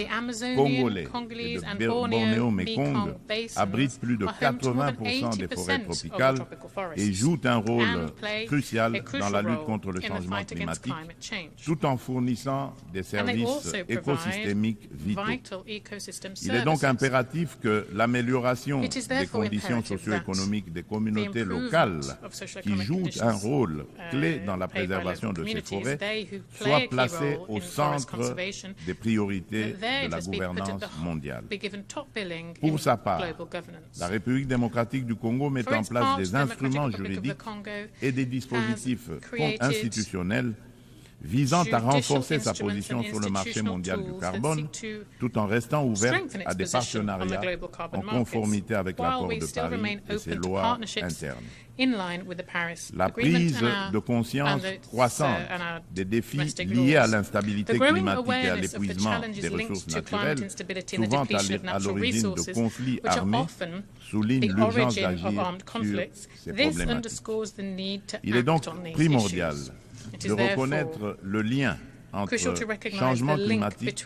congolais et de Bornéo-Mékong abritent plus de 80% des forêts tropicales et jouent un rôle crucial dans la lutte contre le changement climatique, tout en fournissant des services écosystémiques vitaux. Il est donc impératif que l'amélioration des conditions socio-économiques des communautés locales qui jouent un rôle clé dans la préservation de ces forêts soit placée au centre des priorités de la gouvernance mondiale. Pour sa part, la République démocratique du Congo met en place des instruments juridiques et des dispositifs institutionnels visant à renforcer sa position sur le marché mondial du carbone, tout en restant ouverte à des partenariats en conformité avec l'accord de Paris et ses lois internes. La prise de conscience croissante des défis liés à l'instabilité climatique et à l'épuisement des ressources naturelles, souvent à l'origine de conflits armés, souligne l'urgence d'agir sur ces problématiques. Il est donc primordial de reconnaître le lien entre changement climatique,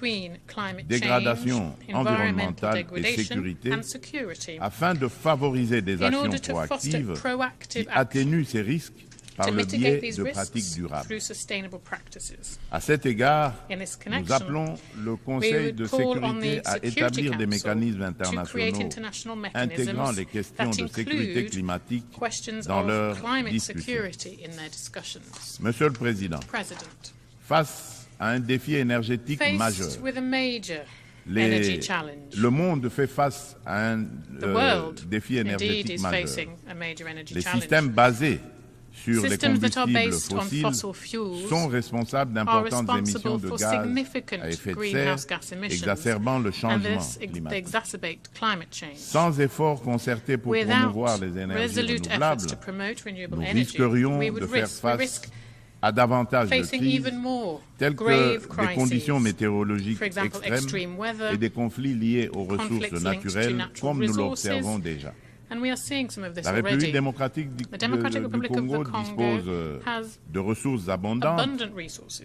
dégradation environnementale et sécurité, afin de favoriser des actions proactives qui atténuent ces risques par le biais de pratiques durables. À cet égard, nous appelons le Conseil de sécurité à établir des mécanismes internationaux intégrant les questions de sécurité climatique dans leurs discussions. Monsieur le Président, face à un défi énergétique majeur, le monde fait face à un défi énergétique majeur. Les systèmes basés sur les combustibles fossiles sont responsables d'importantes émissions de gaz à effet de serre, exacerbant le changement climatique. Sans efforts concertés pour promouvoir les énergies renouvelables, nous risquerions de faire face à davantage de crises, telles que des conditions météorologiques extrêmes et des conflits liés aux ressources naturelles, comme nous l'observons déjà. La République démocratique du Congo dispose de ressources abondantes,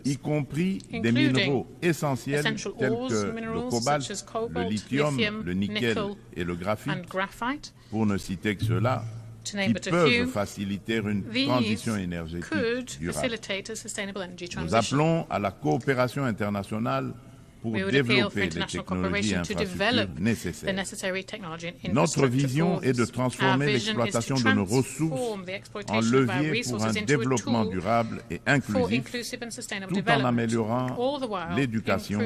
y compris des minéraux essentiels tels que le cobalt, le lithium, le nickel et le graphite, pour ne citer que cela, qui peuvent faciliter une transition énergétique durable. Nous appelons à la coopération internationale pour développer les technologies et infrastructures nécessaires. Notre vision est de transformer l'exploitation de nos ressources en levier pour un développement durable et inclusif, tout en améliorant l'éducation,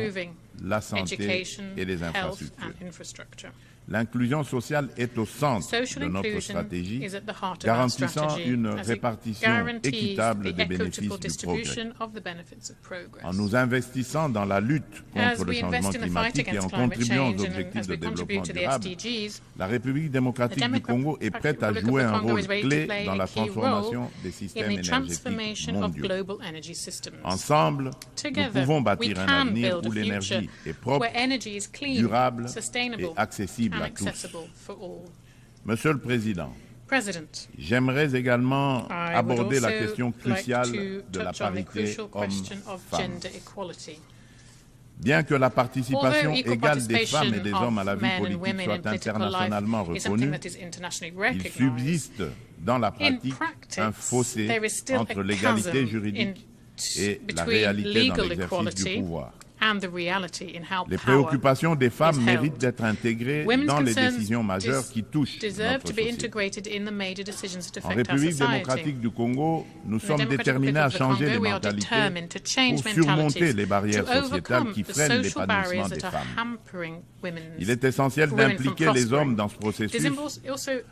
la santé et les infrastructures. L'inclusion sociale est au centre de notre stratégie, garantissant une répartition équitable des bénéfices du progrès. En nous investissant dans la lutte contre le changement climatique et en contribuant aux objectifs de développement durable, la République démocratique du Congo est prête à jouer un rôle clé dans la transformation des systèmes énergétiques mondiaux. Ensemble, nous pouvons bâtir un avenir où l'énergie est propre, durable et accessible à tous. Monsieur le Président, j'aimerais également aborder la question cruciale de la parité homme-femme. Bien que la participation égale des femmes et des hommes à la vie politique soit internationalement reconnue, il subsiste dans la pratique un fossé entre l'égalité juridique et la réalité dans l'exercice du pouvoir. Les préoccupations des femmes méritent d'être intégrées dans les décisions majeures qui touchent notre société. En République démocratique du Congo, nous sommes déterminés à changer les mentalités pour surmonter les barrières sociétales qui freinent l'épanouissement des femmes. Il est essentiel d'impliquer les hommes dans ce processus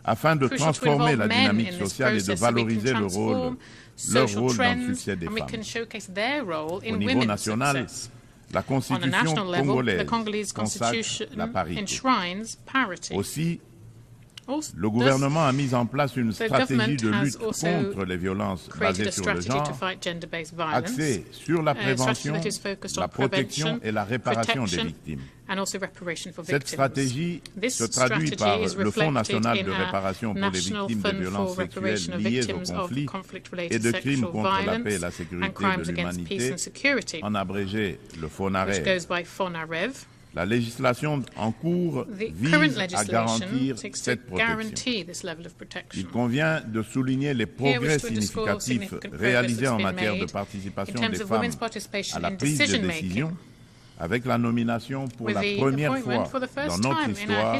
afin de transformer la dynamique sociale et de valoriser leur rôle dans le succès des femmes. Au niveau national, la Constitution congolaise consacre la parité. Aussi, le gouvernement a mis en place une stratégie de lutte contre les violences basées sur le genre, axée sur la prévention, la protection et la réparation des victimes. Cette stratégie se traduit par le Fonds national de réparation pour les victimes de violences sexuelles liées au conflit et de crimes contre la paix et la sécurité de l'humanité, en abrégé le FONAREV. La législation en cours vise à garantir cette protection. Il convient de souligner les progrès significatifs réalisés en matière de participation des femmes à la prise de décision, avec la nomination pour la première fois dans notre histoire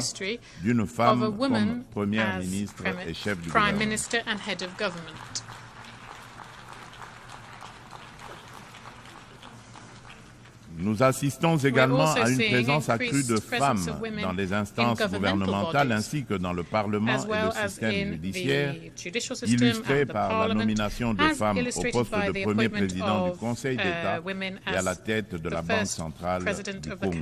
d'une femme comme première ministre et chef du gouvernement. Nous assistons également à une présence accrue de femmes dans les instances gouvernementales ainsi que dans le Parlement et le système judiciaire, illustré par la nomination de femmes au poste de premier président du Conseil d'État et à la tête de la Banque centrale du Congo.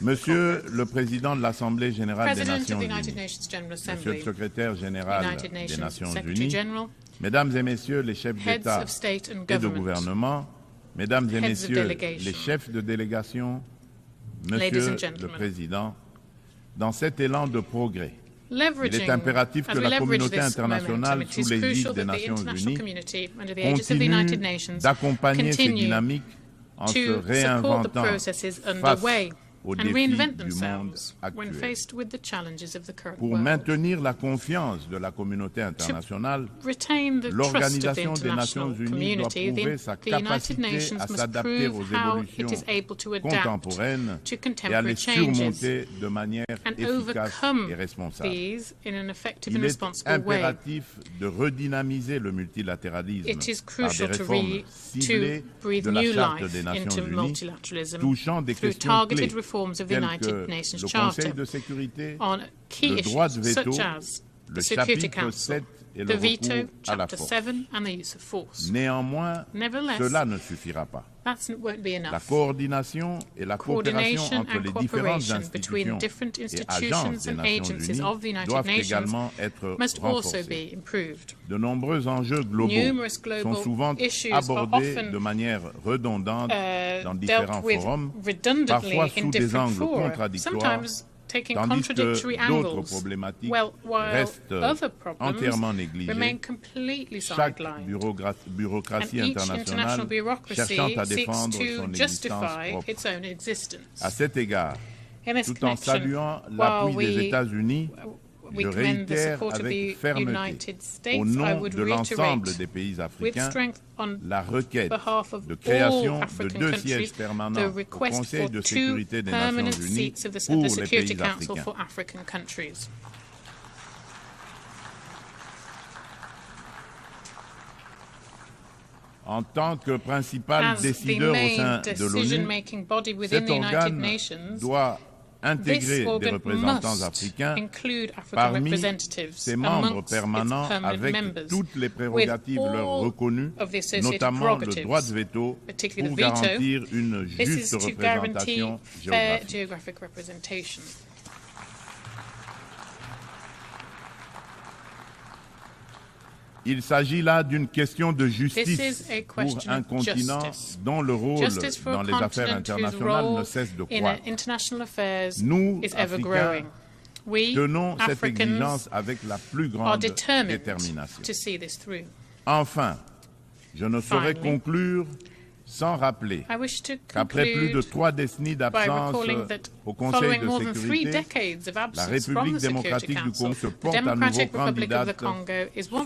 Monsieur le Président de l'Assemblée générale des Nations Unies, Monsieur le Secrétaire général des Nations Unies, Mesdames et Messieurs les chefs d'État et de gouvernement, Mesdames et Messieurs les chefs de délégation, Monsieur le Président, dans cet élan de progrès, il est impératif que la communauté internationale, sous l'égide des Nations Unies, continue d'accompagner ces dynamiques en se réinventant face aux défis du monde actuel. Pour maintenir la confiance de la communauté internationale, l'Organisation des Nations Unies doit prouver sa capacité à s'adapter aux évolutions contemporaines et à les surmonter de manière efficace et responsable. Il est impératif de redynamiser le multilatéralisme par des réformes ciblées de la Charte des Nations Unies touchant des questions clés tels que le Conseil de sécurité, le droit de veto, le chapitre 7 et le recours à la force. Néanmoins, cela ne suffira pas. La coordination et la coopération entre les différentes institutions et agences des Nations Unies doivent également être renforcées. De nombreux enjeux globaux sont souvent abordés de manière redondante dans différents forums, parfois sous des angles contradictoires, tandis que d'autres problématiques restent entièrement négligées, chaque bureaucratie internationale cherchant à défendre son existence propre. À cet égard, tout en saluant l'appui des États-Unis, je réitère avec fermeté, au nom de l'ensemble des pays africains, la requête de création de 2 sièges permanents au Conseil de sécurité des Nations Unies pour les pays africains. En tant que principal décideur au sein de l'ONU, cet organe doit intégrer des représentants africains parmi ses membres permanents avec toutes les prérogatives leur reconnues, notamment le droit de veto pour garantir une juste représentation géographique. Il s'agit là d'une question de justice pour un continent dont le rôle dans les affaires internationales ne cesse de croître. Nous, Africains, tenons cette exigence avec la plus grande détermination. Enfin, je ne saurais conclure sans rappeler qu'après plus de 3 décennies d'absence au Conseil de sécurité, la République démocratique du Congo se porte à nouveau candidate,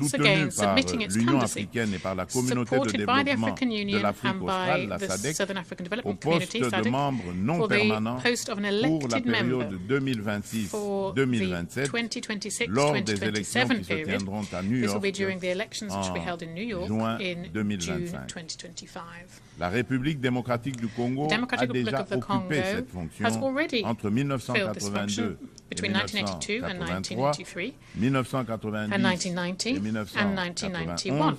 soutenue par l'Union africaine et par la communauté de développement de l'Afrique australe, la SADC, au poste de membre non permanent pour la période 2026-2027 lors des élections qui se tiendront à New York en juin 2025. La République démocratique du Congo a déjà occupé cette fonction entre 1982 et 1983, 1990 et 1991,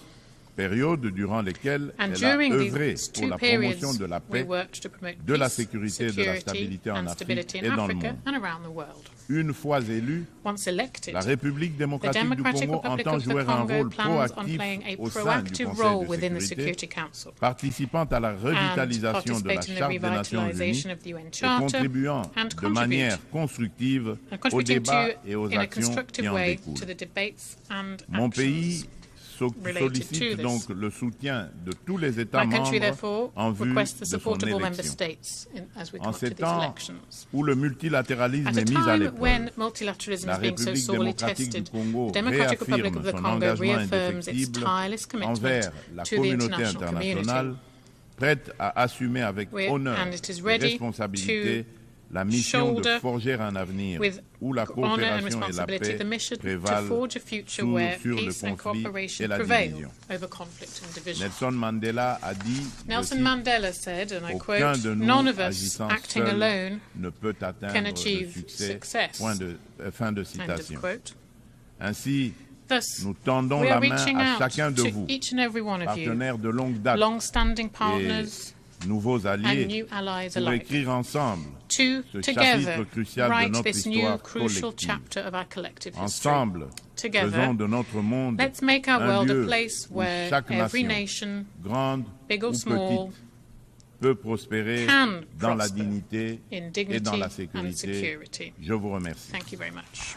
période durant lesquelles elle a œuvré pour la promotion de la paix, de la sécurité et de la stabilité en Afrique et dans le monde. Une fois élue, la République démocratique du Congo entend jouer un rôle proactif au sein du Conseil de sécurité, participant à la revitalisation de la Charte des Nations Unies et contribuant de manière constructive aux débats et aux actions qui en découlent. Mon pays sollicite donc le soutien de tous les États membres en vue de son élection. En ces temps où le multilatéralisme est mis à l'épreuve, la République démocratique du Congo réaffirme son engagement indéfectible envers la communauté internationale, prête à assumer avec honneur et responsabilité la mission de shoulder forger un avenir with où la honor and coopération et la responsibility paix the mission to prévalent forge a future where sur le peace and conflit et cooperation la prevail division. over conflict and division. Nelson Mandela a dit, Nelson je cite, Mandela said, and I aucun quote, de nous "None of us agissant acting seul alone ne peut atteindre can le achieve succès. success." Fin de End of citation. quote. Ainsi, Thus, nous tendons we la are main reaching à out chacun de to vous, each and every one of you, partenaires de longue date long-standing partners et nouveaux alliés, and new allies pour alike, écrire ensemble to ce together chapitre crucial de write notre this new histoire crucial collective. chapter of our collective history. Ensemble, Together, faisons de notre monde let's make our un world lieu a place où where chaque every nation, nation, grande big or ou small, petite, peut prospérer can dans la prosper dignité in et dignity dans la and sécurité. security. Je vous remercie. Thank you very much.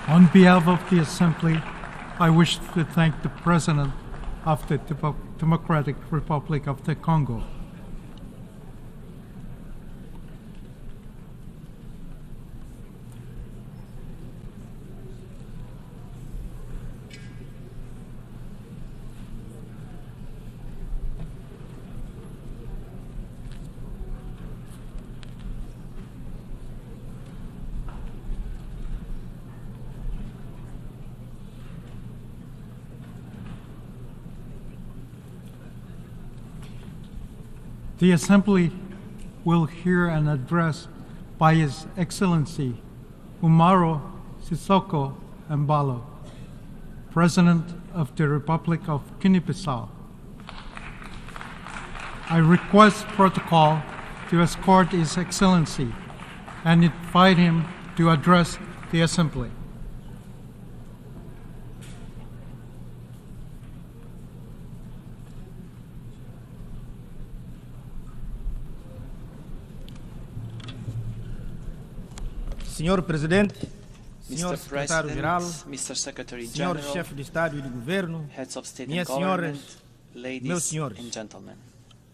On behalf of the Assembly, I wish to thank the President of the Democratic Republic of the Congo. The Assembly will hear an address by His Excellency Umaro Sissoco Embalo, President of the Republic of Guinea-Bissau. I request protocol to escort His Excellency and invite him to address the Assembly. Senhor Presidente, Senhor Mr. Secretário-Geral, President, Mr. Secretary Senhor General, Chefe de Estado e de Governo, Heads of State minhas and Government, senhoras, ladies meus senhores, and gentlemen.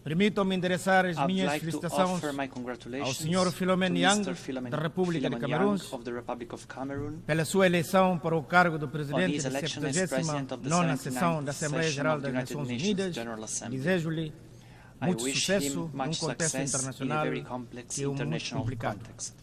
permitam-me endereçar as I'd minhas like to felicitações offer my ao congratulations Senhor Philomene to Yang, Mr. Philemon da República de Young Camarões, of the Republic of Cameroon pela sua eleição para o cargo do on Presidente his da election as President of the 79ª Sessão 79th da Assembleia Session Geral of the das United Nações Nations Unidas. General Assembly. Desejo-lhe I muito wish sucesso him num much contexto success in a internacional very complex que é muito international complicado. context.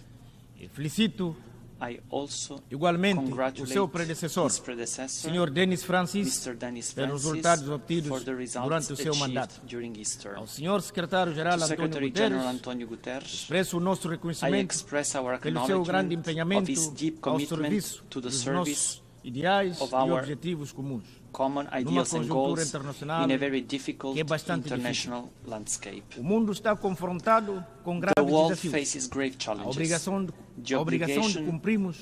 E felicito I also igualmente o congratulate seu predecessor, his predecessor, Sr. Denis Francis, Mr. Dennis pelos Francis, resultados for obtidos the results durante o seu achieved mandato. during his term. Ao Sr. Secretário-Geral To António Secretary General Guterres, Antonio Guterres, expresso o nosso I reconhecimento express our pelo seu grande acknowledgement of empenhamento his deep ao commitment serviço to the dos service nossos ideais of e our objetivos comuns, common numa ideals and conjuntura goals internacional in a very difficult que é bastante international landscape. O mundo está confrontado com The graves world desafios. faces grave A challenges. obrigação The de obligation cumprirmos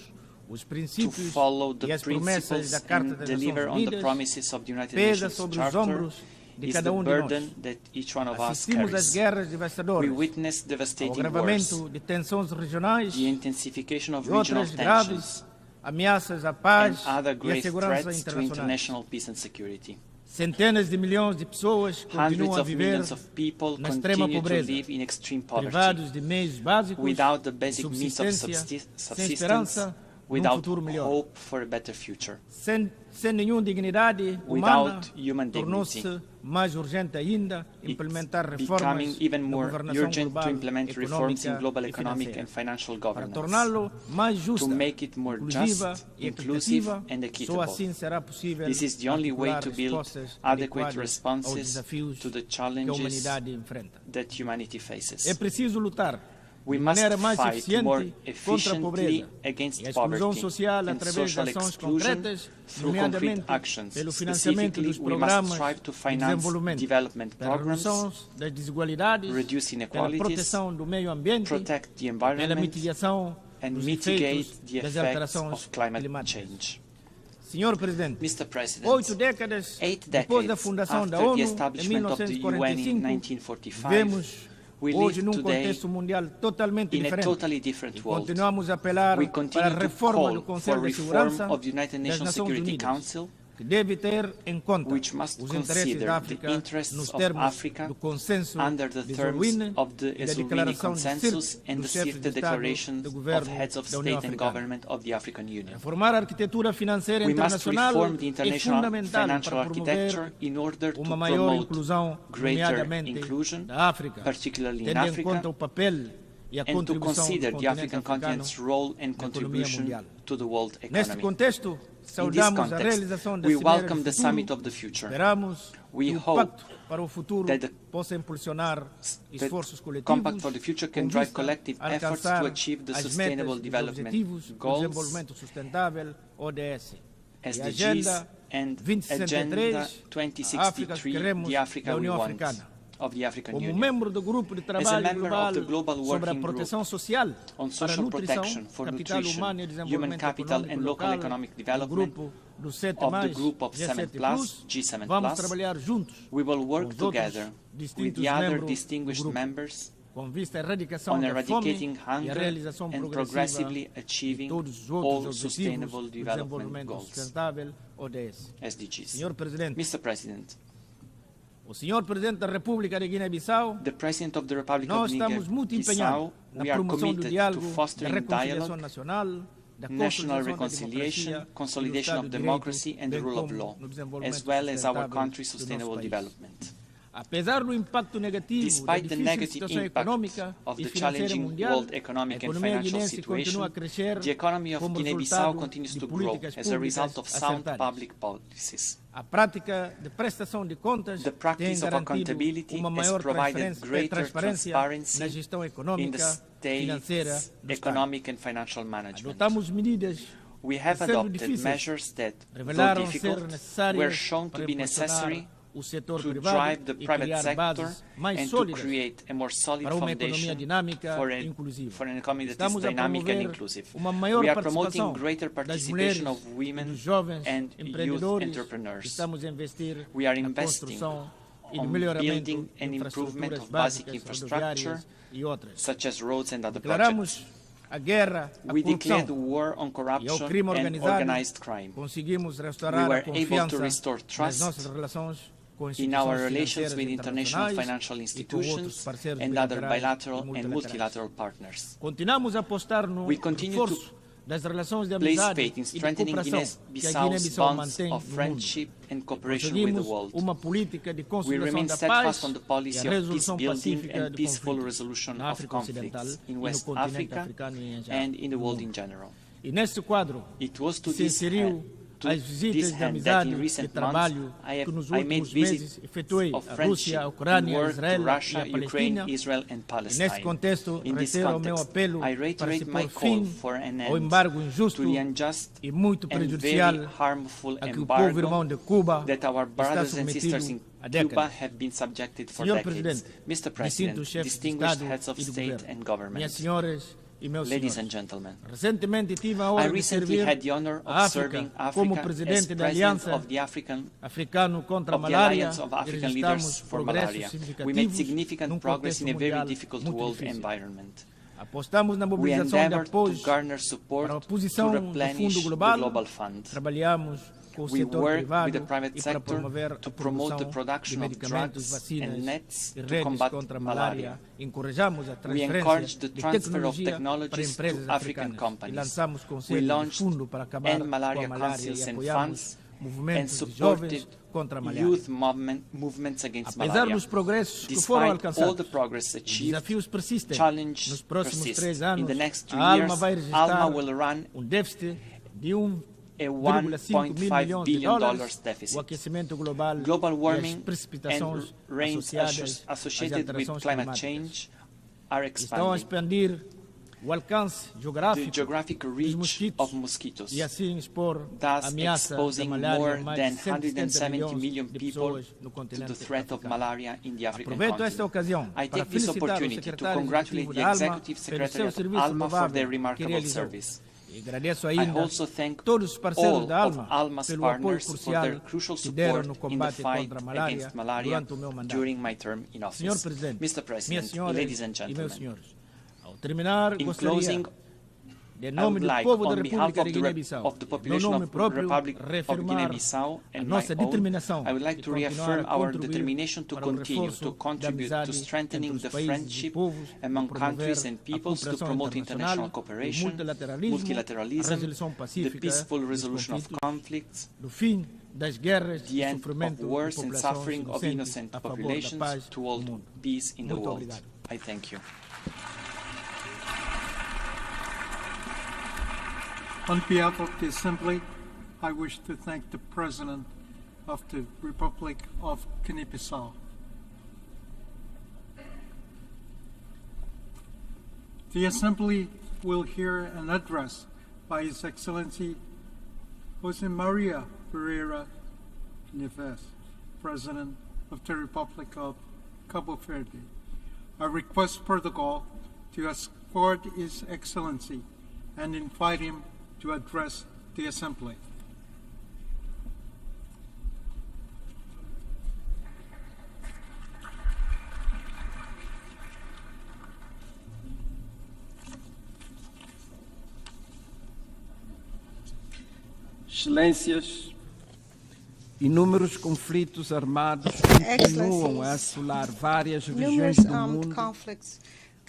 os to princípios follow the e as promessas principles da Carta and das deliver Nações on the Unidas promises of the United pesa Nations sobre os Charter ombros de is cada the de nós. burden that each one of us Assistimos às carries. guerras We devastadoras, witness ao devastating wars, agravamento de tensões regionais the intensification of e regional outras tensions, graves ameaças à and paz other e à grave segurança threats to internacionais. international peace and security. Centenas de milhões de pessoas Hundreds continuam a of viver millions of people na extrema continue to pobreza, live in extreme poverty, privados de meios básicos, without the basic means of subsistência, sem subsistence, esperança, num without futuro melhor. hope for a better future. Sem nenhuma dignidade humana, Without human tornou-se dignity, mais urgente ainda implementar becoming reformas even na more governação urgent global, to implement reforms in econômica global e economic financeira, and financial para governance, torná-lo mais justo, to make it more inclusiva just, e inclusive equitativa. and Só equitable. assim será possível This is the only way to articular build respostas adequate adequadas aos responses desafios to the que a challenges humanidade enfrenta. that humanity faces. É preciso lutar We de must maneira mais fight more eficiente contra a efficiently pobreza against e a exclusão poverty social and através de social ações exclusion concretas, through concrete nomeadamente actions. pelo financiamento Specifically, dos we must programas strive to de finance desenvolvimento, development pela programs, redução das desigualdades, reduce pela inequalities, proteção do meio ambiente, protect the pela environment, mitigação and dos mitigate efeitos the das effects alterações of climate climáticas. change. Senhor Presidente, Mr. President, 8 décadas 8 depois da decades fundação da after the ONU, em establishment of the UN in 1945, 1945, vemos we hoje live num today contexto mundial totalmente in a diferente. totally different world. Continuamos a apelar We para continue a to reforma call do for Conselho de reform Segurança of the United das Nations Nações Security Unidas, Council, which must consider the interests of Africa under the terms of the Esloveni Consensus and the Sirte Declarations of Heads of State and Government of the African Union. We must reform the international financial architecture in order to promote greater inclusion, particularly in Africa, and to consider the African continent's role and contribution to the world economy. In this context, we welcome the Summit of the Future. We hope that the Compact for the Future can drive collective efforts to achieve the Sustainable Development Goals, SDGs, and Agenda 2063, the Africa we want, of the African Union. As a member of the Global Working Group on Social Protection for Nutrition, Human Capital and Local Economic Development of the Group of 7+, G7+, we will work together with the other distinguished members on eradicating hunger and progressively achieving all Sustainable Development Goals, SDGs. Mr. President, the President of the Republic of Guinea-Bissau, we are committed to fostering dialogue, national reconciliation, consolidation of democracy and the rule of law, as well as our country's sustainable development. Despite the negative impact of the challenging world economic and financial situation, the economy of Guinea-Bissau continues to grow as a result of sound public policies. The practice of accountability has provided greater transparency in the state's economic and financial management. We have adopted measures that, though difficult, were shown to be necessary to drive the private sector and to create a more solid foundation for an economy that is dynamic and inclusive. We are promoting greater participation of women and youth entrepreneurs. We are investing on building and improvement of basic infrastructure, such as roads and other projects. We declared war on corruption and organized crime. We were able to restore trust in our relations with international financial institutions and other bilateral and multilateral partners. We continue to place faith in strengthening Guinea-Bissau's bonds of friendship and cooperation with the world. We remain steadfast on the policy of peace building and peaceful resolution of conflicts in West Africa and in the world in general. It was to this end that in recent months I made visits of friendship and work to Russia, Ukraine, Israel and Palestine. In this context, I reiterate my call for an end to the unjust and very harmful embargo that our brothers and sisters in Cuba have been subjected for decades. Mr. President, distinguished heads of state and government, ladies and gentlemen, I recently had the honor of serving Africa as President of the Alliance of African Leaders for Malaria. We made significant progress in a very difficult world environment. We endeavored to garner support to replenish the Global Fund. We work with the private sector to promote the production of drugs and nets to combat malaria. We encourage the transfer of technologies to African companies. We launched End Malaria Councils and funds and supported youth movements against malaria. Despite all the progress achieved, challenges persist. In the next 2 years, ALMA will run a $1.5 billion deficit. Global warming and rains associated with climate change are expanding. The geographic reach of mosquitoes, thus exposing more than 170 million people to the threat of malaria in the African continent. I take this opportunity to congratulate the Executive Secretary of ALMA for their remarkable service. I also thank all of ALMA's partners for their crucial support in the fight against malaria during my term in office. Mr. President, ladies and gentlemen, in closing, I would like, on behalf of the population of the Republic of Guinea-Bissau and my own, I would like to reaffirm our determination to continue to contribute to strengthening the friendship among countries and peoples, to promote international cooperation, multilateralism, the peaceful resolution of conflicts, the end of wars and suffering of innocent populations, to all peace in the world. I thank you. On behalf of the Assembly, I wish to thank the President of the Republic of Guinea-Bissau. The Assembly will hear an address by His Excellency Jose Maria Pereira Neves, President of the Republic of Cabo Verde. I request protocol to escort His Excellency and invite him to address the Assembly. Excelências, inúmeros conflitos armados continuam a assolar várias regiões do mundo,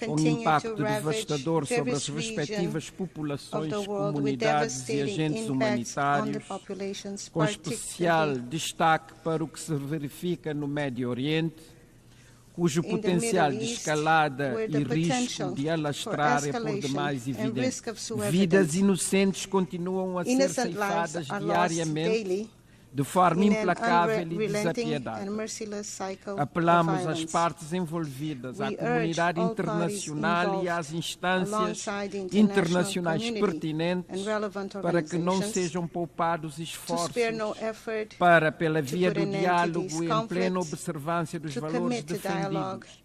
com impacto devastador sobre as respectivas populações, comunidades e agentes humanitários, com especial destaque para o que se verifica no Médio Oriente, cujo potencial de escalada e risco de alastrar é por demais evidente. Vidas inocentes continuam a ser ceifadas diariamente, de forma implacável e desapiedada. Apelamos às partes envolvidas, à comunidade internacional e às instâncias internacionais pertinentes para que não sejam poupados esforços para, pela via do diálogo e em plena observância dos valores defendidos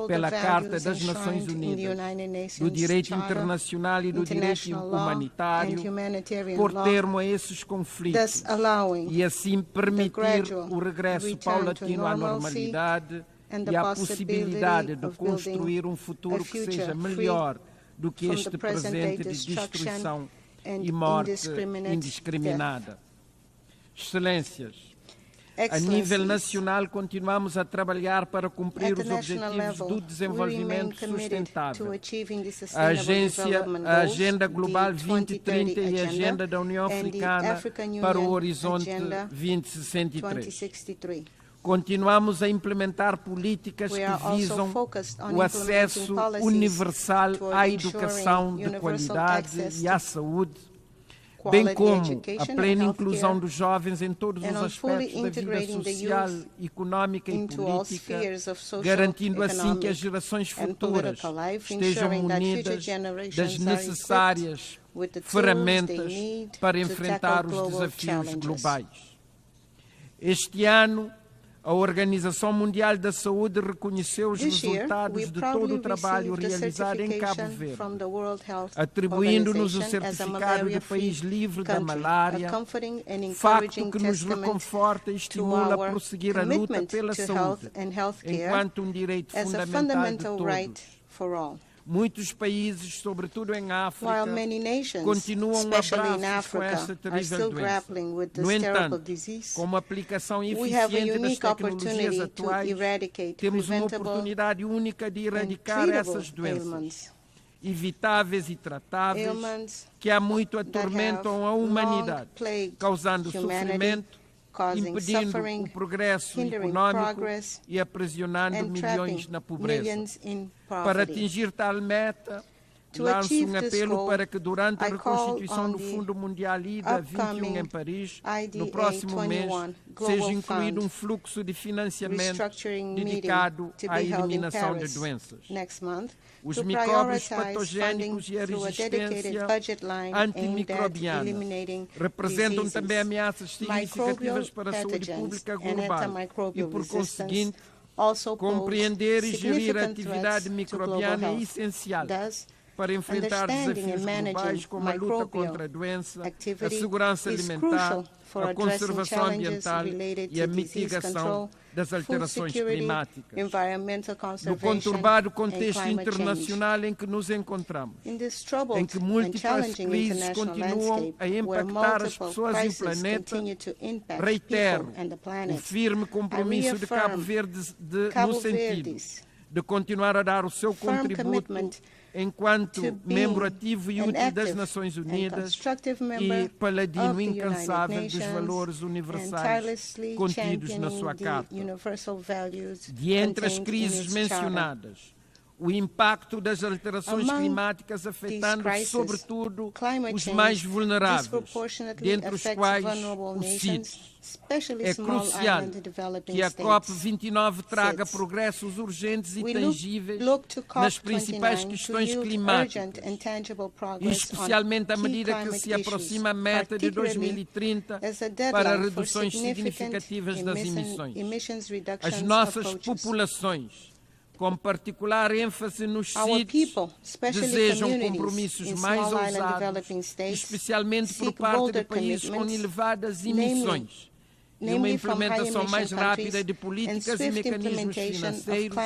pela Carta das Nações Unidas, do direito internacional e do direito humanitário, pôr termo a esses conflitos e assim permitir o regresso paulatino à normalidade e a possibilidade de construir um futuro que seja melhor do que este presente de destruição e morte indiscriminada. Excelências, a nível nacional continuamos a trabalhar para cumprir os objetivos do desenvolvimento sustentável. A Agenda Global 2030 e a Agenda da União Africana para o Horizonte 2063. Continuamos a implementar políticas que visam o acesso universal à educação de qualidade e à saúde, bem como a plena inclusão dos jovens em todos os aspectos da vida social, económica e política, garantindo assim que as gerações futuras estejam munidas das necessárias ferramentas para enfrentar os desafios globais. Este ano, a Organização Mundial da Saúde reconheceu os resultados de todo o trabalho realizado em Cabo Verde, atribuindo-nos o certificado de país livre da malária, facto que nos reconforta e estimula a prosseguir a luta pela saúde, enquanto um direito fundamental de todos. Muitos países, sobretudo em África, continuam abraçados com esta terrível doença. No entanto, com uma aplicação eficiente das tecnologias atuais, temos uma oportunidade única de erradicar essas doenças, evitáveis e tratáveis, que há muito atormentam a humanidade, causando sofrimento, impedindo o progresso econômico e aprisionando milhões na pobreza. Para atingir tal meta, lanço um apelo para que durante a reconstituição do Fundo Mundial IDA 21 em Paris, no próximo mês, seja incluído um fluxo de financiamento dedicado à eliminação de doenças. Os micróbios patogénicos e a resistência antimicrobiana representam também ameaças significativas para a saúde pública global e, por conseguinte, compreender e gerir a atividade microbiana é essencial para enfrentar desafios globais como a luta contra a doença, a segurança alimentar, a conservação ambiental e a mitigação das alterações climáticas. No conturbado contexto internacional em que nos encontramos, em que múltiplas crises continuam a impactar as pessoas e o planeta, reitero o firme compromisso de Cabo Verde no sentido de continuar a dar o seu contributo enquanto membro ativo e útil das Nações Unidas e paladino incansável dos valores universais contidos na sua Carta. De entre as crises mencionadas, o impacto das alterações climáticas afetando sobretudo os mais vulneráveis, dentre os quais os sítios. É crucial que a COP29 traga progressos urgentes e tangíveis nas principais questões climáticas, e especialmente à medida que se aproxima a meta de 2030 para reduções significativas das emissões. As nossas populações, com particular ênfase nos sítios, desejam compromissos mais ousados, especialmente por parte de países com elevadas emissões, e uma implementação mais rápida de políticas e mecanismos financeiros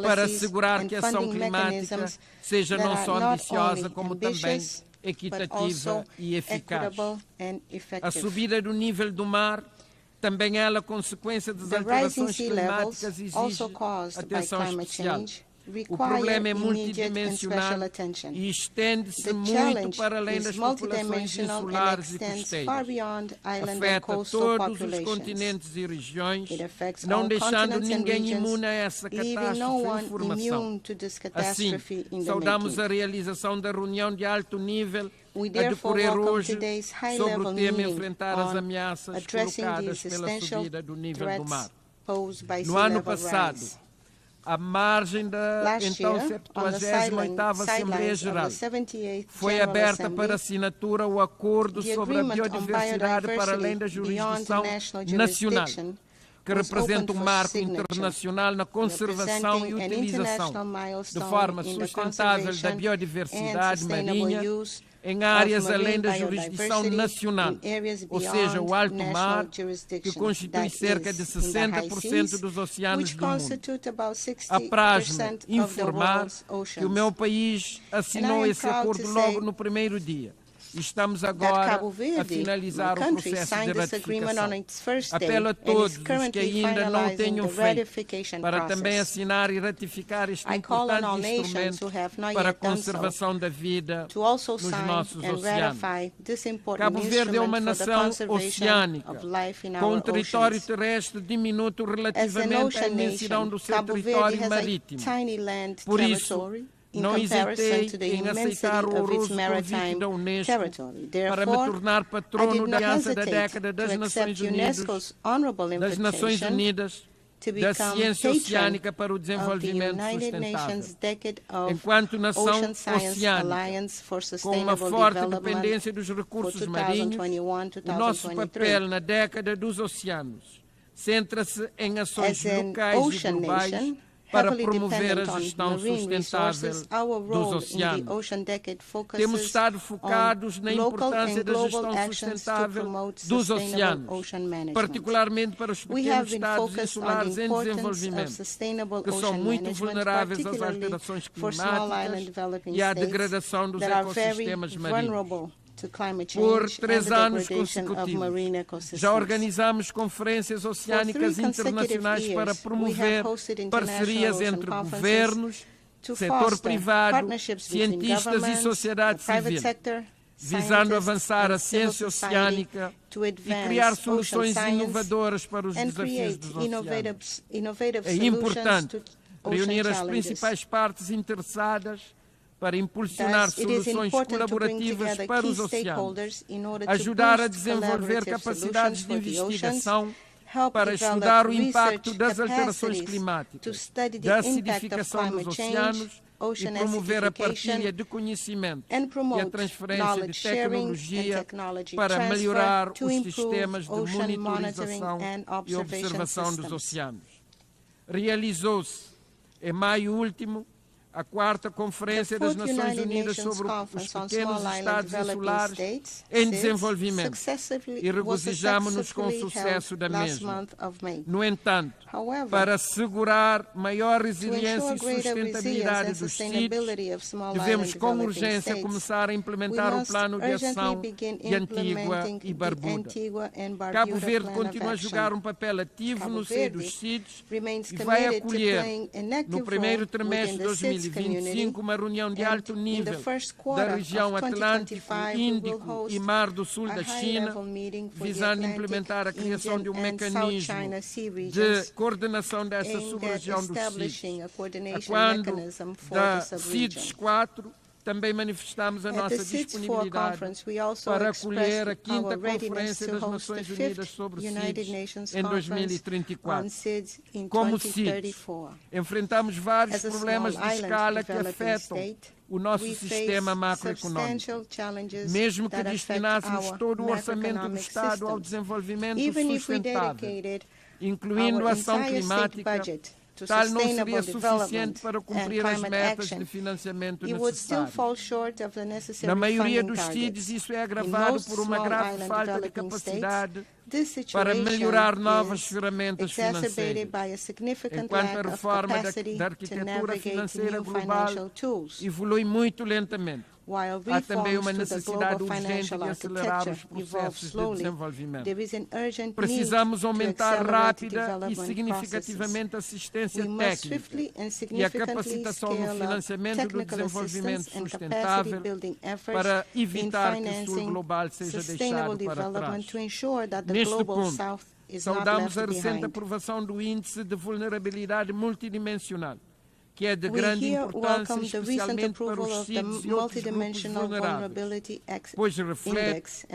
para assegurar que a ação climática seja não só ambiciosa, como também equitativa e eficaz. A subida do nível do mar, também ela consequência das alterações climáticas, exige atenção especial. O problema é multidimensional e estende-se muito para além das populações insulares e costeiras. Afeta todos os continentes e regiões, não deixando ninguém imune a essa catástrofe em formação. Assim, saudamos a realização da reunião de alto nível a decorrer hoje sobre o tema enfrentar as ameaças colocadas pela subida do nível do mar. No ano passado, à margem da então 78ª Assembleia Geral, foi aberta para assinatura o Acordo sobre a Biodiversidade para além da jurisdição nacional, que representa um marco internacional na conservação e utilização de forma sustentável da biodiversidade marinha em áreas além da jurisdição nacional, ou seja, o alto mar, que constitui cerca de 60% dos oceanos do mundo. Apraz-me informar que o meu país assinou esse acordo logo no primeiro dia. Estamos agora a finalizar o processo de ratificação. Apelo a todos os que ainda não o tenham feito para também assinar e ratificar este importante instrumento para a conservação da vida nos nossos oceanos. Cabo Verde é uma nação oceânica, com um território terrestre diminuto relativamente à imensidão do seu território marítimo. Por isso, não hesitei em aceitar o honroso convite da Unesco para me tornar patrono da Aliança da Década das Nações Unidas, da Ciência Oceânica para o Desenvolvimento Sustentável. Enquanto nação oceânica, com uma forte dependência dos recursos marinhos, o nosso papel na década dos oceanos centra-se em ações locais e globais para promover a gestão sustentável dos oceanos. Temos estado focados na importância da gestão sustentável dos oceanos, particularmente para os pequenos estados insulares em desenvolvimento, que são muito vulneráveis às alterações climáticas e à degradação dos ecossistemas marinhos. Por 3 anos consecutivos, já organizamos conferências oceânicas internacionais para promover parcerias entre governos, setor privado, cientistas e sociedade civil, visando avançar a ciência oceânica e criar soluções inovadoras para os desafios dos oceanos. É importante reunir as principais partes interessadas para impulsionar soluções colaborativas para os oceanos, ajudar a desenvolver capacidades de investigação para estudar o impacto das alterações climáticas, da acidificação dos oceanos e promover a partilha de conhecimento e a transferência de tecnologia para melhorar os sistemas de monitorização e observação dos oceanos. Realizou-se, em maio último, A quarta Conferência das Nações Unidas sobre os Pequenos Estados Insulares em Desenvolvimento e regozijamo-nos com o sucesso da mesma. No entanto, para assegurar maior resiliência e sustentabilidade dos CIDs, devemos com urgência começar a implementar o plano de ação de Antigua e Barbuda. Cabo Verde continua a jogar um papel ativo no seio dos CIDs e vai acolher no primeiro trimestre de 2025 uma reunião de alto nível da região Atlântico, Índico e Mar do Sul da China, visando implementar a criação de um mecanismo de coordenação dessa sub-região dos CIDs. A quando da CIDs 4, também manifestamos a nossa disponibilidade para acolher a quinta Conferência das Nações Unidas sobre CIDs em 2034. Como CIDs, enfrentamos vários problemas de escala que afetam o nosso sistema macroeconômico. Mesmo que destinássemos todo o orçamento do Estado ao desenvolvimento sustentável, incluindo a ação climática, tal não seria suficiente para cumprir as metas de financiamento necessárias. Na maioria dos CIDs, isso é agravado por uma grave falta de capacidade para melhorar novas ferramentas financeiras, enquanto a reforma da arquitetura financeira global evolui muito lentamente. Há também uma necessidade urgente de acelerar os processos de desenvolvimento. Precisamos aumentar rápida e significativamente a assistência técnica e a capacitação no financiamento do desenvolvimento sustentável para evitar que o Sul global seja deixado para trás. Neste ponto, saudamos a recente aprovação do Índice de Vulnerabilidade Multidimensional, que é de grande importância, especialmente para os CIDs e outros grupos vulneráveis, pois reflete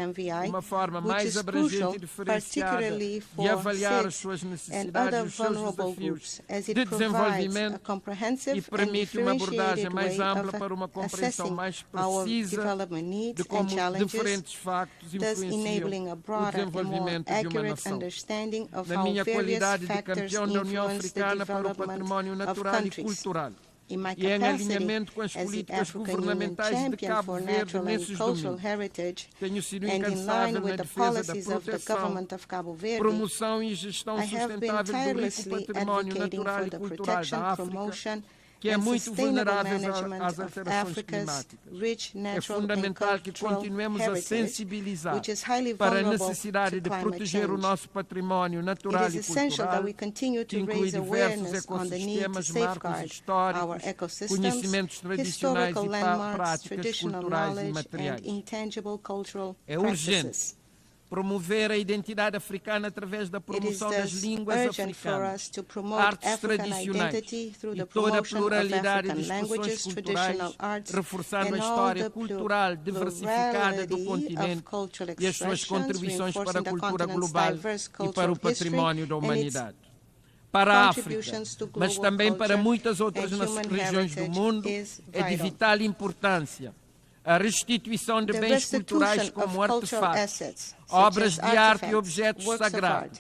uma forma mais abrangente e diferenciada de avaliar as suas necessidades e os seus desafios de desenvolvimento e permite uma abordagem mais ampla para uma compreensão mais precisa de como diferentes factos influenciam o desenvolvimento de uma nação. Na minha qualidade de campeão da União Africana para o Património Natural e Cultural, e em alinhamento com as políticas governamentais de Cabo Verde nesses domínios, tenho sido incansável na defesa da proteção, promoção e gestão sustentável do rico património natural e cultural da África, que é muito vulnerável às alterações climáticas. É fundamental que continuemos a sensibilizar para a necessidade de proteger o nosso património natural e cultural, que inclui diversos ecossistemas, marcos históricos, conhecimentos tradicionais e práticas culturais e materiais. É urgente promover a identidade africana através da promoção das línguas africanas, artes tradicionais e toda a pluralidade de expressões culturais, reforçando a história cultural diversificada do continente e as suas contribuições para a cultura global e para o património da humanidade. Para a África, mas também para muitas outras regiões do mundo, é de vital importância a restituição de bens culturais como artefatos, obras de arte e objetos sagrados,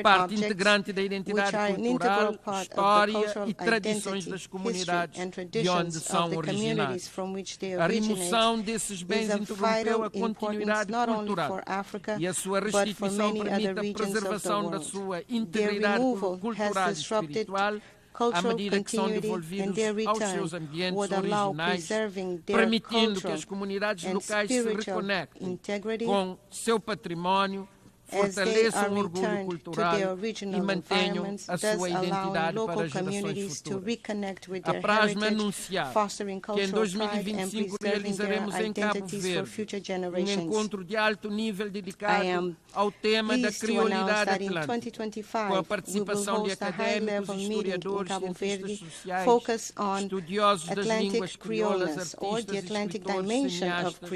parte integrante da identidade cultural, história e tradições das comunidades de onde são originários. A remoção desses bens interrompeu a continuidade cultural e a sua restituição permite a preservação da sua integridade cultural e espiritual, à medida que são devolvidos aos seus ambientes originais, permitindo que as comunidades locais se reconectem com seu património, fortaleçam o orgulho cultural e mantenham a sua identidade para gerações futuras. Apraz-me anunciar que em 2025 realizaremos em Cabo Verde um encontro de alto nível dedicado ao tema da criolidade atlântica, com a participação de académicos, historiadores, cientistas sociais, estudiosos das línguas crioulas, artistas, escritores, cineastas,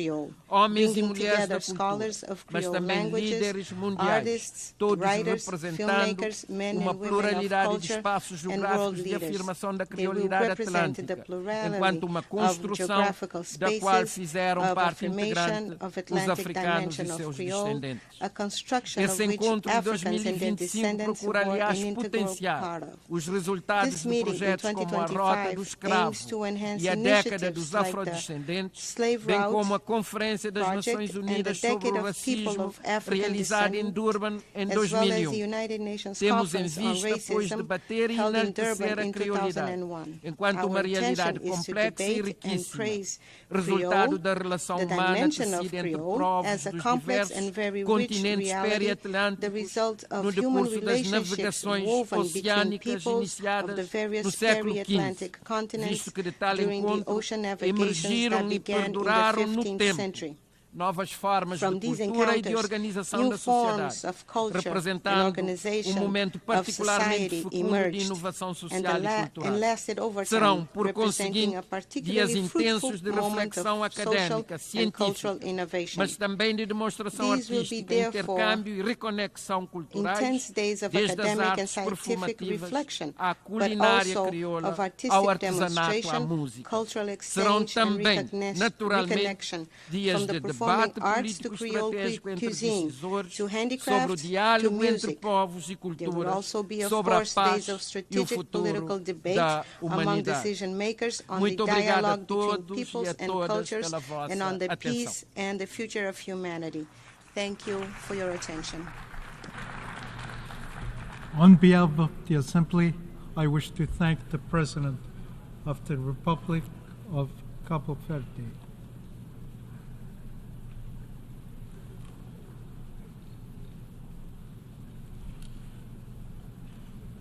homens e mulheres da cultura, mas também líderes mundiais, todos representando uma pluralidade de espaços geográficos de afirmação da criolidade atlântica, enquanto uma construção da qual fizeram parte integrante os africanos e seus descendentes. Esse encontro de 2025 procura, aliás, potenciar os resultados de projetos como a Rota do Escravo e a Década dos Afrodescendentes, bem como a Conferência das Nações Unidas sobre o Racismo, realizada em Durban em 2001. Temos em vista, pois, debater e enaltecer a criolidade, enquanto uma realidade complexa e riquíssima, resultado da relação humana tecida entre povos dos diversos continentes periatlânticos no decurso das navegações oceânicas iniciadas no século XV, visto que de tal encontro emergiram e perduraram no tempo novas formas de cultura e de organização da sociedade, representando um momento particularmente fecundo de inovação social e cultural. Serão, por conseguinte, dias intensos de reflexão académica, científica, mas também de demonstração artística, intercâmbio e reconexão culturais, desde as artes performativas à culinária crioula, ao artesanato, à música. Serão também, naturalmente, dias de debate político estratégico entre decisores sobre o diálogo entre povos e culturas, sobre a paz e o futuro da humanidade. Muito obrigado a todos e a todas pela vossa atenção. On behalf of the Assembly, I wish to thank the President of the Republic of Cabo Verde.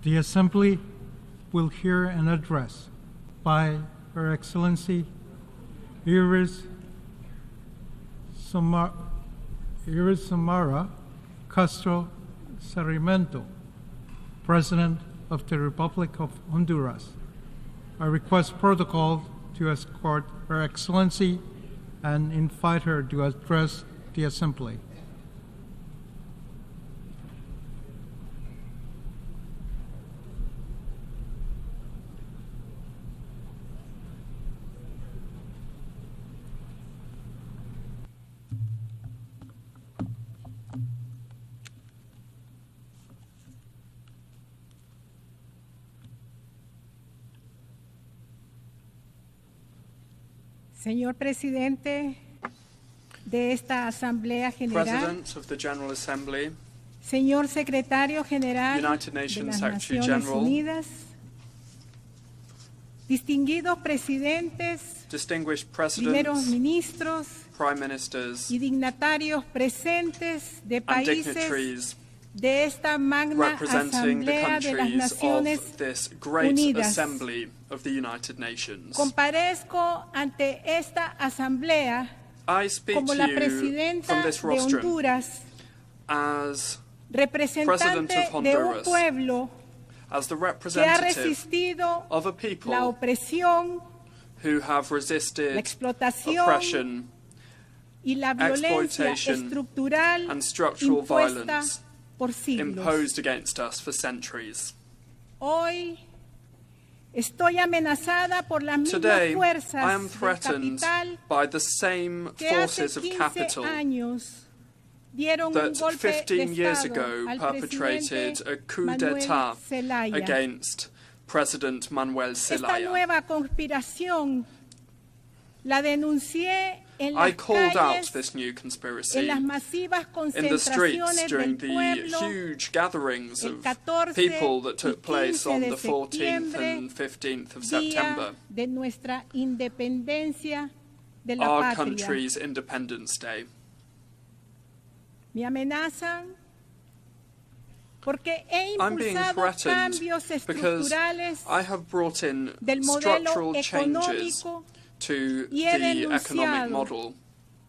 The Assembly will hear an address by Her Excellency Iris Samara Castro Sarmiento, President of the Republic of Honduras. I request protocol to escort Her Excellency and invite her to address the Assembly. Señor Presidente de esta Asamblea General, President of the General Assembly, Señor Secretario General United de Nations las Secretary Naciones General, Unidas, distinguidos presidentes, distinguished primeros presidents, ministros prime ministers, y dignatarios presentes de and países dignitaries de esta magna representing the Asamblea de las countries Naciones of this great Unidas. assembly of the United Nations. Comparezco ante esta Asamblea I speak como to la you presidenta from this de rostrum Honduras, as representante President of de un Honduras, pueblo as the que ha representative resistido of a people la opresión, who have la resisted explotación oppression y la violencia exploitation estructural and structural impuesta violence por siglos. imposed against us for centuries. Hoy estoy amenazada por las mismas Today, I fuerzas am del threatened capital by the same que hace forces of 15 capital años dieron un that golpe 15 de years Estado ago al perpetrated presidente a coup Manuel d'etat Zelaya. against President Manuel Esta Zelaya. nueva conspiración la denuncié en I las called out calles, this new en conspiracy las masivas in the streets concentraciones during del the pueblo huge gatherings el of 14 people that took y place 15 on de the 14th septiembre, and 15th of día September, de nuestra independencia de la our patria. country's Independence Day. Me amenazan porque he I'm being impulsado threatened cambios because estructurales I have brought in del modelo structural changes económico to y he the economic denunciado model.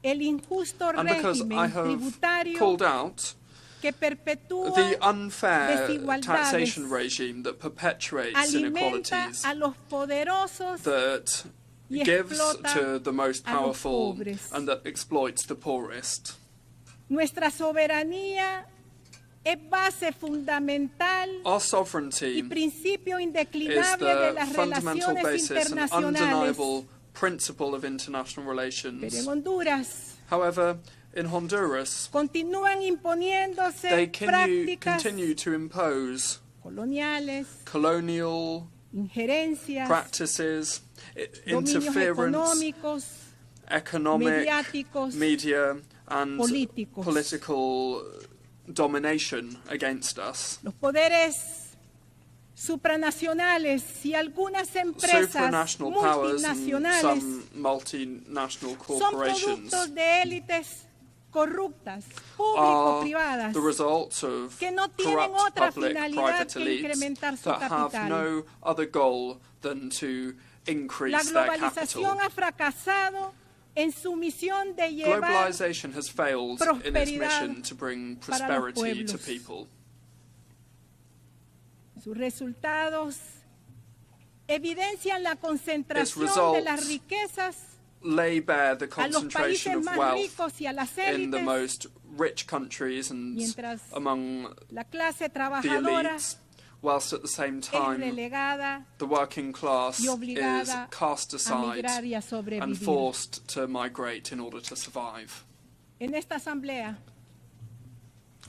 el injusto And because I régimen have tributario called out que perpetúa the unfair desigualdades, taxation regime that perpetuates alimenta inequalities, a los poderosos that y gives explota to the most a los powerful pobres. and that exploits the poorest. Nuestra soberanía es base fundamental Our y sovereignty principio is indeclinable de the las fundamental relaciones basis and internacionales. undeniable principle of international Pero relations. en Honduras However, in Honduras, continúan imponiéndose they prácticas continue to impose coloniales, colonial injerencias, practices, dominios interference, económicos, economic, mediáticos, media, and políticos. political domination against us. Los poderes supranacionales y algunas empresas Supranational powers and multinacionales some multinational son corporations productos de élites corruptas, are público-privadas, the result of que no tienen corrupt otra public finalidad private que elites incrementar su that have capital. no other goal than to La increase their globalización capital. ha fracasado en su misión de llevar Globalization has failed in its prosperidad mission to bring para los prosperity to pueblos. people. Sus resultados evidencian la Its concentración de las results riquezas lay bare the a los concentration países of más wealth ricos y a las in the élites, most rich countries and mientras among la clase the trabajadora elites, whilst at the same es time relegada the working class y is obligada cast a aside migrar y a and sobrevivir. forced to migrate in order to survive. En esta asamblea,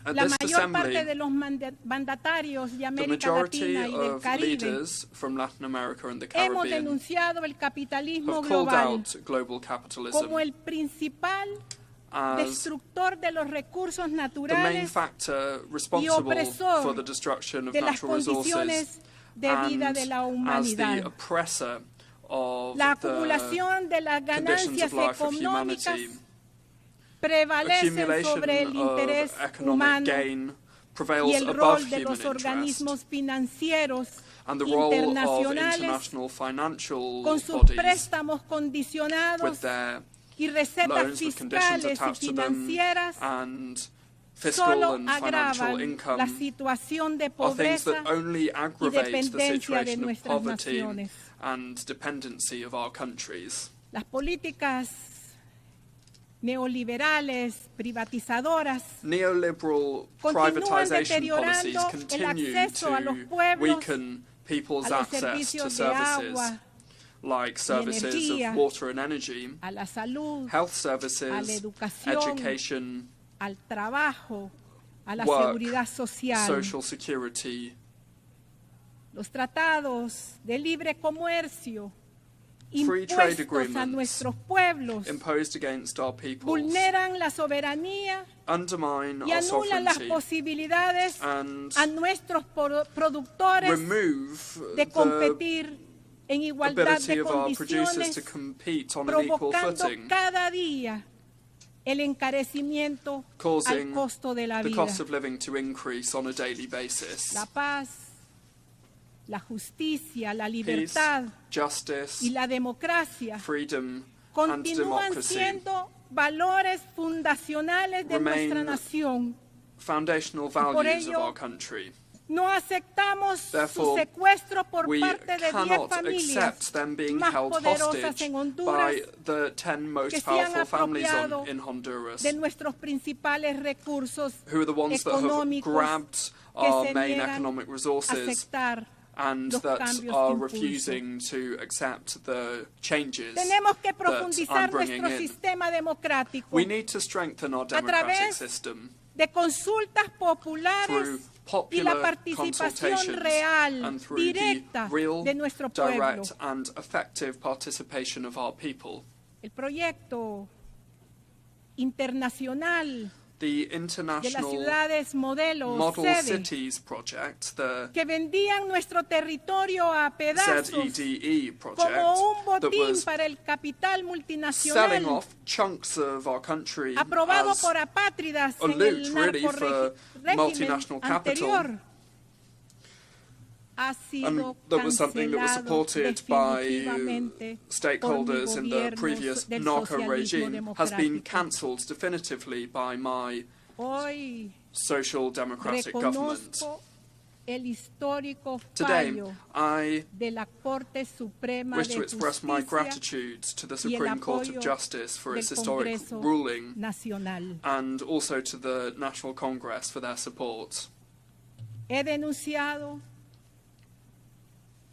At la this mayor parte de assembly, los mandatarios de the América majority Latina y del of Caribe leaders from Latin America and the hemos Caribbean denunciado el capitalismo have called global out global capitalism como el principal as destructor de los recursos the main naturales factor y responsible opresor for the destruction of de las natural resources condiciones de vida and de la as humanidad. the oppressor of La the acumulación de las conditions ganancias of life of económicas humanity. prevalecen Accumulation sobre el of interés economic humano gain y prevails el above rol de human los interest, organismos financieros and the role of internacionales international financial con sus bodies préstamos with condicionados their y recetas loans with conditions fiscales y attached to them financieras and fiscal solo and financial agravan income la situación de are things pobreza that only y aggravate the dependencia de situation of nuestras poverty naciones. and dependency of our countries. Las políticas neoliberales, privatizadoras, Neoliberal continúan privatization policies deteriorando el continue acceso a los to pueblos weaken people's a los access to servicios de services agua, like services energía, of water and energy, a la salud, health a la services, educación, education, al trabajo, a la work, seguridad social. social security. Los tratados de libre comercio Free trade impuestos a agreements nuestros pueblos imposed against our peoples vulneran la soberanía undermine y our anulan las sovereignty posibilidades and a nuestros productores remove de the competir en igualdad ability de of our producers condiciones, to compete on an equal provocando footing, cada día el encarecimiento al causing costo de la the vida. cost of living to increase on a daily basis. La paz, la justicia, la libertad Peace, justice, y la democracia freedom, and continúan democracy siendo valores fundacionales de remain nuestra nación. foundational Por values of ello, our country. no aceptamos su Therefore, secuestro por we parte de 10 cannot familias accept them being más held poderosas hostage en Honduras by the 10 most que se han powerful families apropiado in Honduras, de nuestros principales recursos who are the ones that have económicos grabbed que our se main niegan economic a resources aceptar and los that cambios are que impulso. refusing to accept the changes Tenemos que that profundizar I'm bringing nuestro in. sistema democrático We need to strengthen our democratic través system de consultas populares through y la popular participación consultations real, and through directa the real, de nuestro pueblo. direct and effective participation of our people. El proyecto internacional The de las international ciudades modelo Model sede Cities Project, the que vendían nuestro territorio a pedazos ZEDE project, como un that botín was para el capital selling multinacional off chunks of our country aprobado as por apátridas a en el loot, really, for narcorrégimen multinational capital. anterior ha sido And that was something that was cancelado supported by definitivamente stakeholders por mi in the gobierno previous del narco socialismo regime, has been democrático. cancelled definitively by my Hoy social democratic government. reconozco el histórico Today, fallo I de la Corte Suprema wish de to express my Justicia gratitude to the y el Supreme Court apoyo of Justice for its del historic Congreso ruling Nacional. and also to the National Congress for their support. He denunciado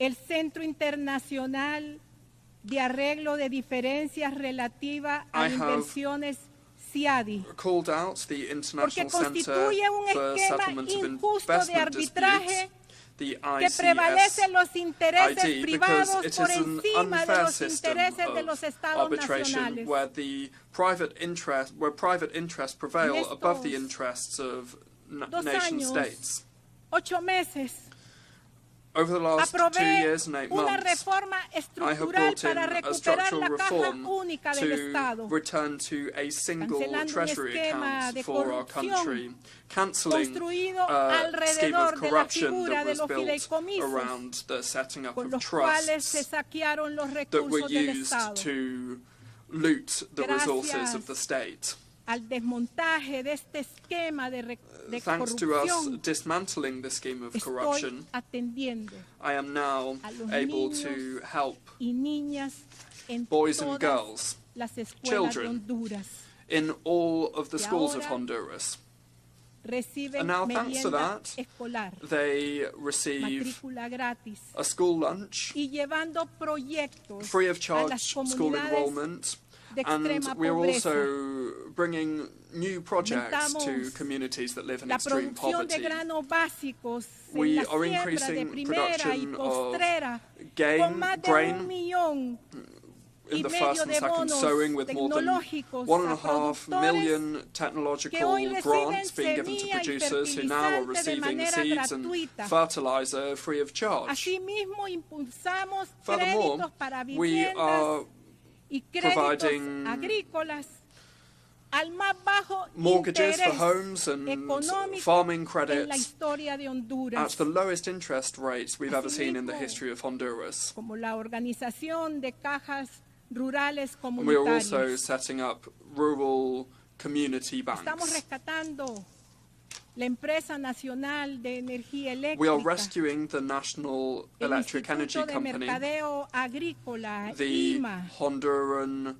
el Centro Internacional de Arreglo de Diferencias relativa a I have inversiones CIADI, called out the porque International Center constituye un for esquema Settlement of injusto de Investment arbitraje Disputes, the que prevalece los intereses ICSID, privados because it por is an encima de unfair los system intereses de los of estados arbitration nacionales. where private interests prevail En above the estos interests of 2 nation años, states. 8 meses, Over the last 2 aprobé years and 8 una months, reforma I have estructural brought in para a recuperar structural la caja reform única del to Estado, return to a single cancelando un treasury esquema account de for our corrupción country, cancelling construido a scheme of alrededor de la corruption figura that de was los built fideicomisos, around the setting up con of los cuales se trusts saquearon los that were recursos del used Estado. to loot the resources of the state. Al desmontaje de este esquema de Thanks to us corrupción, dismantling the scheme of estoy corruption, atendiendo I am now a los able niños to help y niñas en boys and todas girls, las escuelas de children, Honduras. in all of the Y schools of ahora Honduras. Reciben And now, thanks to merienda that, escolar, they receive matrícula gratis a school lunch, y llevando proyectos free of a charge las school comunidades enrollment, de and extrema we are pobreza. also bringing new projects to Aumentamos communities that live in la extreme producción de poverty. granos básicos en We la are siembra de increasing primera y production of postrera grain, con más de 1 millón in y the medio first and de second bonos sowing, with more than tecnológicos 1.5 a million productores technological que hoy reciben grants being given to semilla y producers who now are fertilizante de receiving manera seeds and gratuita. fertilizer free of charge. Asimismo, impulsamos Furthermore, créditos para we are viviendas y créditos providing agrícolas al más bajo mortgages for interés homes and económico farming en la credits historia de at Honduras, the lowest interest rates we've ever seen in the Asimismo, history of Honduras. como la organización de cajas rurales And we are also comunitarias. setting up rural community Estamos banks. rescatando la empresa nacional de energía We are eléctrica, rescuing the National el Electric Energy Instituto de Company, Mercadeo Agrícola, the IMA, Honduran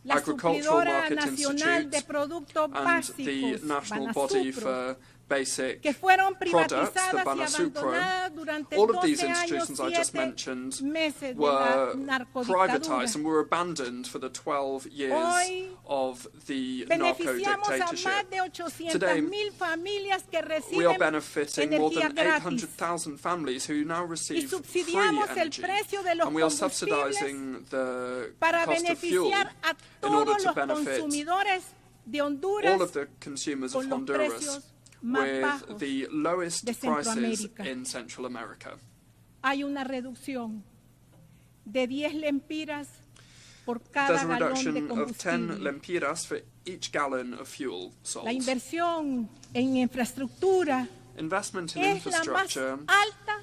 la Agricultural suplidora Market nacional de Institute, productos and the básicos, National Body Banasupro, for Basic que fueron Products, the privatizadas y Banasupro. abandonadas durante All of 12 these años, institutions I just 7 mentioned meses de la were narcodictadura. privatized and were abandoned for the 12 years Hoy of the beneficiamos a narco-dictatorship. más de 800,000 Today, familias que we are reciben benefiting more energía than gratis 800,000 families who now y receive free subsidiamos el energy. precio de los And we are combustibles subsidizing the para cost of fuel beneficiar a in order todos to los benefit consumidores de all Honduras of the consumers of con los Honduras precios más with bajos the lowest de prices Centroamérica. in Central America. Hay una reducción de 10 lempiras por cada There's a galón de reduction of 10 combustible. lempiras for each gallon of fuel sold. La inversión en infraestructura Investment in es la más infrastructure alta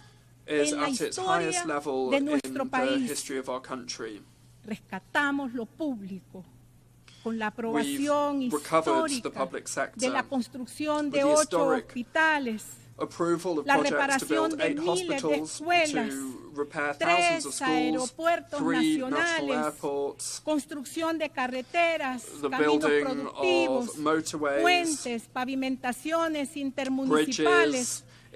is en la at its historia highest level de in nuestro the país. history of our country. Rescatamos lo público con la We've aprobación recovered the histórica public de la sector construcción with de the 8 historic hospitales, approval of la projects to build reparación de 8 miles de hospitals, escuelas, to repair thousands of 3 schools, aeropuertos 3 national nacionales, airports, construcción de carreteras, the caminos building productivos, of motorways, puentes, pavimentaciones intermunicipales, bridges, canchas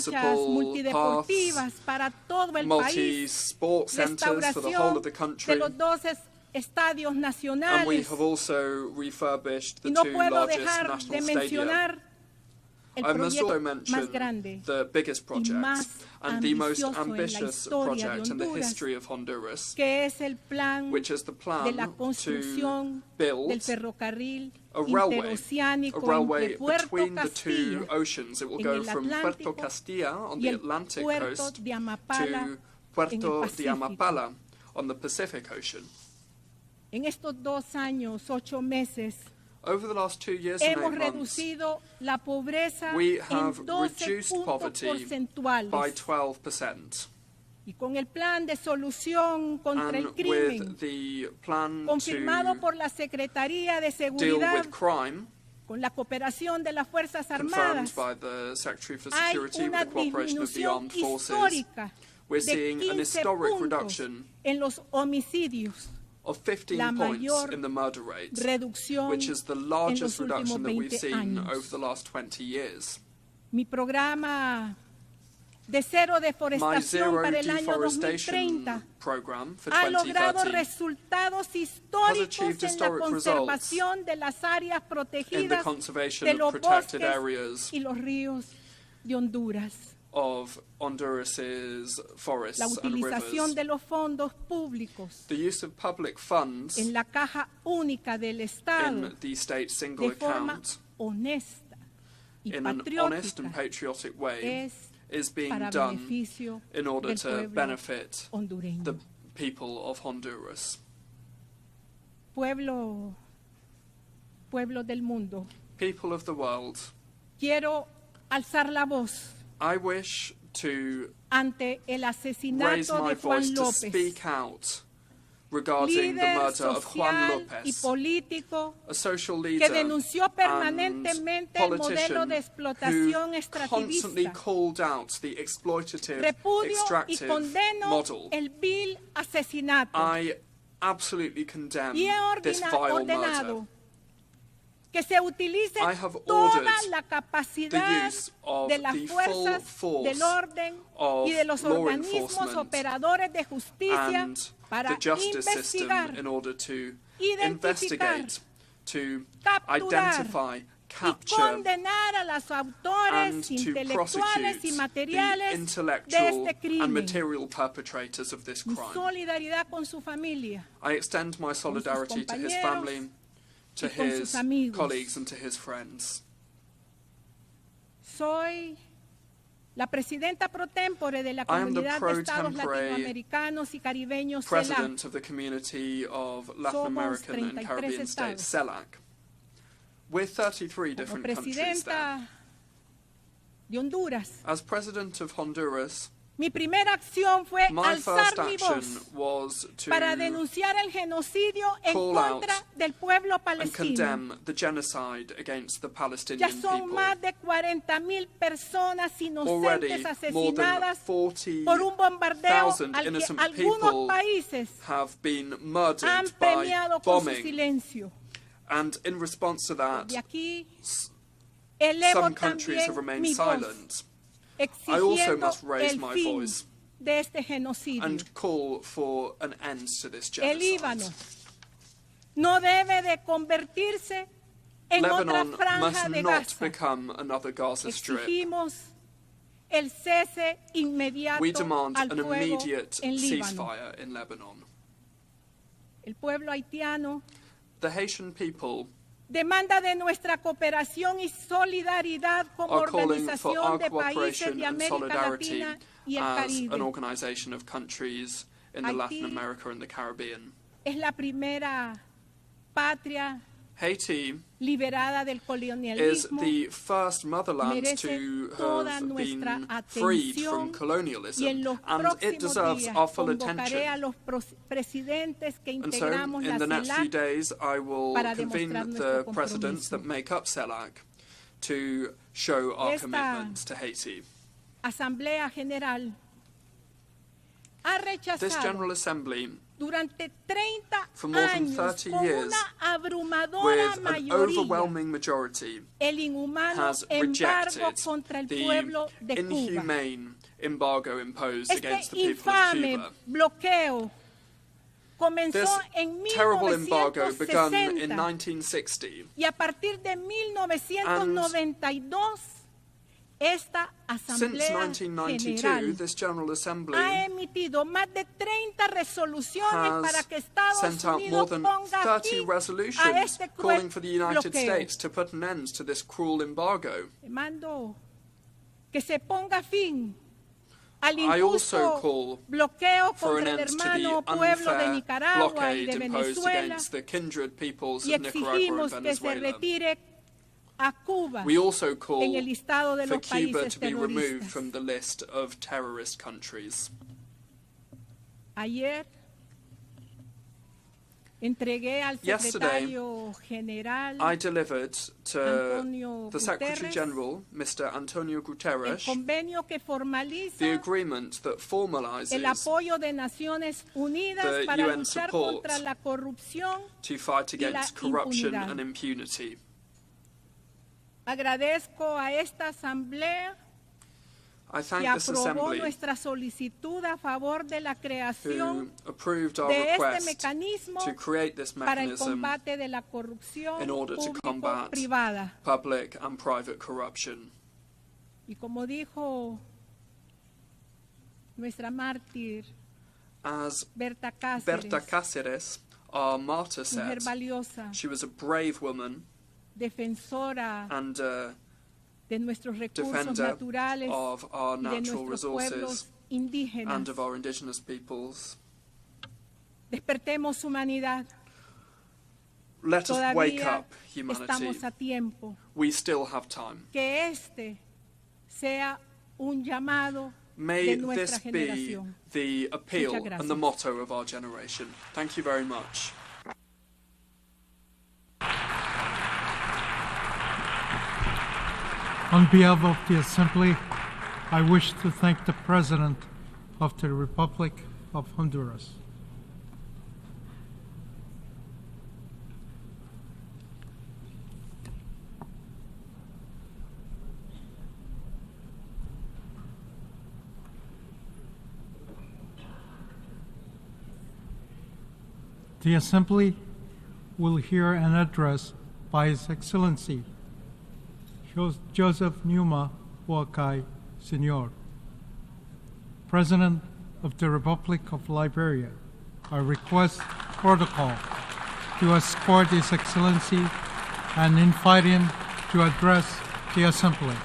intermunicipal multideportivas paths, para todo el país, multi-sport centres for the whole of the restauración country. de los 12 estadios And we nacionales. have also refurbished the Y no 2 puedo largest dejar de national stadia. mencionar el I must also proyecto más mention grande the biggest project más and the most ambicioso en la ambitious historia de project in the Honduras, history of Honduras, que es el plan which is the de plan la to construcción build del ferrocarril a railway interoceánico entre Puerto between the 2 Castilla oceans. It will en go el from Puerto Atlántico Castilla on y the el Atlantic puerto coast de Amapala to en Puerto el de Pacífico. Amapala on the Pacific Ocean. En estos 2 años, 8 meses, Over the last 2 years and 8 hemos months, reducido la pobreza we en have 12 reduced puntos poverty porcentuales. by 12%. Y con el plan de solución contra el And crimen, with the plan confirmado to por la Secretaría de deal Seguridad, with crime, con con la cooperación de las Fuerzas confirmed Armadas, by the Secretary for hay Security with una the cooperation of the disminución armed forces. histórica We're de seeing an 15 historic puntos reduction en los homicidios, of 15 la points mayor in the murder rate, reducción which is the en los largest reduction últimos that we've 20 seen años. over the last 20 years. Mi programa de cero My deforestación zero para el año deforestation 2030 program for ha logrado 2030 resultados has históricos achieved en la historic results conservación de las áreas in the protegidas conservation de of los protected bosques areas y los ríos de Honduras. of Honduras's forests La and utilización rivers. de los fondos públicos The use of public funds en la caja única del Estado in the state single de forma account honesta y in an honest and patriótica patriotic way es is being para done beneficio in order del to pueblo benefit hondureño. the people of Honduras. Pueblo del mundo, People of the world, quiero alzar la voz I wish to ante el raise asesinato my de Juan voice to López, speak out regarding the líder murder of Juan social y López, político a social que leader denunció and permanentemente el modelo politician de explotación who constantly extractivista. called out the exploitative, Repudio y extractive condeno model. el vil asesinato I absolutely condemn y he this vile ordenado murder. que se utilice I have toda ordered la the capacidad use of de las the fuerzas full del force orden of y de los law organismos enforcement operadores de justicia and para the justice system investigar, in order to identificar, investigate, to capturar identify, y capture, condenar a los autores and to intelectuales y prosecute the materiales de intellectual este and crimen. material perpetrators of this Mi crime. solidaridad con su familia, I extend my solidarity to his family, to y con sus his amigos. colleagues and to his friends. Soy la presidenta pro tempore de la I am the Comunidad de pro Estados tempore Latinoamericanos y Caribeños, CELAC. President of the Community of Latin Somos American and 33 Caribbean states, estados. CELAC. We're 33 Como different countries there. presidenta de Honduras, As President of Honduras, mi primera acción fue my first alzar mi action voz was to para denunciar el genocidio en call out contra del pueblo and palestino. condemn the genocide against the Ya Palestinian son people. más de 40,000 personas Already, inocentes more than asesinadas por un bombardeo 40,000 al que innocent algunos people países have been han murdered by premiado con su bombing. silencio. And in response to that, De aquí elevo some countries have también remained mi silent. voz, I also exigiendo must raise el my fin voice de este genocidio. and call for an end to this El genocide. Líbano no debe de convertirse en otra Lebanon franja must de not Gaza. become another Gaza Strip. Exigimos el cese inmediato We demand al an fuego immediate en Líbano. ceasefire in Lebanon. El pueblo haitiano The Haitian people demanda de nuestra cooperación y solidaridad como are calling for our organización de países cooperation de and América solidarity Latina y el as Caribe. an organization of countries in the Haití Latin America and the Caribbean. Es la primera patria Haiti liberada del is colonialismo. the first motherland Merece to toda have nuestra been freed atención from y en colonialism, los and it próximos deserves días our full convocaré a attention. los presidentes que And so, integramos in la the next few CELAC days, I will para convene demostrar the nuestro presidents compromiso. that make up CELAC to show our Esta commitment to Haiti. Asamblea General ha This rechazado General Assembly, durante 30 for more than años 30 con years, una abrumadora with an mayoría overwhelming majority, el inhumano has embargo rejected contra el the pueblo de Cuba. inhumane embargo imposed against Este the people of infame Cuba. bloqueo comenzó This en terrible embargo begun in 1960 1960, y a partir de 1992 esta since Asamblea 1992, General this General Assembly ha emitido más de 30 resoluciones para has que Estados sent out more Unidos than ponga 30 fin a resolutions este cruel calling for the United bloqueo. States to put an end to this cruel embargo. Demando que se ponga fin al I also injusto call bloqueo for an contra el end to hermano the pueblo de unfair Nicaragua y blockade de imposed Venezuela against the kindred peoples y of Nicaragua and exigimos que se Venezuela. retire a Cuba We also call en el listado de for los Cuba países to be removed terroristas. from the list of terrorist countries. Ayer Entregué al secretario general I delivered to the Secretary General, Mr. Antonio Guterres, el convenio que formaliza the agreement that formalizes el apoyo de Naciones Unidas the para UN luchar support contra la corrupción to fight y la against corruption impunidad. and impunity. Agradezco a esta asamblea I thank que this aprobó Assembly nuestra solicitud a favor de la who creación approved our de este request mecanismo to create this para el mechanism combate de la corrupción in order to combat público-privada. public and private corruption. Y como dijo nuestra mártir As Berta Berta Cáceres, our martyr, mujer said, valiosa, she was a brave woman defensora and de nuestros recursos defender naturales of our y de natural nuestros resources pueblos indígenas. and of our indigenous peoples. Despertemos humanidad. Let us wake Todavía up, humanity. estamos a tiempo. We still have time. Que este sea un llamado May de nuestra this be generación. the appeal Muchas gracias. and the motto of our generation. Thank you very much. On behalf of the Assembly, I wish to thank the President of the Republic of Honduras. The Assembly will hear an address by His Excellency Joseph Numa Boakai, Sr., President of the Republic of Liberia. I request protocol to escort His Excellency and invite him to address the Assembly.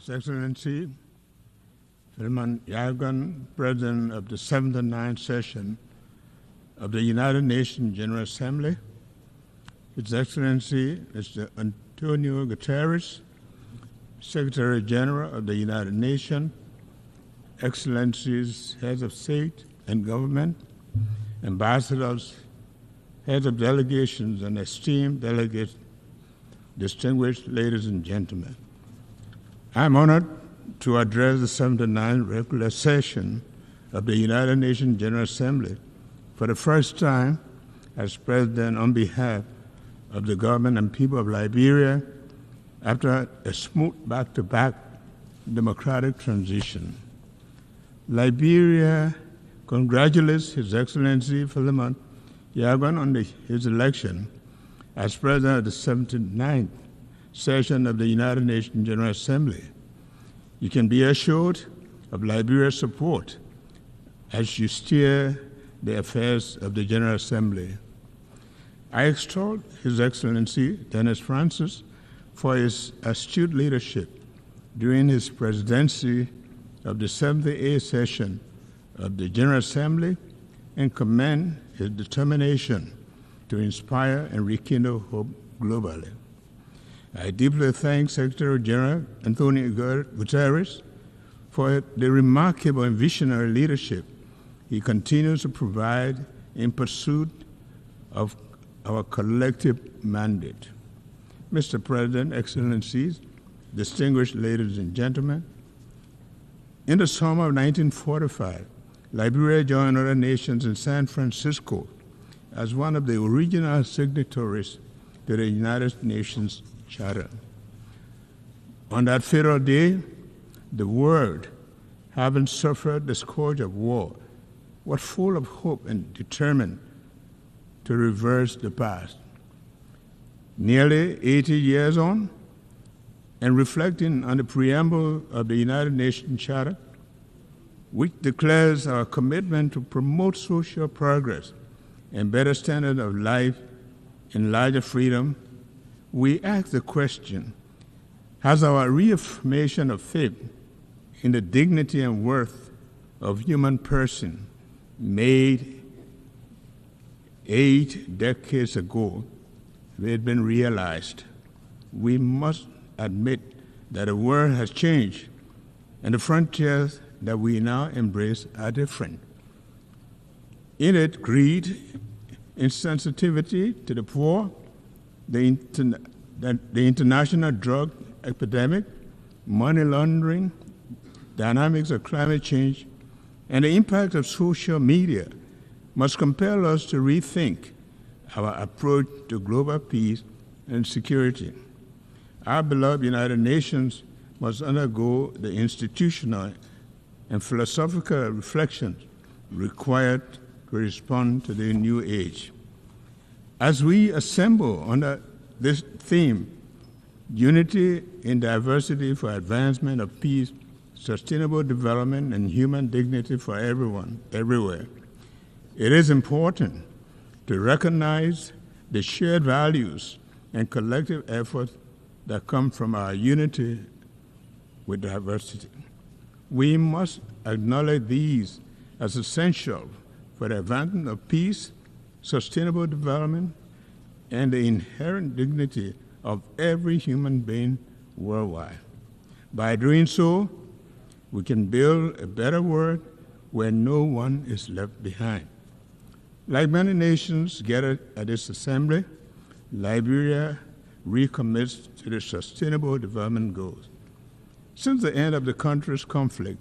His Excellency, Philemon Yagan, President of the 7th and 9th Session of the United Nations General Assembly, His Excellency Mr. Antonio Guterres, Secretary General of the United Nations, Excellencies, Heads of State and Government, Ambassadors, Heads of Delegations, and esteemed delegates, distinguished ladies and gentlemen. I am honored to address the 79th regular session of the United Nations General Assembly for the first time as President on behalf of the government and people of Liberia after a smooth back-to-back democratic transition. Liberia congratulates His Excellency Philemon Yagan on his election as President of the 79th session of the United Nations General Assembly. You can be assured of Liberia's support as you steer the affairs of the General Assembly. I extol His Excellency Dennis Francis for his astute leadership during his presidency of the 78th session of the General Assembly and commend his determination to inspire and rekindle hope globally. I deeply thank Secretary General Antonio Guterres for the remarkable and visionary leadership he continues to provide in pursuit of our collective mandate. Mr. President, Excellencies, distinguished ladies and gentlemen, in the summer of 1945, Liberia joined other nations in San Francisco as one of the original signatories to the United Nations Charter. On that fatal day, the world, having suffered the scourge of war, was full of hope and determined to reverse the past. Nearly 80 years on, and reflecting on the preamble of the United Nations Charter, which declares our commitment to promote social progress and better standard of life and larger freedom, we ask the question, Has our reaffirmation of faith in the dignity and worth of human person made 8 decades ago had been realized? We must admit that the world has changed and the frontiers that we now embrace are different. In it, greed, insensitivity to the poor, the international drug epidemic, money laundering, dynamics of climate change, and the impact of social media must compel us to rethink our approach to global peace and security. Our beloved United Nations must undergo the institutional and philosophical reflections required to respond to the new age. As we assemble under this theme, unity in diversity for advancement of peace, sustainable development, and human dignity for everyone, everywhere, it is important to recognize the shared values and collective efforts that come from our unity with diversity. We must acknowledge these as essential for the advancement of peace, sustainable development, and the inherent dignity of every human being worldwide. By doing so, we can build a better world where no one is left behind. Like many nations gathered at this assembly, Liberia recommits to the Sustainable Development Goals. Since the end of the country's conflict,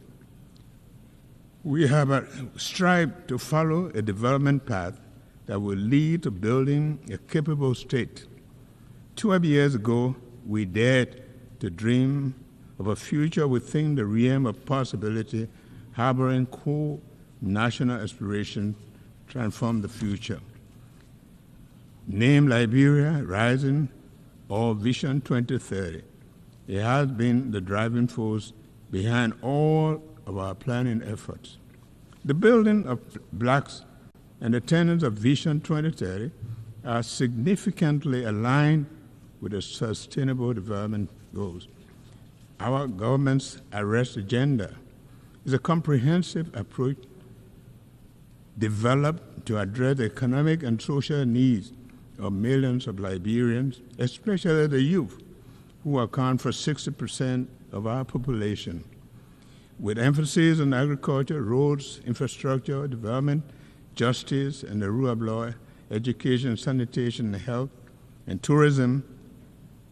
we have strived to follow a development path that will lead to building a capable state. 12 years ago, we dared to dream of a future within the realm of possibility, harboring core national aspirations to transform the future. Named Liberia Rising or Vision 2030, it has been the driving force behind all of our planning efforts. The building of blocks and the tenets of Vision 2030 are significantly aligned with the Sustainable Development Goals. Our government's Arrest agenda is a comprehensive approach developed to address the economic and social needs of millions of Liberians, especially the youth, who account for 60% of our population. With emphasis on agriculture, roads, infrastructure, development, justice, and the rule of law, education, sanitation, health, and tourism,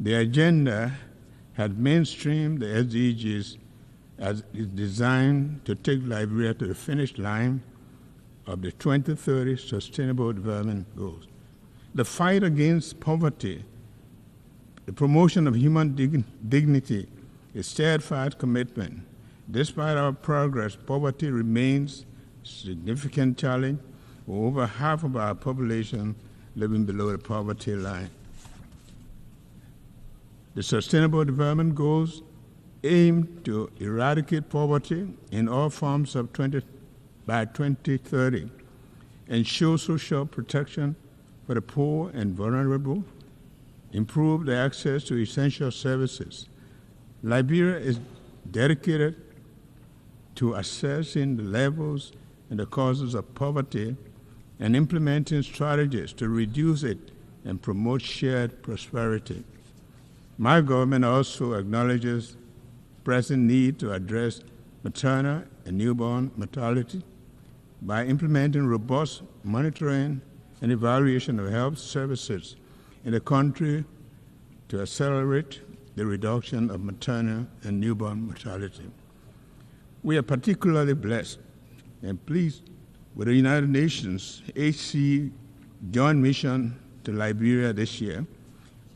the agenda had mainstreamed the SDGs as is designed to take Liberia to the finish line of the 2030 Sustainable Development Goals. The fight against poverty, the promotion of human dignity, a steadfast commitment. Despite our progress, poverty remains a significant challenge, with over half of our population living below the poverty line. The Sustainable Development Goals aim to eradicate poverty in all forms by 2030, ensure social protection for the poor and vulnerable, improve the access to essential services. Liberia is dedicated to assessing the levels and the causes of poverty and implementing strategies to reduce it and promote shared prosperity. My government also acknowledges the present need to address maternal and newborn mortality by implementing robust monitoring and evaluation of health services in the country to accelerate the reduction of maternal and newborn mortality. We are particularly blessed and pleased with the United Nations HC Joint Mission to Liberia this year,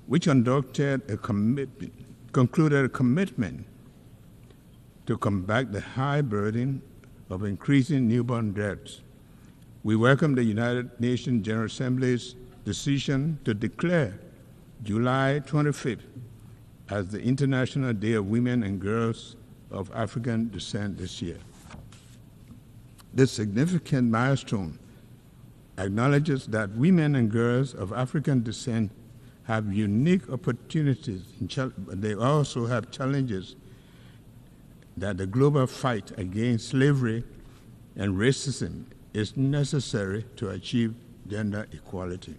which concluded a commitment to combat the high burden of increasing newborn deaths. We welcome the United Nations General Assembly's decision to declare July 25th as the International Day of Women and Girls of African Descent this year. This significant milestone acknowledges that women and girls of African descent have unique opportunities, but they also have challenges that the global fight against slavery and racism is necessary to achieve gender equality.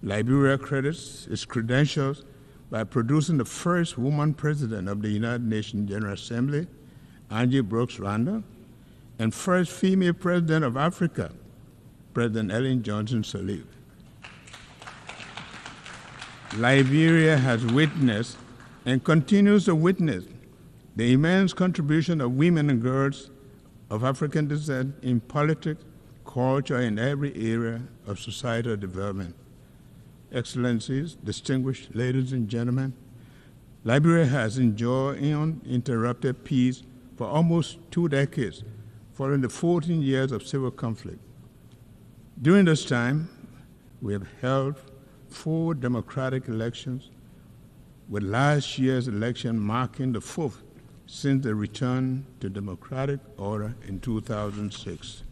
Liberia credits its credentials by producing the first woman president of the United Nations General Assembly, Angie Brooks Randall, and first female president of Africa, President Ellen Johnson Sirleaf. Liberia has witnessed and continues to witness the immense contribution of women and girls of African descent in politics, culture, and every area of societal development. Excellencies, distinguished ladies and gentlemen, Liberia has enjoyed uninterrupted peace for almost 2 decades, following the 14 years of civil conflict. During this time, we have held 4 democratic elections, with last year's election marking the 4th since the return to democratic order in 2006.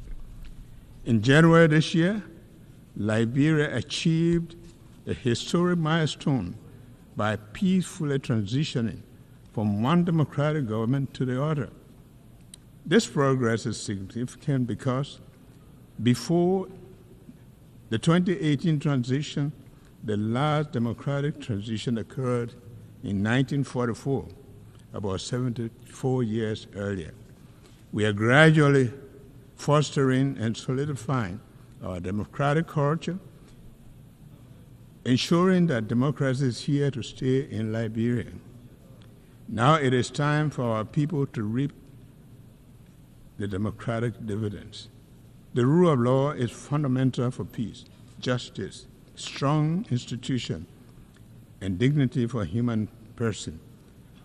In January this year, Liberia achieved a historic milestone by peacefully transitioning from one democratic government to the other. This progress is significant because before the 2018 transition, the last democratic transition occurred in 1944, about 74 years earlier. We are gradually fostering and solidifying our democratic culture, ensuring that democracy is here to stay in Liberia. Now it is time for our people to reap the democratic dividends. The rule of law is fundamental for peace, justice, strong institution, and dignity for human person.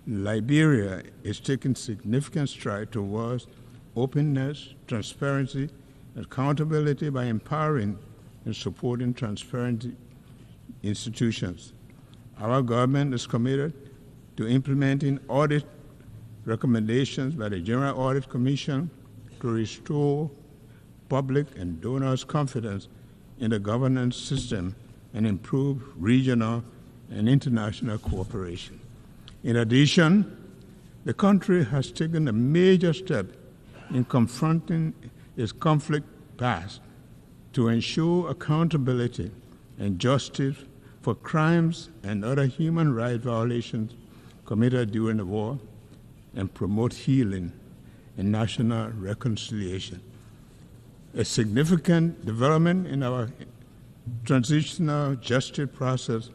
Liberia is taking significant strides towards openness, transparency, and accountability by empowering and supporting transparent institutions. Our government is committed to implementing audit recommendations by the General Audit Commission to restore public and donors' confidence in the governance system and improve regional and international cooperation. In addition, the country has taken a major step in confronting its conflict past to ensure accountability and justice for crimes and other human rights violations committed during the war and promote healing and national reconciliation. A significant development in our transitional justice process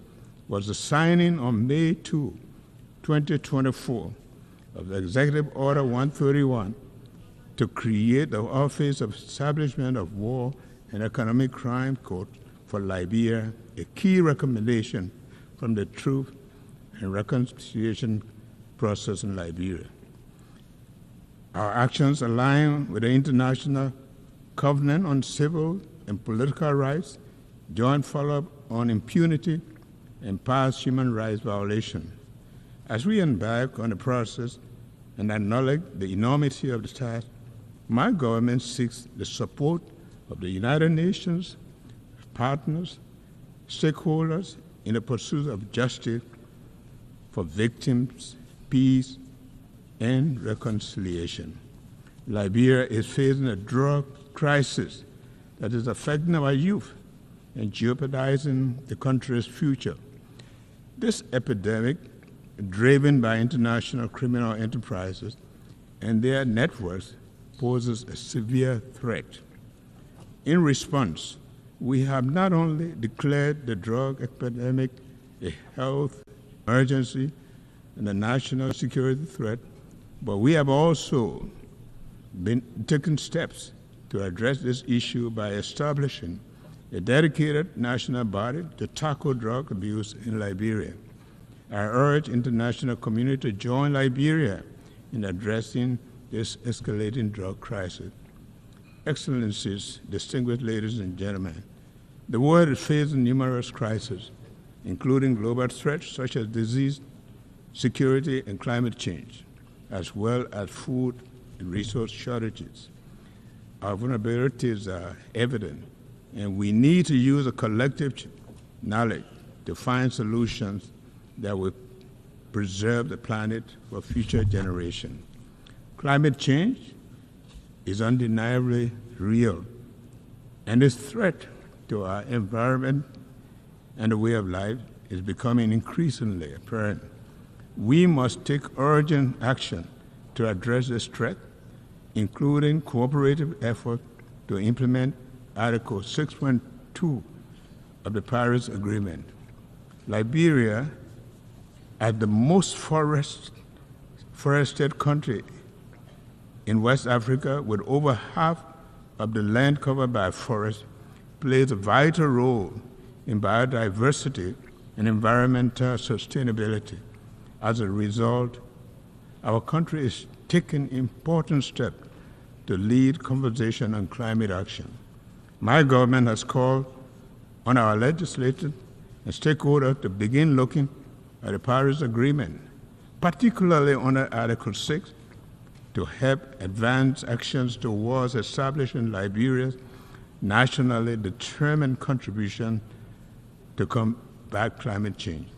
was the signing on May 2, 2024, of the Executive Order 131 to create the Office of Establishment of War and Economic Crime Court for Liberia, a key recommendation from the Truth and Reconciliation process in Liberia. Our actions align with the International Covenant on Civil and Political Rights, joint follow-up on impunity and past human rights violations. As we embark on the process and acknowledge the enormity of the task, my government seeks the support of the United Nations, partners, stakeholders in the pursuit of justice for victims, peace, and reconciliation. Liberia is facing a drug crisis that is affecting our youth and jeopardizing the country's future. This epidemic, driven by international criminal enterprises and their networks, poses a severe threat. In response, we have not only declared the drug epidemic a health emergency and a national security threat, but we have also been taking steps to address this issue by establishing a dedicated national body to tackle drug abuse in Liberia. I urge international community to join Liberia in addressing this escalating drug crisis. Excellencies, distinguished ladies and gentlemen, the world is facing numerous crises, including global threats such as disease, security, and climate change, as well as food and resource shortages. Our vulnerabilities are evident, and we need to use a collective knowledge to find solutions that will preserve the planet for future generations. Climate change is undeniably real, and its threat to our environment and the way of life is becoming increasingly apparent. We must take urgent action to address this threat, including cooperative efforts to implement Article 6.2 of the Paris Agreement. Liberia, as the most forested country in West Africa, with over half of the land covered by forests, plays a vital role in biodiversity and environmental sustainability. As a result, our country is taking important steps to lead conversation on climate action. My government has called on our legislators and stakeholders to begin looking at the Paris Agreement, particularly under Article 6, to help advance actions towards establishing Liberia's nationally determined contribution to combat climate change.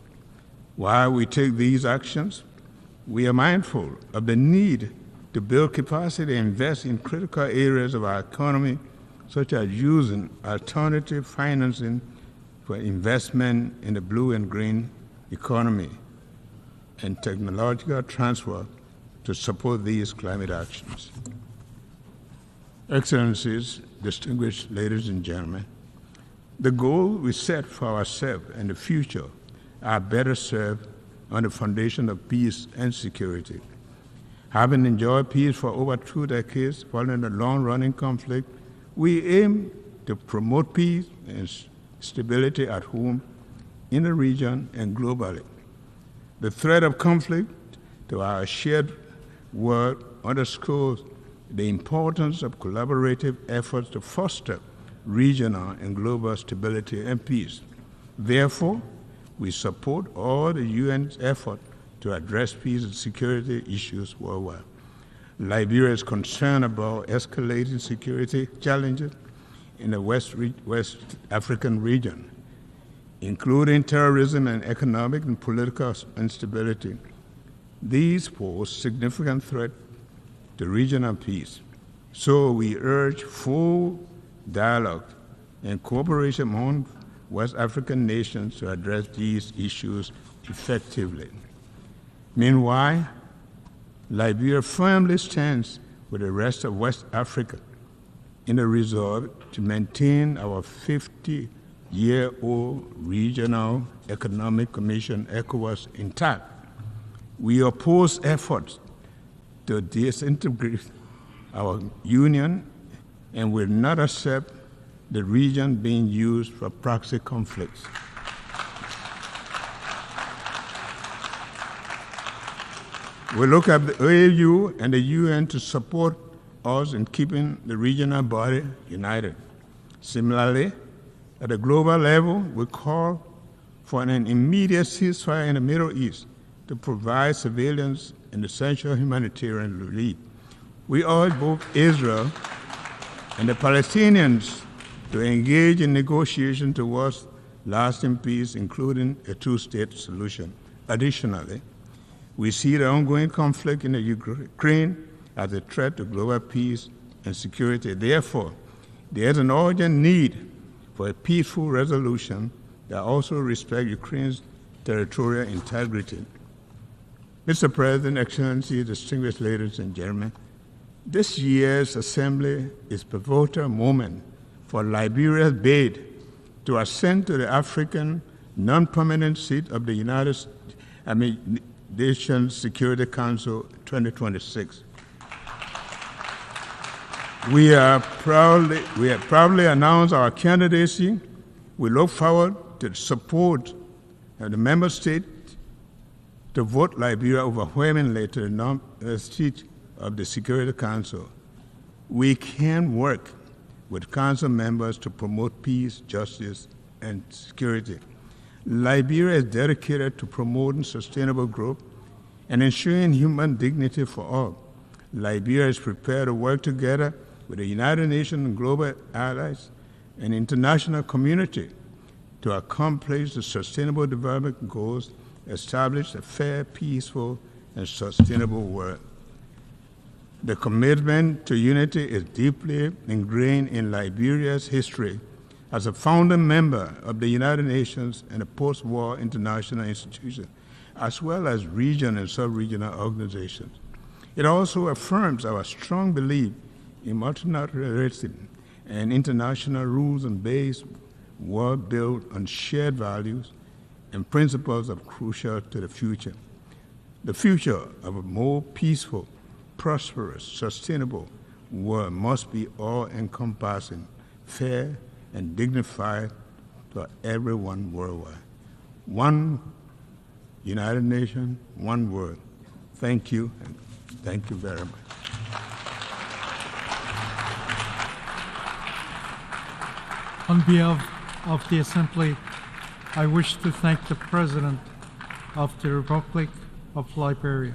While we take these actions, we are mindful of the need to build capacity and invest in critical areas of our economy, such as using alternative financing for investment in the blue and green economy and technological transfer to support these climate actions. Excellencies, distinguished ladies and gentlemen, the goals we set for ourselves and the future are better served on the foundation of peace and security. Having enjoyed peace for over 2 decades following a long-running conflict, we aim to promote peace and stability at home, in the region, and globally. The threat of conflict to our shared world underscores the importance of collaborative efforts to foster regional and global stability and peace. Therefore, we support all the UN's effort to address peace and security issues worldwide. Liberia is concerned about escalating security challenges in the West African region, including terrorism and economic and political instability. These pose significant threat to regional peace. So we urge full dialogue and cooperation among West African nations to address these issues effectively. Meanwhile, Liberia firmly stands with the rest of West Africa in a resolve to maintain our 50-year-old Regional Economic Commission, ECOWAS, intact. We oppose efforts to disintegrate our union and will not accept the region being used for proxy conflicts. We look at the AU and the UN to support us in keeping the regional body united. Similarly, at a global level, we call for an immediate ceasefire in the Middle East to provide civilians and essential humanitarian relief. We urge both Israel and the Palestinians to engage in negotiations towards lasting peace, including a two-state solution. Additionally, we see the ongoing conflict in the Ukraine as a threat to global peace and security. Therefore, there is an urgent need for a peaceful resolution that also respects Ukraine's territorial integrity. Mr. President, Excellencies, distinguished ladies and gentlemen, this year's Assembly is a pivotal moment for Liberia's bid to ascend to the African non-permanent seat of the United Nations Security Council 2026. We have proudly announced our candidacy. We look forward to the support of the member states to vote Liberia overwhelmingly to the seat of the Security Council. We can work with Council members to promote peace, justice, and security. Liberia is dedicated to promoting sustainable growth and ensuring human dignity for all. Liberia is prepared to work together with the United Nations and global allies and international community to accomplish the sustainable development goals, establish a fair, peaceful, and sustainable world. The commitment to unity is deeply ingrained in Liberia's history as a founding member of the United Nations and a post-war international institution, as well as regional and sub-regional organizations. It also affirms our strong belief in multilateralism and international rules and based world built on shared values and principles are crucial to the future. The future of a more peaceful, prosperous, sustainable world must be all-encompassing, fair, and dignified for everyone worldwide. One United Nations, one world. Thank you, and thank you very much. On behalf of the Assembly, I wish to thank the President of the Republic of Liberia.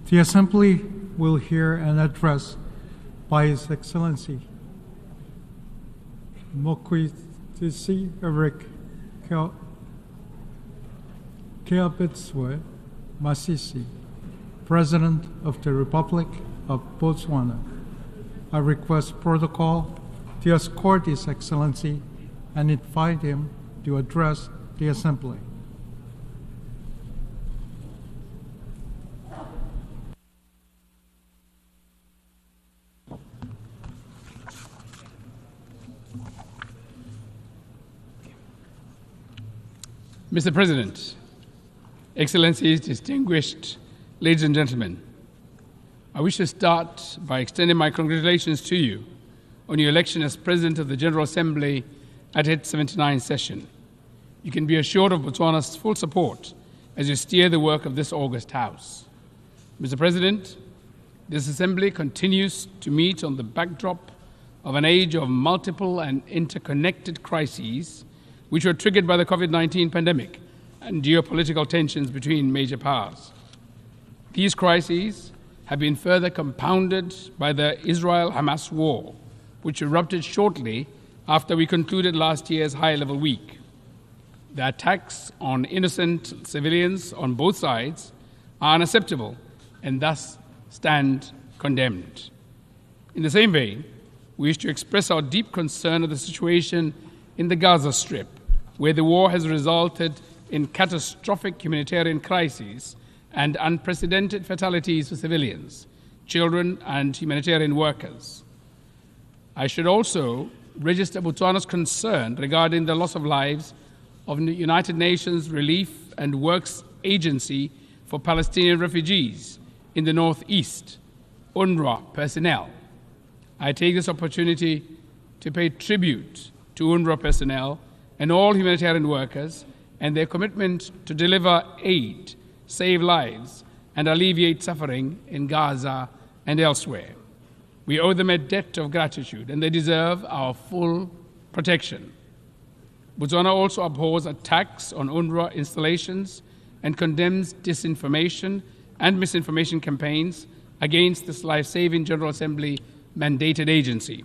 The Assembly will hear an address by His Excellency Mokwetsi Eric Keabetswe Masisi, President of the Republic of Botswana. I request protocol to escort His Excellency and invite him to address the Assembly. Mr. President, Excellencies, distinguished ladies and gentlemen, I wish to start by extending my congratulations to you on your election as President of the General Assembly at its 79th session. You can be assured of Botswana's full support as you steer the work of this august House. Mr. President, this Assembly continues to meet on the backdrop of an age of multiple and interconnected crises which were triggered by the COVID-19 pandemic and geopolitical tensions between major powers. These crises have been further compounded by the Israel-Hamas war, which erupted shortly after we concluded last year's high-level week. The attacks on innocent civilians on both sides are unacceptable and thus stand condemned. In the same vein, we wish to express our deep concern of the situation in the Gaza Strip, where the war has resulted in catastrophic humanitarian crises and unprecedented fatalities for civilians, children, and humanitarian workers. I should also register Botswana's concern regarding the loss of lives of the United Nations Relief and Works Agency for Palestinian Refugees in the Northeast, UNRWA personnel. I take this opportunity to pay tribute to UNRWA personnel and all humanitarian workers and their commitment to deliver aid, save lives, and alleviate suffering in Gaza and elsewhere. We owe them a debt of gratitude, and they deserve our full protection. Botswana also abhors attacks on UNRWA installations and condemns disinformation and misinformation campaigns against this life-saving General Assembly mandated agency.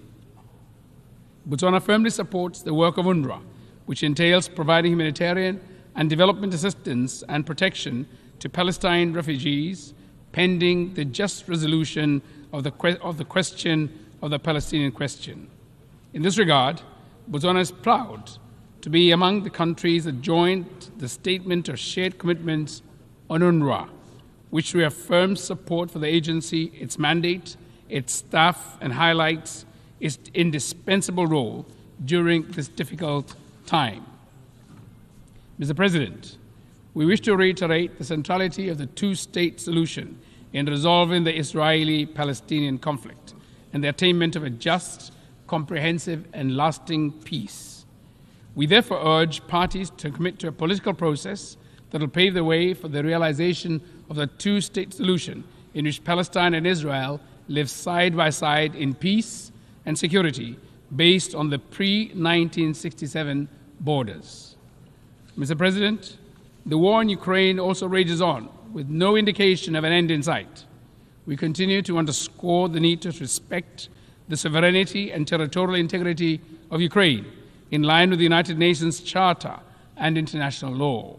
Botswana firmly supports the work of UNRWA, which entails providing humanitarian and development assistance and protection to Palestine refugees pending the just resolution of the question of the Palestinian question. In this regard, Botswana is proud to be among the countries that joined the Statement of Shared Commitments on UNRWA, which reaffirms support for the agency, its mandate, its staff, and highlights its indispensable role during this difficult time. Mr. President, we wish to reiterate the centrality of the two-state solution in resolving the Israeli-Palestinian conflict and the attainment of a just, comprehensive, and lasting peace. We therefore urge parties to commit to a political process that will pave the way for the realization of the two-state solution in which Palestine and Israel live side by side in peace and security based on the pre-1967 borders. Mr. President, the war in Ukraine also rages on, with no indication of an end in sight. We continue to underscore the need to respect the sovereignty and territorial integrity of Ukraine in line with the United Nations Charter and international law.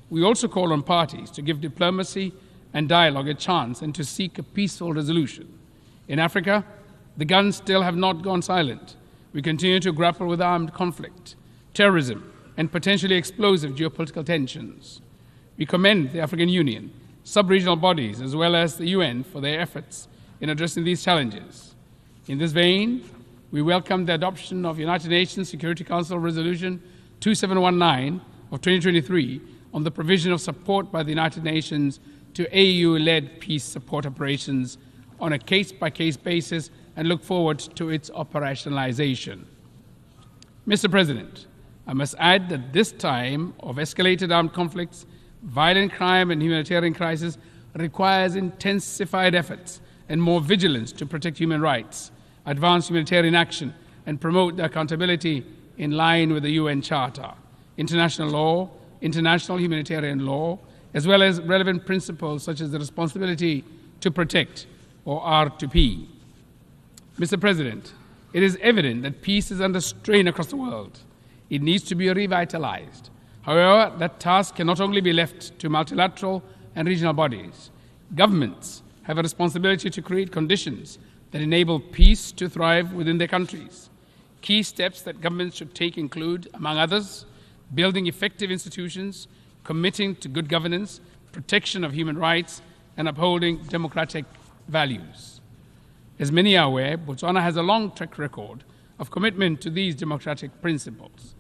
We also call on parties to give diplomacy and dialogue a chance and to seek a peaceful resolution. In Africa, the guns still have not gone silent. We continue to grapple with armed conflict, terrorism, and potentially explosive geopolitical tensions. We commend the African Union, sub-regional bodies, as well as the UN for their efforts in addressing these challenges. In this vein, we welcome the adoption of United Nations Security Council Resolution 2719 of 2023 on the provision of support by the United Nations to AU-led peace support operations on a case-by-case basis and look forward to its operationalization. Mr. President, I must add that this time of escalated armed conflicts, violent crime and humanitarian crisis requires intensified efforts and more vigilance to protect human rights, advance humanitarian action, and promote the accountability in line with the UN Charter, international law, international humanitarian law, as well as relevant principles such as the responsibility to protect, or R2P. Mr. President, it is evident that peace is under strain across the world. It needs to be revitalized. However, that task can not only be left to multilateral and regional bodies. Governments have a responsibility to create conditions that enable peace to thrive within their countries. Key steps that governments should take include, among others, building effective institutions, committing to good governance, protection of human rights, and upholding democratic values. As many are aware, Botswana has a long track record of commitment to these democratic principles.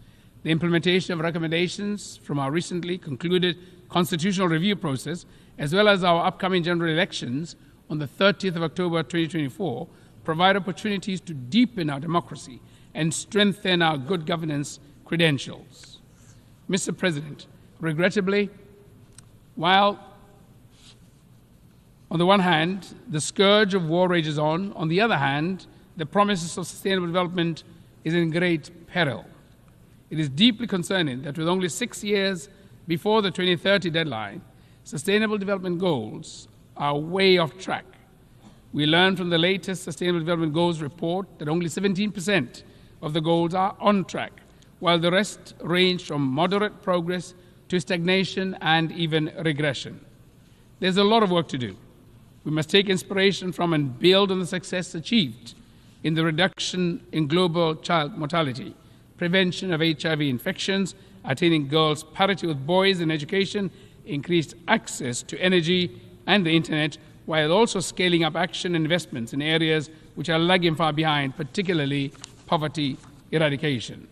The implementation of recommendations from our recently concluded constitutional review process, as well as our upcoming general elections on the 30th of October 2024, provide opportunities to deepen our democracy and strengthen our good governance credentials. Mr. President, regrettably, while on the one hand, the scourge of war rages on the other hand, the promises of sustainable development is in great peril. It is deeply concerning that with only 6 years before the 2030 deadline, sustainable development goals are way off track. We learned from the latest Sustainable Development Goals report that only 17% of the goals are on track, while the rest range from moderate progress to stagnation and even regression. There's a lot of work to do. We must take inspiration from and build on the success achieved in the reduction in global child mortality, prevention of HIV infections, attaining girls' parity with boys in education, increased access to energy and the internet, while also scaling up action and investments in areas which are lagging far behind, particularly poverty eradication.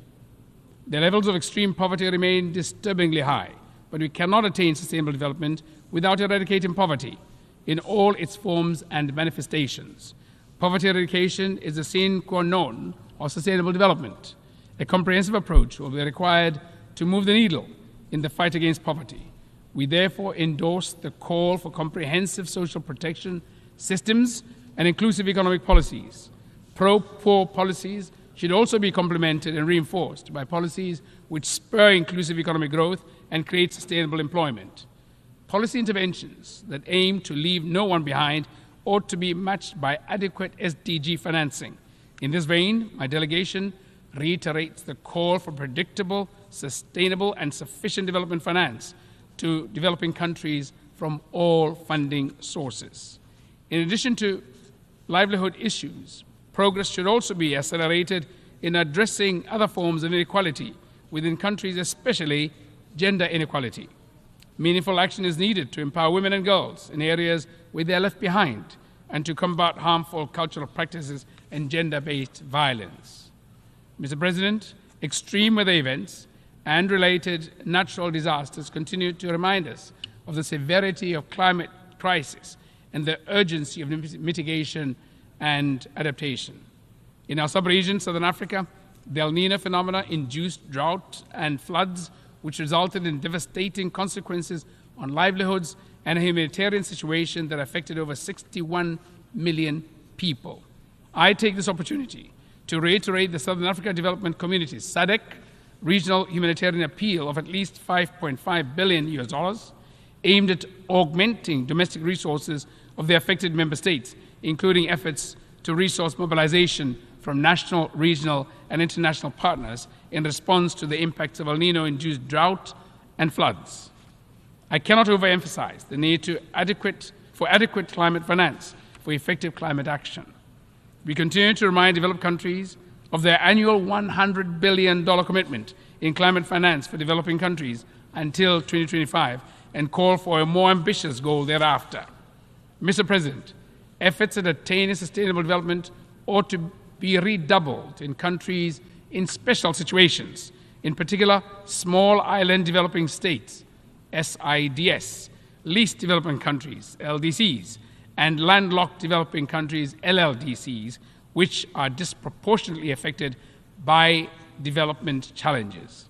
The levels of extreme poverty remain disturbingly high, but we cannot attain sustainable development without eradicating poverty in all its forms and manifestations. Poverty eradication is the sine qua non of sustainable development. A comprehensive approach will be required to move the needle in the fight against poverty. We therefore endorse the call for comprehensive social protection systems and inclusive economic policies. Pro-poor policies should also be complemented and reinforced by policies which spur inclusive economic growth and create sustainable employment. Policy interventions that aim to leave no one behind ought to be matched by adequate SDG financing. In this vein, my delegation reiterates the call for predictable, sustainable, and sufficient development finance to developing countries from all funding sources. In addition to livelihood issues, progress should also be accelerated in addressing other forms of inequality within countries, especially gender inequality. Meaningful action is needed to empower women and girls in areas where they are left behind and to combat harmful cultural practices and gender-based violence. Mr. President, extreme weather events and related natural disasters continue to remind us of the severity of climate crisis and the urgency of mitigation and adaptation. In our sub-region, Southern Africa, the El Niño phenomena induced drought and floods, which resulted in devastating consequences on livelihoods and a humanitarian situation that affected over 61 million people. I take this opportunity to reiterate the Southern Africa Development Community's SADC regional humanitarian appeal of at least $5.5 billion aimed at augmenting domestic resources of the affected member states, including efforts to resource mobilization from national, regional, and international partners in response to the impacts of El Nino-induced drought and floods. I cannot overemphasize the need for adequate climate finance for effective climate action. We continue to remind developed countries of their annual $100 billion commitment in climate finance for developing countries until 2025 and call for a more ambitious goal thereafter. Mr. President, efforts at attaining sustainable development ought to be redoubled in countries in special situations, in particular small island developing states, SIDS, least developing countries, LDCs, and landlocked developing countries, LLDCs, which are disproportionately affected by development challenges.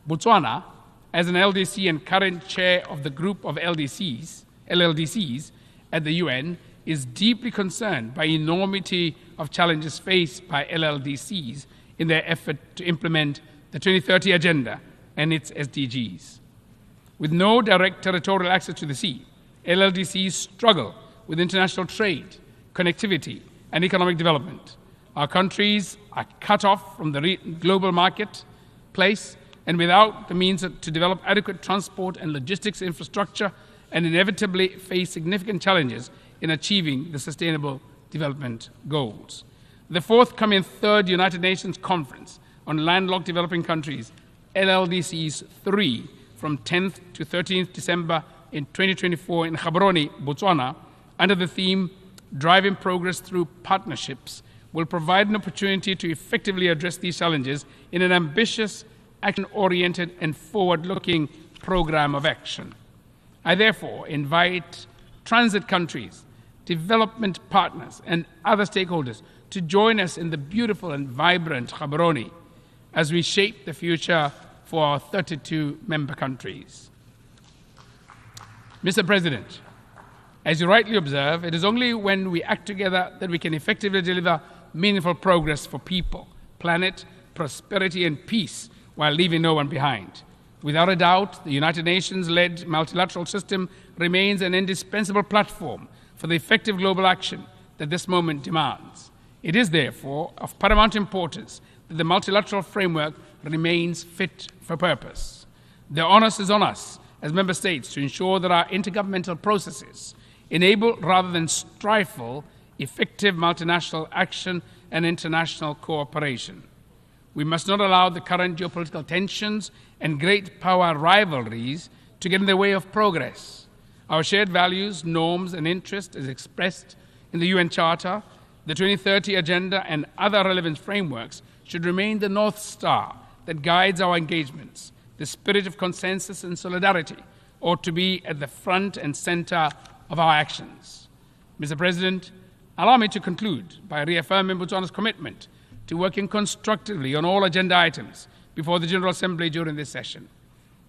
Botswana, as an LDC and current chair of the group of LLDCs at the UN, is deeply concerned by enormity of challenges faced by LLDCs in their effort to implement the 2030 Agenda and its SDGs. With no direct territorial access to the sea, LLDCs struggle with international trade, connectivity, and economic development. Our countries are cut off from the global marketplace and without the means to develop adequate transport and logistics infrastructure, and inevitably face significant challenges in achieving the Sustainable Development Goals. The forthcoming third United Nations Conference on Landlocked Developing Countries, LLDCs 3, from 10th to 13th December in 2024 in Gaborone, Botswana, under the theme Driving Progress Through Partnerships, will provide an opportunity to effectively address these challenges in an ambitious, action-oriented, and forward-looking program of action. I therefore invite transit countries, development partners, and other stakeholders to join us in the beautiful and vibrant Gaborone as we shape the future for our 32 member countries. Mr. President, as you rightly observe, it is only when we act together that we can effectively deliver meaningful progress for people, planet, prosperity, and peace while leaving no one behind. Without a doubt, the United Nations-led multilateral system remains an indispensable platform for the effective global action that this moment demands. It is therefore of paramount importance that the multilateral framework remains fit for purpose. The onus is on us as member states to ensure that our intergovernmental processes enable rather than stifle effective multinational action and international cooperation. We must not allow the current geopolitical tensions and great power rivalries to get in the way of progress. Our shared values, norms, and interests, as expressed in the UN Charter, the 2030 Agenda, and other relevant frameworks, should remain the North Star that guides our engagements. The spirit of consensus and solidarity ought to be at the front and center of our actions. Mr. President, allow me to conclude by reaffirming Botswana's commitment to working constructively on all agenda items before the General Assembly during this session.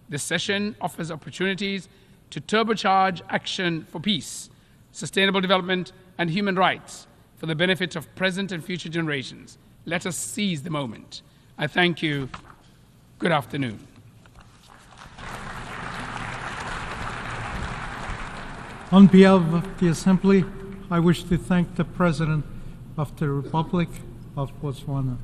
This session offers opportunities to turbocharge action for peace, sustainable development, and human rights for the benefit of present and future generations. Let us seize the moment. I thank you. Good afternoon. On behalf of the Assembly, I wish to thank the President of the Republic of Botswana.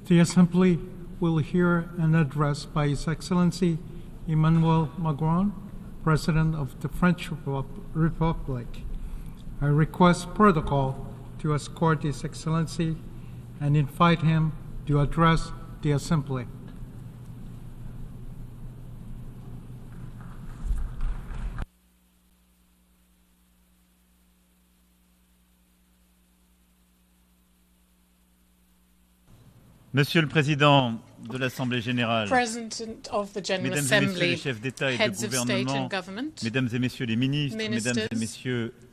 The Assembly will hear an address by His Excellency Emmanuel Macron, President of the French Republic. I request protocol to escort His Excellency and invite him to address the Assembly. Monsieur le Président de l'Assemblée générale, President of the General Mesdames et Messieurs Assembly, les chefs d'État et de heads of state gouvernement, and government, Mesdames et Messieurs les ministres, ministers, Mesdames et Messieurs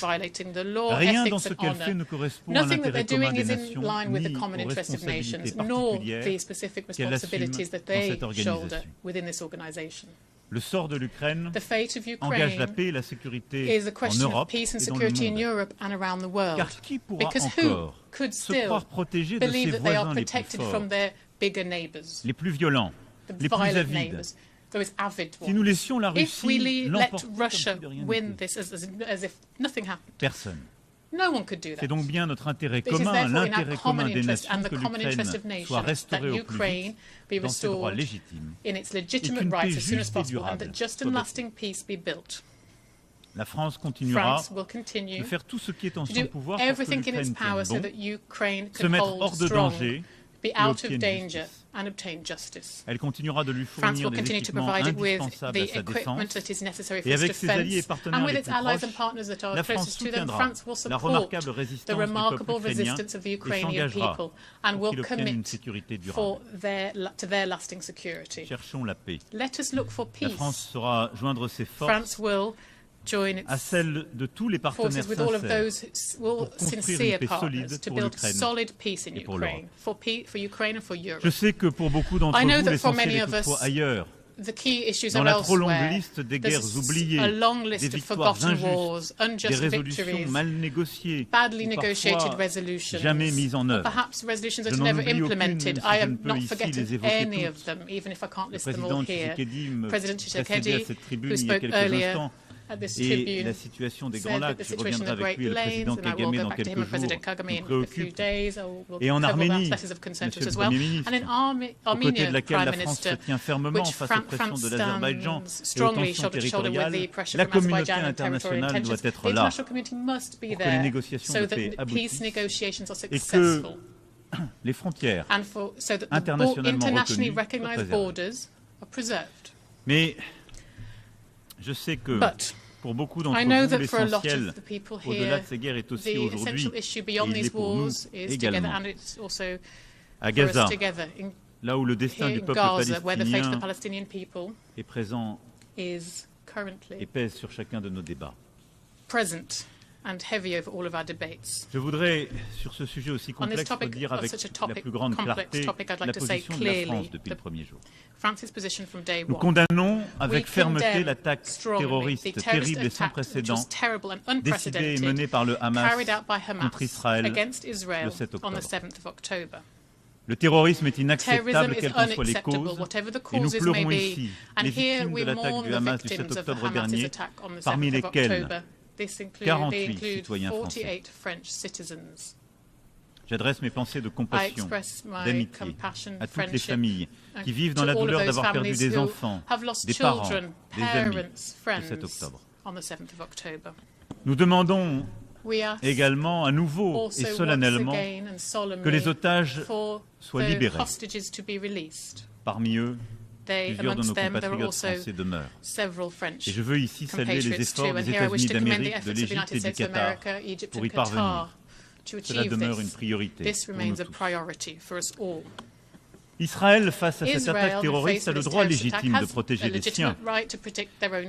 violating the law, Rien dans ethics ce and qu'elle fait honor. ne correspond à Nothing that they're l'intérêt commun doing des is in nations line with the ni common aux interest of nations, responsabilités nor particulières the specific qu'elle assume responsibilities that dans they cette shoulder organisation. within this organization. Le sort de l'Ukraine The fate of engage la Ukraine paix et la sécurité is a en question of Europe peace and et dans le security in monde. Europe and around the world. Car qui pourra Because who encore could se still croire protégé de believe ses that they are voisins les plus protected forts, from their bigger neighbors, les plus violents, the les plus violent avides? neighbors, those avid Si nous ones? laissions la If we Russie let l'emporter Russia comme si de rien win n'était, this as if nothing happened, personne. no one could do C'est that. donc bien notre intérêt It is commun, therefore in our l'intérêt common commun des interest and nations the que common interest of l'Ukraine soit nations that restaurée au plus Ukraine vite be dans ses droits restored légitimes in its et legitimate qu'une paix rights as soon as juste et possible, and durable that just soit and bâtie. lasting peace be built. La France continuera France will continue de faire tout ce qui est en to son do pouvoir pour que everything in its l'Ukraine power tienne so bon, that Ukraine se can mettre hold hors de strong danger be out of danger and obtain justice. Elle continuera de lui France fournir will des continue to équipements provide it with indispensables à the sa equipment défense. that is necessary for Et its avec ses alliés et defense, partenaires and with les its plus allies and proches, partners that are la France closest to them, soutiendra France will la support remarquable the résistance du peuple remarkable ukrainien resistance of the et Ukrainian s'engagera people and pour will qu'il obtienne une commit sécurité durable. to their lasting security. Cherchons la paix. Let us look for La peace. France saura joindre ses France forces will join à its celles de tous les partenaires forces with all of sincères those will pour construire sincere une paix partners solide to pour build l'Ukraine solid peace in et pour Ukraine, for Ukraine and for Europe. Je sais que pour beaucoup d'entre I know vous, that for l'essentiel many est of us, toutefois ailleurs. The key issues Dans are la trop longue elsewhere. liste des There's guerres oubliées, a long list des of victoires forgotten wars, injustes, unjust des résolutions victories, mal négociées, badly ou negotiated parfois resolutions, jamais mises en œuvre. perhaps resolutions that Je are n'en never oublie implemented. aucune, I si je am ne peux not ici forgetting les évoquer any toutes. of them, even if I can't Le list them président all here. Tshisekedi me President précédait à Tshisekedi, cette tribune who il y a spoke quelques earlier instants, at this et tribune, la situation des Grands said that Lacs, the je situation reviendrai of the avec Great lui et le Lanes, président and I will Kagame go dans back to quelques him and President jours, Kagame nous in a few préoccupe. days. We'll Et en cover Arménie, matters of concern to Monsieur us le as well. Premier ministre, And in aux côtés de Armenia, laquelle Prime la France se Minister, tient fermement which face aux pressions France de l'Azerbaïdjan stands et aux strongly tensions shoulder to shoulder with the territoriales, pressure la from communauté Azerbaijan and territorial internationale intentions. doit être The là international community must be pour que les there négociations so de that paix the peace aboutissent negotiations are et que successful. les frontières And so that the internationalement internationally reconnues soient recognized préservées. borders are preserved. Mais je sais que But pour beaucoup d'entre I know vous, that for a lot l'essentiel of the people au-delà here, de ces guerres est aussi the aujourd'hui, essential issue et beyond il these est pour nous wars is together, également, and it's also à for Gaza, us together. là où le destin Here du in peuple Gaza, where the fate of palestinien the Palestinian people est présent is currently et pèse sur chacun de nos débats. present and heavy over all of our debates. Je voudrais, sur ce sujet aussi On this complexe, topic redire of avec such a la topic, plus grande complex clarté topic, I'd like la to say position de la France clearly depuis le premier jour. France's position from day Nous one. condamnons avec We fermeté condemn l'attaque strongly terroriste the terrorist terrible et sans attack, which précédent was terrible and décidée et unprecedented, menée par le Hamas carried out by Hamas contre Israël against Israel le 7 on the octobre. 7th of October. Le terrorisme est Terrorism inacceptable, is quelles qu'en soient les unacceptable, causes, whatever the et nous causes may pleurons be. ici And les here victimes we de l'attaque mourn du the Hamas du 7 victims of octobre Hamas's dernier, attack on the parmi 7th of lesquels October. They 48 include citoyens français. 48 French citizens. J'adresse mes pensées de I compassion, express my d'amitié compassion, à toutes les friendship, familles qui and vivent dans to la all of douleur those d'avoir perdu families des who enfants, have lost des parents, children, des amis parents, le 7 friends octobre. on the 7th of October. Nous demandons We ask également à nouveau also et once solennellement again and solemnly que les otages for soient the libérés. hostages to be released. Parmi eux, plusieurs de Amongst nos them, there are compatriotes also français demeurent. several French Et je veux ici saluer les compatriots efforts too. des And here I wish États-Unis to commend the d'Amérique, de efforts of the l'Égypte United et du States of Qatar America, Egypt pour and y parvenir. Qatar to Cela achieve demeure une this. priorité This pour remains nous a tous. priority for us all. Israël, face à cette Israel, attaque terroriste, a le droit légitime de protéger les siens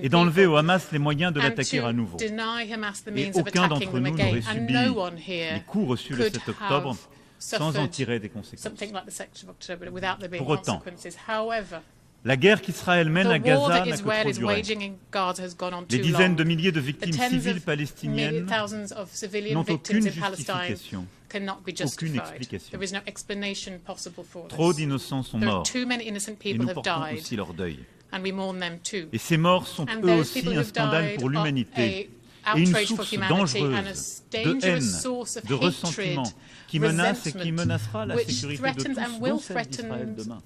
et d'enlever au Hamas les moyens de l'attaquer à nouveau. Et aucun d'entre nous n'aurait subi les coups reçus le 7 octobre sans en tirer des conséquences. Pour autant, la guerre qu'Israël mène à Gaza n'a que trop duré. Les dizaines de milliers de victimes civiles palestiniennes n'ont aucune justification, aucune explication. Trop d'innocents sont morts et nous portons aussi leur deuil. Et ces morts sont eux aussi un scandale pour l'humanité et une source dangereuse de haine, de ressentiment qui menace et qui menacera la sécurité de tous, dont celle d'Israël demain.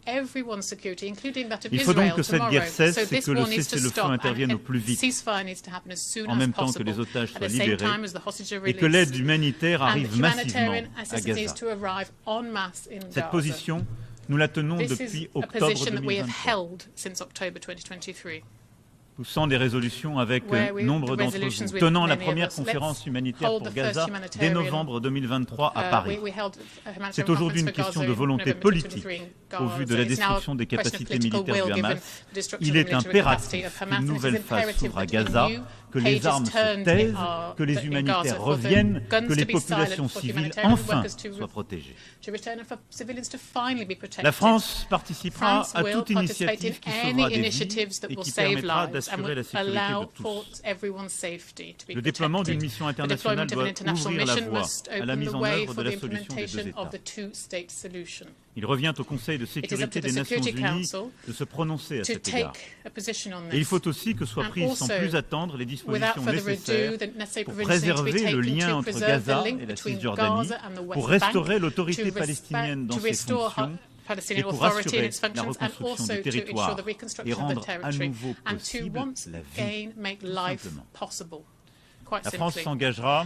Il faut donc que cette guerre cesse et que le cessez-le-feu intervienne au plus vite, en même temps que les otages soient libérés et que l'aide humanitaire arrive massivement à Gaza. Cette position, nous la tenons depuis octobre 2023. Poussant des résolutions avec nombre d'entre vous, tenant la première conférence humanitaire pour Gaza dès novembre 2023 à Paris. C'est aujourd'hui une question de volonté politique au vu de la destruction des capacités militaires du Hamas. Il est impératif qu'une nouvelle phase s'ouvre à Gaza, que les armes se taisent, que les humanitaires reviennent, que les populations civiles enfin soient protégées. La France participera à toute initiative qui sauvera des vies et qui permettra d'assurer la sécurité de tous. Le déploiement d'une mission internationale doit ouvrir la voie à la mise en œuvre de la solution des deux États. Il revient au Conseil de sécurité des Nations Unies de se prononcer à cet égard. Et il faut aussi que soient prises sans plus attendre les dispositions nécessaires pour préserver le lien entre Gaza et la Cisjordanie, pour restaurer l'autorité palestinienne dans ses fonctions et pour assurer la reconstruction du territoire et rendre à nouveau possible la vie, tout simplement. La France s'engagera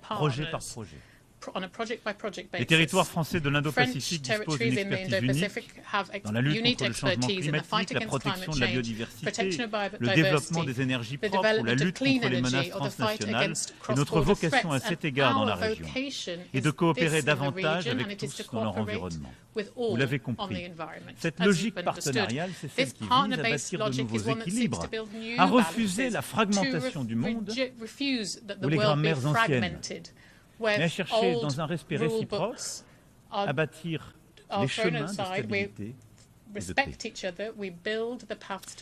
projet par projet. On a project-by-project basis. Les territoires français de l'Indo-Pacifique disposent d'une expertise unique dans la lutte contre le changement climatique, la protection de la biodiversité, le développement des énergies propres ou la lutte contre les menaces transnationales. Et notre vocation à cet égard dans la région est de coopérer davantage avec tous dans leur environnement. Vous l'avez compris. Cette logique partenariale, c'est celle qui vise à bâtir de nouveaux équilibres, à refuser la fragmentation du monde ou les grammaires anciennes, mais à chercher, dans un respect réciproque, à bâtir les chemins de stabilité et de paix.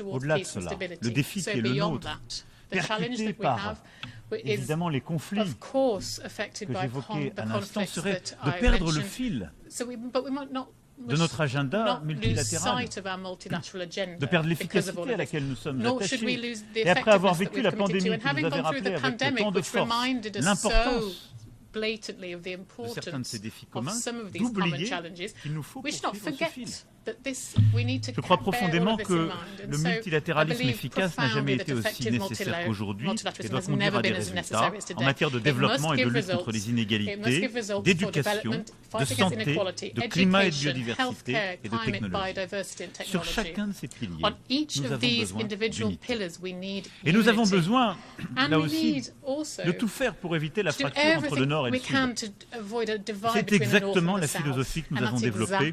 Au-delà de cela, le défi qui est le nôtre, percuté par évidemment les conflits que j'évoquais à l'instant, serait de perdre le fil de notre agenda multilatéral, de perdre l'efficacité à laquelle nous sommes attachés. Et après avoir vécu la pandémie qui nous avait rappelé avec tant de force l'importance de certains de ces défis communs, d'oublier qu'il nous faut poursuivre ce fil. Je crois profondément que le multilatéralisme efficace n'a jamais été aussi nécessaire qu'aujourd'hui et doit conduire à des résultats en matière de développement et de lutte contre les inégalités, d'éducation, de santé, de climat et de biodiversité et de technologie. Sur chacun de ces piliers, nous avons besoin d'unité. Et nous avons besoin, là aussi, de tout faire pour éviter la fracture entre le Nord et le Sud. C'est exactement la philosophie que nous avons développée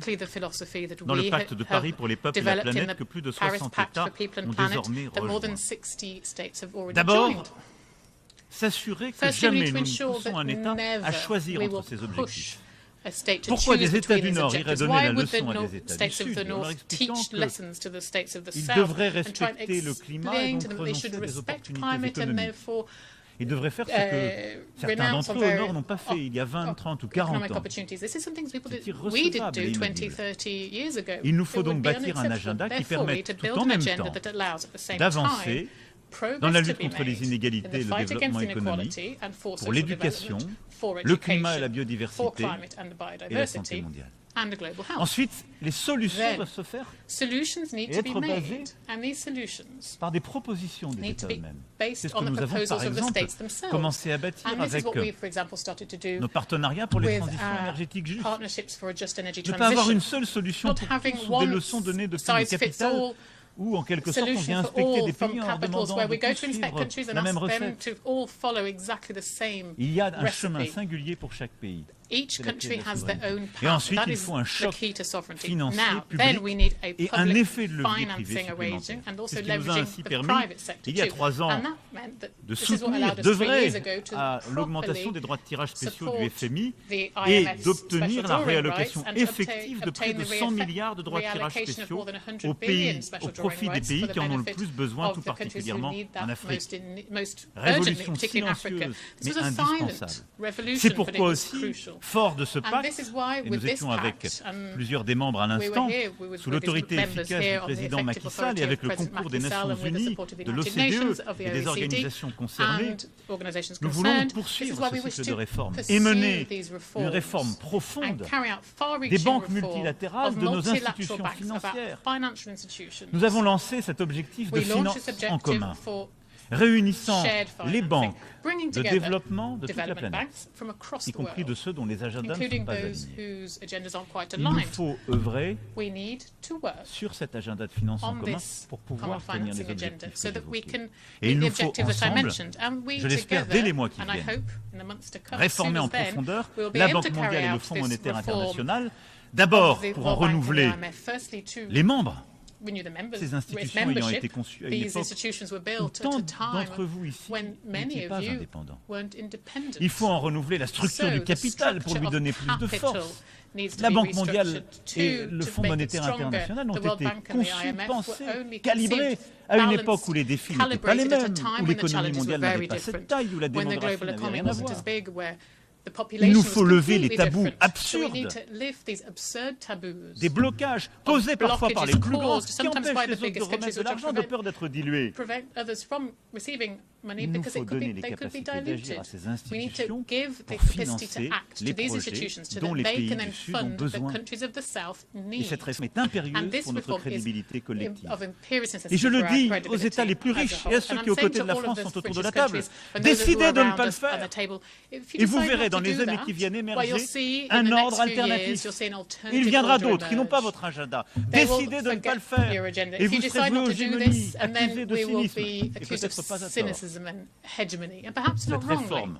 dans le pacte de Paris pour les peuples et la planète que plus de 60 États ont désormais rejoint. D'abord, s'assurer que jamais nous ne poussons un État à choisir entre ses objectifs. Pourquoi des États du Nord iraient donner la leçon à des États du Sud en leur expliquant qu'ils devraient respecter le climat et donc renoncer à des opportunités économiques. Ils devraient faire ce que certains d'entre eux au Nord n'ont pas fait il y a 20, 30 ou 40 ans. C'est irrecevable et imaginable. Il nous faut donc bâtir un agenda qui permette tout en même temps d'avancer dans la lutte contre les inégalités et le développement économique, pour l'éducation, le climat et la biodiversité et la santé mondiale. Ensuite, les solutions doivent se faire et être basées par des propositions des États eux-mêmes. C'est ce que nous avons, par exemple, commencé à bâtir avec nos partenariats pour les transitions énergétiques justes. Ne pas avoir une seule solution pour tous ou des leçons données depuis le capital, où en quelque sorte on vient inspecter des pays en leur demandant de tous suivre la même recette. Il y a un chemin singulier pour chaque pays. Et ensuite, il faut un choc financier public et un effet de levier privé supplémentaire. C'est ce qui nous a ainsi permis, il y a 3 ans, de soutenir de vrai à l'augmentation des droits de tirage spéciaux du FMI et d'obtenir la réallocation effective de près de 100 milliards de droits de tirage spéciaux au profit des pays qui en ont le plus besoin, tout particulièrement en Afrique. Révolution silencieuse, mais indispensable. C'est pourquoi aussi, fort de ce pacte, et nous étions avec plusieurs des membres à l'instant, sous l'autorité efficace du président Macky Sall et avec le concours des Nations Unies, de l'OCDE et des organisations concernées, nous voulons poursuivre ce cycle de réformes et mener une réforme profonde des banques multilatérales, de nos institutions financières. Nous avons lancé cet objectif de finance en commun, réunissant les banques de développement de toute la planète, y compris de ceux dont les agendas ne sont pas alignés. Il nous faut œuvrer sur cet agenda de finance en commun pour pouvoir tenir les objectifs que j'évoquais. Et il nous faut ensemble, je l'espère dès les mois qui viennent, réformer en profondeur la Banque mondiale et le Fonds monétaire international, d'abord pour en renouveler les membres, ces institutions ayant été conçues à une époque où tant d'entre vous ici n'étaient pas indépendants. Il faut en renouveler la structure du capital pour lui donner plus de force. La Banque mondiale et le Fonds monétaire international ont été conçus, pensés, calibrés à une époque où les défis n'étaient pas les mêmes, où l'économie mondiale n'avait pas cette taille, où la démographie n'avait rien à voir. Il nous faut lever les tabous absurdes, des blocages posés parfois par les plus grands qui empêchent les autres de remettre de l'argent de peur d'être dilués. Il nous faut donner les capacités d'agir à ces institutions pour financer les projets dont les pays du Sud ont besoin. Et cette réforme est impérieuse pour notre crédibilité collective. Et je le dis aux États les plus riches et à ceux qui, aux côtés de la France, sont autour de la table, décidez de ne pas le faire. Et vous verrez dans les années qui viennent émerger un ordre alternatif. Il viendra d'autres qui n'ont pas votre agenda. Décidez de ne pas le faire. Et vous serez voués aux gémonies, accusés de cynisme, et peut-être pas à tort. Cette réforme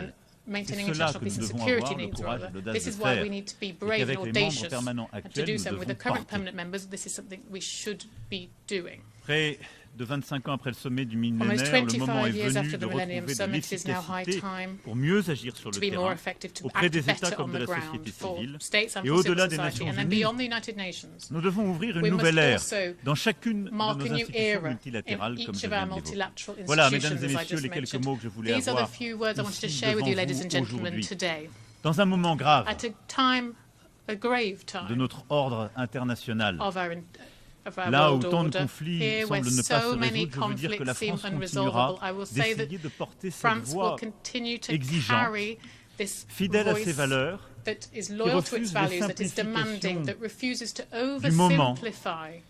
internationale. Maintaining C'est cela international que peace nous and devons security avoir le needs, courage et rather. l'audace This de is why faire. we need to be Et brave and qu'avec les membres audacious, permanents and to actuels, do nous so. With the devons current porter. permanent members, this is something we should be doing. Près de 25 ans après le sommet du Almost millénaire, le moment 25 est years venu after de the Millennium retrouver de Summit, it is now high l'efficacité time pour mieux agir sur le to be more terrain, effective, to auprès act des États better comme on de the la ground société for civile, states and et for civil au-delà des society, Nations and then Unies. beyond the United Nations. Nous devons ouvrir une We nouvelle must ère also dans chacune de mark nos a new institutions era multilatérales, in comme each je of viens our de l'évoquer. multilateral Voilà, mesdames institutions, et as I messieurs, just les quelques mentioned. mots que je voulais These are the avoir few words I wanted to ici share with devant you, ladies vous and gentlemen, aujourd'hui. today. Dans un moment grave At a grave de time notre ordre international, of our là où world tant de order, conflits here where semblent ne pas se so many résoudre, je veux dire que la conflicts seem France continuera unresolvable, I will say that d'essayer de porter cette France will voix continue to exigeante, carry this fidèle à voice ses valeurs, that is qui loyal to its refuse les values, that is demanding, simplifications that refuses to du moment oversimplify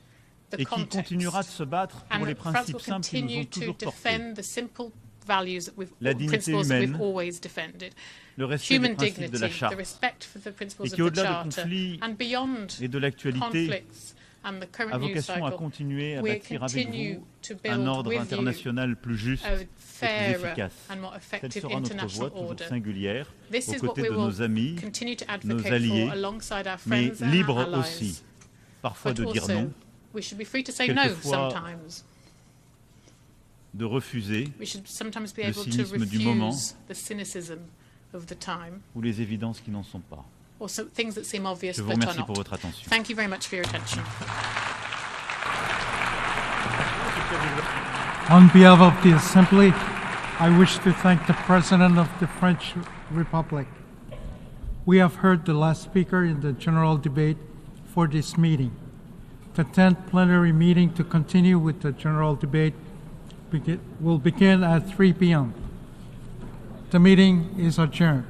the et qui context. continuera de se battre pour And les France principes will simples qui nous continue ont to toujours portés. defend the simple values that La dignité principles that we've humaine, always defended. le respect Human des principes dignity, de la the Charte, respect for the principles et of qui, the au-delà des Charter, conflits and beyond et de l'actualité, conflicts and the current a news vocation à cycle, continuer à we bâtir avec continue vous to un build ordre with international plus juste you a et plus fairer efficace. and more Telle effective sera notre international voie, toujours order. singulière, This aux is what côtés we de will nos amis, continue to nos advocate alliés, for alongside our mais friends and libres our allies. aussi, parfois But de dire also, non, we should be free to say no quelquefois sometimes. de refuser We should sometimes be le able to cynisme du moment refuse the cynicism of the time, ou les évidences qui n'en sont pas. or some things that seem obvious Je vous but are remercie not. pour votre attention. Thank you very much for your attention. On behalf of the Assembly, I wish to thank the President of the French Republic. We have heard the last speaker in the general debate for this meeting. The 10th plenary meeting to continue with the general debate will begin at 3 p.m. The meeting is adjourned.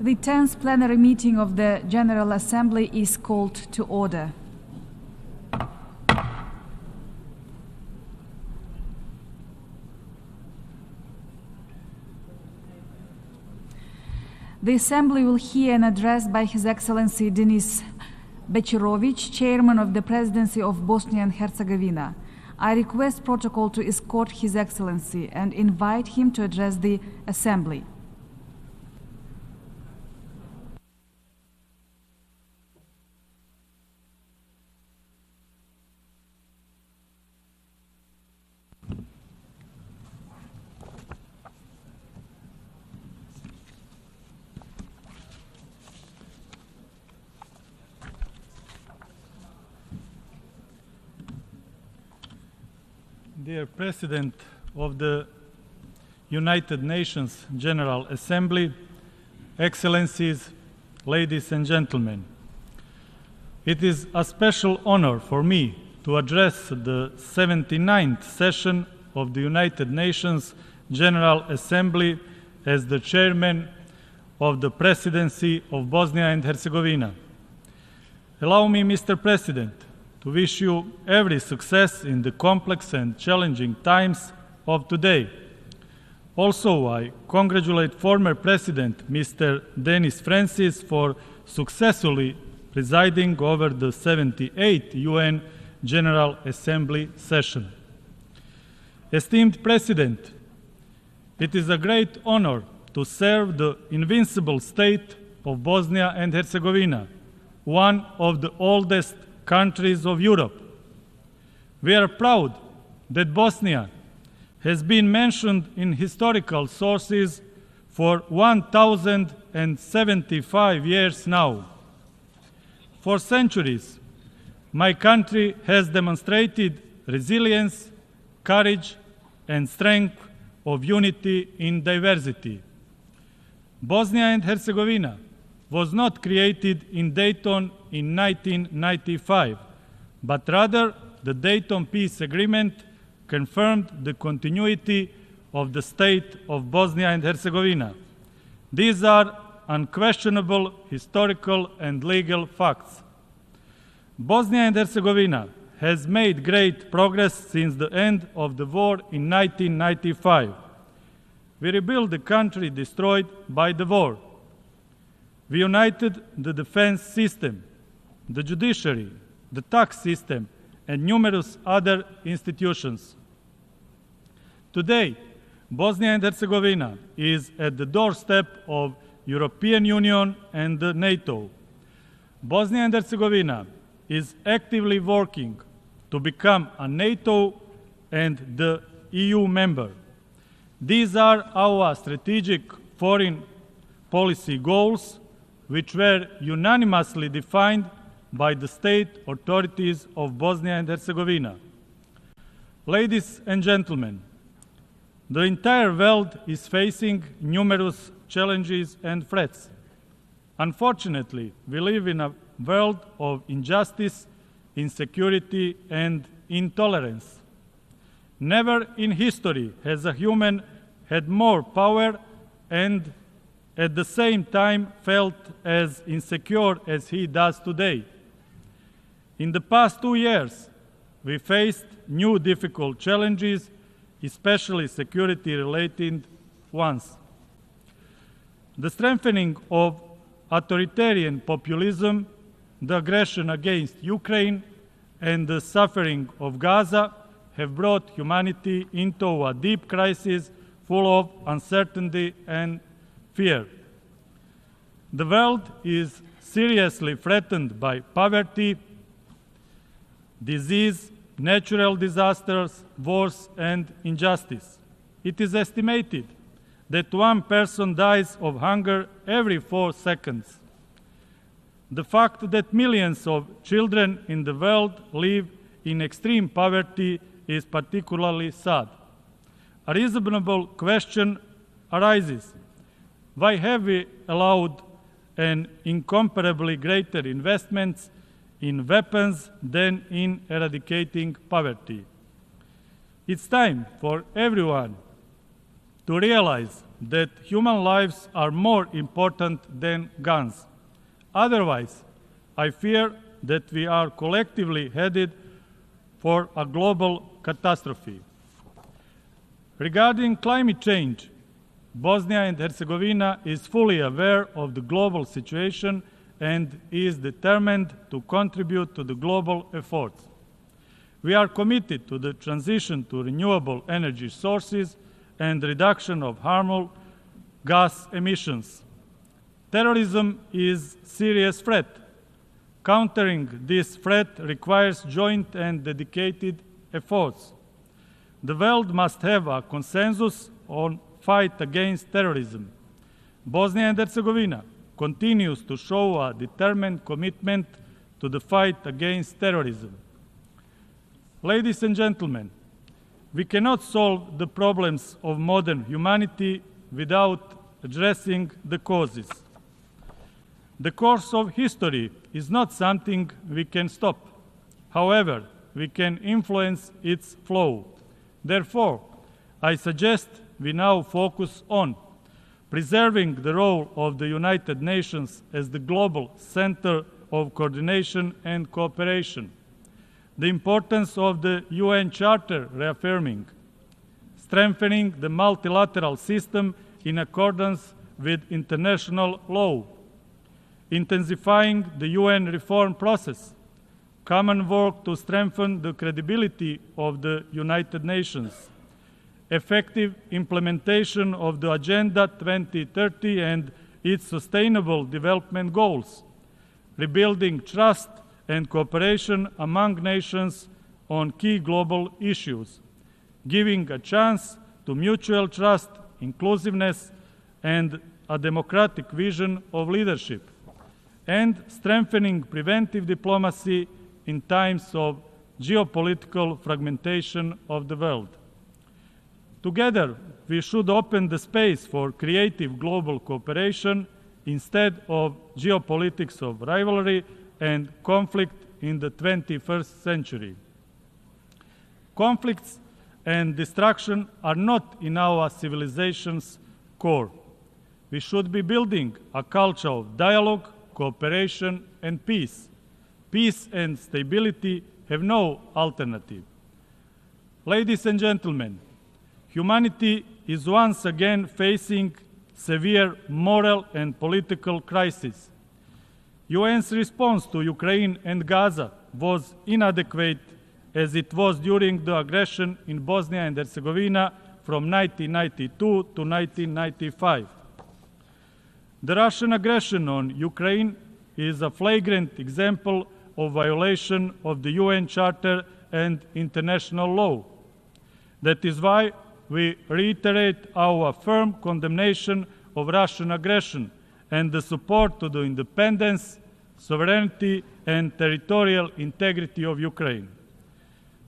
The 10th plenary meeting of the General Assembly is called to order. The Assembly will hear an address by His Excellency Denis Bechirovich, Chairman of the Presidency of Bosnia and Herzegovina. I request protocol to escort His Excellency and invite him to address the Assembly. Dear President of the United Nations General Assembly, Excellencies, ladies and gentlemen, it is a special honor for me to address the 79th session of the United Nations General Assembly as the Chairman of the Presidency of Bosnia and Herzegovina. Allow me, Mr. President, to wish you every success in the complex and challenging times of today. Also, I congratulate former President Mr. Denis Francis for successfully presiding over the 78th UN General Assembly session. Esteemed President, it is a great honor to serve the invincible state of Bosnia and Herzegovina, one of the oldest countries of Europe. We are proud that Bosnia has been mentioned in historical sources for 1,075 years now. For centuries, my country has demonstrated resilience, courage, and strength of unity in diversity. Bosnia and Herzegovina was not created in Dayton in 1995, but rather the Dayton Peace Agreement confirmed the continuity of the state of Bosnia and Herzegovina. These are unquestionable historical and legal facts. Bosnia and Herzegovina has made great progress since the end of the war in 1995. We rebuilt the country destroyed by the war. We united the defense system, the judiciary, the tax system, and numerous other institutions. Today, Bosnia and Herzegovina is at the doorstep of European Union and NATO. Bosnia and Herzegovina is actively working to become a NATO and the EU member. These are our strategic foreign policy goals, which were unanimously defined by the state authorities of Bosnia and Herzegovina. Ladies and gentlemen, the entire world is facing numerous challenges and threats. Unfortunately, we live in a world of injustice, insecurity, and intolerance. Never in history has a human had more power and at the same time felt as insecure as he does today. In the past 2 years, we faced new difficult challenges, especially security-related ones. The strengthening of authoritarian populism, the aggression against Ukraine, and the suffering of Gaza have brought humanity into a deep crisis full of uncertainty and fear. The world is seriously threatened by poverty, disease, natural disasters, wars, and injustice. It is estimated that one person dies of hunger every 4 seconds. The fact that millions of children in the world live in extreme poverty is particularly sad. A reasonable question arises: why have we allowed an incomparably greater investments in weapons than in eradicating poverty? It's time for everyone to realize that human lives are more important than guns. Otherwise, I fear that we are collectively headed for a global catastrophe. Regarding climate change, Bosnia and Herzegovina is fully aware of the global situation and is determined to contribute to the global efforts. We are committed to the transition to renewable energy sources and reduction of harmful gas emissions. Terrorism is a serious threat. Countering this threat requires joint and dedicated efforts. The world must have a consensus on fight against terrorism. Bosnia and Herzegovina continues to show a determined commitment to the fight against terrorism. Ladies and gentlemen, we cannot solve the problems of modern humanity without addressing the causes. The course of history is not something we can stop. However, we can influence its flow. Therefore, I suggest we now focus on preserving the role of the United Nations as the global center of coordination and cooperation, the importance of the UN Charter reaffirming, strengthening the multilateral system in accordance with international law, intensifying the UN reform process, common work to strengthen the credibility of the United Nations, effective implementation of the Agenda 2030 and its sustainable development goals, rebuilding trust and cooperation among nations on key global issues, giving a chance to mutual trust, inclusiveness, and a democratic vision of leadership, and strengthening preventive diplomacy in times of geopolitical fragmentation of the world. Together, we should open the space for creative global cooperation instead of geopolitics of rivalry and conflict in the 21st century. Conflicts and destruction are not in our civilization's core. We should be building a culture of dialogue, cooperation, and peace. Peace and stability have no alternative. Ladies and gentlemen, humanity is once again facing severe moral and political crisis. UN's response to Ukraine and Gaza was inadequate as it was during the aggression in Bosnia and Herzegovina from 1992 to 1995. The Russian aggression on Ukraine is a flagrant example of violation of the UN Charter and international law. That is why we reiterate our firm condemnation of Russian aggression and the support to the independence, sovereignty, and territorial integrity of Ukraine.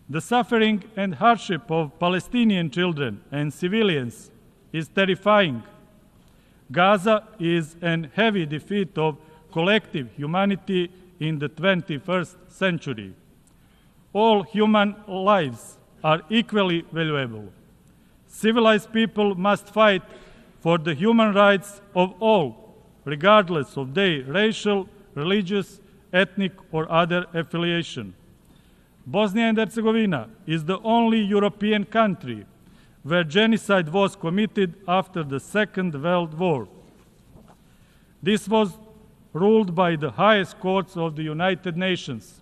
The suffering and hardship of Palestinian children and civilians is terrifying. Gaza is a heavy defeat of collective humanity in the 21st century. All human lives are equally valuable. Civilized people must fight for the human rights of all, regardless of their racial, religious, ethnic, or other affiliation. Bosnia and Herzegovina is the only European country where genocide was committed after the Second World War. This was ruled by the highest courts of the United Nations.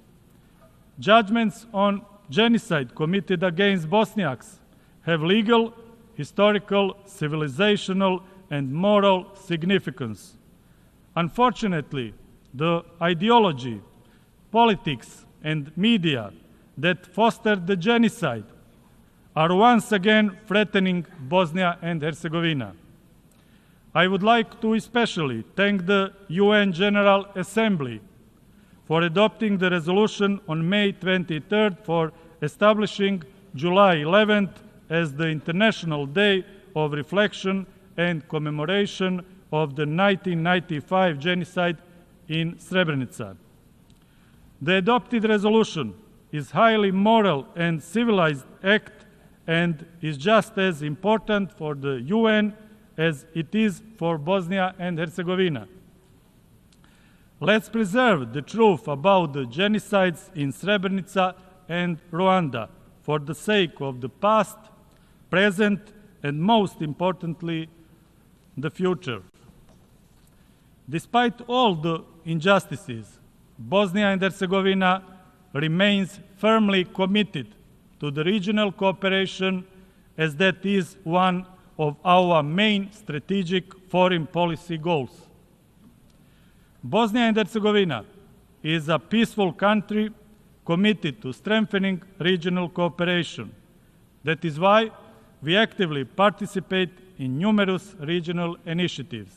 Judgments on genocide committed against Bosniaks have legal, historical, civilizational, and moral significance. Unfortunately, the ideology, politics, and media that fostered the genocide are once again threatening Bosnia and Herzegovina. I would like to especially thank the UN General Assembly for adopting the resolution on May 23rd for establishing July 11th as the International Day of Reflection and Commemoration of the 1995 genocide in Srebrenica. The adopted resolution is a highly moral and civilized act and is just as important for the UN as it is for Bosnia and Herzegovina. Let's preserve the truth about the genocides in Srebrenica and Rwanda for the sake of the past, present, and most importantly, the future. Despite all the injustices, Bosnia and Herzegovina remains firmly committed to the regional cooperation, as that is one of our main strategic foreign policy goals. Bosnia and Herzegovina is a peaceful country committed to strengthening regional cooperation. That is why we actively participate in numerous regional initiatives.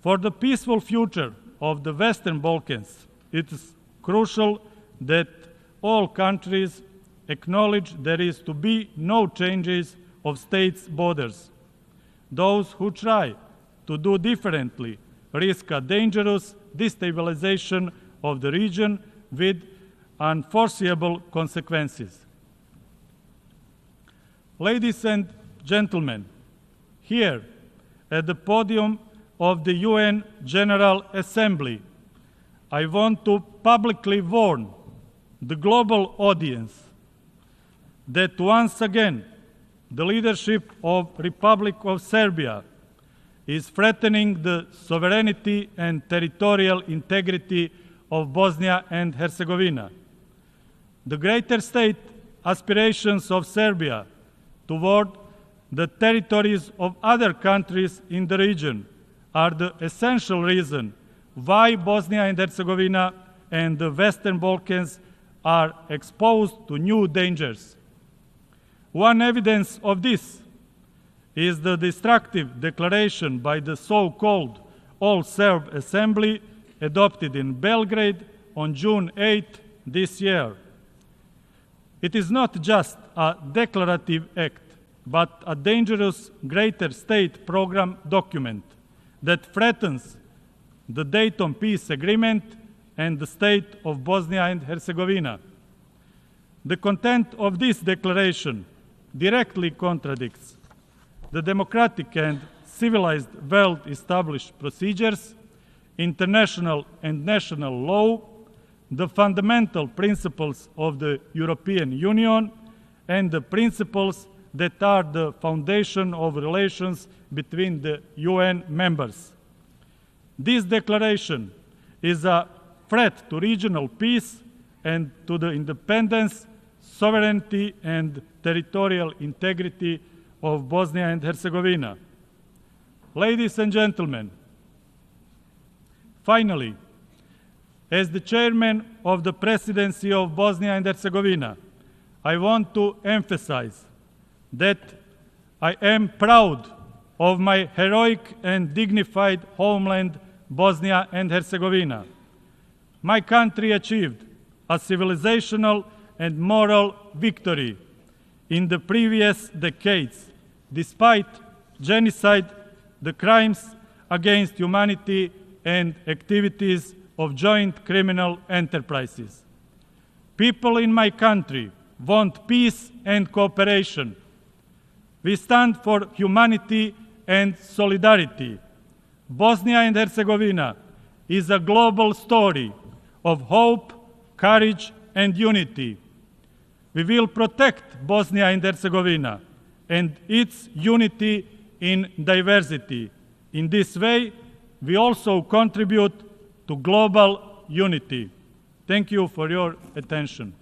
For the peaceful future of the Western Balkans, it is crucial that all countries acknowledge there is to be no changes of states' borders. Those who try to do differently risk a dangerous destabilization of the region with unforeseeable consequences. Ladies and gentlemen, here at the podium of the UN General Assembly, I want to publicly warn the global audience that once again the leadership of Republic of Serbia is threatening the sovereignty and territorial integrity of Bosnia and Herzegovina. The greater state aspirations of Serbia toward the territories of other countries in the region are the essential reason why Bosnia and Herzegovina and the Western Balkans are exposed to new dangers. One evidence of this is the destructive declaration by the so-called All-Serb Assembly adopted in Belgrade on June 8 this year. It is not just a declarative act, but a dangerous greater state program document that threatens the Dayton Peace Agreement and the state of Bosnia and Herzegovina. The content of this declaration directly contradicts the democratic and civilized well-established procedures, international and national law, the fundamental principles of the European Union, and the principles that are the foundation of relations between the UN members. This declaration is a threat to regional peace and to the independence, sovereignty, and territorial integrity of Bosnia and Herzegovina. Ladies and gentlemen, finally, as the chairman of the presidency of Bosnia and Herzegovina, I want to emphasize that I am proud of my heroic and dignified homeland, Bosnia and Herzegovina. My country achieved a civilizational and moral victory in the previous decades, despite genocide, the crimes against humanity, and activities of joint criminal enterprises. People in my country want peace and cooperation. We stand for humanity and solidarity. Bosnia and Herzegovina is a global story of hope, courage, and unity. We will protect Bosnia and Herzegovina and its unity in diversity. In this way, we also contribute to global unity. Thank you for your attention.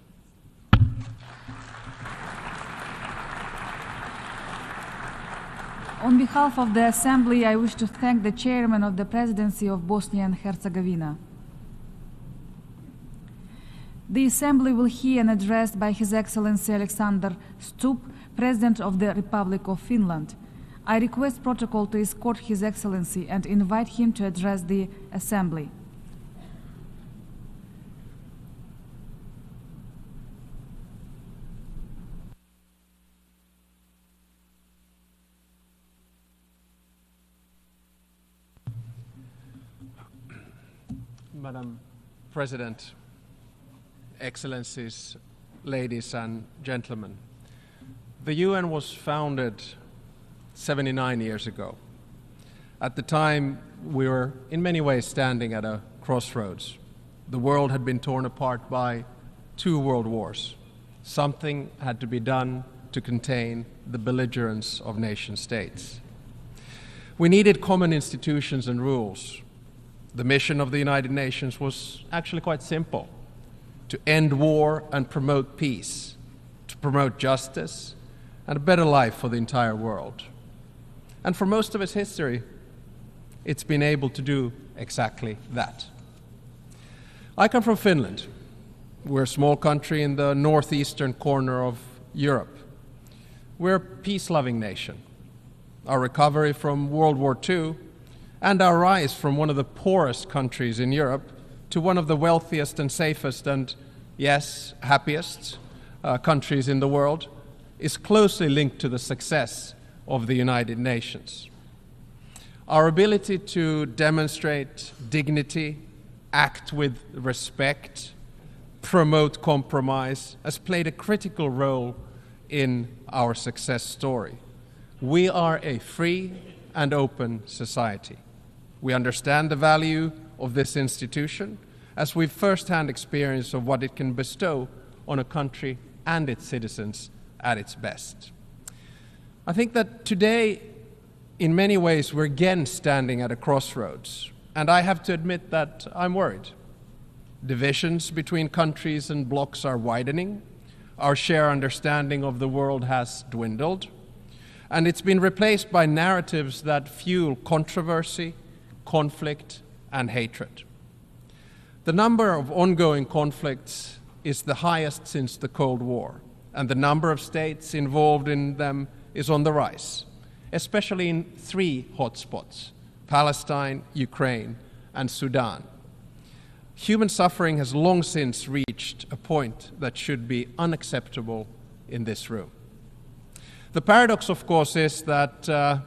On behalf of the Assembly, I wish to thank the Chairman of the Presidency of Bosnia and Herzegovina. The Assembly will hear an address by His Excellency Alexander Stubb, President of the Republic of Finland. I request protocol to escort His Excellency and invite him to address the Assembly. Madam President, Excellencies, ladies and gentlemen, the UN was founded 79 years ago. At the time, we were in many ways standing at a crossroads. The world had been torn apart by 2 world wars. Something had to be done to contain the belligerence of nation states. We needed common institutions and rules. The mission of the United Nations was actually quite simple: to end war and promote peace, to promote justice and a better life for the entire world. And for most of its history, it's been able to do exactly that. I come from Finland. We're a small country in the northeastern corner of Europe. We're a peace-loving nation. Our recovery from World War II and our rise from one of the poorest countries in Europe to one of the wealthiest and safest and, yes, happiest countries in the world is closely linked to the success of the United Nations. Our ability to demonstrate dignity, act with respect, promote compromise has played a critical role in our success story. We are a free and open society. We understand the value of this institution as we've first-hand experience of what it can bestow on a country and its citizens at its best. I think that today, in many ways, we're again standing at a crossroads, and I have to admit that I'm worried. Divisions between countries and blocs are widening. Our shared understanding of the world has dwindled, and it's been replaced by narratives that fuel controversy, conflict, and hatred. The number of ongoing conflicts is the highest since the Cold War, and the number of states involved in them is on the rise, especially in 3 hotspots: Palestine, Ukraine, and Sudan. Human suffering has long since reached a point that should be unacceptable in this room. The paradox, of course, is that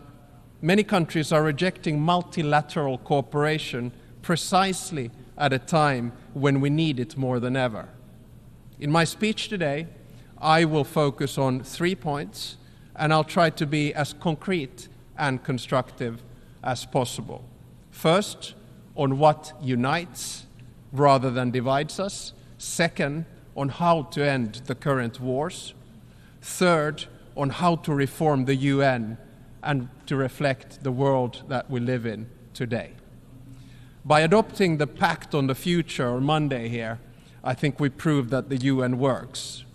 many countries are rejecting multilateral cooperation precisely at a time when we need it more than ever. In my speech today, I will focus on 3 points, and I'll try to be as concrete and constructive as possible. First, on what unites rather than divides us. Second, on how to end the current wars. Third, on how to reform the UN and to reflect the world that we live in today. By adopting the Pact on the Future on Monday here, I think we proved that the UN works.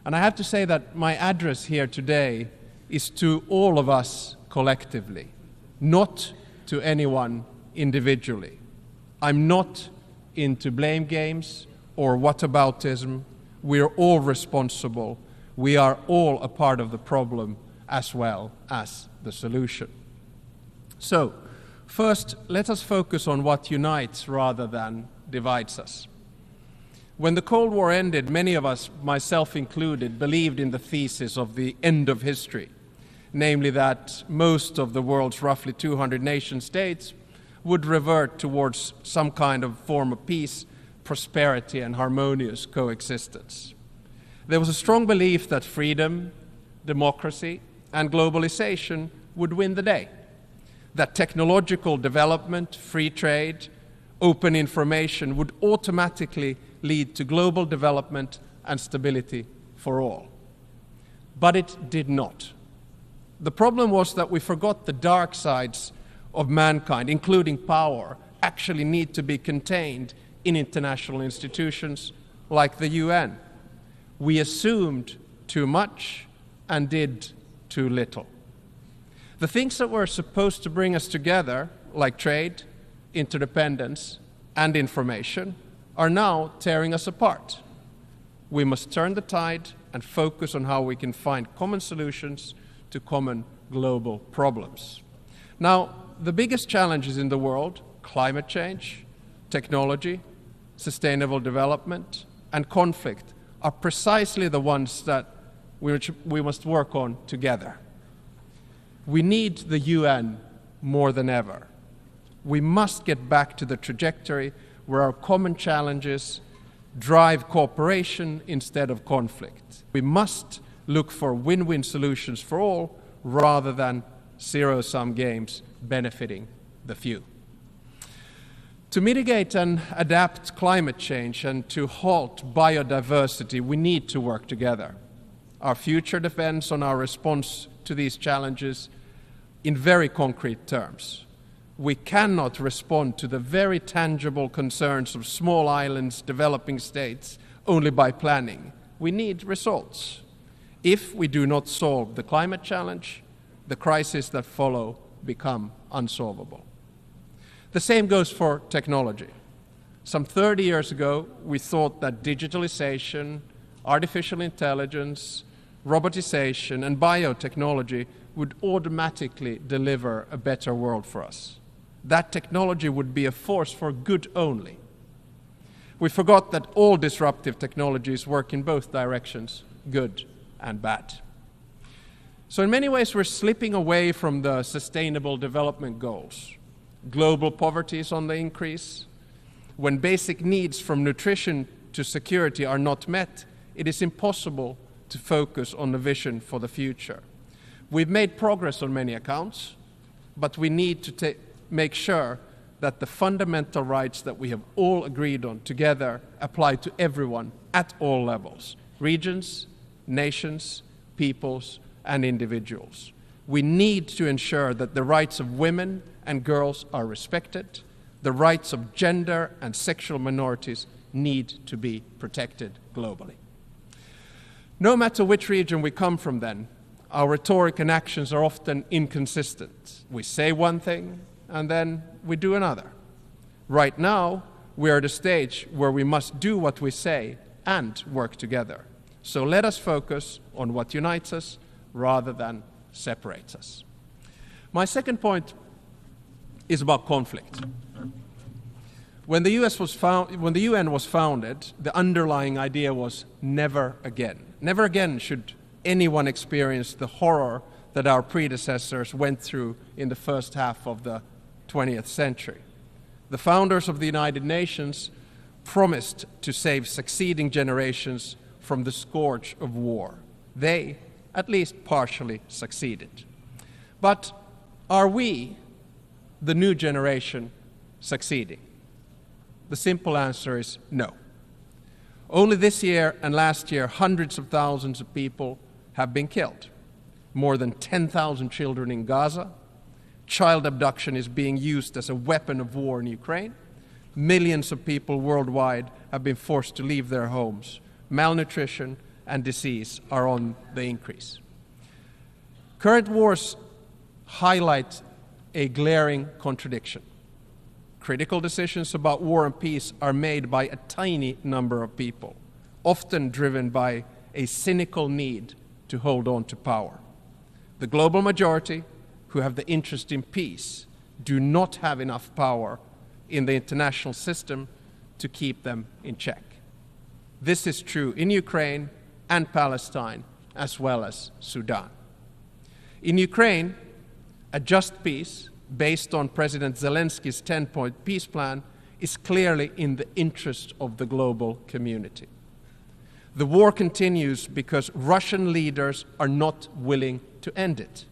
And I have to say that my address here today is to all of us collectively, not to anyone individually. I'm not into blame games or whataboutism. We're all responsible. We are all a part of the problem as well as the solution. So, first, let us focus on what unites rather than divides us. When the Cold War ended, many of us, myself included, believed in the thesis of the end of history, namely that most of the world's roughly 200 nation states would revert towards some kind of form of peace, prosperity, and harmonious coexistence. There was a strong belief that freedom, democracy, and globalization would win the day, that technological development, free trade, open information would automatically lead to global development and stability for all. But it did not. The problem was that we forgot the dark sides of mankind, including power, actually need to be contained in international institutions like the UN. We assumed too much and did too little. The things that were supposed to bring us together, like trade, interdependence, and information, are now tearing us apart. We must turn the tide and focus on how we can find common solutions to common global problems. Now, the biggest challenges in the world, climate change, technology, sustainable development, and conflict, are precisely the ones that we must work on together. We need the UN more than ever. We must get back to the trajectory where our common challenges drive cooperation instead of conflict. We must look for win-win solutions for all rather than zero-sum games benefiting the few. To mitigate and adapt climate change and to halt biodiversity, we need to work together. Our future depends on our response to these challenges in very concrete terms. We cannot respond to the very tangible concerns of small islands, developing states, only by planning. We need results. If we do not solve the climate challenge, the crises that follow become unsolvable. The same goes for technology. Some 30 years ago, we thought that digitalization, artificial intelligence, robotization, and biotechnology would automatically deliver a better world for us. That technology would be a force for good only. We forgot that all disruptive technologies work in both directions, good and bad. So in many ways, we're slipping away from the Sustainable Development Goals. Global poverty is on the increase. When basic needs from nutrition to security are not met, it is impossible to focus on the vision for the future. We've made progress on many accounts, but we need to make sure that the fundamental rights that we have all agreed on together apply to everyone at all levels, regions, nations, peoples, and individuals. We need to ensure that the rights of women and girls are respected. The rights of gender and sexual minorities need to be protected globally. No matter which region we come from then, our rhetoric and actions are often inconsistent. We say one thing and then we do another. Right now, we are at a stage where we must do what we say and work together. So let us focus on what unites us rather than separates us. My second point is about conflict. When the UN was founded, the underlying idea was never again. Never again should anyone experience the horror that our predecessors went through in the first half of the 20th century. The founders of the United Nations promised to save succeeding generations from the scourge of war. They, at least partially, succeeded. But are we, the new generation, succeeding? The simple answer is no. Only this year and last year, hundreds of thousands of people have been killed. More than 10,000 children in Gaza. Child abduction is being used as a weapon of war in Ukraine. Millions of people worldwide have been forced to leave their homes. Malnutrition and disease are on the increase. Current wars highlight a glaring contradiction. Critical decisions about war and peace are made by a tiny number of people, often driven by a cynical need to hold on to power. The global majority, who have the interest in peace, do not have enough power in the international system to keep them in check. This is true in Ukraine and Palestine, as well as Sudan. In Ukraine, a just peace, based on President Zelensky's 10-point peace plan, is clearly in the interest of the global community. The war continues because Russian leaders are not willing to end it.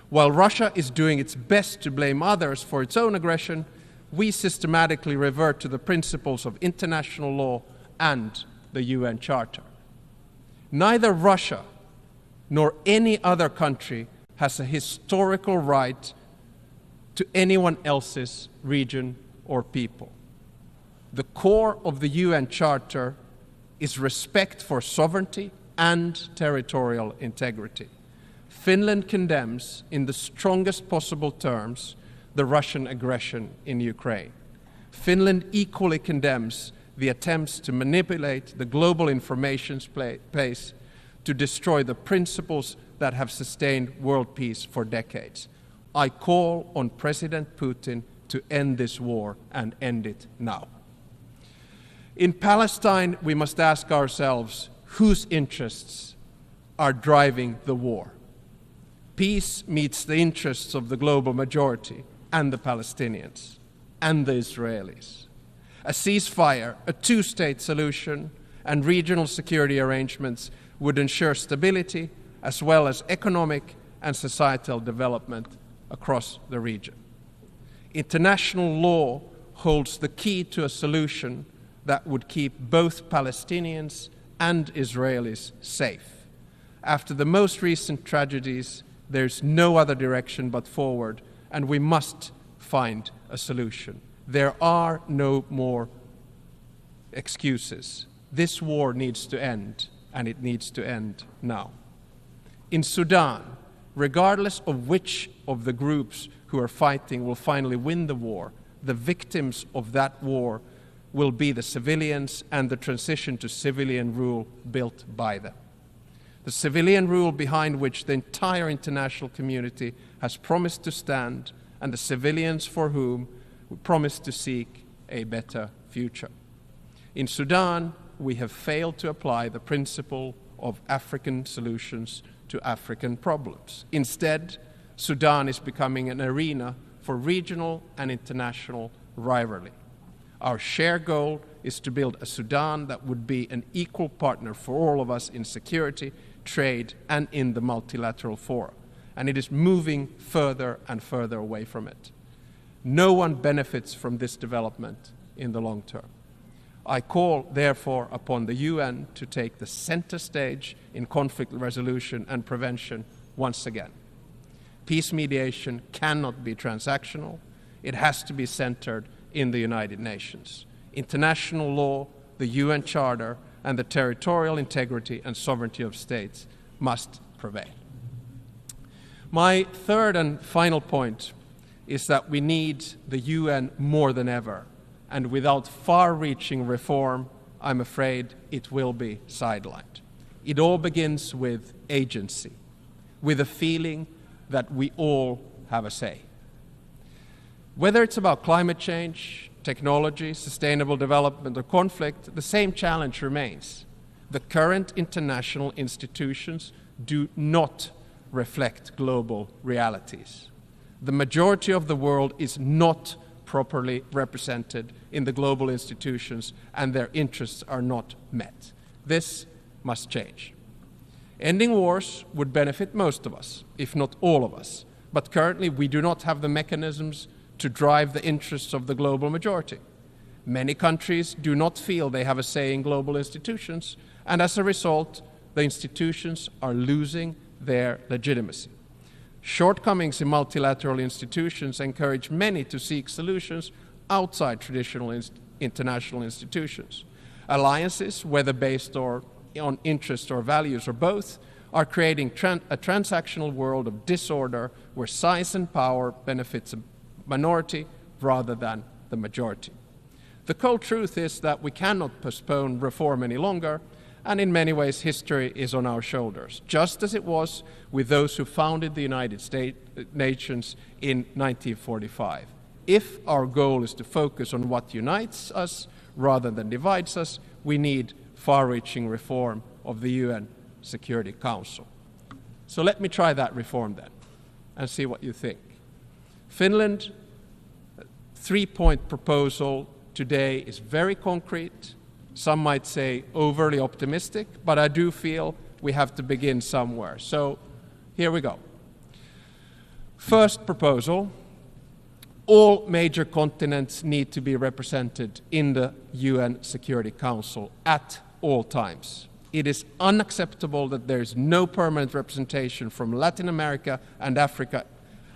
While Russia is doing its best to blame others for its own aggression, we systematically revert to the principles of international law and the UN Charter. Neither Russia nor any other country has a historical right to anyone else's region or people. The core of the UN Charter is respect for sovereignty and territorial integrity. Finland condemns, in the strongest possible terms, the Russian aggression in Ukraine. Finland equally condemns the attempts to manipulate the global information space to destroy the principles that have sustained world peace for decades. I call on President Putin to end this war and end it now. In Palestine, we must ask ourselves whose interests are driving the war. Peace meets the interests of the global majority and the Palestinians and the Israelis. A ceasefire, a two-state solution, and regional security arrangements would ensure stability as well as economic and societal development across the region. International law holds the key to a solution that would keep both Palestinians and Israelis safe. After the most recent tragedies, there's no other direction but forward, and we must find a solution. There are no more excuses. This war needs to end, and it needs to end now. In Sudan, regardless of which of the groups who are fighting will finally win the war, the victims of that war will be the civilians and the transition to civilian rule built by them. The civilian rule behind which the entire international community has promised to stand, and the civilians for whom we promise to seek a better future. In Sudan, we have failed to apply the principle of African solutions to African problems. Instead, Sudan is becoming an arena for regional and international rivalry. Our shared goal is to build a Sudan that would be an equal partner for all of us in security, trade, and in the multilateral fora. And it is moving further and further away from it. No one benefits from this development in the long term. I call, therefore, upon the UN to take the center stage in conflict resolution and prevention once again. Peace mediation cannot be transactional. It has to be centered in the United Nations. International law, the UN Charter, and the territorial integrity and sovereignty of states must prevail. My third and final point is that we need the UN more than ever, and without far-reaching reform, I'm afraid it will be sidelined. It all begins with agency, with a feeling that we all have a say. Whether it's about climate change, technology, sustainable development, or conflict, the same challenge remains. The current international institutions do not reflect global realities. The majority of the world is not properly represented in the global institutions, and their interests are not met. This must change. Ending wars would benefit most of us, if not all of us, but currently we do not have the mechanisms to drive the interests of the global majority. Many countries do not feel they have a say in global institutions, and as a result, the institutions are losing their legitimacy. Shortcomings in multilateral institutions encourage many to seek solutions outside traditional international institutions. Alliances, whether based on interest or values or both, are creating a transactional world of disorder where size and power benefits a minority rather than the majority. The cold truth is that we cannot postpone reform any longer, and in many ways history is on our shoulders, just as it was with those who founded the United Nations in 1945. If our goal is to focus on what unites us rather than divides us, we need far-reaching reform of the UN Security Council. So let me try that reform then and see what you think. Finland, three-point proposal today is very concrete. Some might say overly optimistic, but I do feel we have to begin somewhere. So here we go. First proposal, all major continents need to be represented in the UN Security Council at all times. It is unacceptable that there is no permanent representation from Latin America and Africa,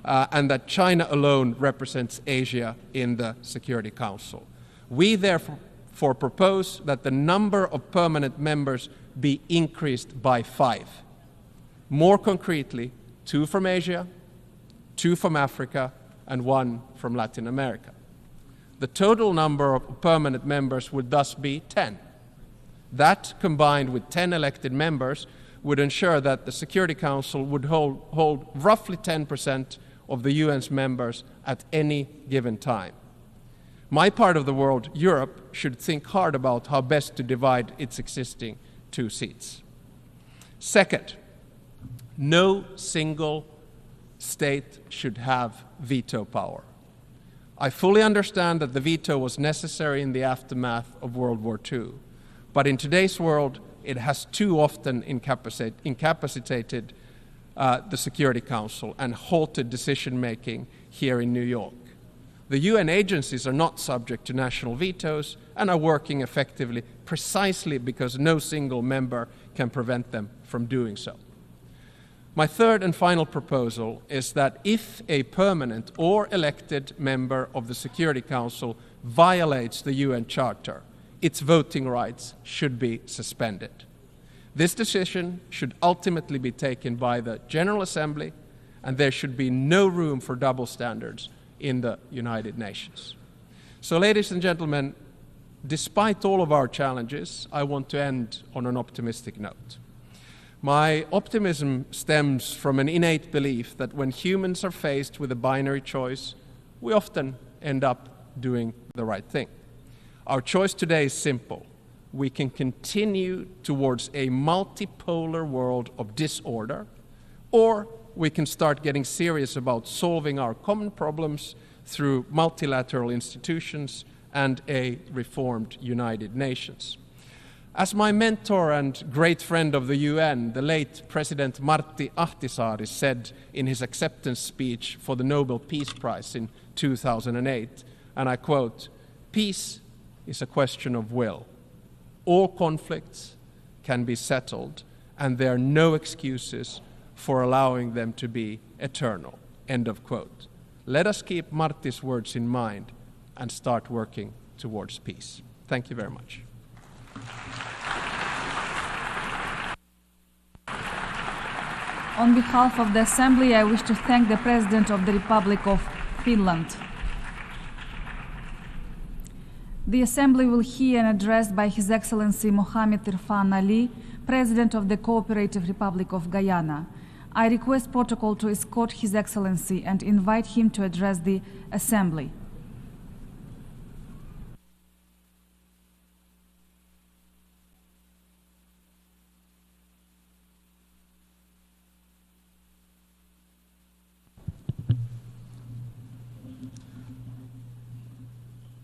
and that China alone represents Asia in the Security Council. We therefore propose that the number of permanent members be increased by 5. More concretely, 2 from Asia, 2 from Africa, and 1 from Latin America. The total number of permanent members would thus be 10. That, combined with 10 elected members, would ensure that the Security Council would hold roughly 10% of the UN's members at any given time. My part of the world, Europe, should think hard about how best to divide its existing 2 seats. Second, no single state should have veto power. I fully understand that the veto was necessary in the aftermath of World War II, but in today's world, it has too often incapacitated the Security Council and halted decision-making here in New York. The UN agencies are not subject to national vetoes and are working effectively precisely because no single member can prevent them from doing so. My third and final proposal is that if a permanent or elected member of the Security Council violates the UN Charter, its voting rights should be suspended. This decision should ultimately be taken by the General Assembly, and there should be no room for double standards in the United Nations. So, ladies and gentlemen, despite all of our challenges, I want to end on an optimistic note. My optimism stems from an innate belief that when humans are faced with a binary choice, we often end up doing the right thing. Our choice today is simple. We can continue towards a multipolar world of disorder, or we can start getting serious about solving our common problems through multilateral institutions and a reformed United Nations. As my mentor and great friend of the UN, the late President Martti Ahtisaari, said in his acceptance speech for the Nobel Peace Prize in 2008, and I quote, "Peace is a question of will. All conflicts can be settled, and there are no excuses for allowing them to be eternal." End of quote. Let us keep Martti's words in mind and start working towards peace. Thank you very much. On behalf of the Assembly, I wish to thank the President of the Republic of Finland. The Assembly will hear an address by His Excellency Mohamed Irfan Ali, President of the Cooperative Republic of Guyana. I request protocol to escort His Excellency and invite him to address the Assembly.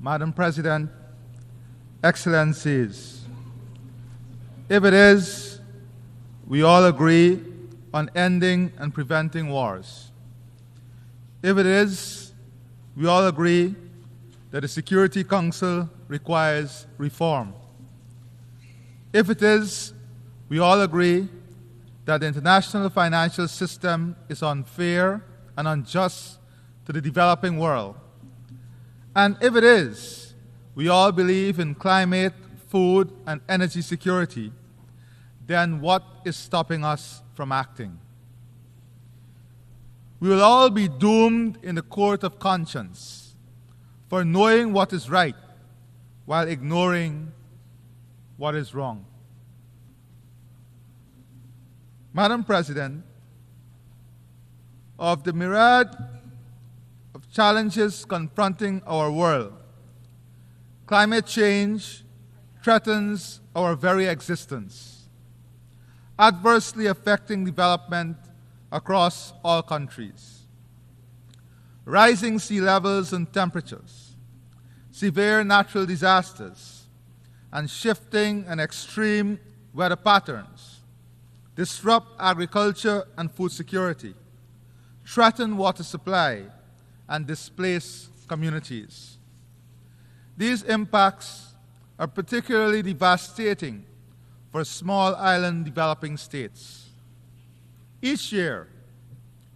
Madam President, Excellencies, if it is, we all agree on ending and preventing wars. If it is, we all agree that the Security Council requires reform. If it is, we all agree that the international financial system is unfair and unjust to the developing world. And if it is, we all believe in climate, food, and energy security, then what is stopping us from acting? We will all be doomed in the court of conscience for knowing what is right while ignoring what is wrong. Madam President, of the myriad of challenges confronting our world, climate change threatens our very existence, adversely affecting development across all countries. Rising sea levels and temperatures, severe natural disasters, and shifting and extreme weather patterns disrupt agriculture and food security, threaten water supply, and displace communities. These impacts are particularly devastating for small island developing states. Each year,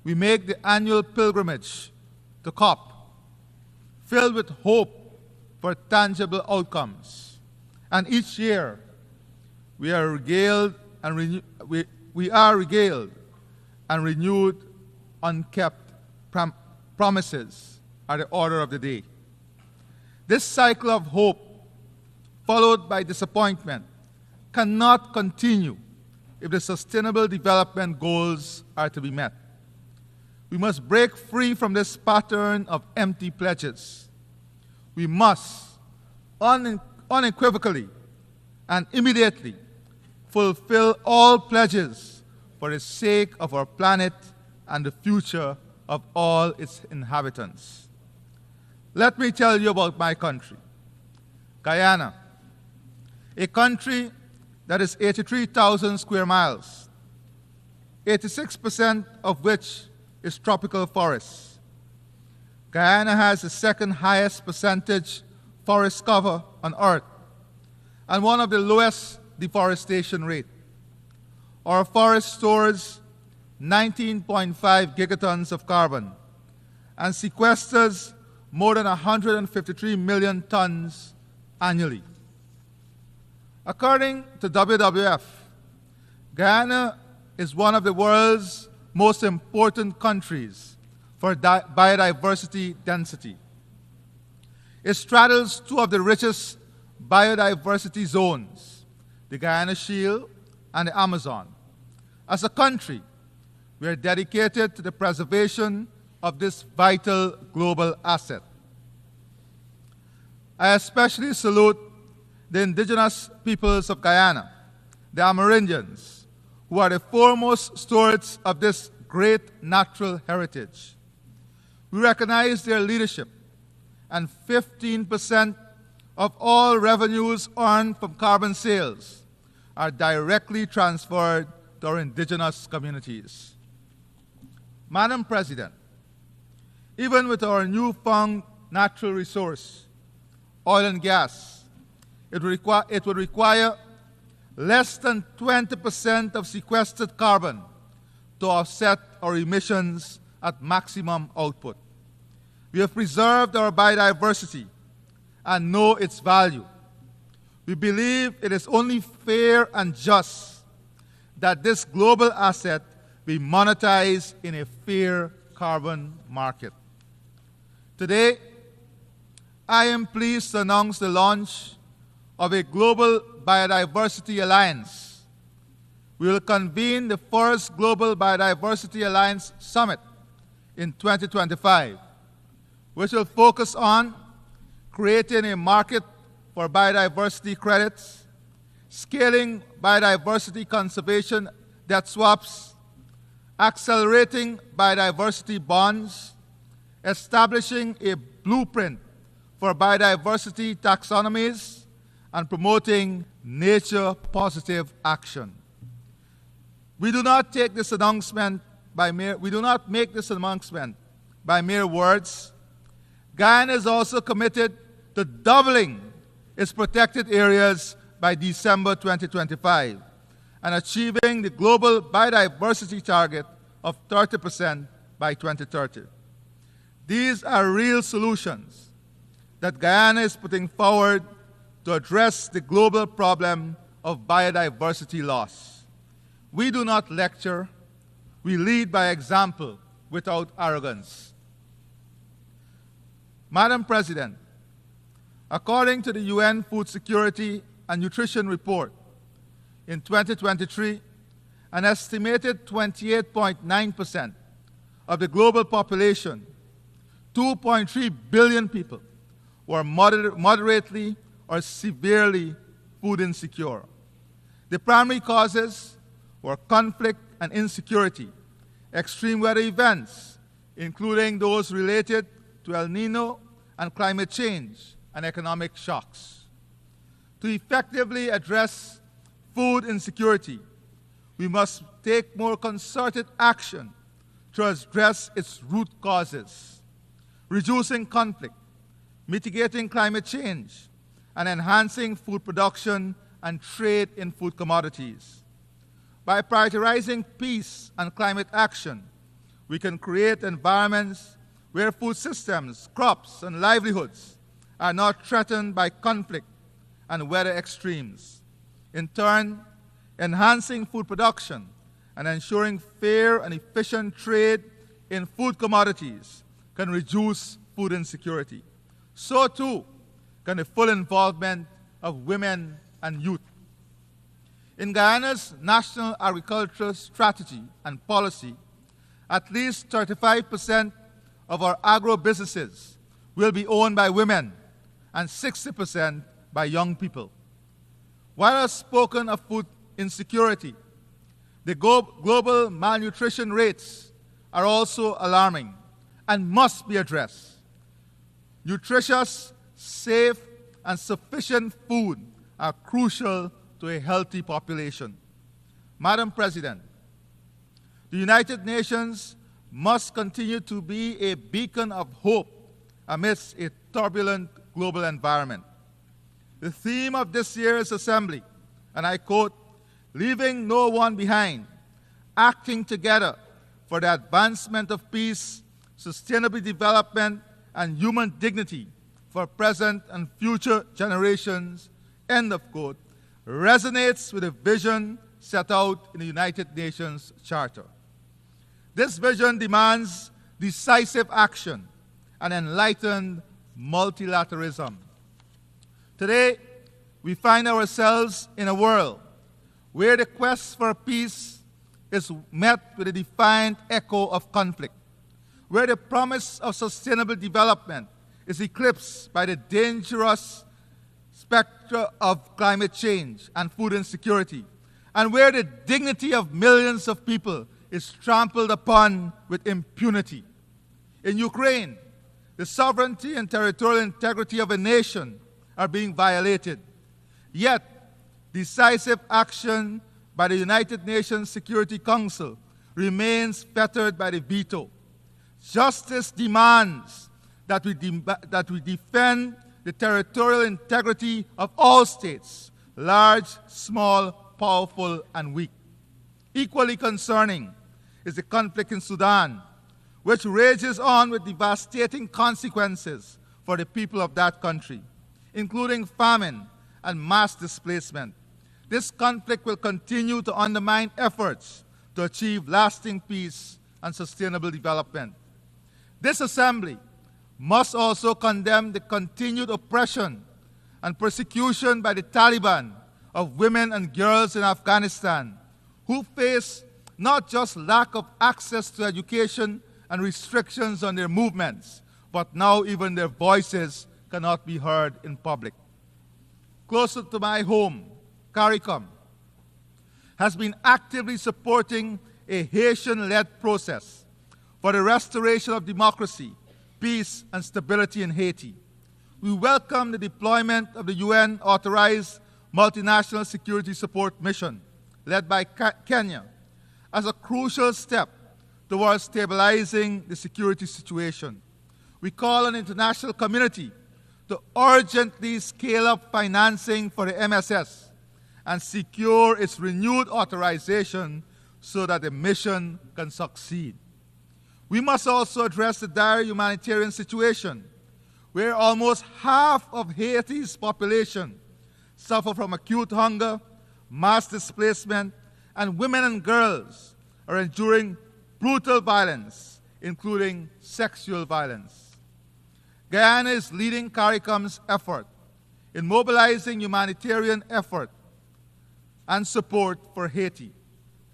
we make the annual pilgrimage to COP, filled with hope for tangible outcomes. And each year, we are regaled and renewed unkept promises are the order of the day. This cycle of hope, followed by disappointment, cannot continue if the Sustainable Development Goals are to be met. We must break free from this pattern of empty pledges. We must unequivocally and immediately fulfill all pledges for the sake of our planet and the future of all its inhabitants. Let me tell you about my country, Guyana, a country that is 83,000 square miles, 86% of which is tropical forests. Guyana has the second highest percentage forest cover on Earth and one of the lowest deforestation rate. Our forest stores 19.5 gigatons of carbon and sequesters more than 153 million tons annually. According to WWF, Guyana is one of the world's most important countries for biodiversity density. It straddles two of the richest biodiversity zones, the Guyana Shield and the Amazon. As a country, we are dedicated to the preservation of this vital global asset. I especially salute the indigenous peoples of Guyana, the Amerindians, who are the foremost stewards of this great natural heritage. We recognize their leadership, and 15% of all revenues earned from carbon sales are directly transferred to our indigenous communities. Madam President, even with our newfound natural resource, oil and gas, it would require less than 20% of sequestered carbon to offset our emissions at maximum output. We have preserved our biodiversity and know its value. We believe it is only fair and just that this global asset be monetized in a fair carbon market. Today, I am pleased to announce the launch of a global biodiversity alliance. We will convene the first Global Biodiversity Alliance Summit in 2025, which will focus on creating a market for biodiversity credits, scaling biodiversity conservation debt swaps, accelerating biodiversity bonds, establishing a blueprint for biodiversity taxonomies, and promoting nature-positive action. We do not make this announcement by mere words. Guyana is also committed to doubling its protected areas by December 2025 and achieving the global biodiversity target of 30% by 2030. These are real solutions that Guyana is putting forward to address the global problem of biodiversity loss. We do not lecture, we lead by example without arrogance. Madam President, according to the UN Food Security and Nutrition Report, in 2023, an estimated 28.9% of the global population, 2.3 billion people, were moderately or severely food insecure. The primary causes were conflict and insecurity, extreme weather events, including those related to El Nino and climate change and economic shocks. To effectively address food insecurity, we must take more concerted action to address its root causes, reducing conflict, mitigating climate change, and enhancing food production and trade in food commodities. By prioritizing peace and climate action, we can create environments where food systems, crops, and livelihoods are not threatened by conflict and weather extremes. In turn, enhancing food production and ensuring fair and efficient trade in food commodities can reduce food insecurity. So too can the full involvement of women and youth. In Guyana's National Agricultural Strategy and Policy, at least 35% of our agro-businesses will be owned by women and 60% by young people. While I've spoken of food insecurity, the global malnutrition rates are also alarming and must be addressed. Nutritious, safe, and sufficient food are crucial to a healthy population. Madam President, The United Nations must continue to be a beacon of hope amidst a turbulent global environment. The theme of this year's assembly, and I quote, "Leaving no one behind, acting together for the advancement of peace, sustainable development, and human dignity for present and future generations," end of quote, resonates with the vision set out in the United Nations Charter. This vision demands decisive action and enlightened multilateralism. Today, we find ourselves in a world where the quest for peace is met with a defiant echo of conflict, where the promise of sustainable development is eclipsed by the dangerous specter of climate change and food insecurity, and where the dignity of millions of people is trampled upon with impunity. In Ukraine, the sovereignty and territorial integrity of a nation are being violated. Yet, decisive action by the United Nations Security Council remains fettered by the veto. Justice demands that we defend the territorial integrity of all states, large, small, powerful, and weak. Equally concerning is the conflict in Sudan, which rages on with devastating consequences for the people of that country, including famine and mass displacement. This conflict will continue to undermine efforts to achieve lasting peace and sustainable development. This assembly must also condemn the continued oppression and persecution by the Taliban of women and girls in Afghanistan, who face not just lack of access to education and restrictions on their movements, but now even their voices cannot be heard in public. Closer to my home, CARICOM has been actively supporting a Haitian-led process for the restoration of democracy, peace, and stability in Haiti. We welcome the deployment of the UN-authorized multinational security support mission led by Kenya as a crucial step towards stabilizing the security situation. We call on the international community to urgently scale up financing for the MSS and secure its renewed authorization so that the mission can succeed. We must also address the dire humanitarian situation, where almost half of Haiti's population suffer from acute hunger, mass displacement, and women and girls are enduring brutal violence, including sexual violence. Guyana is leading CARICOM's effort in mobilizing humanitarian effort and support for Haiti.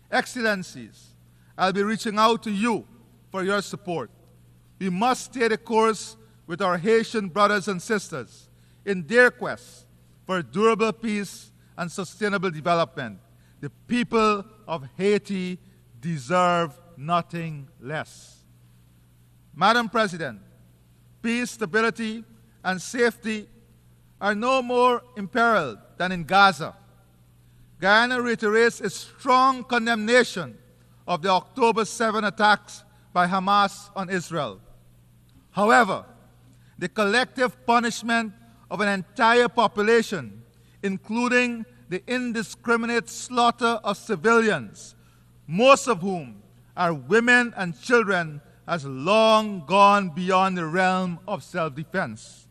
Excellencies, I'll be reaching out to you for your support. We must stay the course with our Haitian brothers and sisters in their quest for durable peace and sustainable development. The people of Haiti deserve nothing less. Madam President, peace, stability, and safety are no more imperiled than in Gaza. Guyana reiterates its strong condemnation of the October 7 attacks by Hamas on Israel. However, the collective punishment of an entire population, including the indiscriminate slaughter of civilians, most of whom are women and children, has long gone beyond the realm of self-defense.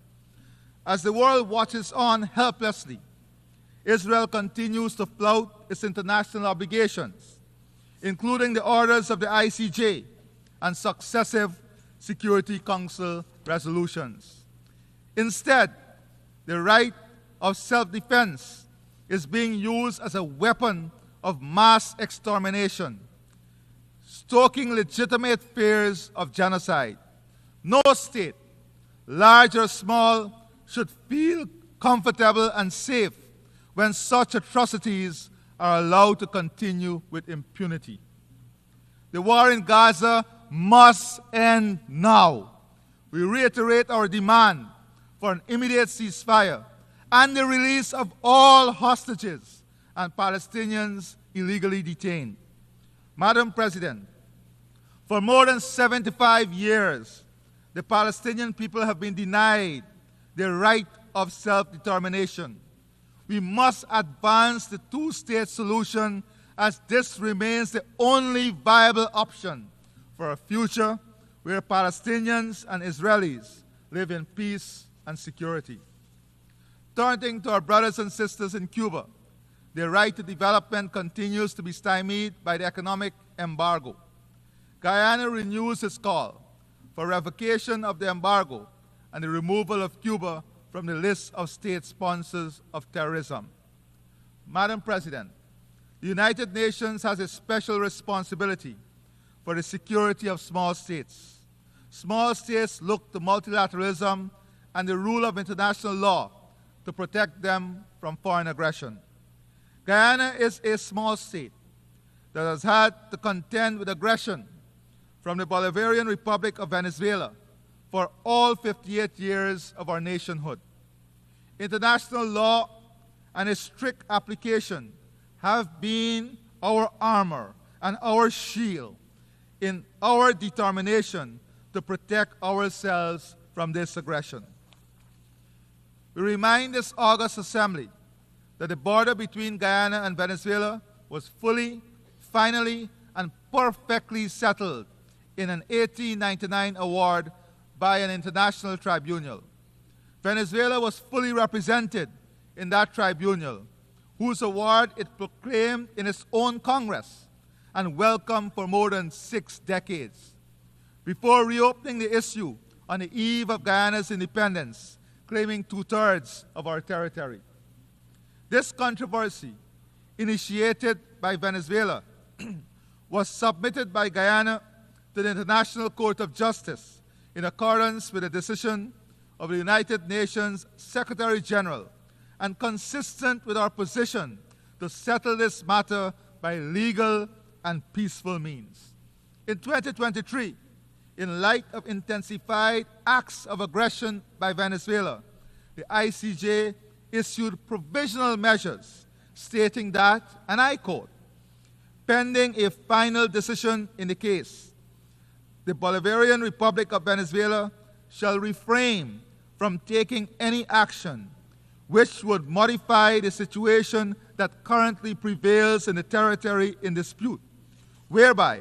As the world watches on helplessly, Israel continues to flout its international obligations, including the orders of the ICJ and successive Security Council resolutions. Instead, the right of self-defense is being used as a weapon of mass extermination, stoking legitimate fears of genocide. No state, large or small, should feel comfortable and safe when such atrocities are allowed to continue with impunity. The war in Gaza must end now. We reiterate our demand for an immediate ceasefire and the release of all hostages and Palestinians illegally detained. Madam President, For more than 75 years, the Palestinian people have been denied their right of self-determination. We must advance the two-state solution, as this remains the only viable option for a future where Palestinians and Israelis live in peace and security. Turning to our brothers and sisters in Cuba, their right to development continues to be stymied by the economic embargo. Guyana renews its call for revocation of the embargo and the removal of Cuba from the list of state sponsors of terrorism. Madam President, the United Nations has a special responsibility for the security of small states. Small states look to multilateralism and the rule of international law to protect them from foreign aggression. Guyana is a small state that has had to contend with aggression from the Bolivarian Republic of Venezuela for all 58 years of our nationhood. International law and its strict application have been our armor and our shield in our determination to protect ourselves from this aggression. We remind this august assembly that the border between Guyana and Venezuela was fully, finally, and perfectly settled in an 1899 award by an international tribunal. Venezuela was fully represented in that tribunal, whose award it proclaimed in its own Congress and welcomed for more than 6 decades. Before reopening the issue on the eve of Guyana's independence, claiming 2/3 of our territory. This controversy, initiated by Venezuela, was submitted by Guyana to the International Court of Justice in accordance with a decision of the United Nations Secretary General and consistent with our position to settle this matter by legal and peaceful means. In 2023, in light of intensified acts of aggression by Venezuela, the ICJ issued provisional measures stating that, and I quote, pending a final decision in the case, the Bolivarian Republic of Venezuela shall refrain from taking any action which would modify the situation that currently prevails in the territory in dispute, whereby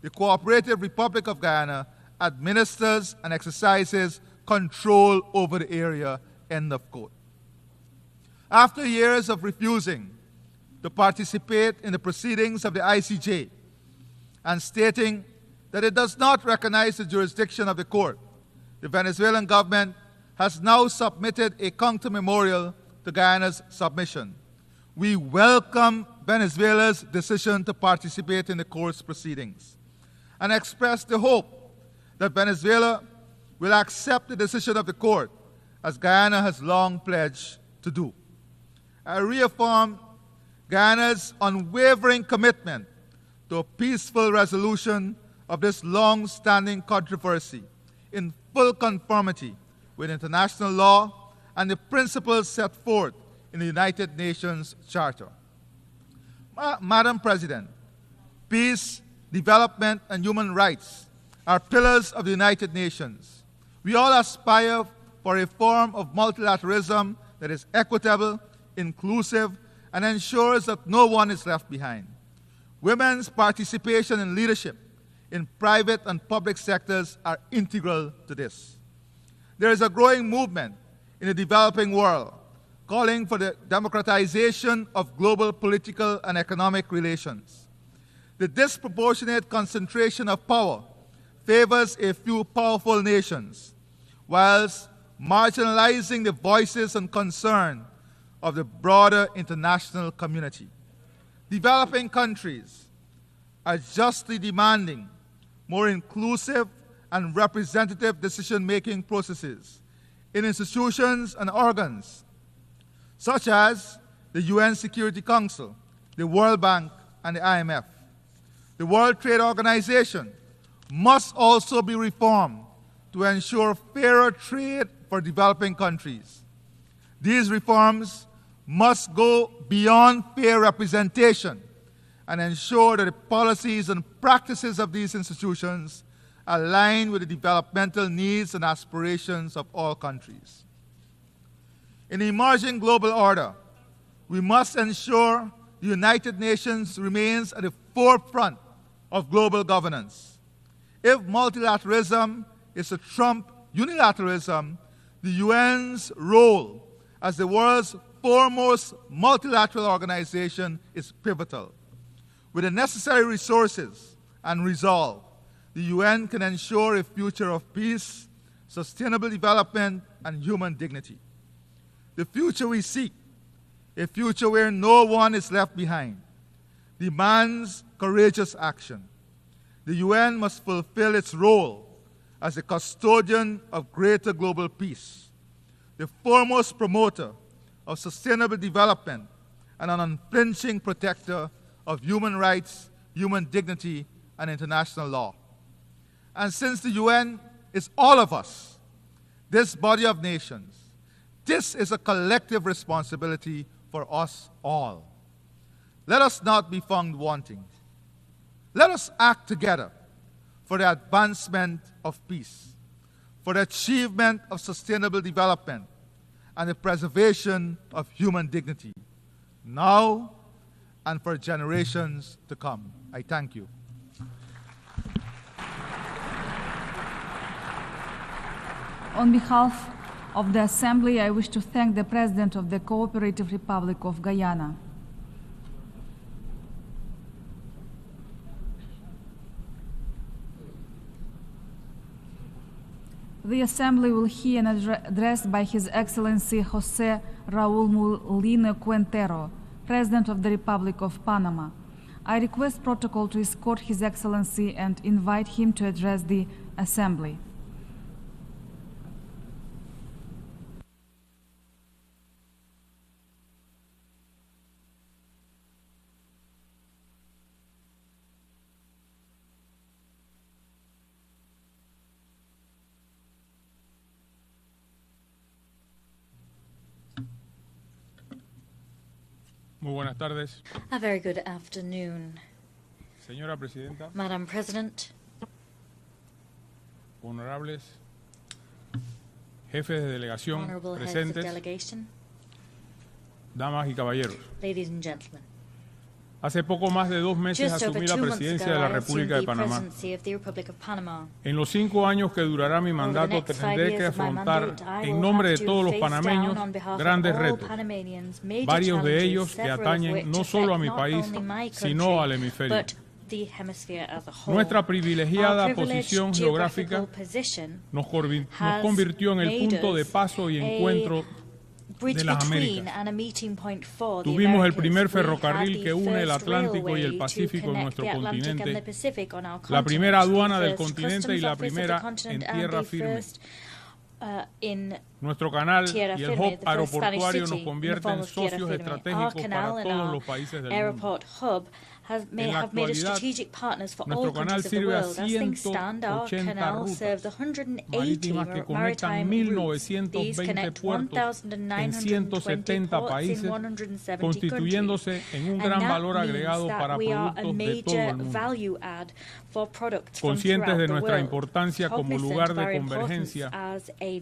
the Cooperative Republic of Guyana administers and exercises control over the area, end of quote. After years of refusing to participate in the proceedings of the ICJ and stating that it does not recognize the jurisdiction of the court, the Venezuelan government has now submitted a counter-memorial to Guyana's submission. We welcome Venezuela's decision to participate in the court's proceedings and express the hope that Venezuela will accept the decision of the court, as Guyana has long pledged to do. I reaffirm Guyana's unwavering commitment to a peaceful resolution of this long-standing controversy in full conformity with international law and the principles set forth in the United Nations Charter. Madam President, peace, development, and human rights are pillars of the United Nations. We all aspire for a form of multilateralism that is equitable, inclusive, and ensures that no one is left behind. Women's participation in leadership in private and public sectors are integral to this. There is a growing movement in the developing world calling for the democratization of global political and economic relations. The disproportionate concentration of power favors a few powerful nations, whilst marginalizing the voices and concern of the broader international community. Developing countries are justly demanding more inclusive and representative decision-making processes in institutions and organs such as the UN Security Council, the World Bank, and the IMF. The World Trade Organization must also be reformed to ensure fairer trade for developing countries. These reforms must go beyond fair representation and ensure that the policies and practices of these institutions align with the developmental needs and aspirations of all countries. In the emerging global order, we must ensure the United Nations remains at the forefront of global governance. If multilateralism is to trump unilateralism, the UN's role as the world's foremost multilateral organization is pivotal. With the necessary resources and resolve, the UN can ensure a future of peace, sustainable development, and human dignity. The future we seek, a future where no one is left behind, demands courageous action. The UN must fulfill its role as a custodian of greater global peace, the foremost promoter of sustainable development, and an unflinching protector of human rights, human dignity, and international law. And since the UN is all of us, this body of nations, this is a collective responsibility for us all. Let us not be found wanting. Let us act together for the advancement of peace, for the achievement of sustainable development, and the preservation of human dignity, now and for generations to come. I thank you. On behalf of the Assembly, I wish to thank the President of the Cooperative Republic of Guyana. The Assembly will hear an address by His Excellency José Raúl Molina Quintero, President of the Republic of Panama. I request protocol to escort His Excellency and invite him to address the Assembly. Muy buenas tardes. A very good afternoon. Señora Presidenta. Madam President. Honorables jefes de delegación presentes. Damas y caballeros. Ladies and gentlemen. Hace poco más de 2 meses asumí la presidencia de la República de Panamá. En los 5 años que durará mi mandato tendré que afrontar en nombre de todos los panameños grandes retos, varios de ellos que atañen no solo a mi país, sino al hemisferio. Nuestra privilegiada posición geográfica nos convirtió en el punto de paso y encuentro de las Américas. Tuvimos el primer ferrocarril que une el Atlántico y el Pacífico en nuestro continente, la primera aduana del continente y la primera en tierra firme. Nuestro canal y el hub aeroportuario nos convierten en socios estratégicos para todos los países del mundo. En la actualidad, nuestro canal sirve a 180 rutas marítimas que conectan 1.920 puertos en 170 países, constituyéndose en un gran valor agregado para productos de todo el mundo. Conscientes de nuestra importancia como lugar de convergencia,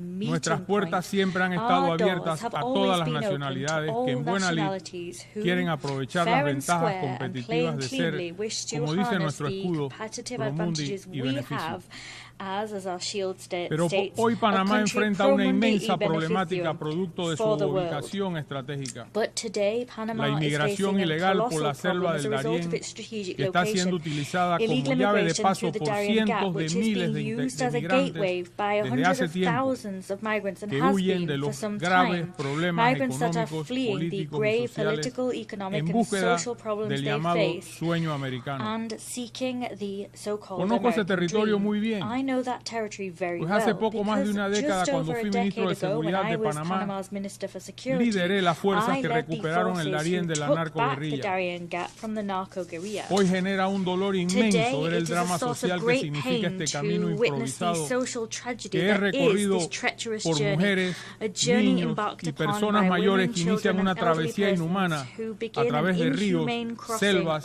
nuestras puertas siempre han estado abiertas a todas las nacionalidades que en buena lid quieren aprovechar las ventajas competitivas de ser, como dice nuestro escudo, Promundi y beneficio. Pero hoy Panamá enfrenta una inmensa problemática producto de su ubicación estratégica. La inmigración ilegal por la selva del Darién, que está siendo utilizada como llave de paso por cientos de miles de inmigrantes desde hace tiempo, que huyen de los graves problemas económicos, políticos y sociales en búsqueda del llamado sueño americano. Conozco ese territorio muy bien. Pues hace poco más de una década, cuando fui ministro de Seguridad de Panamá, lideré las fuerzas que recuperaron el Darién de la narcoguerrilla. Hoy genera un dolor inmenso ver el drama social que significa este camino improvisado que he recorrido por mujeres, niños y personas mayores que inician una travesía inhumana a través de ríos, selvas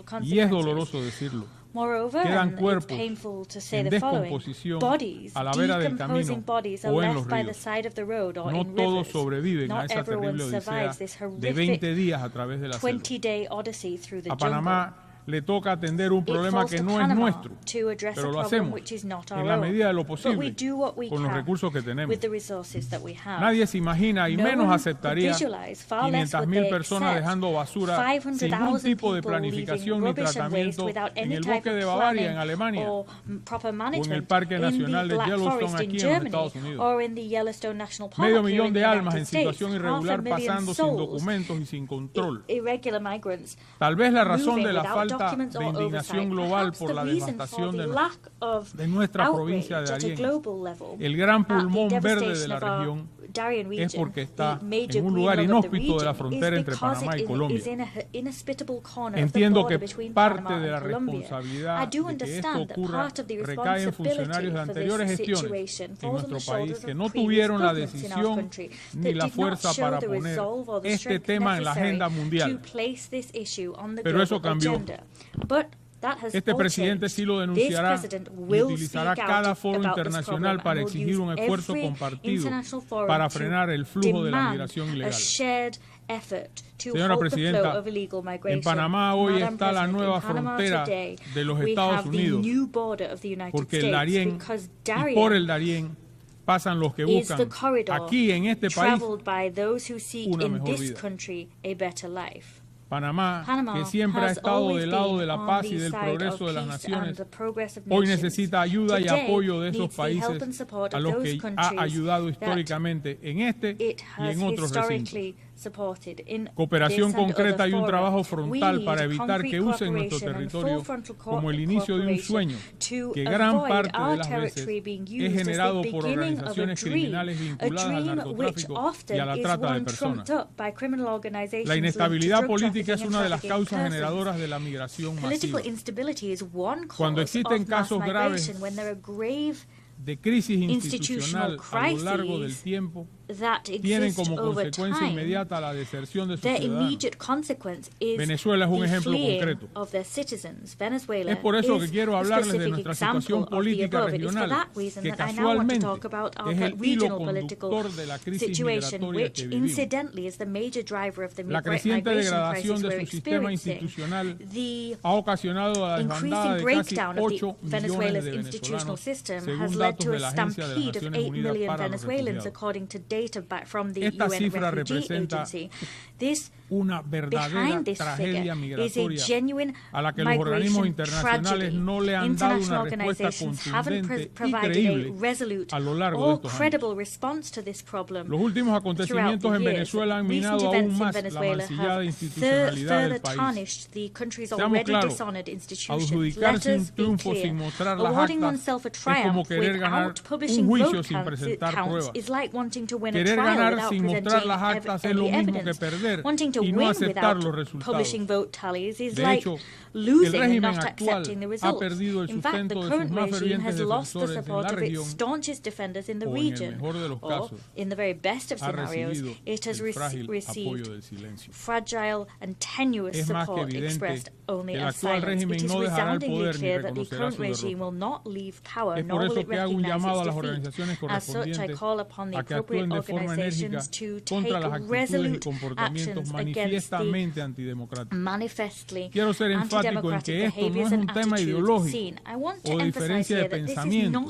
environmental y es consequences. doloroso decirlo. Moreover, Quedan and it's cuerpos painful to say en the following, descomposición bodies, a la vera del decomposing camino bodies are o en left los by the ríos. side of the road or No in todos rivers. sobreviven a Not esa everyone terrible odisea survives this de horrific 20 días a través de la selva. 20-day odyssey through the A jungle. Panamá le toca atender un It problema falls que to no es Panama nuestro, to address pero a lo problem hacemos which is not en our la own. medida de lo But we posible do what we con los can recursos que tenemos. with the resources that we have. Nadie se imagina y No menos one aceptaría could visualize, far less would 500.000 they personas accept dejando basura sin 500,000 ningún tipo de people leaving planificación ni rubbish and waste tratamiento without en any el type bosque of de Bavaria en planning Alemania or proper o en el management Parque in Nacional the de Black Yellowstone Forest in aquí en los Germany Estados Unidos. or in the Yellowstone National Park Medio here millón in de the almas en United States. situación irregular 500,000 pasando sin souls, documentos y sin control. irregular migrants, Tal vez la razón moving de la without falta documents de or indignación oversight. global Perhaps por the la reason for devastación the lack of de nuestra provincia de outrage at a Darién, global level el gran at the pulmón verde de devastation la of our región, Darien region, es porque está the major en un lugar green log of the inhóspito de la region, frontera is entre because Panamá y it Colombia. is in an inhospitable corner of the Entiendo border que between parte Panama de la and Colombia. responsabilidad I do de que esto understand that ocurra part of the recae en funcionarios responsibility de for anteriores this gestiones situation en falls on nuestro the shoulders país que of no previous tuvieron la governments in our decisión country ni that la did not fuerza show para the poner resolve or the este strength tema en la agenda necessary mundial. to place this issue on the Pero eso global cambió. agenda. But that has Este all presidente changed. sí lo This denunciará president y will utilizará speak cada out foro about this internacional problem para and will exigir un use esfuerzo every compartido international forum para to frenar el flujo de la demand migración a ilegal. shared effort to Señora halt the flow Presidenta, of illegal migration. en Panamá hoy Madam está la President, nueva in Panama frontera today, de los we Estados have the Unidos, new border of the United porque el States Darién because y por el Darien Darién pasan los que is the buscan corridor aquí en este país traveled by those who seek una in mejor this vida. country a better life. Panamá, Panama que siempre ha has estado always del lado been de la on paz the y del side progreso of de las peace and naciones, the progress of hoy nations. necesita ayuda y Today apoyo de esos needs the help países and support a of los those que ha countries ayudado that históricamente en este it y has en otros recintos. historically supported in Cooperación this and concreta other y un fora. trabajo We frontal need para evitar concrete que usen nuestro cooperation and territorio full frontal como el inicio de un sueño to que gran avoid parte our de las veces territory being es used as the generado por beginning of a organizaciones dream, criminales a vinculadas al dream which narcotráfico y a often la is trata de one personas. trumped up by criminal organizations La linked to inestabilidad drug política es trafficking una de and las trafficking causas persons. generadoras de la migración Political masiva. instability is one Cuando cause existen of mass casos graves migration when there are grave de crisis institutional institucional a lo largo del crises tiempo that tienen exist como over consecuencia time, inmediata la deserción de sus their ciudadanos. immediate consequence is Venezuela es un the ejemplo fleeing concreto. of their citizens. Venezuela Es por eso is que quiero a hablarles de specific nuestra example situación of the política above. It is for regional, that reason que that I now want to casualmente talk about our es el hilo regional political conductor de la crisis situation, migratoria which que vivimos. incidentally is the major driver of the La creciente migration degradación crisis de we're su sistema experiencing. institucional The ha ocasionado la desbandada increasing de casi breakdown of 8 the millones Venezuela's de institutional venezolanos, system has según led datos to de a la Agencia de las stampede of Naciones 8 Unidas million para los Venezuelans, Refugiados. according to data from the Esta UN cifra Refugee representa Agency. This una verdadera behind this tragedia figure is a migratoria genuine a la que los organismos migration internacionales tragedy. no le han dado International una respuesta organizations haven't contundente y provided a creíble resolute a lo largo de or estos años. credible response to this problem. Los últimos acontecimientos en Venezuela han minado Recent aún events in más la Venezuela mancillada have institucionalidad further del país. tarnished the country's Seamos already claros, dishonored institutions. adjudicarse Let un us be triunfo clear. sin mostrar las Awarding actas oneself a es como triumph querer ganar without un publishing juicio vote sin presentar counts pruebas. is like wanting to win a Querer trial ganar without sin mostrar presenting las actas es any lo mismo que evidence. perder Wanting to y no win aceptar without los resultados. publishing vote tallies is De like hecho, el losing and régimen not actual accepting the ha results. perdido el In fact, the sustento de sus current más regime fervientes has lost the defensores en support la of its región staunchest defenders in the o en el region. mejor de los Or, casos, in the very best of ha scenarios, recibido it has el frágil apoyo received del silencio. fragile and tenuous Es más que support evidente expressed only que el as actual silence. régimen It is no dejará el resoundingly poder ni clear that the reconocerá current su regime derrota. will not leave power, Es nor por will eso it que hago un recognize llamado a its las defeat. organizaciones As such, I correspondientes call upon the a que appropriate actúen de forma enérgica organizations to contra las take actitudes y resolute comportamientos actions against the manifiestamente antidemocráticos. manifestly Quiero ser enfático en que esto no es un tema ideológico o de diferencia de pensamiento.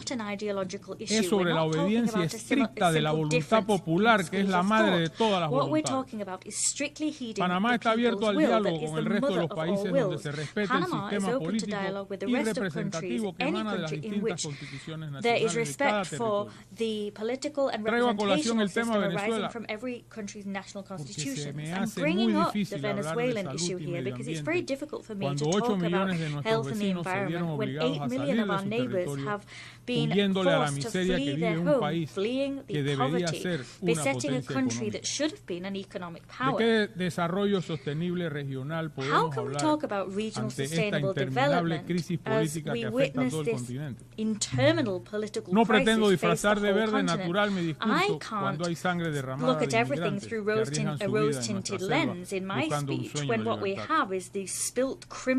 Es sobre la obediencia estricta de la voluntad popular, que es la madre de todas las voluntades. Panamá está abierto al diálogo con el resto de los países donde se respete el sistema político y representativo que emana de las distintas constituciones nacionales de cada territorio. Traigo a colación el tema de Venezuela porque se me hace muy difícil hablar de salud y medio ambiente cuando 8 millones de nuestros vecinos se vieron obligados a salir de su territorio, huyéndole a la miseria que vive un país que debería ser una potencia económica. ¿De qué desarrollo sostenible regional podemos hablar ante esta interminable crisis política que afecta a todo el continente? No pretendo disfrazar de verde natural mi discurso cuando hay sangre derramada de inmigrantes que arriesgan su vida en nuestra selva buscando un sueño de libertad.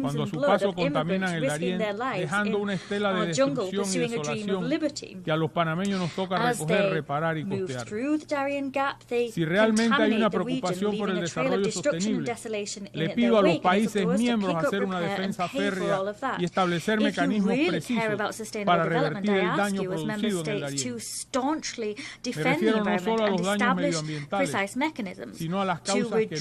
Cuando a su paso contaminan el Darién, dejando una estela de destrucción y desolación que a los panameños nos toca recoger, reparar y costear. Si realmente hay una preocupación por el desarrollo sostenible, le pido a los países miembros hacer una defensa férrea y establecer mecanismos precisos para revertir el daño producido en el Darién. Me refiero no solo a los daños medioambientales, sino a las causas que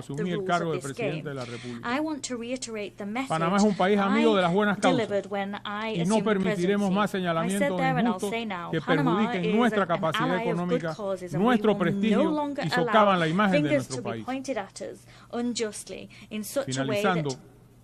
asumí el cargo de presidente de la República. I want to reiterate the message Panamá es un país amigo de las buenas causas delivered when I y no assumed the permitiremos más presidency. I señalamientos said there and I'll injustos say now, que Panama perjudiquen is nuestra an capacidad ally of good económica, causes, and we nuestro will no prestigio longer y socavan la allow imagen de fingers nuestro to be país. pointed at us unjustly in such a way that Finalizando,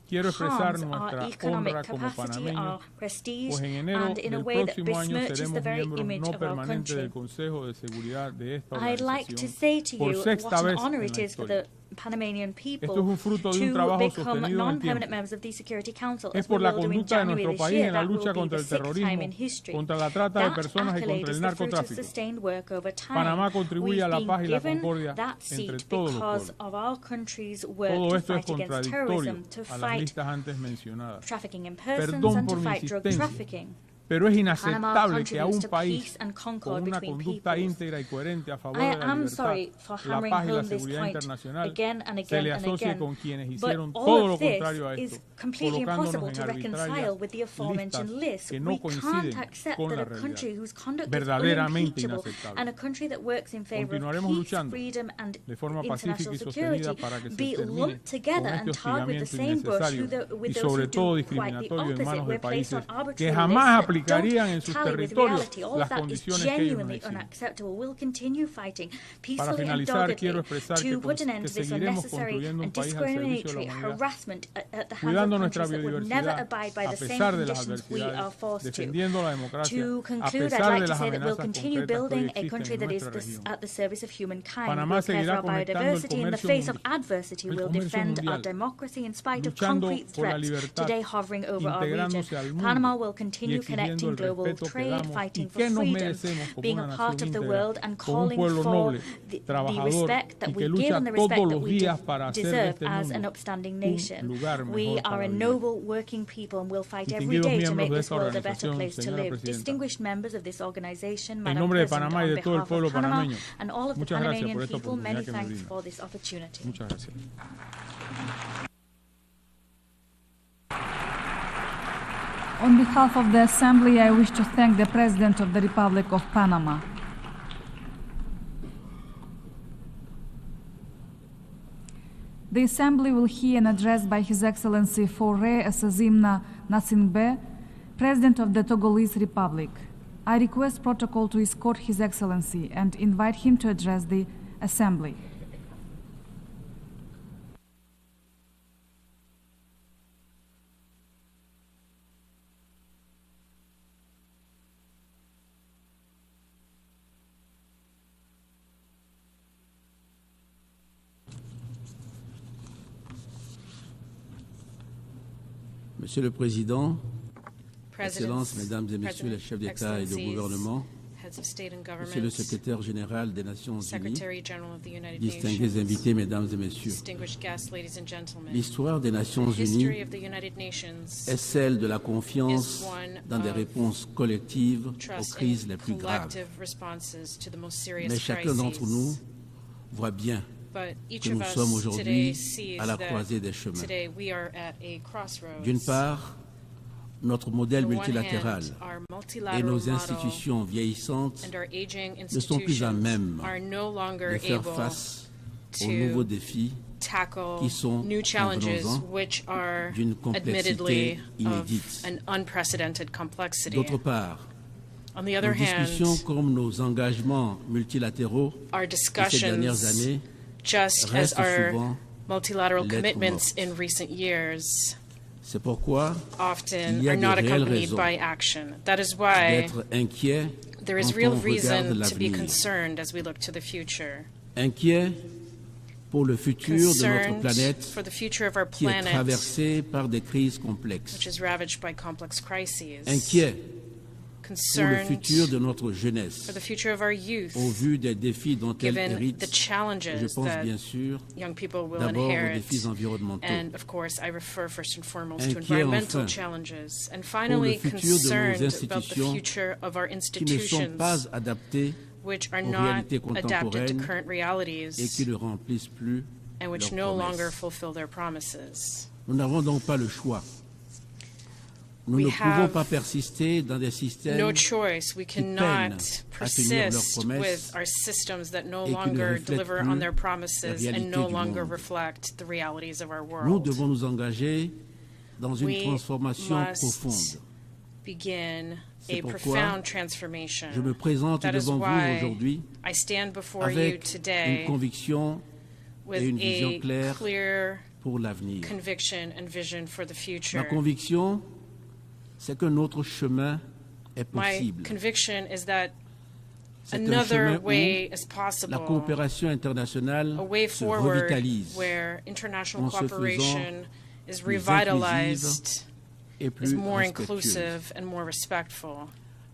quiero expresar harms nuestra our economic honra como capacity, panameños, our prestige, pues en enero and in a del way that próximo año besmirches the seremos very miembros image no of our permanentes country. del Consejo de Seguridad de esta I'd like to organización say to por you sexta what an vez honor en it la is for historia. the Panamanian people Esto es un fruto de un to trabajo become sostenido en el non-permanent tiempo. members of the Security Council, Es as we por la will do in conducta de January nuestro this país year. en la That will lucha be contra the el sixth time in terrorismo, history. contra la trata de That personas y accolade contra is el the fruit of narcotráfico. sustained work over time. Panamá contribuye a la We've paz y been la given concordia that entre seat todos los because pueblos. of our country's work Todo to esto es fight against contradictorio terrorism, to a las fight listas antes mencionadas. trafficking in persons, Perdón and to por mi fight drug insistencia, trafficking. Pero es Panama inaceptable que a un contributes to país peace and con concord una between conducta peoples. íntegra y coherente a favor I de la am libertad, sorry for la hammering paz y la home this seguridad point internacional again and se le again and asocie again, con quienes but hicieron all todo lo of this contrario a is esto, completely impossible colocándonos to en reconcile arbitrarias with the aforementioned listas list. que no We can't coinciden accept con that la a country realidad. whose conduct is Verdaderamente unimpeachable inaceptable. and a country that works in favor of Continuaremos peace, luchando freedom and de forma international pacífica y security sostenida para que se be termine lumped together con and este tarred with the hostigamiento same brush innecesario with y those who sobre todo do quite the discriminatorio en opposite. manos de We're placed países on que arbitrary jamás lists that aplicarían en don't sus tally with territorios reality. All of las that is condiciones que ellos nos genuinely exigen. unacceptable. We'll continue fighting Para peacefully and finalizar, quiero doggedly expresar to put an end que to this seguiremos unnecessary construyendo un and país al servicio de la discriminatory humanidad, harassment at the hands cuidando of nuestra countries that would never biodiversidad abide by a the same pesar de las conditions we are adversidades, forced to. defendiendo la democracia To a conclude, I'd pesar like de to las say that we'll amenazas continue concretas que hoy building a existen country en that is nuestra región. at the service of humankind. Panamá We'll care for seguirá our conectando el biodiversity. In the comercio face of mundial, adversity, el we'll comercio defend our mundial, democracy in spite of luchando concrete por la threats libertad, today hovering over our region. integrándose al mundo Panama will y continue exigiendo connecting el global respeto que trade, damos y fighting for que nos freedom, merecemos como being una a part nación of the íntegra, world and como un calling pueblo for noble, the trabajador respect y that que we give lucha and the todos respect that los we días para hacer de deserve este as mundo an upstanding un nation. lugar We mejor are para a vivir. noble working people and we'll fight every Distinguidos day to miembros make de this esta world a better organización, place to señora live. presidenta, Distinguished members of this organization, en Madam nombre de President, Panamá y on de todo el behalf pueblo of Panama panameño, and all of the muchas gracias por Panamanian esta people, many oportunidad que nos thanks brinda. for this opportunity. Muchas gracias. On behalf of the Assembly, I wish to thank the President of the Republic of Panama. The Assembly will hear an address by His Excellency Faure Assazimna Nasingbe, President of the Togolese Republic. I request protocol to escort His Excellency and invite him to address the Assembly. Monsieur le Président, Presidents, Excellences, Mesdames et Messieurs les chefs d'État et de gouvernement, heads of state and Monsieur le government, Secrétaire général des Nations Unies, Secretary General of the United distingués Nations, invités, Mesdames et Messieurs, distinguished guests, ladies and gentlemen, l'histoire des Nations the history Unies of the United Nations est celle de la is confiance one dans des of réponses collectives aux trust crises in les plus graves. collective responses to the most serious Mais chacun d'entre nous crises. voit bien But each que of nous us sommes today aujourd'hui sees à la that croisée des chemins. today we are at a crossroads. D'une part, notre modèle On the one multilatéral hand, our et multilateral nos model institutions vieillissantes and our aging ne sont plus à institutions même are no longer de faire able face aux to nouveaux défis tackle qui sont, new challenges convenons-en, which are d'une complexité admittedly inédite. of an unprecedented complexity. D'autre part, On the nos other hand, discussions comme nos engagements multilatéraux our de ces dernières discussions, années just as restent our souvent multilateral lettres commitments mortes. in recent years C'est pourquoi often il y a are de not réelles accompanied raisons by action. That is why d'être inquiet there is quand real on regarde reason to be l'avenir. concerned as we look to the future. Inquiet pour le futur de notre Concerned planète for the future of our qui est planet, traversée par des crises complexes. which is ravaged by complex crises. Inquiet pour le Concerned futur de notre jeunesse for the future of our youth, au vu des défis dont elle given hérite. the challenges Je pense that bien sûr young people will d'abord aux inherit. défis environnementaux. And of course, I refer first and foremost to Inquiet environmental enfin challenges. And pour finally, le futur de nos concerned about the institutions future of our qui ne sont institutions, pas adaptées which are aux not réalités adapted to contemporaines current et realities qui ne remplissent plus and which leurs no promesses. longer fulfill their promises. Nous n'avons donc pas le choix. Nous We ne pouvons have pas persister dans des systèmes no choice. We qui peinent cannot à tenir leurs persist with promesses our systems that no et qui ne longer reflètent deliver plus on their la promises réalité and no du longer monde. reflect the realities of our Nous world. devons nous engager dans une We transformation must profonde. begin C'est a pourquoi profound transformation. Je me présente That is devant vous why aujourd'hui I stand before you avec today une conviction with et une vision a claire clear pour l'avenir. conviction and vision for the future. Ma conviction, c'est que notre chemin est My possible. conviction is that C'est un another chemin way où is la possible, coopération internationale a way se forward revitalise where international en se faisant cooperation is plus revitalized, et is plus more respectueuse. inclusive and more respectful.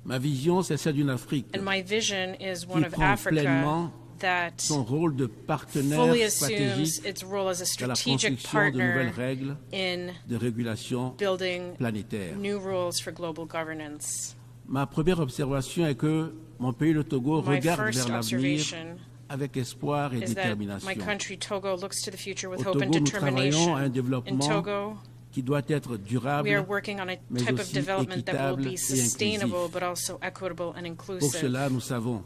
Ma vision, c'est celle d'une Afrique And my vision is one qui of prend Africa pleinement that son rôle de partenaire fully assumes stratégique its role as a dans la strategic construction de nouvelles partner règles in de régulation building planétaire. new rules for global governance. Ma première observation est que mon pays, le Togo, My regarde first vers l'avenir observation avec espoir et is that détermination. my country, Togo, looks to the future with Au hope and Togo, nous travaillons à un determination. In développement Togo, qui doit être durable, we are working on a mais type of aussi development that will équitable be et sustainable inclusif. but also equitable and Pour inclusive. cela, nous savons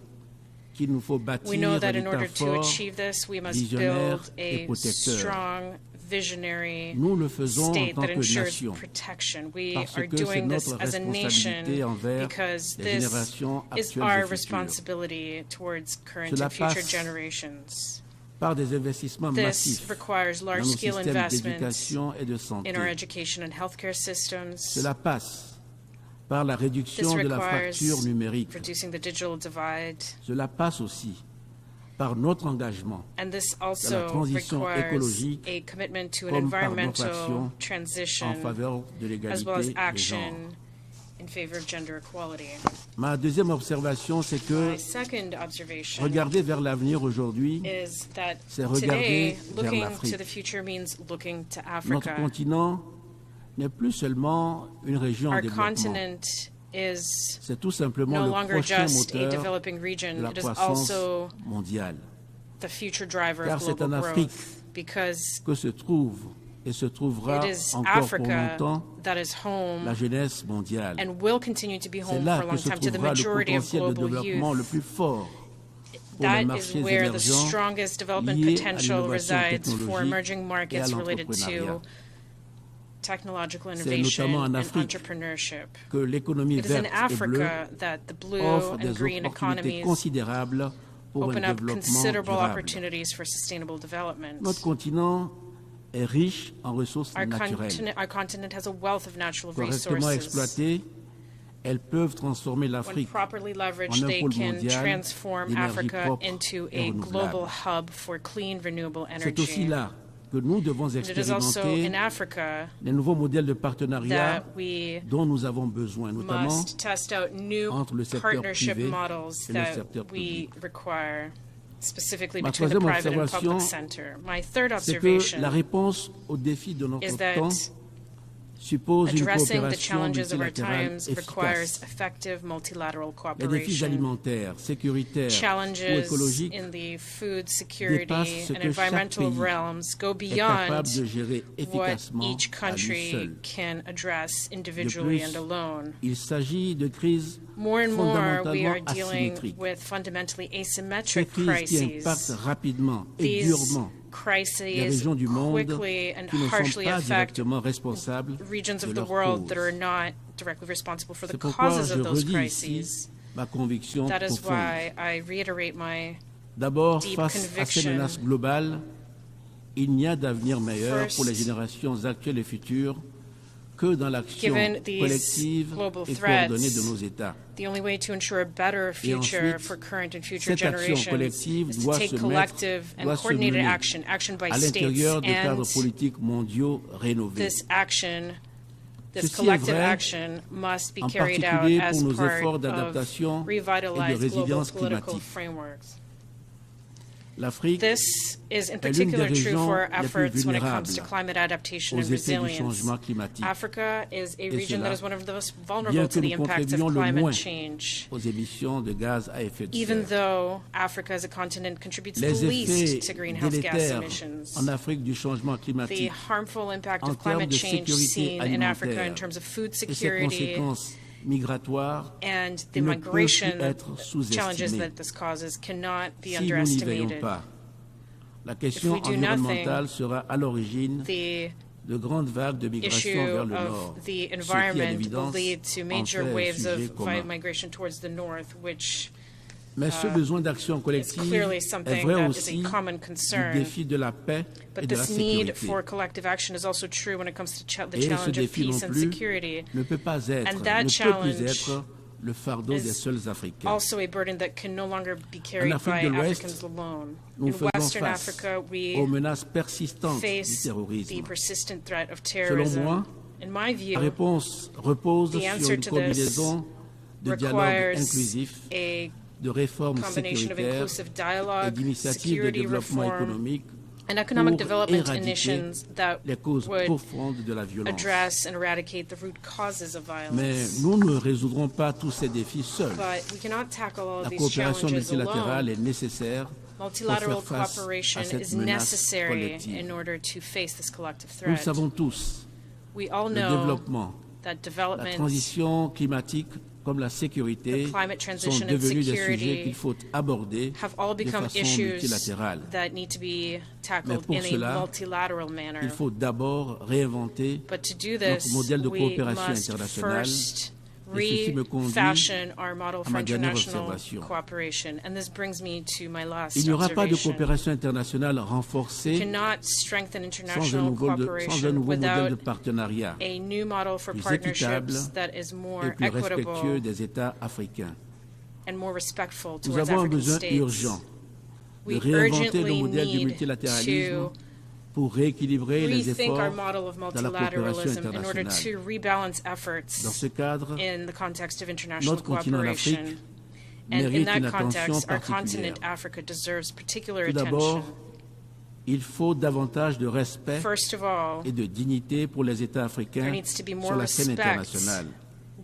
qu'il nous faut We bâtir know un that in État order to fort, achieve this, we must visionnaire build et a protecteur. strong, visionary Nous le faisons en state tant that que ensures nation, protection. We parce are que c'est doing this notre as a responsabilité nation envers because les this générations is actuelles et our futures. responsibility towards current Cela and future passe generations. par des investissements This massifs requires dans nos large-scale systèmes investments d'éducation et de santé. in our education and healthcare systems. Cela passe par la This réduction de la requires fracture numérique. reducing the digital divide. Cela passe aussi par notre engagement And this dans la also transition requires écologique a commitment to an comme par notre environmental action transition en faveur de as l'égalité well as des genres. action in favor of gender equality. Ma deuxième observation, c'est que My second observation regarder vers l'avenir aujourd'hui, is that c'est regarder today, vers looking l'Afrique. to the future means looking to Notre Africa. continent n'est plus seulement une région en Our développement. continent is C'est tout simplement no le longer prochain just a moteur developing de region, la it is croissance also mondiale. the future driver Car of c'est global en Afrique growth because que se trouve et se trouvera it is encore pour Africa longtemps that is home la jeunesse mondiale. and will continue to be C'est home là for a que long se time to the trouvera le majority of potentiel de global développement le youth. plus fort pour les That is marchés where the émergents strongest development liés à potential l'innovation resides for technologique emerging et à markets related l'entrepreneuriat. to technological C'est innovation notamment en and Afrique entrepreneurship. que l'économie It is in verte et bleue Africa that the blue offre and des green opportunités economies considérables pour un open up développement considerable durable. opportunities for sustainable development. Notre continent est riche en ressources Our naturelles. continent has a wealth of natural Correctement resources. exploitées, elles peuvent transformer When l'Afrique properly leveraged, en un they pôle can mondial transform d'énergie Africa propre into et a global renouvelable. hub for clean, renewable C'est aussi energy. là que nous devons And it is also expérimenter in Africa les nouveaux modèles de partenariat that we dont nous avons besoin, notamment must test out new entre le secteur partnership privé models et le that secteur we public. require, specifically Ma between the troisième private and observation, public sector. My third c'est que observation la réponse aux défis de notre is that temps suppose une addressing the coopération challenges of our multilatérale times requires efficace. effective multilateral Les défis cooperation. alimentaires, sécuritaires ou Challenges écologiques in the food security dépassent ce and que chaque environmental pays realms go est capable beyond de gérer what efficacement each à lui country seul. can address De individually plus, and alone. il s'agit de crises More and more, we are fondamentalement dealing asymétriques. with fundamentally Ces asymmetric crises qui crises. impactent rapidement et These durement les crises régions du monde quickly and qui ne sont harshly pas affect directement responsables regions de of the leurs world that are causes. not directly responsible for the C'est pourquoi causes je of those redis ici crises. ma conviction That is profonde. why I reiterate my D'abord, deep face à ces conviction. menaces globales, il n'y a d'avenir meilleur pour les First, générations actuelles et futures que dans l'action given these collective global et coordonnée de threats, nos États. the only way to ensure a better future ensuite, for current and future cette action generations collective is to doit take se collective and doit se coordinated mener action by à states, l'intérieur de cadres and politiques mondiaux rénovés. this Ceci est collective vrai action must be en carried out particulier as pour nos part efforts of d'adaptation et de revitalized global résilience political climatique. frameworks. L'Afrique This is in est l'une des particular true régions for les plus efforts when it comes to vulnérables climate adaptation aux and effets du resilience. changement climatique. Africa is a Et region that cela, is one of the most bien vulnerable que to the nous impacts contribuions of le moins climate change. aux émissions de gaz à effet de Even serre. though Africa as a continent contributes the Les least effets to greenhouse gas délétères emissions, en Afrique du changement the climatique harmful impact en of termes climate de change sécurité seen in Africa in alimentaire terms of food et ses security conséquences migratoires and the ne peuvent plus migration être challenges sous-estimées. that this causes cannot be Si nous n'y veillons underestimated. pas, la question we do environnementale sera à l'origine The de grandes vagues de migration issue vers le nord, of the ce qui, à environment will l'évidence, lead to en major fait un waves sujet of commun. migration towards the north, which Mais ce besoin d'action is collective clearly est something vrai that aussi is a common du concern. défi de la paix et But de la this need sécurité. for collective action is also true when it comes to the Et ce challenge of défi non peace and plus security. ne peut pas être, And that ne peut plus challenge être le fardeau des is seuls Africains. also a burden that can no longer be carried Afrique by de l'Ouest, Africans alone. Nous In faisons Western face Africa, we aux menaces persistantes du face the terrorisme. persistent threat of Selon terrorism. moi, In my la view, réponse repose the sur answer une to this combinaison de dialogue requires inclusif, a de réformes combination of sécuritaires inclusive et dialogue, d'initiatives de security développement reform, économique and economic pour development éradiquer initiatives that les causes would profondes de la violence. address and eradicate the root causes of violence. Mais nous ne résoudrons pas tous ces défis seuls. But we cannot tackle all of La these coopération challenges multilatérale alone. est nécessaire Multilateral pour faire face cooperation à cette is menace necessary collective. in order to face this collective Nous le threat. savons tous, We all le know développement, that la development, transition climatique comme la sécurité the climate sont transition and devenus des security sujets qu'il faut aborder have all de become façon issues multilatérale. that need to be Mais tackled pour in cela, a multilateral manner. il faut d'abord réinventer But to do notre this, modèle de we coopération must internationale. first Et ceci me conduit refashion our model à for ma dernière international observation. cooperation. And this brings me to my last Il n'y aura pas de observation. coopération internationale We renforcée cannot strengthen sans un international nouveau modèle cooperation de without partenariat a new model for plus équitable partnerships that is et more plus respectueux equitable des États africains. and more respectful Nous towards avons un African besoin states. urgent de We réinventer le urgently modèle du need multilatéralisme to pour rééquilibrer les rethink our efforts model of dans la coopération multilateralism in order internationale. to rebalance efforts Dans ce cadre, in the context of international notre continent cooperation. l'Afrique And in mérite that une attention context, our particulière. continent, Africa, deserves particular Tout d'abord, attention. il faut davantage de respect First of all, et de dignité pour les États africains there needs to be sur more la scène respect, internationale.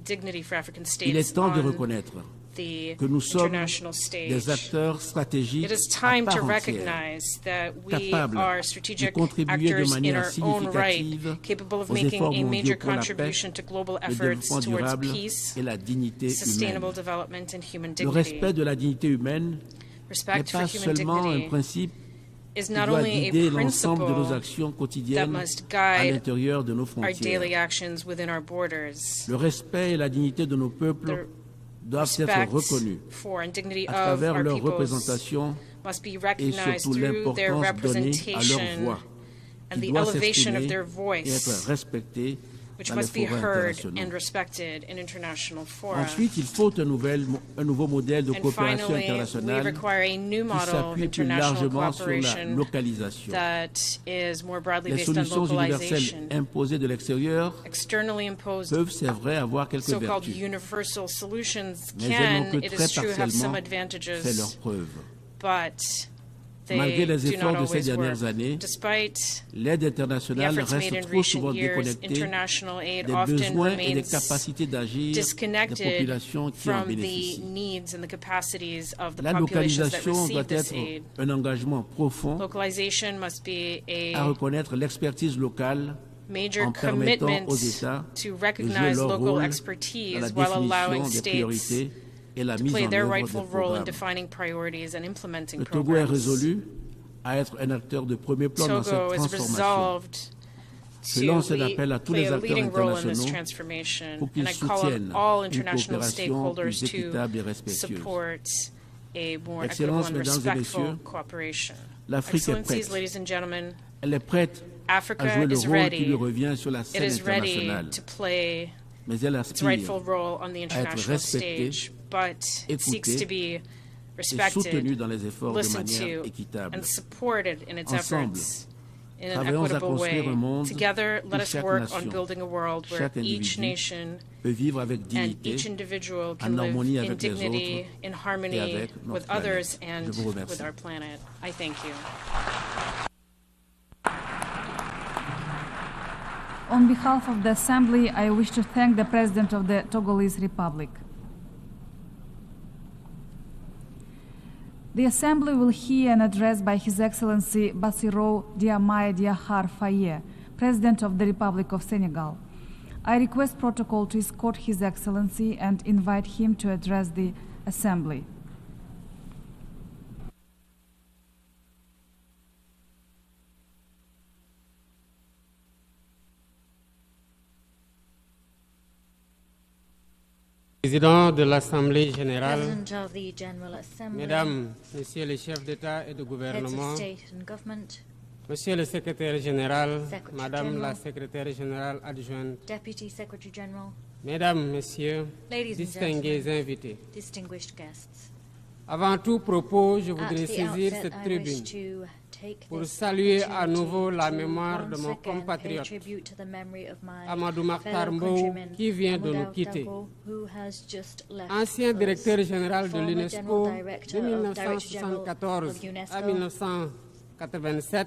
dignity for African Il est states temps de on reconnaître the que nous sommes international stage. des acteurs stratégiques It is à time to part entière, recognize that we capables are de strategic contribuer de actors in manière our own right, significative capable of aux making efforts a major mondiaux pour la paix, contribution to global le efforts développement towards durable peace, et la dignité sustainable humaine. development, and human Le dignity. respect de la dignité humaine n'est Respect for pas human seulement un dignity principe is qui not doit only guider a l'ensemble de nos principle actions that quotidiennes must à guide l'intérieur de nos our daily frontières. actions within our borders. Le respect et la dignité de nos peuples doivent être Respect reconnus for and dignity à of travers our leur peoples représentation must be et recognized surtout through their l'importance donnée à leur representation voix, and qui the doit elevation of s'exprimer their et être voice, respectée which dans les must be forums heard internationaux. and respected in international fora. Ensuite, il faut un nouveau modèle de And coopération finally, we internationale require a new qui model of s'appuie plus international largement sur la cooperation localisation. that is more broadly Les based on solutions universelles localization. imposées de l'extérieur Externally imposed peuvent, c'est vrai, avoir quelques so-called vertus, universal solutions mais elles n'ont can, que it très is true, have some partiellement fait advantages, leurs preuves. but Malgré they les do not efforts de ces always dernières work. années, Despite l'aide the internationale efforts made reste in trop souvent recent years, déconnectée international aid des often besoins et des remains capacités d'agir des disconnected populations qui en from the bénéficient. needs and the capacities of the La populations that localisation receive doit this être aid. un engagement profond Localization must be à a reconnaître l'expertise locale major en permettant commitment aux États to de jouer recognize leur local rôle dans la expertise while allowing définition des states priorités et la to mise play en their œuvre des rightful role in programmes. defining priorities and implementing Le Togo est programs. résolu à être un acteur de premier plan dans cette Togo is transformation. resolved Je to lance un appel à tous play les a acteurs leading role in this internationaux transformation, pour qu'ils and I call on soutiennent all une international coopération stakeholders plus to équitable et respectueuse. support a more Excellences, equitable and Mesdames et respectful Messieurs, cooperation. l'Afrique est Excellencies, prête. ladies and gentlemen, Elle est prête Africa à jouer le is rôle qui ready. lui revient sur la It scène is ready internationale. to play Mais elle its aspire rightful role on the à être international respectée, stage, but seeks to be et respected, soutenue dans les efforts de listened manière to, équitable. and supported in its Ensemble, efforts in an travaillons à equitable way. construire un monde Together, où let us chaque work nation, on building a world where chaque each individu nation peut vivre avec and dignité, each individual en can live harmonie in avec les dignity, autres in et harmony avec notre with others, planète. and Je vous remercie. with our planet. I thank you. On behalf of the Assembly, I wish to thank the President of the Togolese Republic. The Assembly will hear an address by His Excellency Bassirou Diomaye Diakhar Faye, President of the Republic of Senegal. I request protocol to escort His Excellency and invite him to address the Assembly. Président de l'Assemblée générale, President of the General Assembly, Mesdames, Messieurs les chefs d'État et de heads gouvernement, of state and government, Monsieur le Secrétaire général, Secretary Madame General, la Secrétaire générale adjointe, Deputy Secretary General, Mesdames, Messieurs, ladies and distingués gentlemen, invités. distinguished guests. Avant tout propos, je At voudrais the saisir outset, cette I tribune wish to take pour this saluer à opportunity nouveau la to mémoire de once mon again pay compatriote, tribute to the memory of my Amadou Makhtar fellow Mbow, countryman, qui vient de nous Amadou quitter. Dabo, who has just left Ancien us. directeur général de Former l'UNESCO General de Director of Director General 1974 of UNESCO à 1987,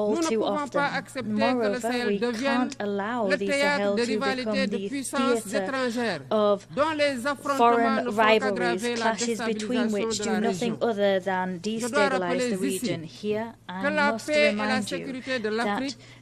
all too often. Moreover, we can't allow the Sahel to become the theatre of foreign rivalries, clashes between which do nothing other than destabilize the region. Here, I must remind you that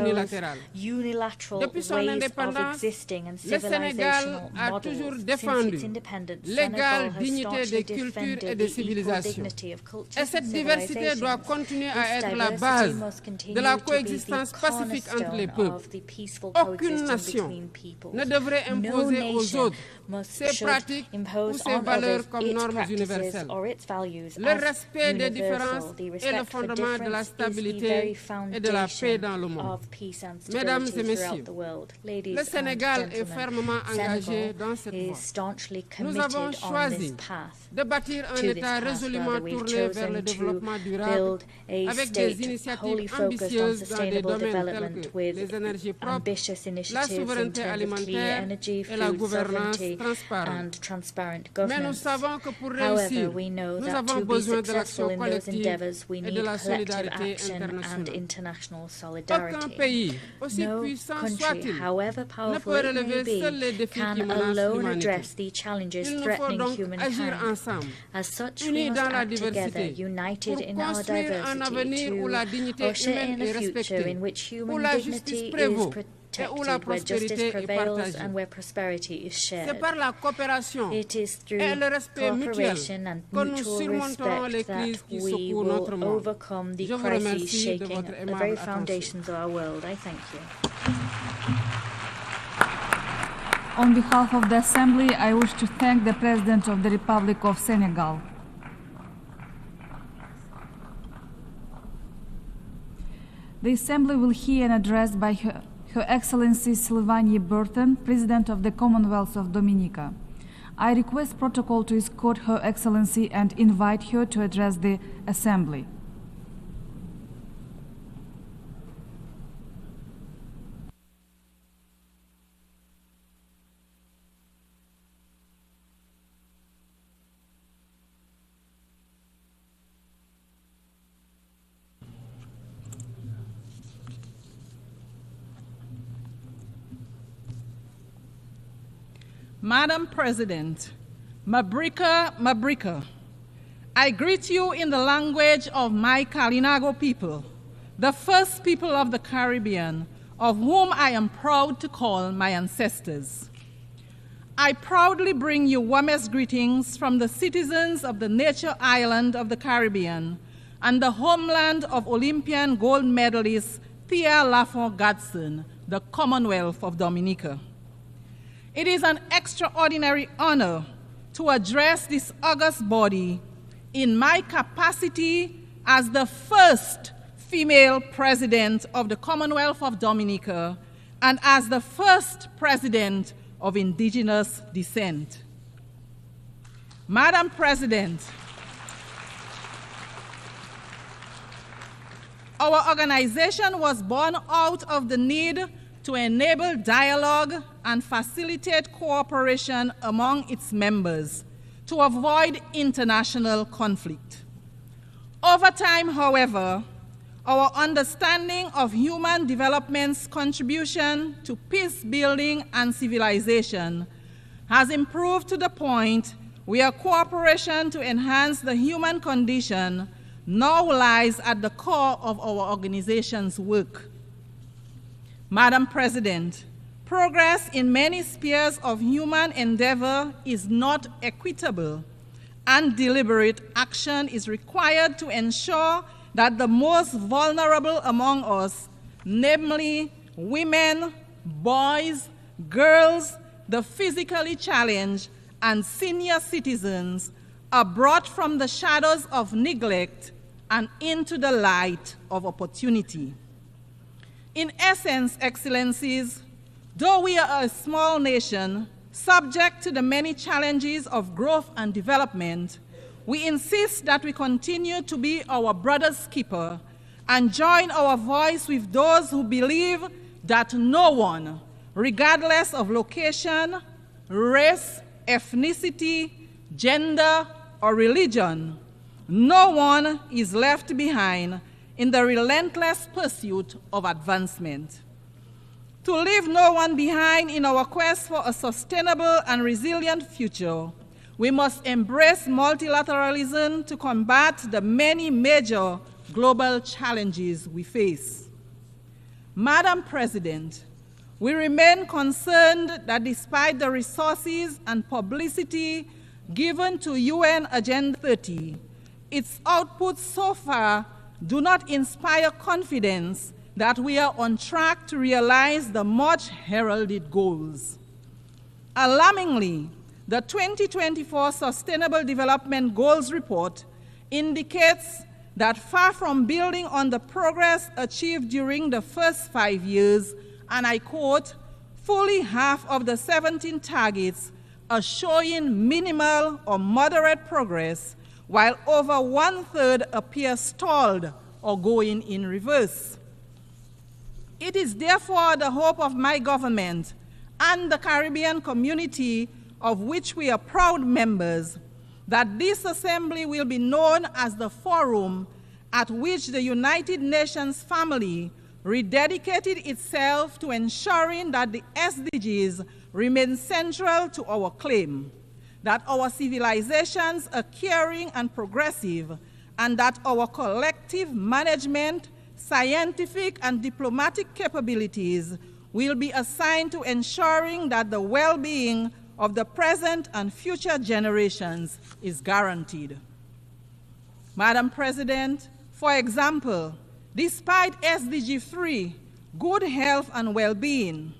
unilatérale. Unilateral Depuis son ways indépendance, of existing and le Sénégal civilizational a models. toujours Since défendu its independence, l'égale Senegal has dignité staunchly des cultures defended et des the equal civilisations. dignity of cultures Et cette and diversité doit civilizations. continuer This à être la diversity base must continue de la to be the coexistence pacifique entre les cornerstone peuples. of the peaceful Aucune coexistence nation between peoples. ne devrait No imposer aux nation autres must ses should pratiques ou impose ses on valeurs others comme its normes practices universelles. or its values Le as respect des universal. différences The est le respect for fondement de la difference is the very stabilité et de la paix dans le foundation monde. of peace and Mesdames et stability throughout messieurs, the world. Ladies le Sénégal and est fermement gentlemen, engagé Senegal dans cette is voie. staunchly Nous committed avons on this choisi path. de bâtir un To this État path, résolument rather, we've tourné vers le chosen to développement durable build a avec des state wholly initiatives focused on ambitieuses dans des sustainable domaines tels development que with les énergies propres, ambitious la initiatives in souveraineté terms of clean alimentaire energy, et la food gouvernance sovereignty, transparente. and transparent Mais nous governance. savons que pour However, réussir, we know nous that avons to be besoin de successful l'action in those collective endeavors, we et need de la collective solidarité action and internationale. international Aucun solidarity. pays, aussi No puissant country, soit-il, however ne powerful peut it may relever seuls les be, défis qui can menacent alone l'humanité. address the challenges Il nous faut threatening donc agir humankind. ensemble, As such, we unis must dans la act together, diversité, united pour in our construire un avenir où la diversity, dignité to usher humaine in est a future respectée, in which où human la dignity justice is prévaut et où la protected, where justice prospérité est prevails partagée. and where prosperity is C'est shared. par la coopération It is through et le respect mutuel cooperation and que nous mutual surmonterons les respect crises that qui we secouent will notre monde. overcome the Je vous crises remercie de shaking votre the aimable very attention. foundations of our world. I thank you. On behalf of the Assembly, I wish to thank the President of the Republic of Senegal. The Assembly will hear an address by Her Excellency Sylvanie Berton, President of the Commonwealth of Dominica. I request protocol to escort Her Excellency and invite her to address the Assembly. Madam President, Mabrika Mabrika, I greet you in the language of my Kalinago people, the first people of the Caribbean, of whom I am proud to call my ancestors. I proudly bring you warmest greetings from the citizens of the nature island of the Caribbean and the homeland of Olympian gold medalist Thea Lafont Gadsden, the Commonwealth of Dominica. It is an extraordinary honor to address this august body in my capacity as the first female president of the Commonwealth of Dominica and as the first president of indigenous descent. Madam President, our organization was born out of the need to enable dialogue and facilitate cooperation among its members to avoid international conflict. Over time, however, our understanding of human development's contribution to peace building and civilization has improved to the point where cooperation to enhance the human condition now lies at the core of our organization's work. Madam President, progress in many spheres of human endeavor is not equitable, and deliberate action is required to ensure that the most vulnerable among us, namely women, boys, girls, the physically challenged, and senior citizens, are brought from the shadows of neglect and into the light of opportunity. In essence, Excellencies, though we are a small nation, subject to the many challenges of growth and development, we insist that we continue to be our brother's keeper and join our voice with those who believe that no one, regardless of location, race, ethnicity, gender, or religion, no one is left behind in the relentless pursuit of advancement. To leave no one behind in our quest for a sustainable and resilient future, we must embrace multilateralism to combat the many major global challenges we face. Madam President, we remain concerned that despite the resources and publicity given to UN Agenda 30, its outputs so far do not inspire confidence that we are on track to realize the much heralded goals. Alarmingly, The 2024 Sustainable Development Goals report indicates that far from building on the progress achieved during the first 5 years, and I quote, fully half of the 17 targets are showing minimal or moderate progress, while over 1/3 appear stalled or going in reverse. It is therefore the hope of my government and the Caribbean community, of which we are proud members, that this assembly will be known as the forum at which the United Nations family rededicated itself to ensuring that the SDGs remain central to our claim, that our civilizations are caring and progressive, and that our collective management, scientific and diplomatic capabilities will be assigned to ensuring that the well-being of the present and future generations is guaranteed. Madam President, for example, despite SDG 3, good health and well-being,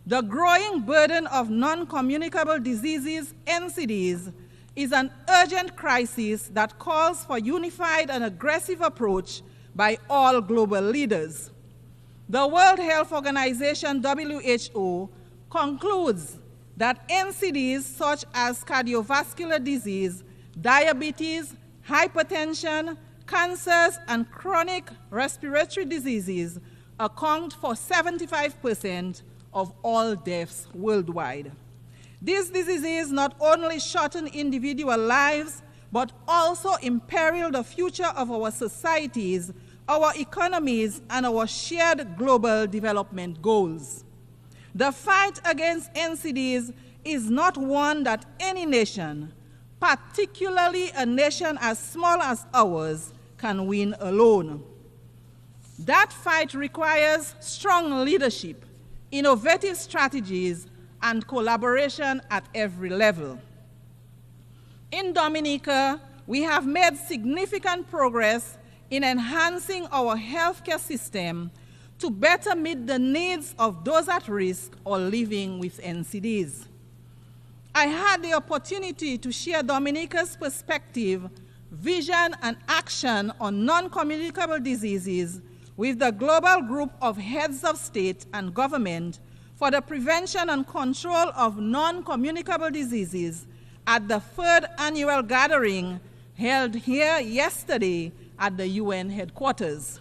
the growing burden of non-communicable diseases, NCDs, is an urgent crisis that calls for unified and aggressive approach by all global leaders. The World Health Organization, WHO, concludes that NCDs such as cardiovascular disease, diabetes, hypertension, cancers, and chronic respiratory diseases account for 75% of all deaths worldwide. These diseases not only shorten individual lives, but also imperil the future of our societies, our economies, and our shared global development goals. The fight against NCDs is not one that any nation, particularly a nation as small as ours, can win alone. That fight requires strong leadership, innovative strategies, and collaboration at every level. In Dominica, we have made significant progress in enhancing our healthcare system to better meet the needs of those at risk or living with NCDs. I had the opportunity to share Dominica's perspective, vision, and action on non-communicable diseases with the global group of heads of state and government for the prevention and control of non-communicable diseases at the 3rd annual gathering held here yesterday at the UN headquarters.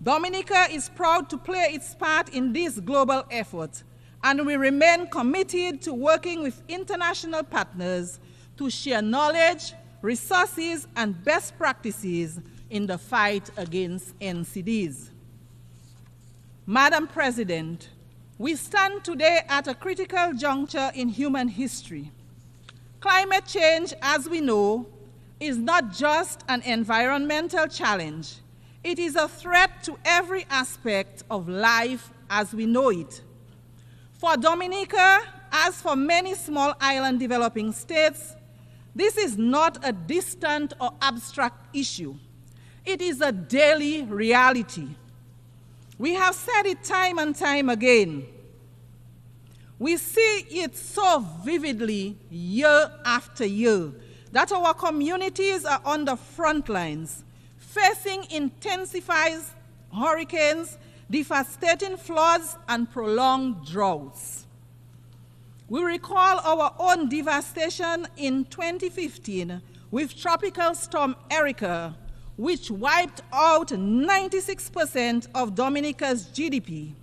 Dominica is proud to play its part in this global effort, and we remain committed to working with international partners to share knowledge, resources, and best practices in the fight against NCDs. Madam President, we stand today at a critical juncture in human history. Climate change, as we know, is not just an environmental challenge. It is a threat to every aspect of life as we know it. For Dominica, as for many small island developing states, this is not a distant or abstract issue. It is a daily reality. We have said it time and time again. We see it so vividly year after year that our communities are on the front lines, facing intensified hurricanes, devastating floods, and prolonged droughts. We recall our own devastation in 2015 with Tropical Storm Erica, which wiped out 96% of Dominica's GDP.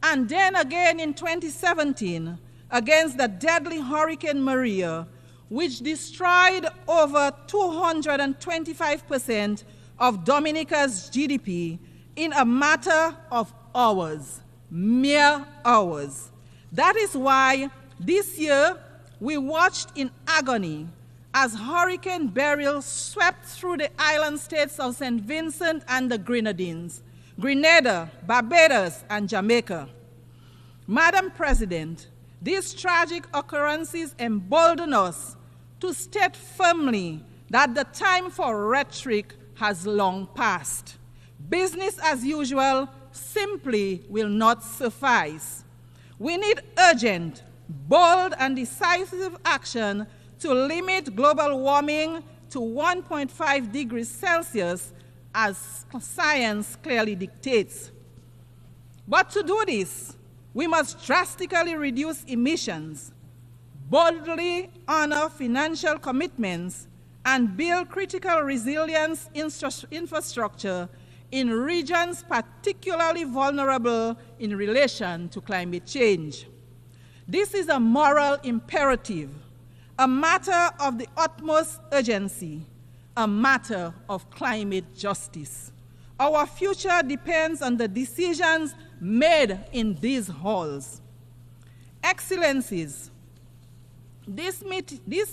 And then again in 2017, against the deadly Hurricane Maria, which destroyed over 225% of Dominica's GDP in a matter of hours, mere hours. That is why this year we watched in agony as Hurricane Beryl swept through the island states of St. Vincent and the Grenadines, Grenada, Barbados, and Jamaica. Madam President, these tragic occurrences embolden us to state firmly that the time for rhetoric has long passed. Business as usual simply will not suffice. We need urgent, bold and decisive action to limit global warming to 1.5 degrees Celsius, as science clearly dictates. But to do this, we must drastically reduce emissions, boldly honor financial commitments, and build critical resilience infrastructure in regions particularly vulnerable in relation to climate change. This is a moral imperative, a matter of the utmost urgency, a matter of climate justice. Our future depends on the decisions made in these halls. Excellencies, this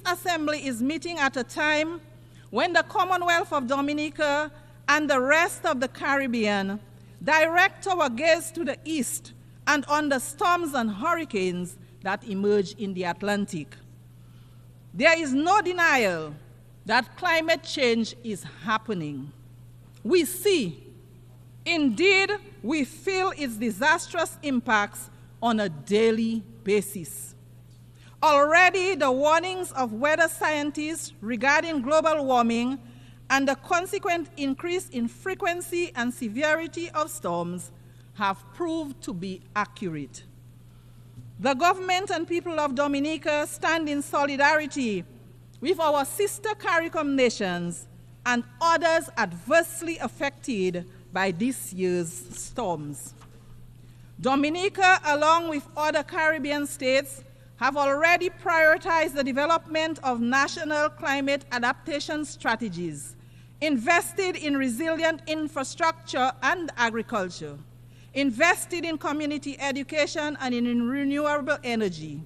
assembly is meeting at a time when the Commonwealth of Dominica and the rest of the Caribbean direct our gaze to the east and on the storms and hurricanes that emerge in the Atlantic. There is no denial that climate change is happening. We see, indeed, we feel its disastrous impacts on a daily basis. Already, the warnings of weather scientists regarding global warming and the consequent increase in frequency and severity of storms have proved to be accurate. The government and people of Dominica stand in solidarity with our sister CARICOM nations and others adversely affected by this year's storms. Dominica, along with other Caribbean states, have already prioritized the development of national climate adaptation strategies, invested in resilient infrastructure and agriculture, invested in community education and in renewable energy.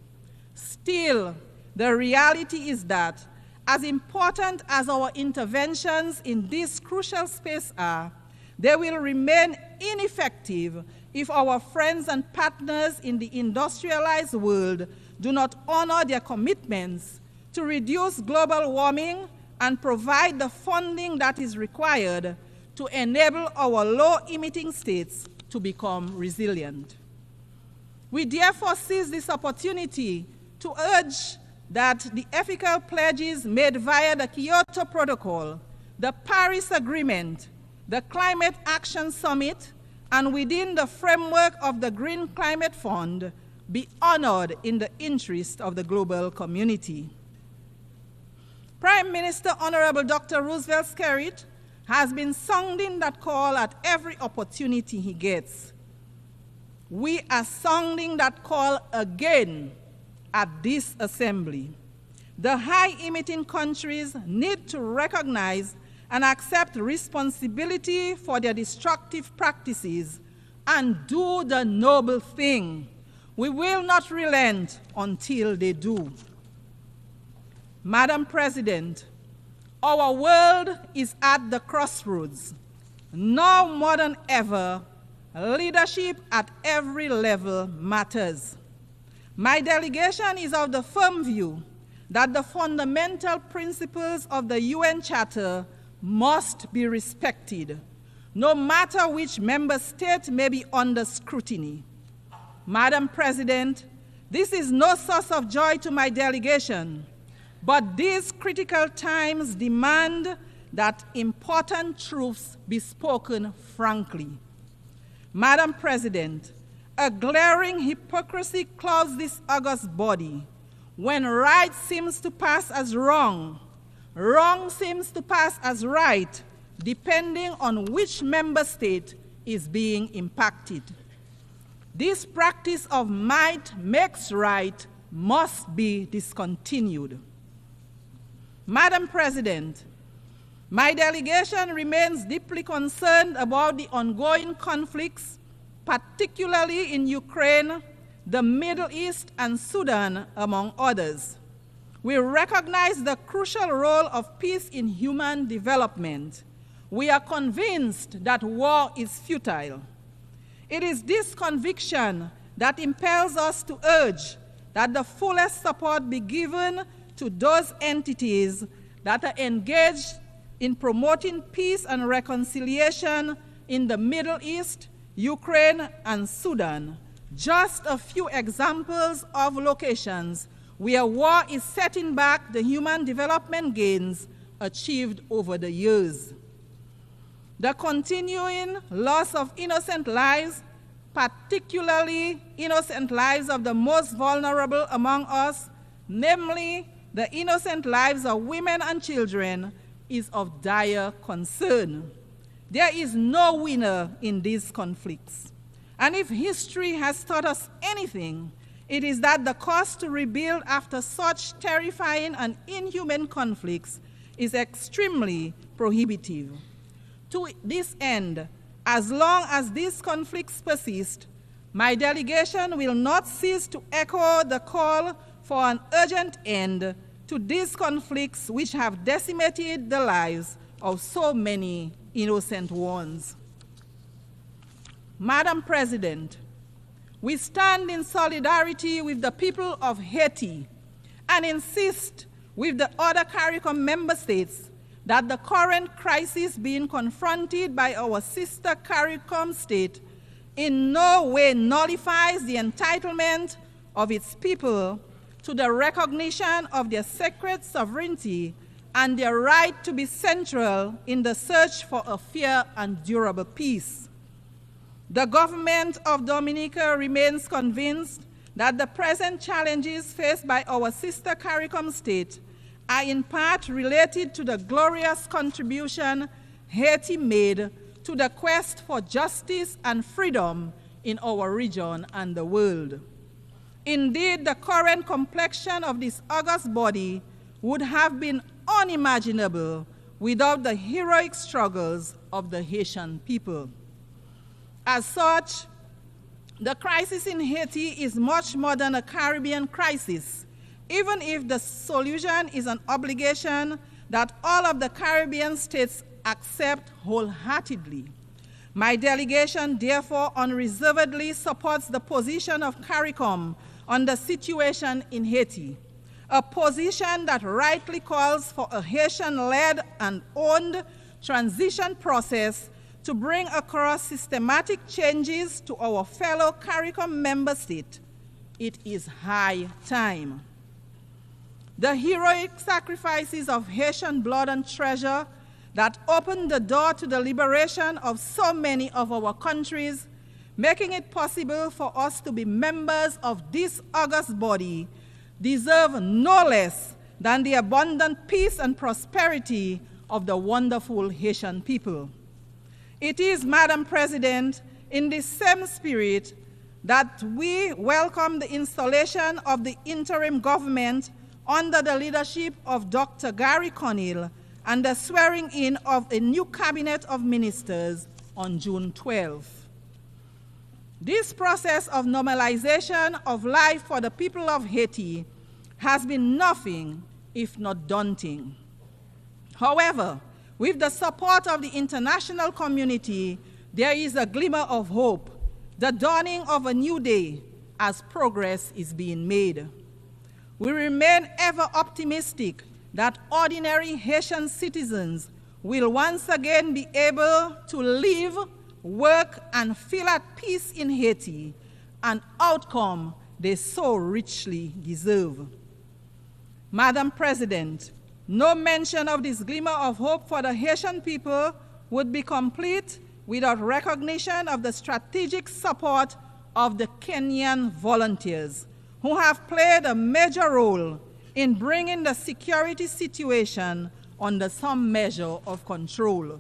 Still, the reality is that, as important as our interventions in this crucial space are, they will remain ineffective if our friends and partners in the industrialized world do not honor their commitments to reduce global warming and provide the funding that is required to enable our low-emitting states to become resilient. We therefore seize this opportunity to urge that the ethical pledges made via the Kyoto Protocol, the Paris Agreement, the Climate Action Summit, and within the framework of the Green Climate Fund be honored in the interest of the global community. Prime Minister Honorable Dr. Roosevelt Skerrit has been sounding that call at every opportunity he gets. We are sounding that call again at this assembly. The high-emitting countries need to recognize and accept responsibility for their destructive practices and do the noble thing. We will not relent until they do. Madam President, our world is at the crossroads. Now more than ever, leadership at every level matters. My delegation is of the firm view that the fundamental principles of the UN Charter must be respected, no matter which member state may be under scrutiny. Madam President, this is no source of joy to my delegation, but these critical times demand that important truths be spoken frankly. Madam President, a glaring hypocrisy clouds this august body. When right seems to pass as wrong, wrong seems to pass as right, depending on which member state is being impacted. This practice of might makes right must be discontinued. Madam President, my delegation remains deeply concerned about the ongoing conflicts, particularly in Ukraine, the Middle East, and Sudan, among others. We recognize the crucial role of peace in human development. We are convinced that war is futile. It is this conviction that impels us to urge that the fullest support be given to those entities that are engaged in promoting peace and reconciliation in the Middle East, Ukraine, and Sudan, Just a few examples of locations where war is setting back the human development gains achieved over the years. The continuing loss of innocent lives, particularly innocent lives of the most vulnerable among us, namely the innocent lives of women and children, is of dire concern. There is no winner in these conflicts. And if history has taught us anything, it is that the cost to rebuild after such terrifying and inhuman conflicts is extremely prohibitive. To this end, as long as these conflicts persist, my delegation will not cease to echo the call for an urgent end to these conflicts which have decimated the lives of so many innocent ones. Madam President, we stand in solidarity with the people of Haiti and insist with the other CARICOM member states that the current crisis being confronted by our sister CARICOM state in no way nullifies the entitlement of its people to the recognition of their sacred sovereignty and their right to be central in the search for a fair and durable peace. The government of Dominica remains convinced that the present challenges faced by our sister CARICOM state are in part related to the glorious contribution Haiti made to the quest for justice and freedom in our region and the world. Indeed, the current complexion of this august body would have been unimaginable without the heroic struggles of the Haitian people. As such, the crisis in Haiti is much more than a Caribbean crisis, even if the solution is an obligation that all of the Caribbean states accept wholeheartedly. My delegation therefore unreservedly supports the position of CARICOM on the situation in Haiti, a position that rightly calls for a Haitian-led and owned transition process to bring across systematic changes to our fellow CARICOM member state. It is high time. The heroic sacrifices of Haitian blood and treasure that opened the door to the liberation of so many of our countries, making it possible for us to be members of this august body, deserve no less than the abundant peace and prosperity of the wonderful Haitian people. It is, Madam President, in this same spirit that we welcome the installation of the interim government under the leadership of Dr. Gary Conil and the swearing in of a new cabinet of ministers on June 12th. This process of normalization of life for the people of Haiti has been nothing if not daunting. However, with the support of the international community, there is a glimmer of hope, the dawning of a new day as progress is being made. We remain ever optimistic that ordinary Haitian citizens will once again be able to live, work, and feel at peace in Haiti, an outcome they so richly deserve. Madam President, no mention of this glimmer of hope for the Haitian people would be complete without recognition of the strategic support of the Kenyan volunteers, who have played a major role in bringing the security situation under some measure of control.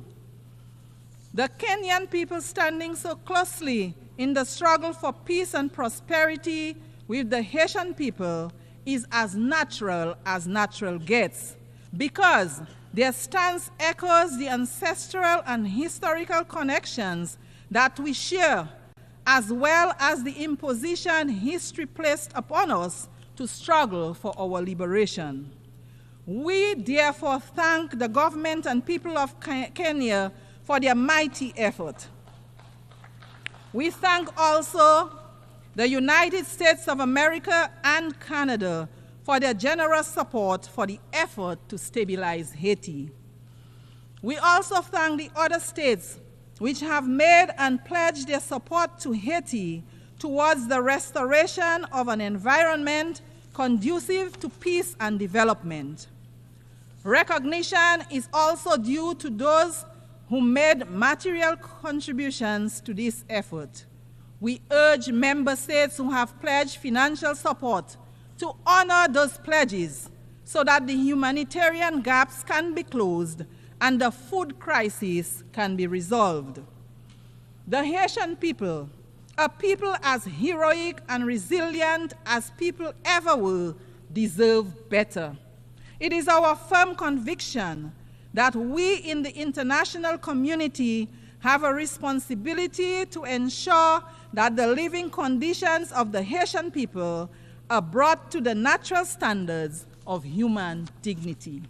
The Kenyan people standing so closely in the struggle for peace and prosperity with the Haitian people is as natural gets, because their stance echoes the ancestral and historical connections that we share, as well as the imposition history placed upon us to struggle for our liberation. We therefore thank the government and people of Kenya for their mighty effort. We thank also the United States of America and Canada for their generous support for the effort to stabilize Haiti. We also thank the other states which have made and pledged their support to Haiti towards the restoration of an environment conducive to peace and development. Recognition is also due to those who made material contributions to this effort. We urge member states who have pledged financial support to honor those pledges so that the humanitarian gaps can be closed and the food crisis can be resolved. The Haitian people, a people as heroic and resilient as people ever were, deserve better. It is our firm conviction that we in the international community have a responsibility to ensure that the living conditions of the Haitian people are brought to the natural standards of human dignity.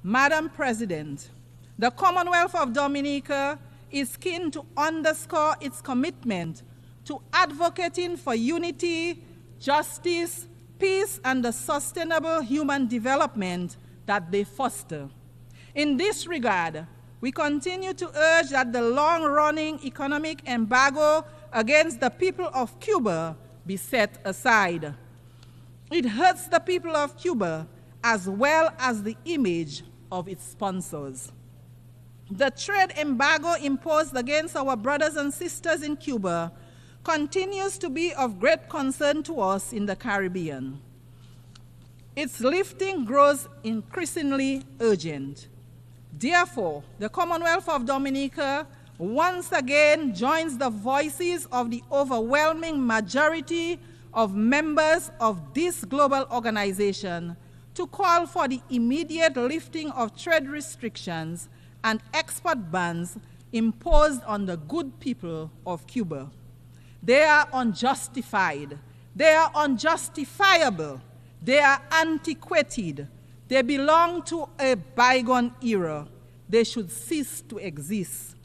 Madam President, the Commonwealth of Dominica is keen to underscore its commitment to advocating for unity, justice, peace, and the sustainable human development that they foster. In this regard, we continue to urge that the long-running economic embargo against the people of Cuba be set aside. It hurts the people of Cuba as well as the image of its sponsors. The trade embargo imposed against our brothers and sisters in Cuba continues to be of great concern to us in the Caribbean. Its lifting grows increasingly urgent. Therefore, the Commonwealth of Dominica once again joins the voices of the overwhelming majority of members of this global organization to call for the immediate lifting of trade restrictions and export bans imposed on the good people of Cuba. They are unjustified. They are unjustifiable. They are antiquated. They belong to a bygone era. They should cease to exist.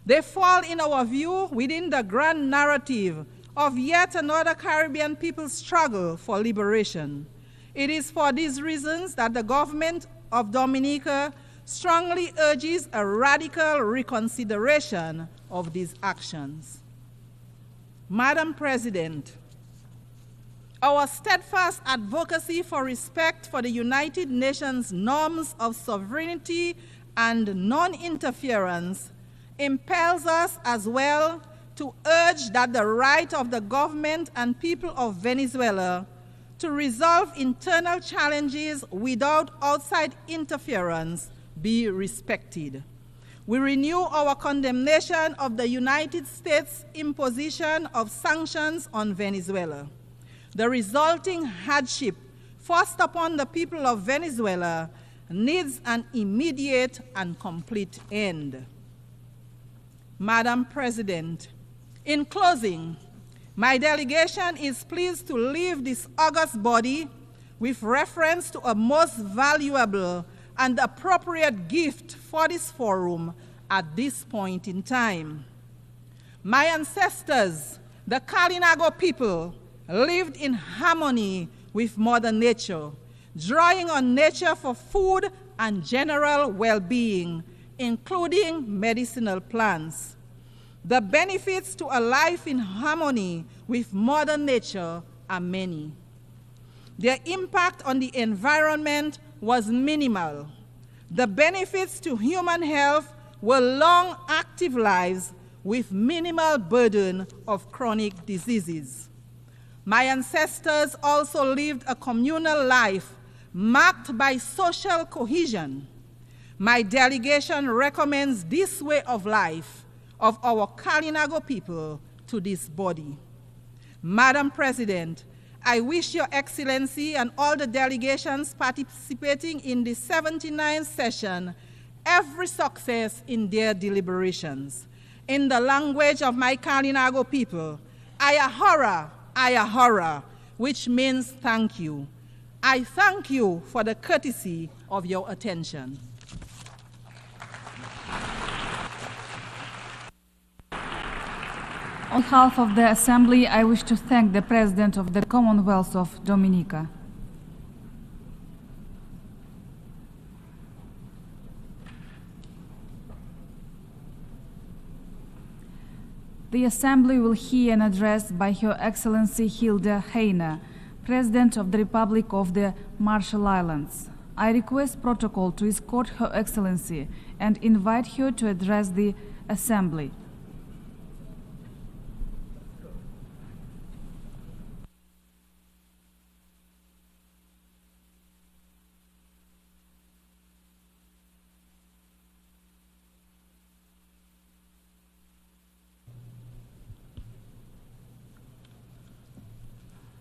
They fall, in our view, within the grand narrative of yet another Caribbean people's struggle for liberation. It is for these reasons that the government of Dominica strongly urges a radical reconsideration of these actions. Madam President, our steadfast advocacy for respect for the United Nations norms of sovereignty and non-interference impels us as well to urge that the right of the government and people of Venezuela to resolve internal challenges without outside interference be respected. We renew our condemnation of the United States' imposition of sanctions on Venezuela. The resulting hardship forced upon the people of Venezuela needs an immediate and complete end. Madam President, in closing, my delegation is pleased to leave this august body with reference to a most valuable and appropriate gift for this forum at this point in time. My ancestors, the Kalinago people, lived in harmony with Mother Nature, drawing on nature for food and general well-being, including medicinal plants. The benefits to a life in harmony with Mother Nature are many. Their impact on the environment was minimal. The benefits to human health were long, active lives with minimal burden of chronic diseases. My ancestors also lived a communal life marked by social cohesion. My delegation recommends this way of life of our Kalinago people to this body. Madam President, I wish Your Excellency and all the delegations participating in the 79th session every success in their deliberations. In the language of my Kalinago people, Ayahora, which means thank you. I thank you for the courtesy of your attention. On behalf of the Assembly, I wish to thank the President of the Commonwealth of Dominica. The Assembly will hear an address by Her Excellency Hilde Heine, President of the Republic of the Marshall Islands. I request protocol to escort Her Excellency and invite her to address the Assembly.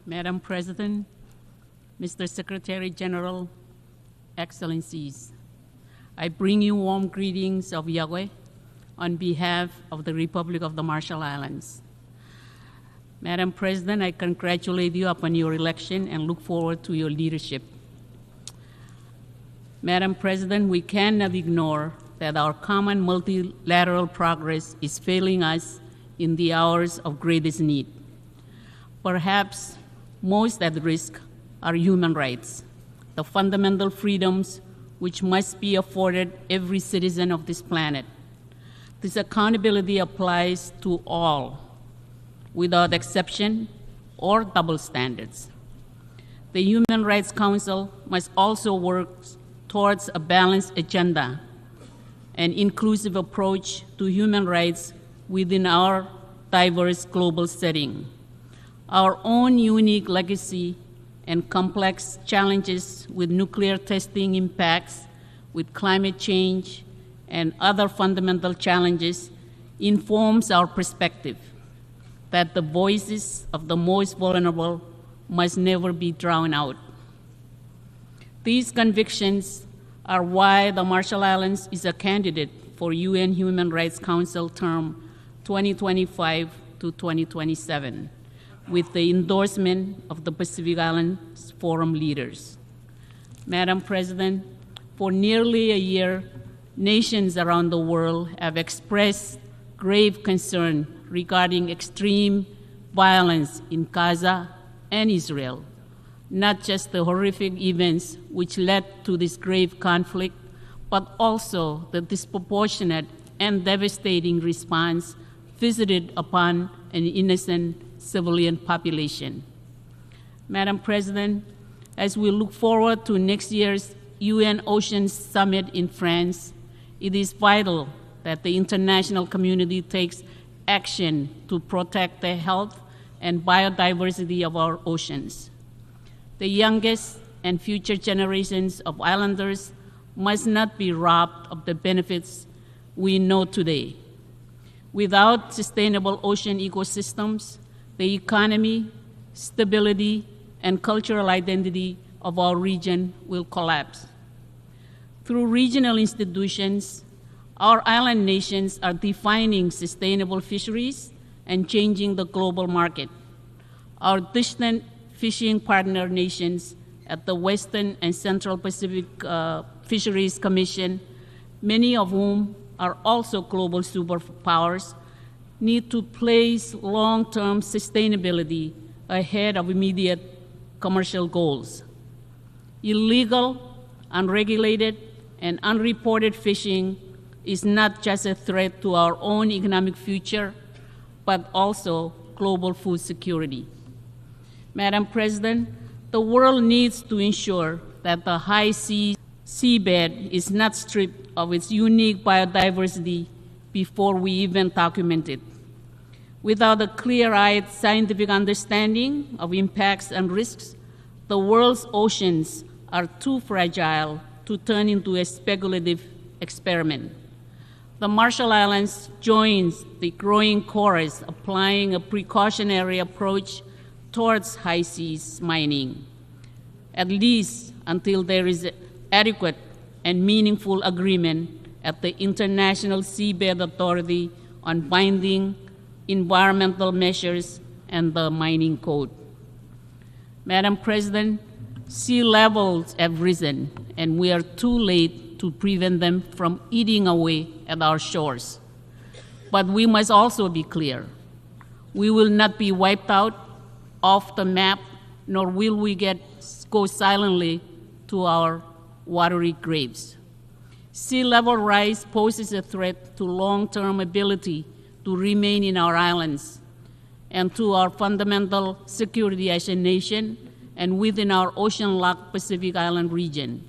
Madam President, Mr. Secretary General, Excellencies, I bring you warm greetings of Yahweh on behalf of the Republic of the Marshall Islands. Madam President, I congratulate you upon your election and look forward to your leadership. Madam President, we cannot ignore that our common multilateral progress is failing us in the hours of greatest need. Perhaps most at risk are human rights, the fundamental freedoms which must be afforded every citizen of this planet. This accountability applies to all, without exception or double standards. The Human Rights Council must also work towards a balanced agenda, an inclusive approach to human rights within our diverse global setting. Our own unique legacy and complex challenges with nuclear testing impacts, with climate change, and other fundamental challenges informs our perspective that the voices of the most vulnerable must never be drowned out. These convictions are why the Marshall Islands is a candidate for UN Human Rights Council term 2025 to 2027. With the endorsement of the Pacific Islands Forum leaders. Madam President, for nearly a year, nations around the world have expressed grave concern regarding extreme violence in Gaza and Israel, not just the horrific events which led to this grave conflict, but also the disproportionate and devastating response visited upon an innocent civilian population. Madam President, as we look forward to next year's UN Oceans Summit in France, it is vital that the international community takes action to protect the health and biodiversity of our oceans. The youngest and future generations of islanders must not be robbed of the benefits we know today. Without sustainable ocean ecosystems, the economy, stability, and cultural identity of our region will collapse. Through regional institutions, our island nations are defining sustainable fisheries and changing the global market. Our distant fishing partner nations at the Western and Central Pacific Fisheries Commission, many of whom are also global superpowers, need to place long-term sustainability ahead of immediate commercial goals. Illegal, unregulated, and unreported fishing is not just a threat to our own economic future, but also global food security. Madam President, the world needs to ensure that the high seabed is not stripped of its unique biodiversity before we even document it. Without a clear-eyed scientific understanding of impacts and risks, the world's oceans are too fragile to turn into a speculative experiment. The Marshall Islands joins the growing chorus applying a precautionary approach towards high seas mining, at least until there is adequate and meaningful agreement at the International Seabed Authority on binding environmental measures and the mining code. Madam President, sea levels have risen, and we are too late to prevent them from eating away at our shores. But we must also be clear. We will not be wiped out off the map, nor will we go silently to our watery graves. Sea level rise poses a threat to long-term ability to remain in our islands and to our fundamental security as a nation and within our ocean-locked Pacific Island region.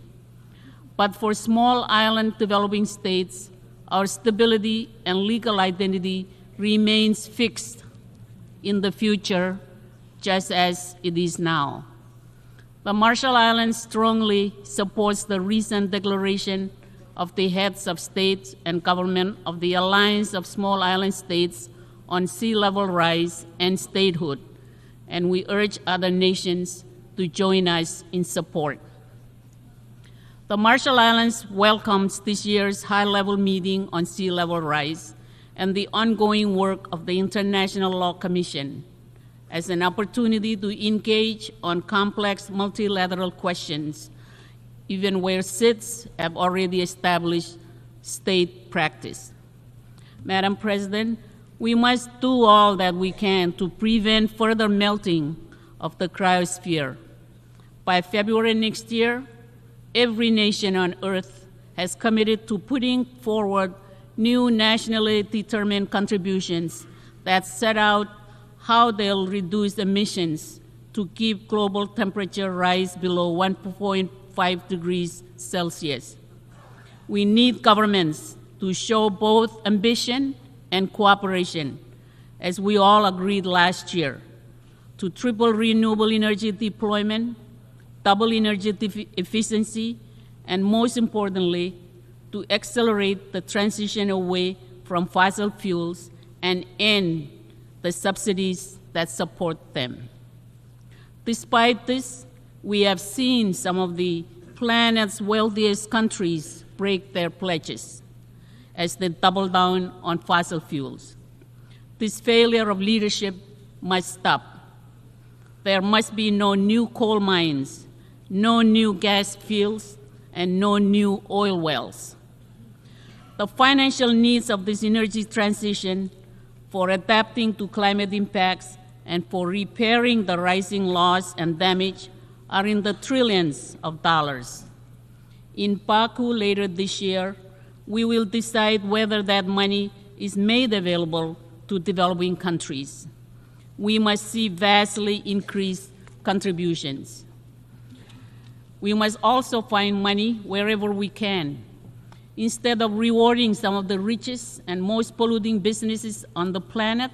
But for small island developing states, our stability and legal identity remains fixed in the future, just as it is now. The Marshall Islands strongly supports the recent declaration of the heads of state and government of the Alliance of Small Island States on Sea Level Rise and Statehood, and we urge other nations to join us in support. The Marshall Islands welcomes this year's high-level meeting on sea level rise and the ongoing work of the International Law Commission as an opportunity to engage on complex multilateral questions, even where SIDS have already established state practice. Madam President, we must do all that we can to prevent further melting of the cryosphere. By February next year, every nation on Earth has committed to putting forward new nationally determined contributions that set out how they'll reduce emissions to keep global temperature rise below 1.5 degrees Celsius. We need governments to show both ambition and cooperation, as we all agreed last year, to triple renewable energy deployment, double energy efficiency, and most importantly, to accelerate the transition away from fossil fuels and end the subsidies that support them. Despite this, we have seen some of the planet's wealthiest countries break their pledges as they double down on fossil fuels. This failure of leadership must stop. There must be no new coal mines, no new gas fields, and no new oil wells. The financial needs of this energy transition for adapting to climate impacts and for repairing the rising loss and damage are in the trillions of dollars. In Baku later this year, we will decide whether that money is made available to developing countries. We must see vastly increased contributions. We must also find money wherever we can. Instead of rewarding some of the richest and most polluting businesses on the planet,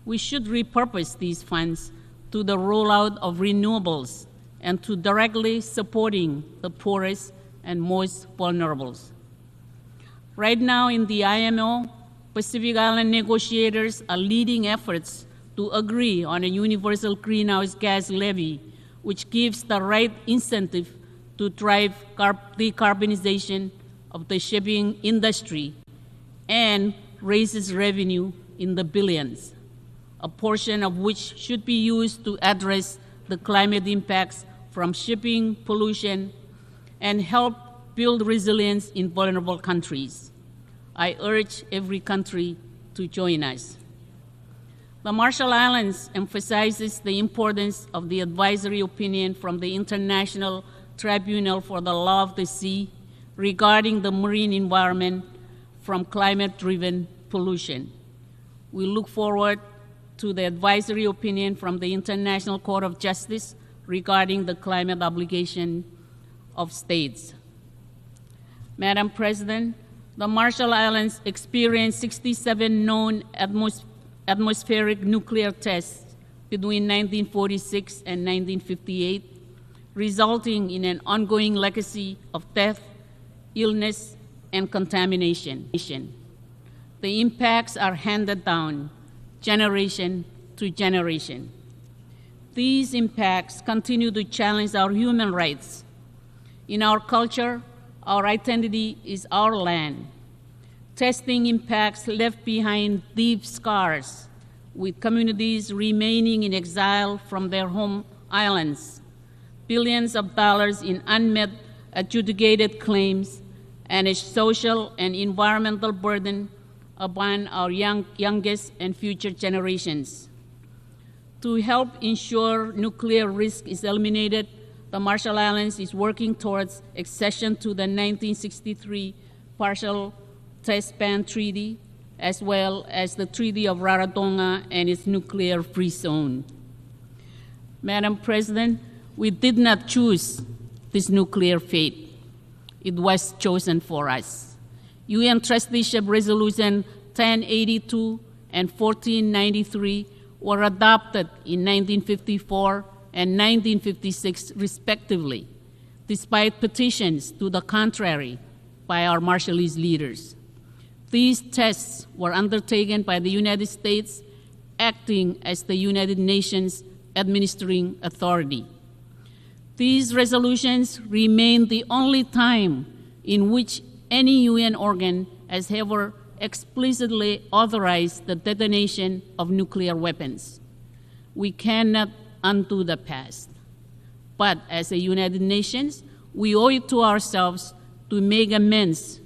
we should repurpose these funds to the rollout of renewables and to directly supporting the poorest and most vulnerable. Right now in the IMO, Pacific Island negotiators are leading efforts to agree on a universal greenhouse gas levy, which gives the right incentive to drive decarbonization of the shipping industry and raises revenue in the billions, a portion of which should be used to address the climate impacts from shipping pollution and help build resilience in vulnerable countries. I urge every country to join us. The Marshall Islands emphasizes the importance of the advisory opinion from the International Tribunal for the Law of the Sea regarding the marine environment from climate-driven pollution. We look forward to the advisory opinion from the International Court of Justice regarding the climate obligation of states. Madam President, the Marshall Islands experienced 67 known atmospheric nuclear tests between 1946 and 1958, resulting in an ongoing legacy of death, illness, and contamination. The impacts are handed down generation to generation. These impacts continue to challenge our human rights. In our culture, our identity is our land. Testing impacts left behind deep scars, with communities remaining in exile from their home islands, billions of dollars in unmet adjudicated claims, and a social and environmental burden upon our youngest and future generations. To help ensure nuclear risk is eliminated, the Marshall Islands is working towards accession to the 1963 Partial Test Ban Treaty as well as the Treaty of Rarotonga and its nuclear-free zone. Madam President, we did not choose this nuclear fate. It was chosen for us. UN Trusteeship Resolution 1082 and 1493 were adopted in 1954 and 1956 respectively, despite petitions to the contrary by our Marshallese leaders. These tests were undertaken by the United States, acting as the United Nations administering authority. These resolutions remain the only time in which any UN organ has ever explicitly authorized the detonation of nuclear weapons. We cannot undo the past. But as a United Nations, we owe it to ourselves to make amends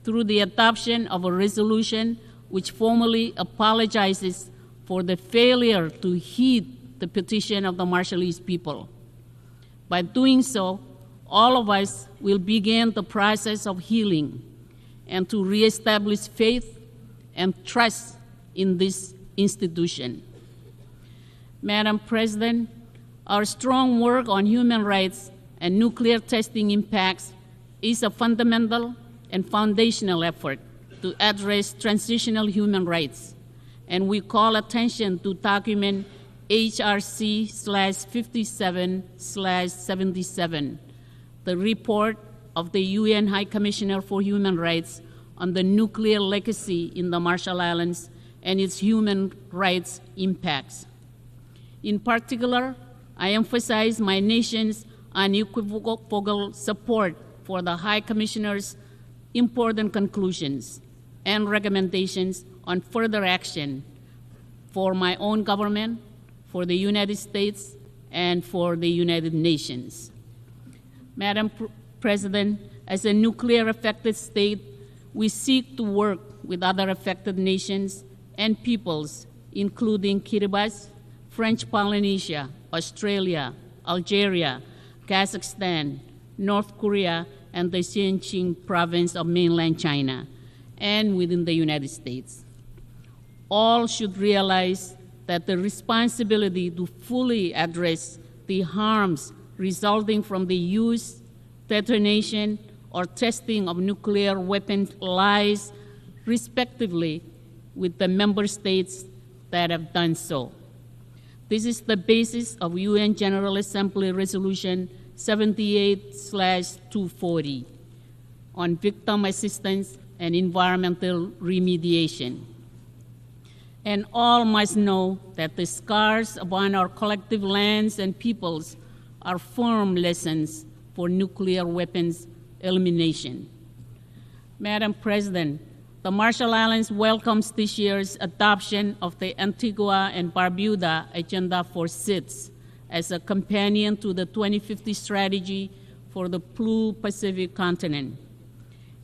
through the adoption of a resolution which formally apologizes for the failure to heed the petition of the Marshallese people. By doing so, all of us will begin the process of healing and to reestablish faith and trust in this institution. Madam President, our strong work on human rights and nuclear testing impacts is a fundamental and foundational effort to address transitional human rights, and we call attention to document HRC/57/77, the report of the UN High Commissioner for Human Rights on the nuclear legacy in the Marshall Islands and its human rights impacts. In particular, I emphasize my nation's unequivocal support for the High Commissioner's important conclusions and recommendations on further action for my own government, for the United States, and for the United Nations. Madam President, as a nuclear-affected state, we seek to work with other affected nations and peoples, including Kiribati, French Polynesia, Australia, Algeria, Kazakhstan, North Korea, and the Xinjiang province of mainland China, and within the United States. All should realize that the responsibility to fully address the harms resulting from the use, detonation, or testing of nuclear weapons lies, respectively, with the member states that have done so. This is the basis of UN General Assembly Resolution 78/240 on victim assistance and environmental remediation. And all must know that the scars upon our collective lands and peoples are firm lessons for nuclear weapons elimination. Madam President, the Marshall Islands welcomes this year's adoption of the Antigua and Barbuda Agenda for SIDS as a companion to the 2050 strategy for the Blue Pacific continent.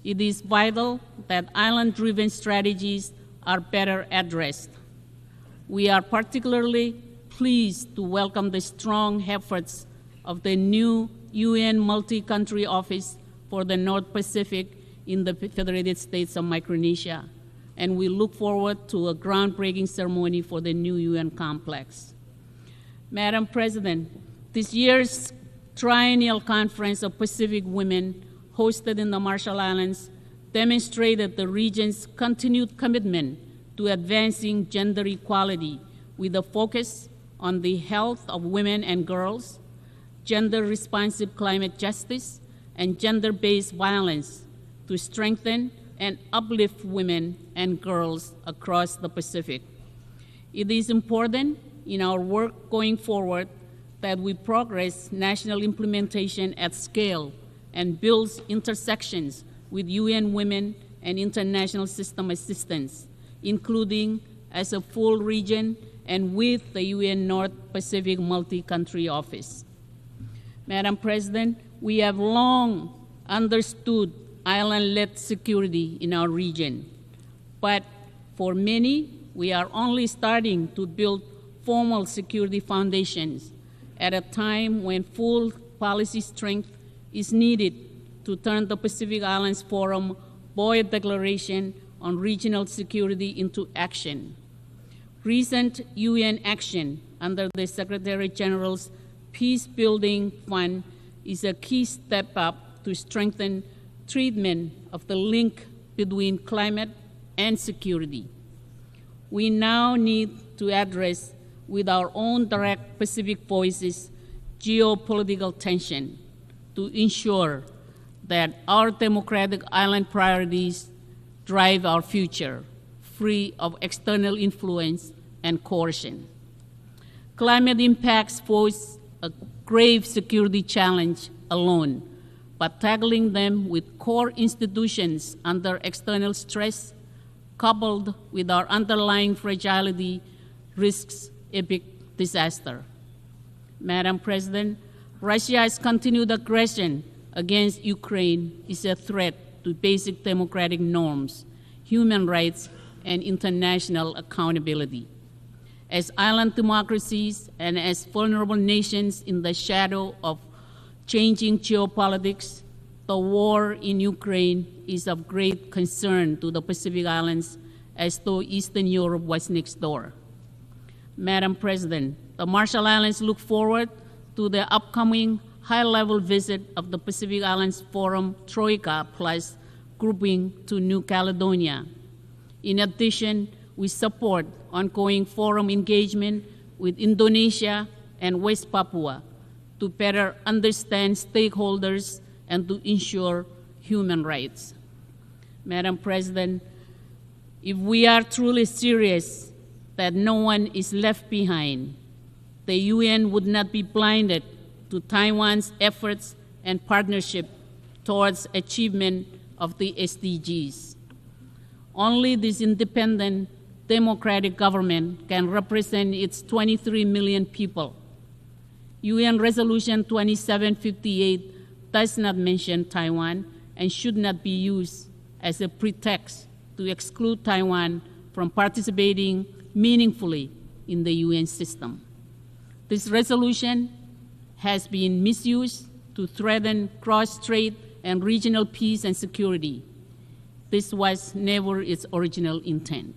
It is vital that island-driven strategies are better addressed. We are particularly pleased to welcome the strong efforts of the new UN Multi-Country Office for the North Pacific in the Federated States of Micronesia, and we look forward to a groundbreaking ceremony for the new UN complex. Madam President, this year's Triennial Conference of Pacific Women hosted in the Marshall Islands demonstrated the region's continued commitment to advancing gender equality with a focus on the health of women and girls, gender-responsive climate justice, and gender-based violence to strengthen and uplift women and girls across the Pacific. It is important in our work going forward that we progress national implementation at scale and build intersections with UN Women and international system assistance, including as a full region and with the UN North Pacific Multi-Country Office. Madam President, we have long understood island-led security in our region, but for many, we are only starting to build formal security foundations at a time when full policy strength is needed to turn the Pacific Islands Forum Boyd Declaration on regional security into action. Recent UN action under the Secretary General's Peace Building Fund is a key step up to strengthen treatment of the link between climate and security. We now need to address with our own direct Pacific voices geopolitical tension to ensure that our democratic island priorities drive our future, free of external influence and coercion. Climate impacts pose a grave security challenge alone, but tackling them with core institutions under external stress, coupled with our underlying fragility, risks epic disaster. Madam President, Russia's continued aggression against Ukraine is a threat to basic democratic norms, human rights, and international accountability. As island democracies and as vulnerable nations in the shadow of changing geopolitics, the war in Ukraine is of great concern to the Pacific Islands, as though Eastern Europe was next door. Madam President, the Marshall Islands look forward to the upcoming high-level visit of the Pacific Islands Forum Troika Plus grouping to New Caledonia. In addition, we support ongoing forum engagement with Indonesia and West Papua to better understand stakeholders and to ensure human rights. Madam President, if we are truly serious that no one is left behind, the UN would not be blinded to Taiwan's efforts and partnership towards achievement of the SDGs. Only this independent, democratic government can represent its 23 million people. UN Resolution 2758 does not mention Taiwan and should not be used as a pretext to exclude Taiwan from participating meaningfully in the UN system. This resolution has been misused to threaten cross-strait and regional peace and security. This was never its original intent.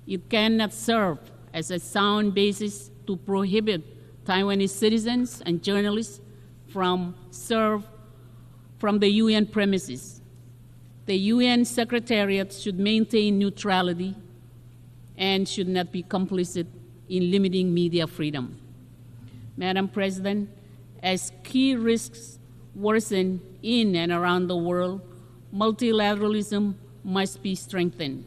It cannot serve as a sound basis to prohibit Taiwanese citizens and journalists from the UN premises. The UN Secretariat should maintain neutrality and should not be complicit in limiting media freedom. Madam President, as key risks worsen in and around the world, multilateralism must be strengthened.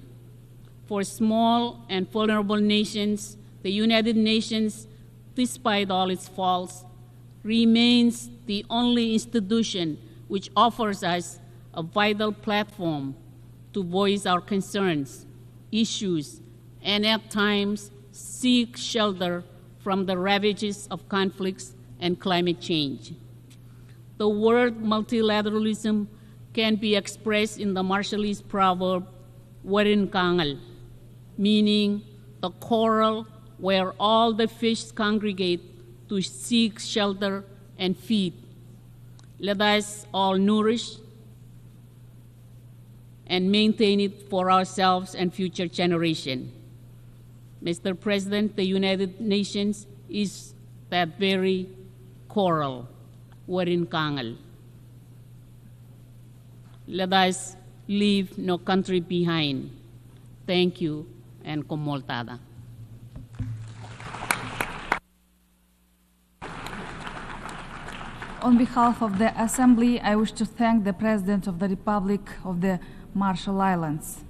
For small and vulnerable nations, the United Nations, despite all its faults, remains the only institution which offers us a vital platform to voice our concerns, issues, and at times seek shelter from the ravages of conflicts and climate change. The word multilateralism can be expressed in the Marshallese proverb, "Warin Kangal," meaning the coral where all the fish congregate to seek shelter and feed. Let us all nourish and maintain it for ourselves and future generations. Mr. President, the United Nations is that very coral, Warin Kangal. Let us leave no country behind. Thank you, and komoltada. On behalf of the Assembly, I wish to thank the President of the Republic of the Marshall Islands.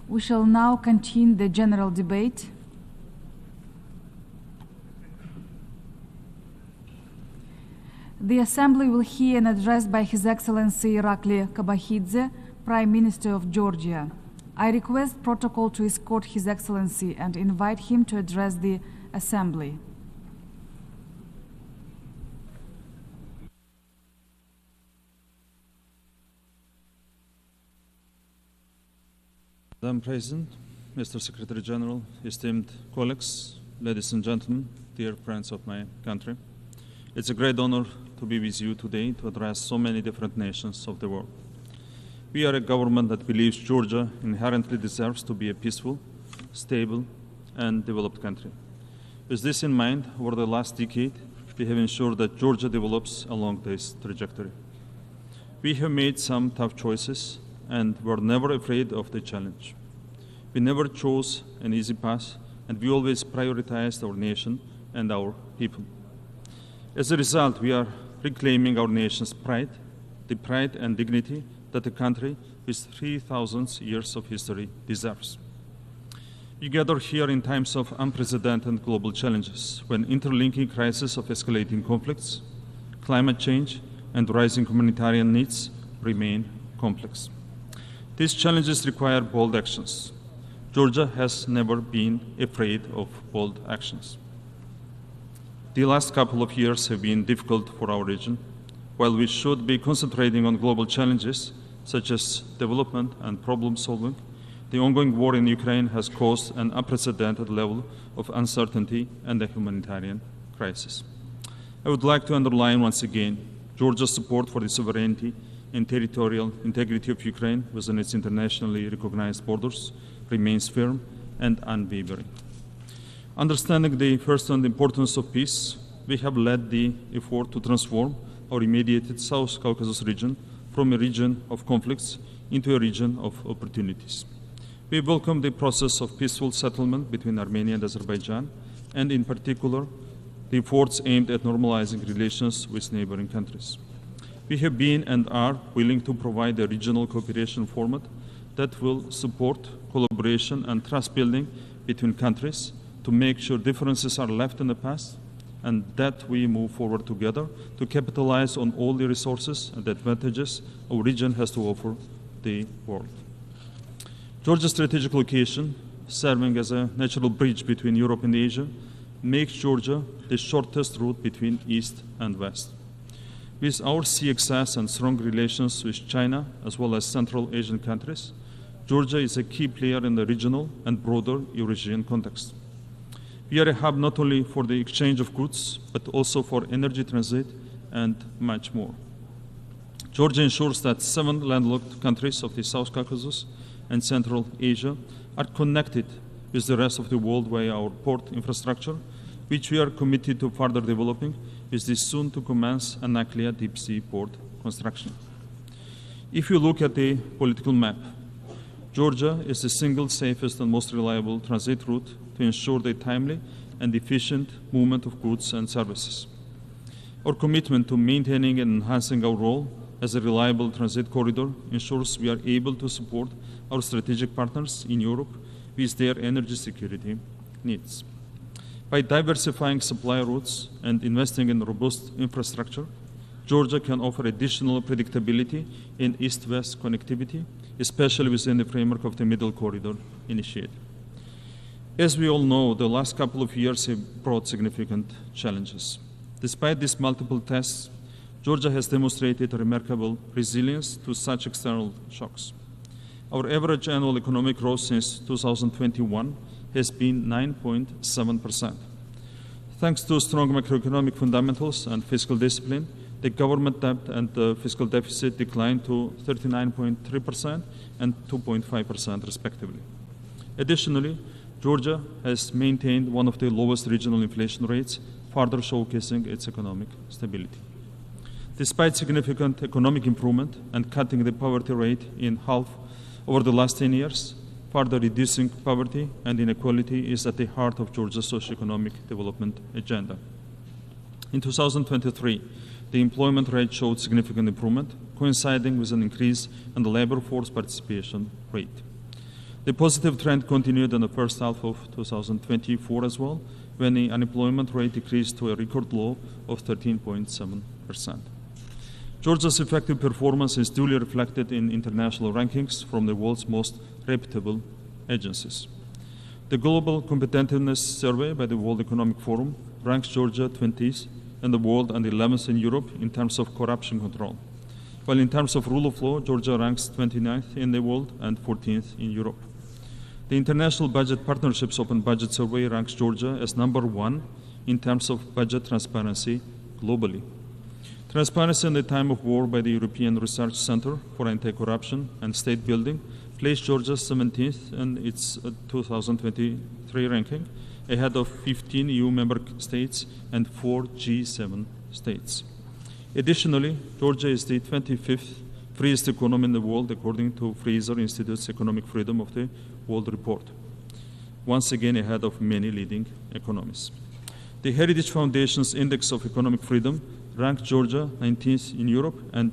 We shall now continue the general debate. The Assembly will hear an address by His Excellency Irakli Kabahidze, Prime Minister of Georgia. I request protocol to escort His Excellency and invite him to address the Assembly. Madam President, Mr. Secretary General, esteemed colleagues, ladies and gentlemen, dear friends of my country, it's a great honor to be with you today to address so many different nations of the world. We are a government that believes Georgia inherently deserves to be a peaceful, stable, and developed country. With this in mind, over the last decade, we have ensured that Georgia develops along this trajectory. We have made some tough choices and were never afraid of the challenge. We never chose an easy path, and we always prioritized our nation and our people. As a result, we are reclaiming our nation's pride, the pride and dignity that a country with 3,000 years of history deserves. We gather here in times of unprecedented global challenges, when interlinking crises of escalating conflicts, climate change, and rising humanitarian needs remain complex. These challenges require bold actions. Georgia has never been afraid of bold actions. The last couple of years have been difficult for our region. While we should be concentrating on global challenges such as development and problem solving, the ongoing war in Ukraine has caused an unprecedented level of uncertainty and a humanitarian crisis. I would like to underline once again Georgia's support for the sovereignty and territorial integrity of Ukraine within its internationally recognized borders remains firm and unwavering. Understanding the first-hand importance of peace, we have led the effort to transform our immediate South Caucasus region from a region of conflicts into a region of opportunities. We welcome the process of peaceful settlement between Armenia and Azerbaijan, and in particular, the efforts aimed at normalizing relations with neighboring countries. We have been and are willing to provide a regional cooperation format that will support collaboration and trust building between countries to make sure differences are left in the past and that we move forward together to capitalize on all the resources and advantages our region has to offer the world. Georgia's strategic location, serving as a natural bridge between Europe and Asia, makes Georgia the shortest route between East and West. With our sea access and strong relations with China, as well as Central Asian countries, Georgia is a key player in the regional and broader Eurasian context. We are a hub not only for the exchange of goods, but also for energy transit and much more. Georgia ensures that 7 landlocked countries of the South Caucasus and Central Asia are connected with the rest of the world via our port infrastructure, which we are committed to further developing with the soon-to-commence Anaklia deep-sea port construction. If you look at the political map, Georgia is the single safest and most reliable transit route to ensure the timely and efficient movement of goods and services. Our commitment to maintaining and enhancing our role as a reliable transit corridor ensures we are able to support our strategic partners in Europe with their energy security needs. By diversifying supply routes and investing in robust infrastructure, Georgia can offer additional predictability in east-west connectivity, especially within the framework of the Middle Corridor initiative. As we all know, the last couple of years have brought significant challenges. Despite these multiple tests, Georgia has demonstrated a remarkable resilience to such external shocks. Our average annual economic growth since 2021 has been 9.7%. Thanks to strong macroeconomic fundamentals and fiscal discipline, the government debt and the fiscal deficit declined to 39.3% and 2.5% respectively. Additionally, Georgia has maintained one of the lowest regional inflation rates, further showcasing its economic stability. Despite significant economic improvement and cutting the poverty rate in half over the last 10 years, further reducing poverty and inequality is at the heart of Georgia's socioeconomic development agenda. In 2023, the employment rate showed significant improvement, coinciding with an increase in the labor force participation rate. The positive trend continued in the first half of 2024 as well, when the unemployment rate decreased to a record low of 13.7%. Georgia's effective performance is duly reflected in international rankings from the world's most reputable agencies. The Global Competitiveness Survey by the World Economic Forum ranks Georgia 20th in the world and 11th in Europe in terms of corruption control, while in terms of rule of law, Georgia ranks 29th in the world and 14th in Europe. The International Budget Partnerships Open Budget Survey ranks Georgia as #1 in terms of budget transparency globally. Transparency in the time of war by the European Research Center for Anti-Corruption and State Building placed Georgia 17th in its 2023 ranking, ahead of 15 EU member states and 4 G7 states. Additionally, Georgia is the 25th freest economy in the world, according to Fraser Institute's Economic Freedom of the World Report, once again ahead of many leading economies. The Heritage Foundation's Index of Economic Freedom ranked Georgia 19th in Europe and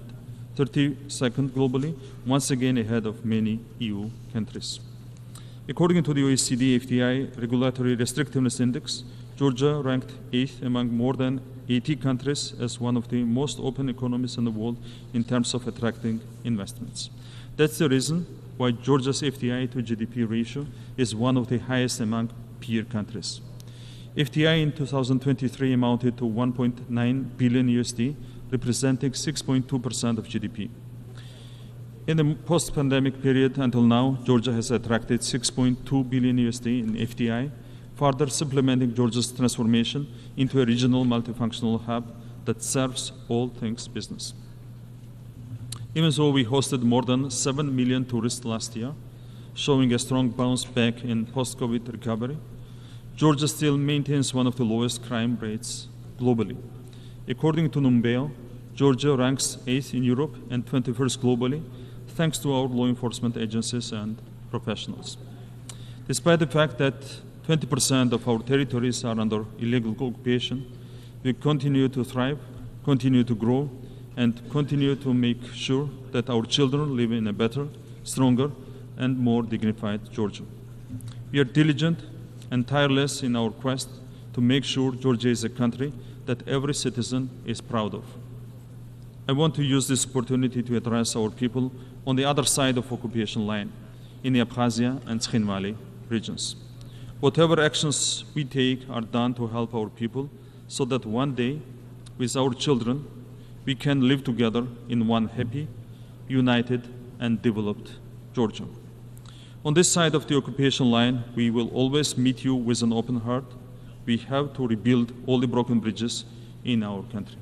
32nd globally, once again ahead of many EU countries. According to the OECD FDI Regulatory Restrictiveness Index, Georgia ranked 8th among more than 80 countries as one of the most open economies in the world in terms of attracting investments. That's the reason why Georgia's FDI to GDP ratio is one of the highest among peer countries. FDI in 2023 amounted to 1.9 billion USD, representing 6.2% of GDP. In the post-pandemic period until now, Georgia has attracted 6.2 billion USD in FDI, further supplementing Georgia's transformation into a regional multifunctional hub that serves all things business. Even though we hosted more than 7 million tourists last year, showing a strong bounce back in post-COVID recovery, Georgia still maintains one of the lowest crime rates globally. According to Numbeo, Georgia ranks 8th in Europe and 21st globally, thanks to our law enforcement agencies and professionals. Despite the fact that 20% of our territories are under illegal occupation, we continue to thrive, continue to grow, and continue to make sure that our children live in a better, stronger, and more dignified Georgia. We are diligent and tireless in our quest to make sure Georgia is a country that every citizen is proud of. I want to use this opportunity to address our people on the other side of occupation line, in the Abkhazia and Tkhin Valley regions. Whatever actions we take are done to help our people so that one day, with our children, we can live together in one happy, united, and developed Georgia. On this side of the occupation line, we will always meet you with an open heart. We have to rebuild all the broken bridges in our country.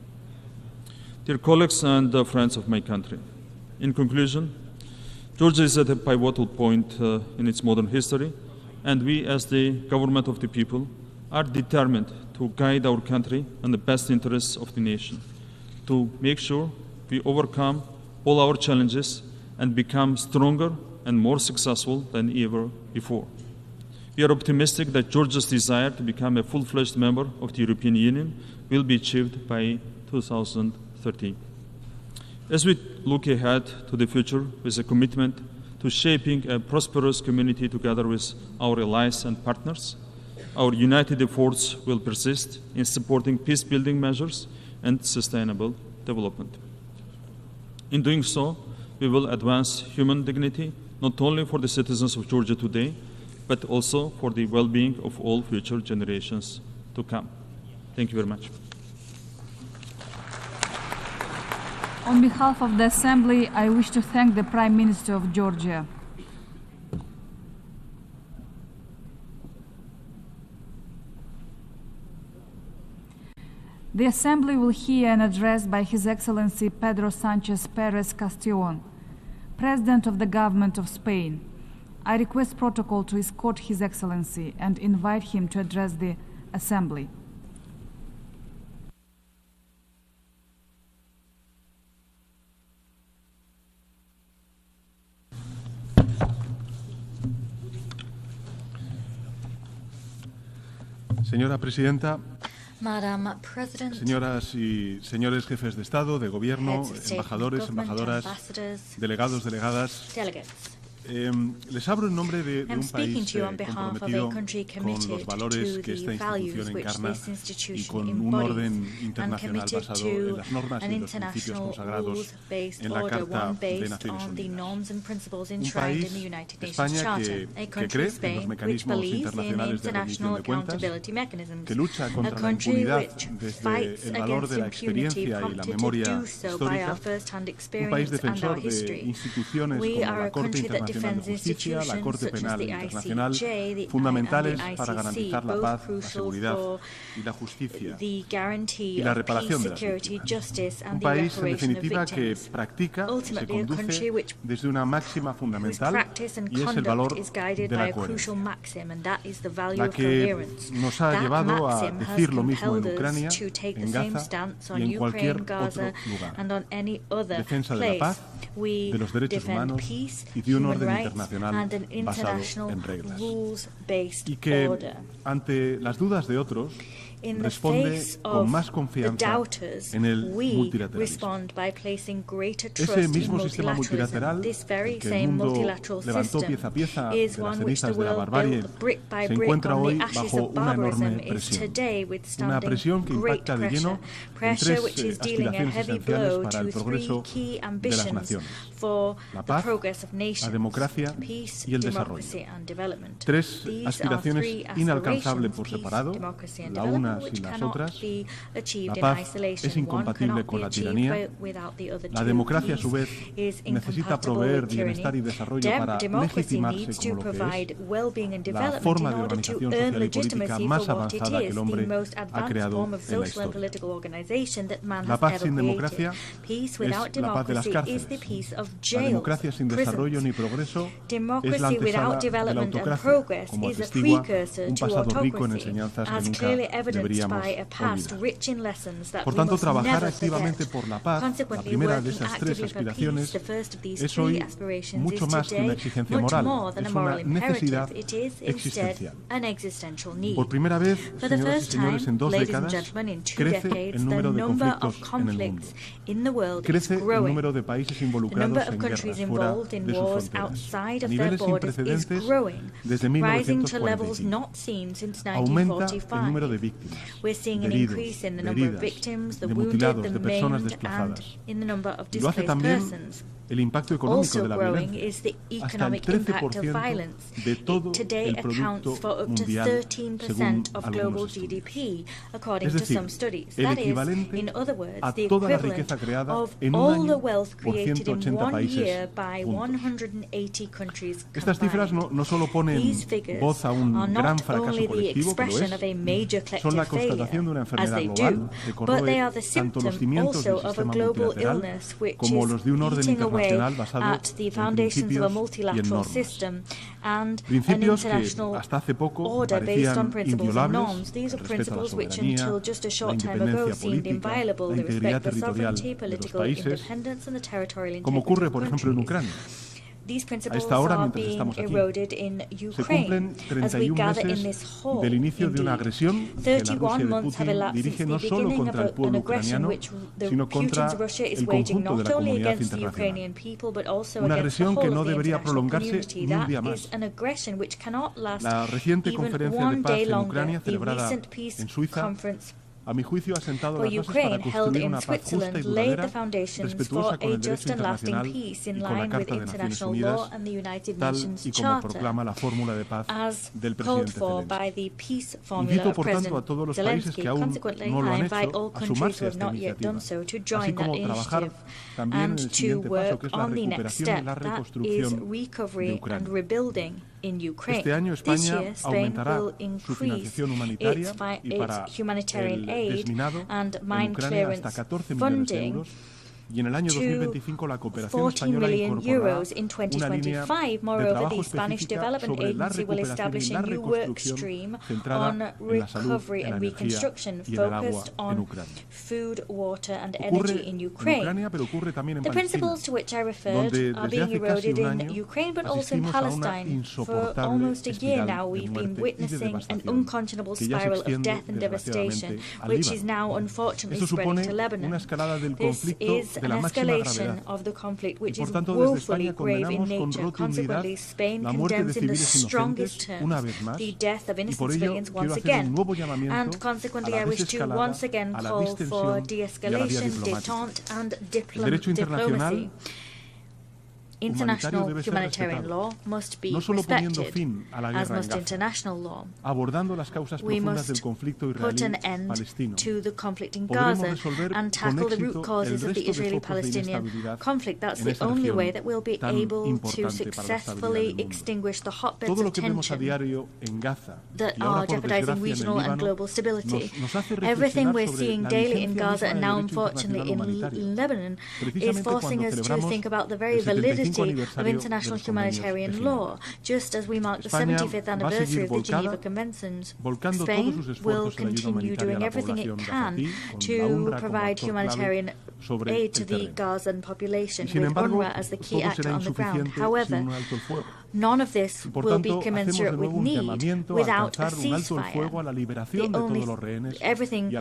Dear colleagues and friends of my country, in conclusion, Georgia is at a pivotal point in its modern history, and we, as the government of the people, are determined to guide our country in the best interests of the nation, to make sure we overcome all our challenges and become stronger and more successful than ever before. We are optimistic that Georgia's desire to become a full-fledged member of the European Union will be achieved by 2013. As we look ahead to the future with a commitment to shaping a prosperous community together with our allies and partners, our united efforts will persist in supporting peace-building measures and sustainable development. In doing so, we will advance human dignity, not only for the citizens of Georgia today, but also for the well-being of all future generations to come. Thank you very much. On behalf of the Assembly, I wish to thank the Prime Minister of Georgia. The Assembly will hear an address by His Excellency Pedro Sanchez Perez Castellón, President of the Government of Spain. I request protocol to escort His Excellency and invite him to address the Assembly. Señora Presidenta, Madam President, señoras y señores jefes de Estado, de Gobierno, embajadores, embajadoras, delegados, delegadas, les hablo en nombre de un país comprometido con los valores que esta institución encarna y con un orden internacional basado en las normas y los principios consagrados en la Carta de Naciones Unidas. Un país, España, que cree en los mecanismos internacionales de rendición de cuentas, que lucha contra la impunidad desde el valor de la experiencia y la memoria histórica, un país defensor de instituciones como la Corte Internacional Internacional de Justicia, la Corte Penal Internacional, fundamentales para garantizar la paz, la seguridad y la justicia y la reparación de las víctimas. Un país, en definitiva, que practica y se conduce desde una máxima fundamental y es el valor de la coherencia, la que nos ha llevado a decir lo mismo en Ucrania, en Gaza y en cualquier otro lugar. Defensa de la paz, de los derechos humanos y de un orden internacional basado en reglas. Y que, ante las dudas de otros, responde con más confianza en el multilateralismo. Ese mismo sistema multilateral que el mundo levantó pieza a pieza de las cenizas de la barbarie se encuentra hoy bajo una enorme presión. Una presión que impacta de lleno en tres aspiraciones esenciales para el progreso de las naciones: la paz, la democracia y el desarrollo. Tres aspiraciones inalcanzables por separado, la una sin las otras. La paz es incompatible con la tiranía. La democracia, a su vez, necesita proveer bienestar y desarrollo para legitimarse como lo que es la forma de organización social y política más avanzada que el hombre ha creado en la historia. La paz sin democracia es la paz de las cárceles. La democracia sin desarrollo ni progreso es la antesala de la autocracia, como atestigua un pasado rico en enseñanzas que nunca deberíamos olvidar. Por tanto, trabajar activamente por la paz, la primera de esas tres aspiraciones, es hoy mucho más que una exigencia moral, es una necesidad existencial. Por primera vez, señoras y señores, en 2 décadas, crece el número de conflictos en el mundo. Crece el número de países involucrados en guerras fuera de sus fronteras, a niveles sin precedentes desde 1945. Aumenta el número de víctimas, de heridos, de heridas, de mutilados, de personas desplazadas. Y lo hace también el impacto económico de la violencia. Hasta el 13% de todo el Producto Mundial, según algunos estudios. Es decir, el equivalente a toda la riqueza creada en un año por 180 países juntos. Estas cifras no solo ponen voz a un gran fracaso colectivo, que lo es, son la constatación de una enfermedad global que corroe tanto los cimientos del sistema multilateral como los de un orden internacional basado en principios y en normas. Principios que hasta hace poco parecían inviolables: el respeto a la soberanía, la independencia política, la integridad territorial de los países, como ocurre, por ejemplo, en Ucrania. A esta hora, mientras estamos aquí, se cumplen 31 meses del inicio de una agresión que la Rusia de Putin dirige no solo contra el pueblo ucraniano, sino contra el conjunto de la comunidad internacional. Una agresión que no debería prolongarse ni un día más. La reciente conferencia de paz en Ucrania, celebrada en Suiza, a mi juicio, ha sentado las bases para construir una paz justa y duradera, respetuosa con el derecho internacional y con la Carta de Naciones Unidas, tal y como proclama la fórmula de paz del presidente Zelensky. Invito, por tanto, a todos los países que aún no lo han hecho a sumarse a esta iniciativa, así como trabajar también en el siguiente paso, que es la recuperación y la reconstrucción de Ucrania. Este año España aumentará su financiación humanitaria y para el desminado en Ucrania hasta 14 millones de euros. Y en el año 2025 la cooperación española incorporará una línea de trabajo específica sobre la recuperación y la reconstrucción centrada en la salud, en la energía y en el agua en Ucrania. Ocurre en Ucrania, pero ocurre también en Palestina, donde desde hace casi un año asistimos a una insoportable espiral de muerte y de devastación que ya se extiende desgraciadamente al Líbano. Eso supone una escalada del conflicto de la máxima gravedad. Y por tanto, desde España condenamos con rotundidad la muerte de civiles inocentes una vez más, y por ello quiero hacer un nuevo llamamiento a la desescalada, a la distensión y a la vía diplomática. El derecho internacional humanitario debe ser respetado, no solo poniendo fin a la guerra en Gaza, abordando las causas profundas del conflicto israelí-palestino, podremos resolver con éxito el resto de focos de inestabilidad en esta región tan importante para la estabilidad del mundo. Todo lo que vemos a diario en Gaza y ahora por desgracia en el Líbano nos hace reflexionar sobre la vigencia misma del derecho internacional humanitario, is forcing us to think about the very validity of international humanitarian law. Just as we mark the 75th anniversary of the Geneva Conventions, Spain will continue doing everything it can to provide humanitarian aid to the Gazan population, with UNRWA as the key actor on the ground. However, none of this will be commensurate with need without a ceasefire. Everything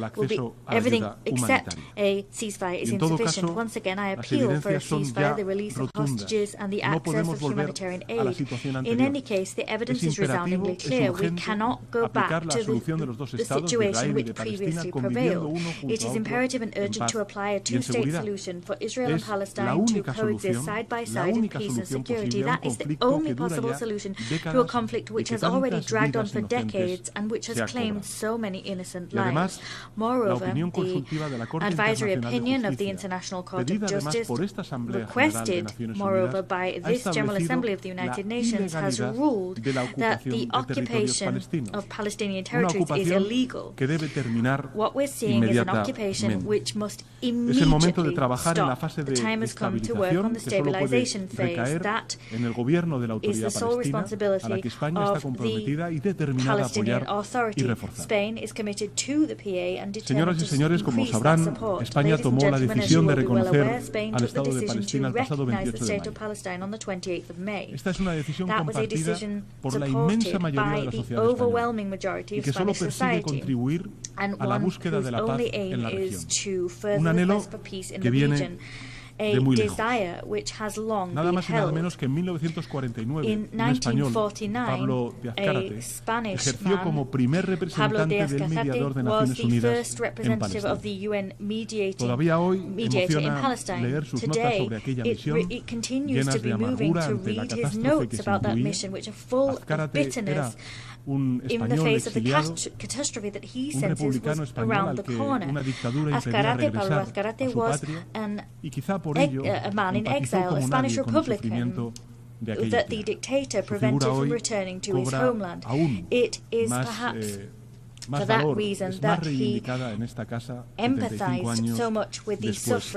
except a ceasefire is insufficient. Once again, I appeal for a ceasefire, the release of hostages, and the access of humanitarian aid. In any case, the evidence is resoundingly clear. We cannot go back to the situation which previously prevailed. It is imperative and urgent to apply a two-state solution for Israel and Palestine to coexist side by side in peace and security. That is the only possible solution to a conflict which has already dragged on for decades and which has claimed so many innocent lives. Moreover, the advisory opinion of the International Court of Justice, requested, moreover, by this General Assembly of the United Nations, has ruled that the occupation of Palestinian territories is illegal. What we're seeing is an occupation which must immediately stop. The time has come to work on the stabilization phase. That is the sole responsibility of the Palestinian Authority. Spain is committed to the PA and determined to increase that support. España tomó la decisión de reconocer al Estado de Palestina el pasado 28 de mayo. Esta es una decisión compartida por la inmensa mayoría de la sociedad española y que solo persigue contribuir a la búsqueda de la paz en la región. Un anhelo que viene de muy lejos. Nada más y nada menos que en 1949, un español, Pablo de Azcárate, ejerció como primer representante del mediador de Naciones Unidas en Palestina. Todavía hoy emociona leer sus notas sobre aquella misión, llenas de amargura ante la catástrofe que se intuía. Azcárate era un español exiliado, un republicano español al que una dictadura impedía regresar a su patria y quizá por ello empatizó como nadie con el sufrimiento de aquella tierra. Su figura hoy cobra aún más valor, es más reivindicada en esta casa 75 años después de aquellos hechos.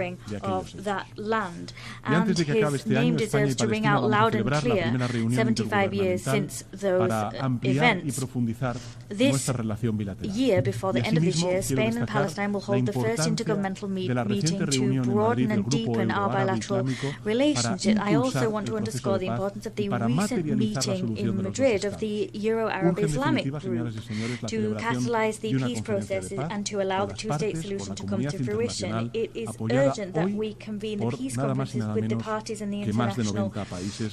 Y antes de que acabe este año, España y Palestina vamos a celebrar la primera reunión intergubernamental para ampliar y profundizar nuestra relación bilateral. Y asimismo quiero destacar la importancia de la reciente reunión en Madrid del Grupo Euro-Árabe-Islámico para impulsar el proceso de paz y para materializar la solución de los dos estados. Urge, en definitiva, señoras y señores, la celebración catalyze the peace processes and to allow the two-state solution to come to fruition. It is urgent that we convene the peace conferences with the parties in the international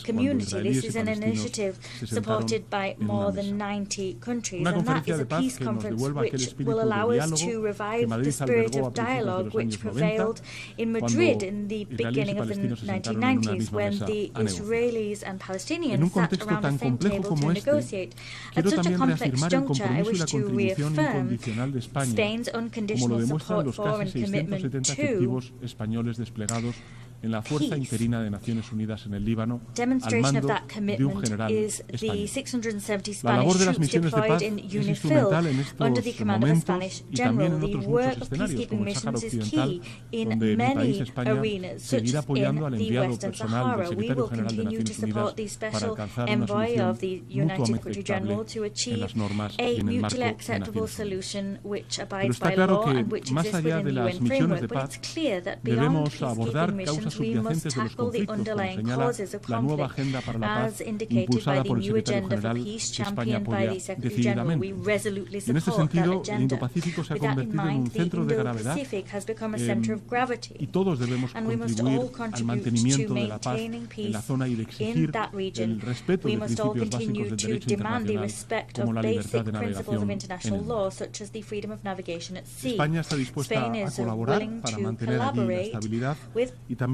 community. This is an initiative supported by more than 90 countries, and that is a peace conference which will allow us to revive the spirit of dialogue which prevailed in Madrid in the beginning of the 1990s, when the Israelis and Palestinians sat around the same table to negotiate. At such a complex juncture, I wish to reaffirm Spain's unconditional support for and commitment to en la Fuerza Interina de Naciones Unidas en el Líbano, al demonstration mando of that de un commitment general is the español. 670 La labor Spanish de las troops misiones de deployed paz in es UNIFIL instrumental en under the estos command of a momentos Spanish y también general. en The otros work muchos of escenarios, peacekeeping como el Sáhara missions is Occidental, key in donde mi país, many España, arenas, such seguirá as apoyando al in the enviado Western personal del Sahara. We secretario will general de continue to Naciones support the Unidas para special alcanzar una envoy solución of the United mutuamente Secretary General aceptable to en achieve las normas y a en el marco mutually de acceptable Naciones Unidas. solution which Pero abides está by claro law que, and which más exists allá within de the las UN misiones de framework. But paz, it's clear that beyond debemos abordar peacekeeping causas missions, we must subyacentes de los tackle the conflictos, como underlying señala causes of la nueva conflict, agenda para la as paz indicated by impulsada the por el new secretario agenda for general peace que España championed by apoya the Secretary General. We decididamente. resolutely Y en este support that sentido, el agenda. Indo-Pacífico se ha With that in convertido en un mind, the centro de gravedad Indo-Pacific has become a center of y gravity, todos debemos and we must contribuir all al contribute mantenimiento to de la paz maintaining en la peace zona y de in exigir that region. el respeto We de must all principios continue básicos del to derecho demand the internacional respect como of la libertad basic de principles of navegación en international el law, mar. such as the freedom of navigation at sea. España está dispuesta Spain a is colaborar willing para to mantener allí la collaborate estabilidad with y también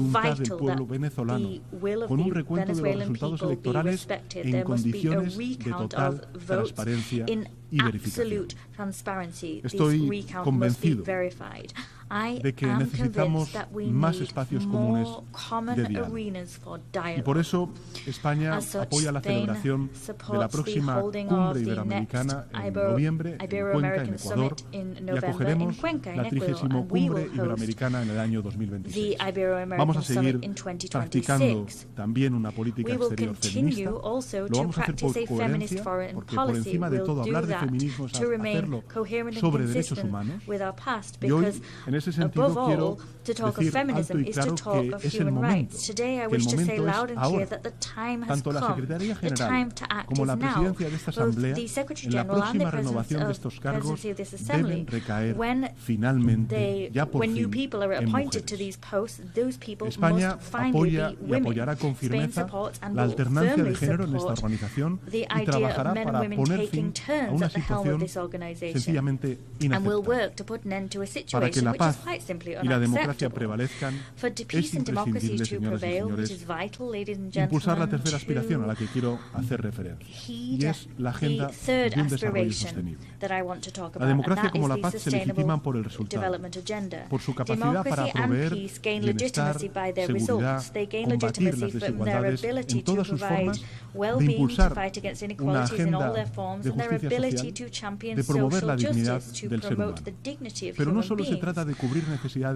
voluntad del pueblo venezolano, con un recuento de los resultados electorales en condiciones de total transparencia y verificación. Estoy convencido de que necesitamos más espacios comunes de diálogo. Y por eso España apoya la celebración de la próxima cumbre iberoamericana en noviembre en Cuenca, en Ecuador, y acogeremos la 30ª cumbre iberoamericana en el año 2026. Vamos a seguir practicando también una política exterior feminista. Lo vamos a hacer por coherencia, porque por encima de todo hablar de feminismo es hacerlo sobre derechos humanos. Y hoy, en ese sentido, quiero decir alto y claro que es el momento, que el momento es ahora. Tanto la Secretaría General como la presidencia de esta Asamblea, en la próxima renovación de estos cargos, deben recaer finalmente, ya por fin, en mujeres. España apoya y apoyará con firmeza la alternancia de género en esta organización y trabajará para poner fin a una at the helm of this organization, and will work to put an end to a situation which is quite simply unacceptable. For peace and democracy to prevail, which is vital, ladies and gentlemen, to heed the third aspiration that I want to talk about, and that is the Sustainable Development Agenda. Democracy and peace gain legitimacy by their results. They gain legitimacy from their ability to provide well-being, to fight against inequalities in all their forms, and their ability to champion social justice, to promote the dignity of human beings.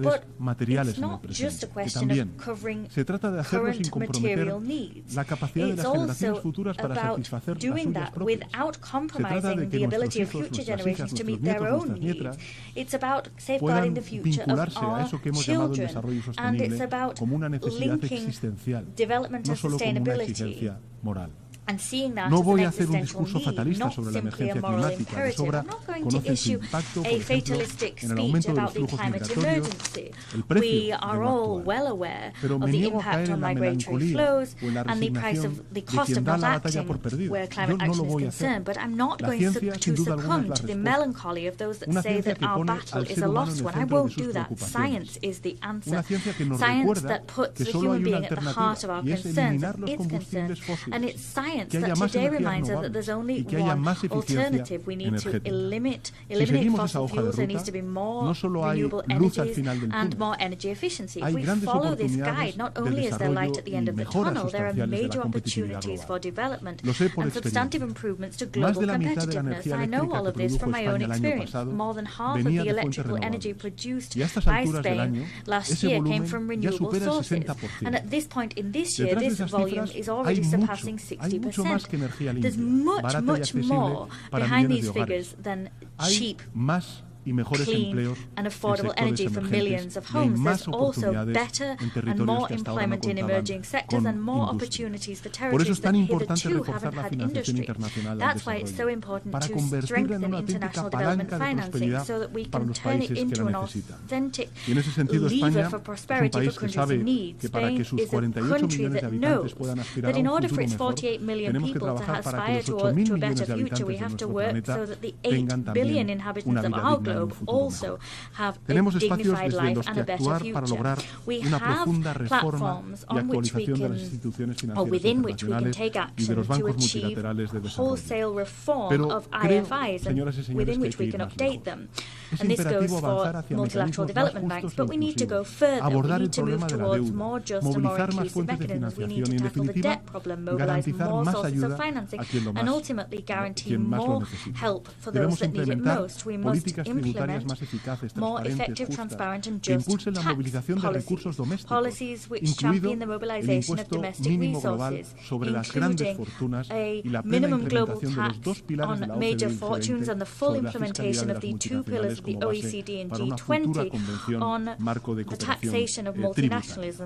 But it's not just a question of covering current material needs. It's also about doing that without compromising the ability of future generations to meet their own needs. It's about safeguarding the future of our children, and it's about linking development and sustainability and seeing that as an existential need, not simply a moral imperative. I'm not going to issue a fatalistic speech about the climate emergency. We are all well aware of the impact on migratory flows and the cost of not acting where climate action is concerned, but I'm not going to succumb to the melancholy of those that say that our battle is a lost one. I won't do that. Science is the answer. Science that puts the human being at the heart of our concerns and its concerns, and it's science that today reminds us that there's only one alternative. We need to eliminate fossil fuels. There needs to be more renewable energies and more energy efficiency. If we follow this guide, not only is there light at the end of the tunnel, there are major opportunities for development and substantive improvements to global competitiveness. I know all of this from my own experience. More than half of the electrical energy produced by Spain last year came from renewable sources. And at this point in this year, this volume is already surpassing 60%. There's much more behind these figures than cheap, clean and affordable energy for millions of homes. There's also better and more employment in emerging sectors and more opportunities for territories that hitherto haven't had industry. That's why it's so important to strengthen international development financing so that we can turn it into an authentic lever for prosperity for countries in need. Spain is a country that knows that in order for its 48 million people to aspire to a better future, we have to work so that the 8 billion inhabitants of our globe also have a dignified life and a better future. We have platforms on which we can, or within which we can take action to achieve wholesale reform of IFIs and within which we can update them. And this goes for multilateral development banks, but we need to go further. We need to move towards more just and more inclusive mechanisms. We need to tackle the debt problem, mobilize more sources of financing, and ultimately guarantee more help for those that need it most. We must implement more effective, transparent and just tax policies which champion the mobilization of domestic resources, including a minimum global tax on major fortunes and the full implementation of the two pillars of the OECD and G20 on the taxation of multinationals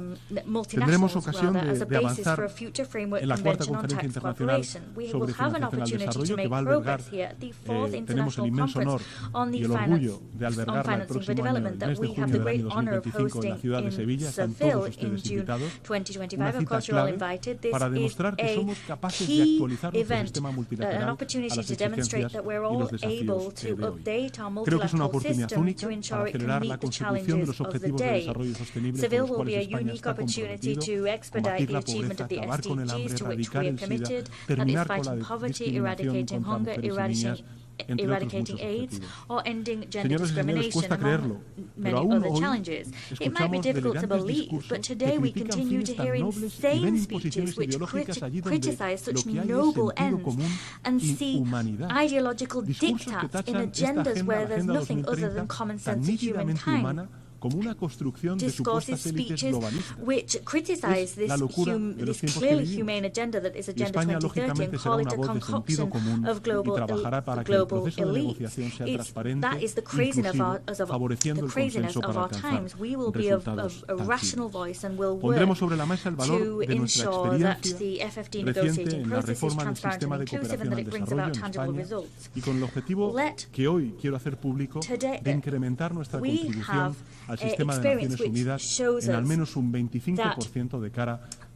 as a basis for a future framework convention on tax cooperation. We will have an opportunity to make progress here at the fourth International Conference on financing for development that we have the great honor of hosting in Seville in June 2025. Of course, you're all invited. This is a key event, an opportunity to demonstrate that we're all able to update our multilateral system to ensure it can meet the challenges of the day. Seville will be a unique opportunity to expedite the achievement of the SDGs to which we are committed, that is fighting poverty, eradicating hunger, eradicating AIDS, or ending gender discrimination, among many other challenges. It might be difficult to believe, but today we continue to hear insane speeches which criticize such noble ends and see ideological dictats in agendas where there's nothing other than common sense of humankind. Discourses, speeches which criticize this clearly humane agenda that is Agenda 2030 and call it a concoction of global elites. That is the craziness of our times. We will be a rational voice and will work to ensure that the FFD negotiating process is transparent and inclusive and that it brings about tangible results. Today we have experience which shows us that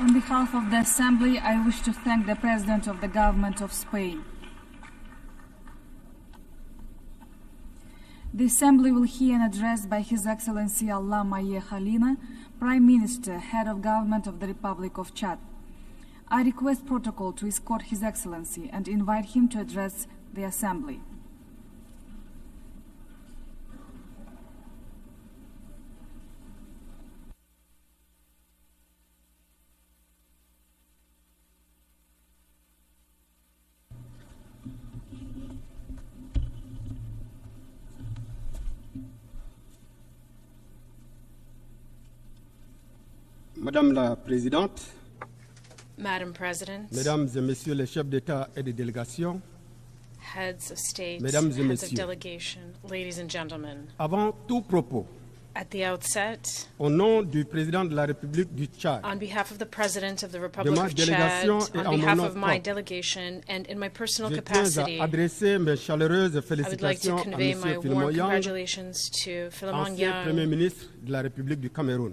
On behalf of the Assembly, I wish to thank the President of the Government of Spain. The Assembly will hear an address by His Excellency Allah Maye Khalina, Prime Minister, Head of Government of the Republic of Chad. I request protocol to escort His Excellency and invite him to address the Assembly. Madame la Présidente, Madam President, Mesdames et Messieurs les chefs d'État et de délégation, heads of state, Mesdames et heads of Messieurs, delegation, ladies and gentlemen, avant tout propos, at the outset, au nom du Président de la République du Tchad, on behalf of the President of the Republic ma of Chad, délégation et on en behalf mon of nom my propre, delegation, and in my personal je tiens capacity, à adresser mes chaleureuses I would like to félicitations à convey my M. warm Philemon Yang, congratulations to Philemon ancien Premier Yang, ministre de la République du Cameroun.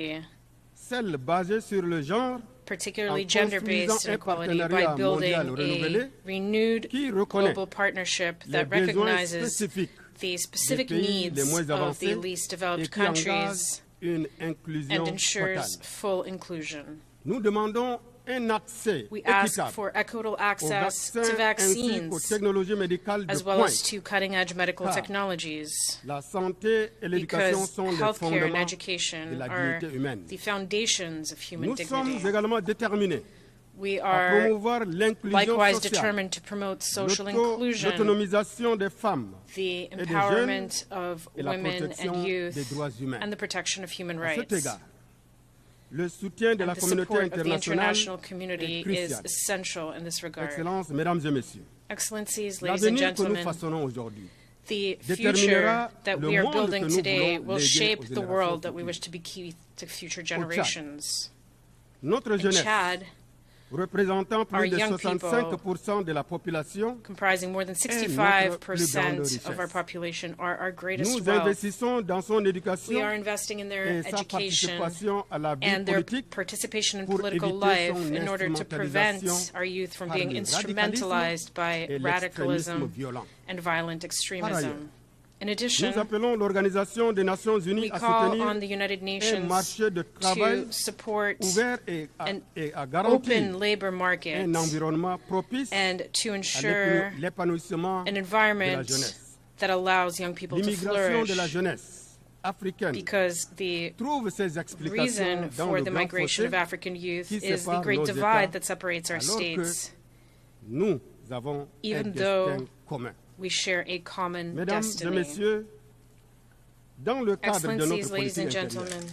inequality, celle basée sur le genre, particularly gender-based inequality, by building a renewed global partnership that recognizes the specific pays needs les moins of the avancés least et developed qui engage countries une inclusion and ensures totale. full inclusion. Nous demandons un accès We ask équitable for equitable aux access vaccins to ainsi vaccines, qu'aux technologies médicales de as well as pointe. to cutting-edge medical Car technologies, la santé et l'éducation because sont les healthcare and fondements de education la are dignité humaine. the foundations of human Nous sommes dignity. également déterminés We à are promouvoir l'inclusion likewise sociale, determined to promote social inclusion, l'autonomisation des femmes the et des jeunes empowerment of et la women protection and des youth, droits humains. and the protection of human À cet rights. égard, le soutien de la And the communauté support of the internationale international community est is crucial. essential in this regard. Excellences, mesdames et messieurs, Excellencies, ladies and l'avenir que nous gentlemen, façonnons aujourd'hui the déterminera future that le we are monde building que nous today voulons will léguer shape aux the générations world that we futures. wish to bequeath to future generations. Notre In jeunesse, Chad, représentant our plus de young 65% de la population, comprising more than est notre plus grande 65% of our richesse. population, are our greatest Nous wealth. investissons dans son We éducation are investing in their et sa education participation à la vie and their politique participation in pour political éviter life son in order to prevent instrumentalisation our youth from par being le instrumentalized by et l'extrémisme radicalism violent. and violent Par ailleurs, extremism. In addition, nous appelons l'Organisation des Nations Unies we à call soutenir on the United un Nations marché de travail to support ouvert et an à garantir open labor market un environnement propice and to à ensure l'épanouissement an de la environment jeunesse. that allows young people to L'immigration de la flourish, jeunesse africaine because the trouve ses explications reason dans for le the grand migration fossé of African youth qui is the sépare great nos divide États, that separates our alors que states, nous avons un even destin though commun. we share a common Mesdames et destiny. messieurs, dans le cadre de Excellencies, notre ladies politique and intérieure, gentlemen,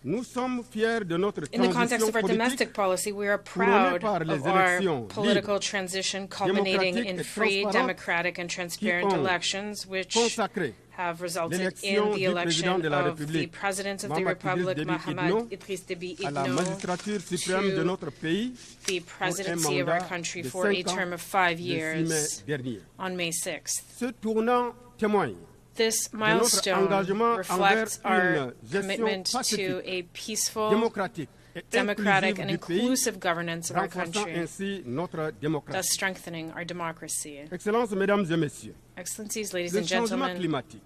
nous sommes fiers de notre in the context transition of our politique domestic policy, we are couronnée proud par les of our élections political libres, transition culminating démocratiques in et free, transparentes democratic, and transparent qui ont elections, which consacré have resulted l'élection in the du président election de la of the République, President of the Mohamed Republic, Idriss Déby Mohamed Idriss Déby à la Itno, magistrature suprême de to notre pays the presidency of our mandat country de for a 5 ans term of 5 le 6 years mai dernier. on May 6th. Ce tournant témoigne This de notre milestone engagement reflects envers our une gestion commitment to pacifique, a peaceful, démocratique et democratic, and inclusive du pays, inclusive governance of our renforçant country, ainsi notre thus démocratie. strengthening our democracy. Excellences, mesdames et messieurs, Excellencies, ladies le and changement gentlemen, climatique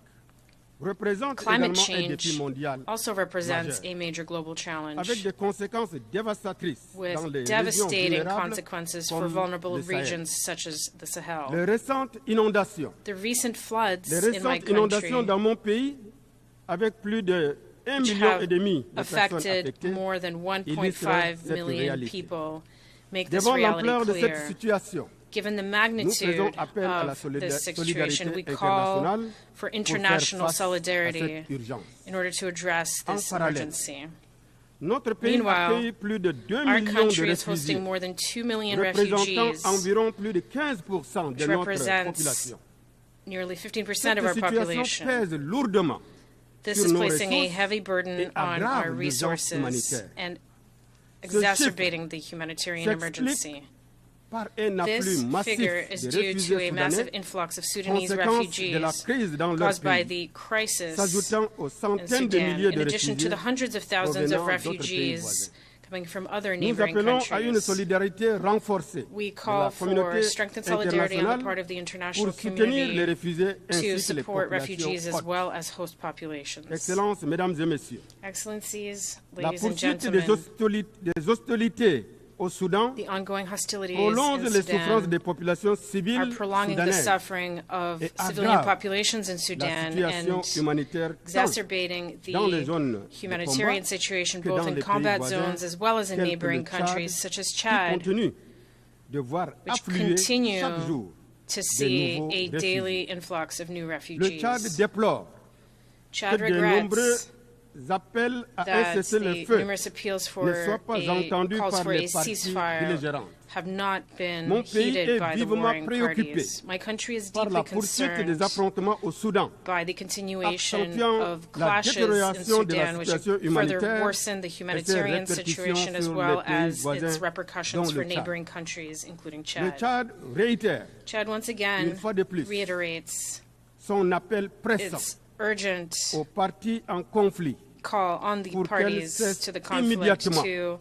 représente climate également un défi change mondial also represents majeur, a major global avec challenge des conséquences dévastatrices dans with les régions devastating vulnérables consequences for comme vulnerable le Sahel. regions such as the Sahel. Les récentes inondations, The recent floods les in my récentes inondations country dans mon pays, avec plus de 1,5 which million have de personnes affected affectées, more than illustrent 1.5 cette million réalité. people make this Devant reality l'ampleur de cette clear. situation, Given the nous magnitude faisons appel à la of this situation, we solidarité call internationale for pour faire international face à solidarity cette urgence. in order to address En this parallèle, emergency. notre pays Meanwhile, accueille plus de 2 our millions de country is réfugiés, hosting more than 2 million représentant refugees, environ plus de 15% which de notre represents population. nearly 15% Cette of our situation population. pèse lourdement This sur is nos placing a ressources heavy burden et on our aggrave l'urgence resources humanitaire. and Ce chiffre exacerbating the humanitarian s'explique emergency. par un afflux This massif figure is de due réfugiés to a massive soudanais, influx of Sudanese conséquence de la refugees crise dans leur caused by pays, the crisis s'ajoutant aux in centaines de Sudan, milliers in de addition to réfugiés the hundreds of thousands of provenant d'autres pays refugees voisins. coming from other Nous neighboring appelons à une countries. solidarité renforcée We de la call for communauté strengthened solidarity on the internationale part of the international pour soutenir les community réfugiés to ainsi que les support refugees populations as hôtes. well as host populations. Excellences, mesdames et messieurs, Excellencies, la ladies and poursuite gentlemen, des hostilités au Soudan the ongoing hostilities prolonge in les souffrances Sudan des populations are civiles prolonging the soudanaises suffering of et civilian aggrave populations in la Sudan situation and humanitaire tant exacerbating dans les the zones de humanitarian combat situation que both dans in les combat pays zones voisins as well as in tels que neighboring le Tchad, countries such as qui Chad, continue de voir which affluer continue chaque jour to de see nouveaux a réfugiés. daily influx of new Le refugees. Tchad déplore Chad que de nombreux regrets appels à un that the cessez-le-feu numerous appeals for ne soient pas entendus calls par for a les parties ceasefire belligérantes. have not been Mon pays heeded est by the vivement warring préoccupé parties. My country is par deeply la poursuite concerned des affrontements au Soudan, by the continuation accentuant of la clashes in détérioration de la Sudan, which situation further humanitaire worsen the et ses humanitarian répercussions situation as sur well les pays as voisins, its repercussions dont for le Tchad. neighboring countries, including Le Chad. Tchad réitère Chad once again une fois de plus reiterates son appel pressant its urgent aux parties en conflit call on the pour qu'elles parties cessent to the conflict immédiatement to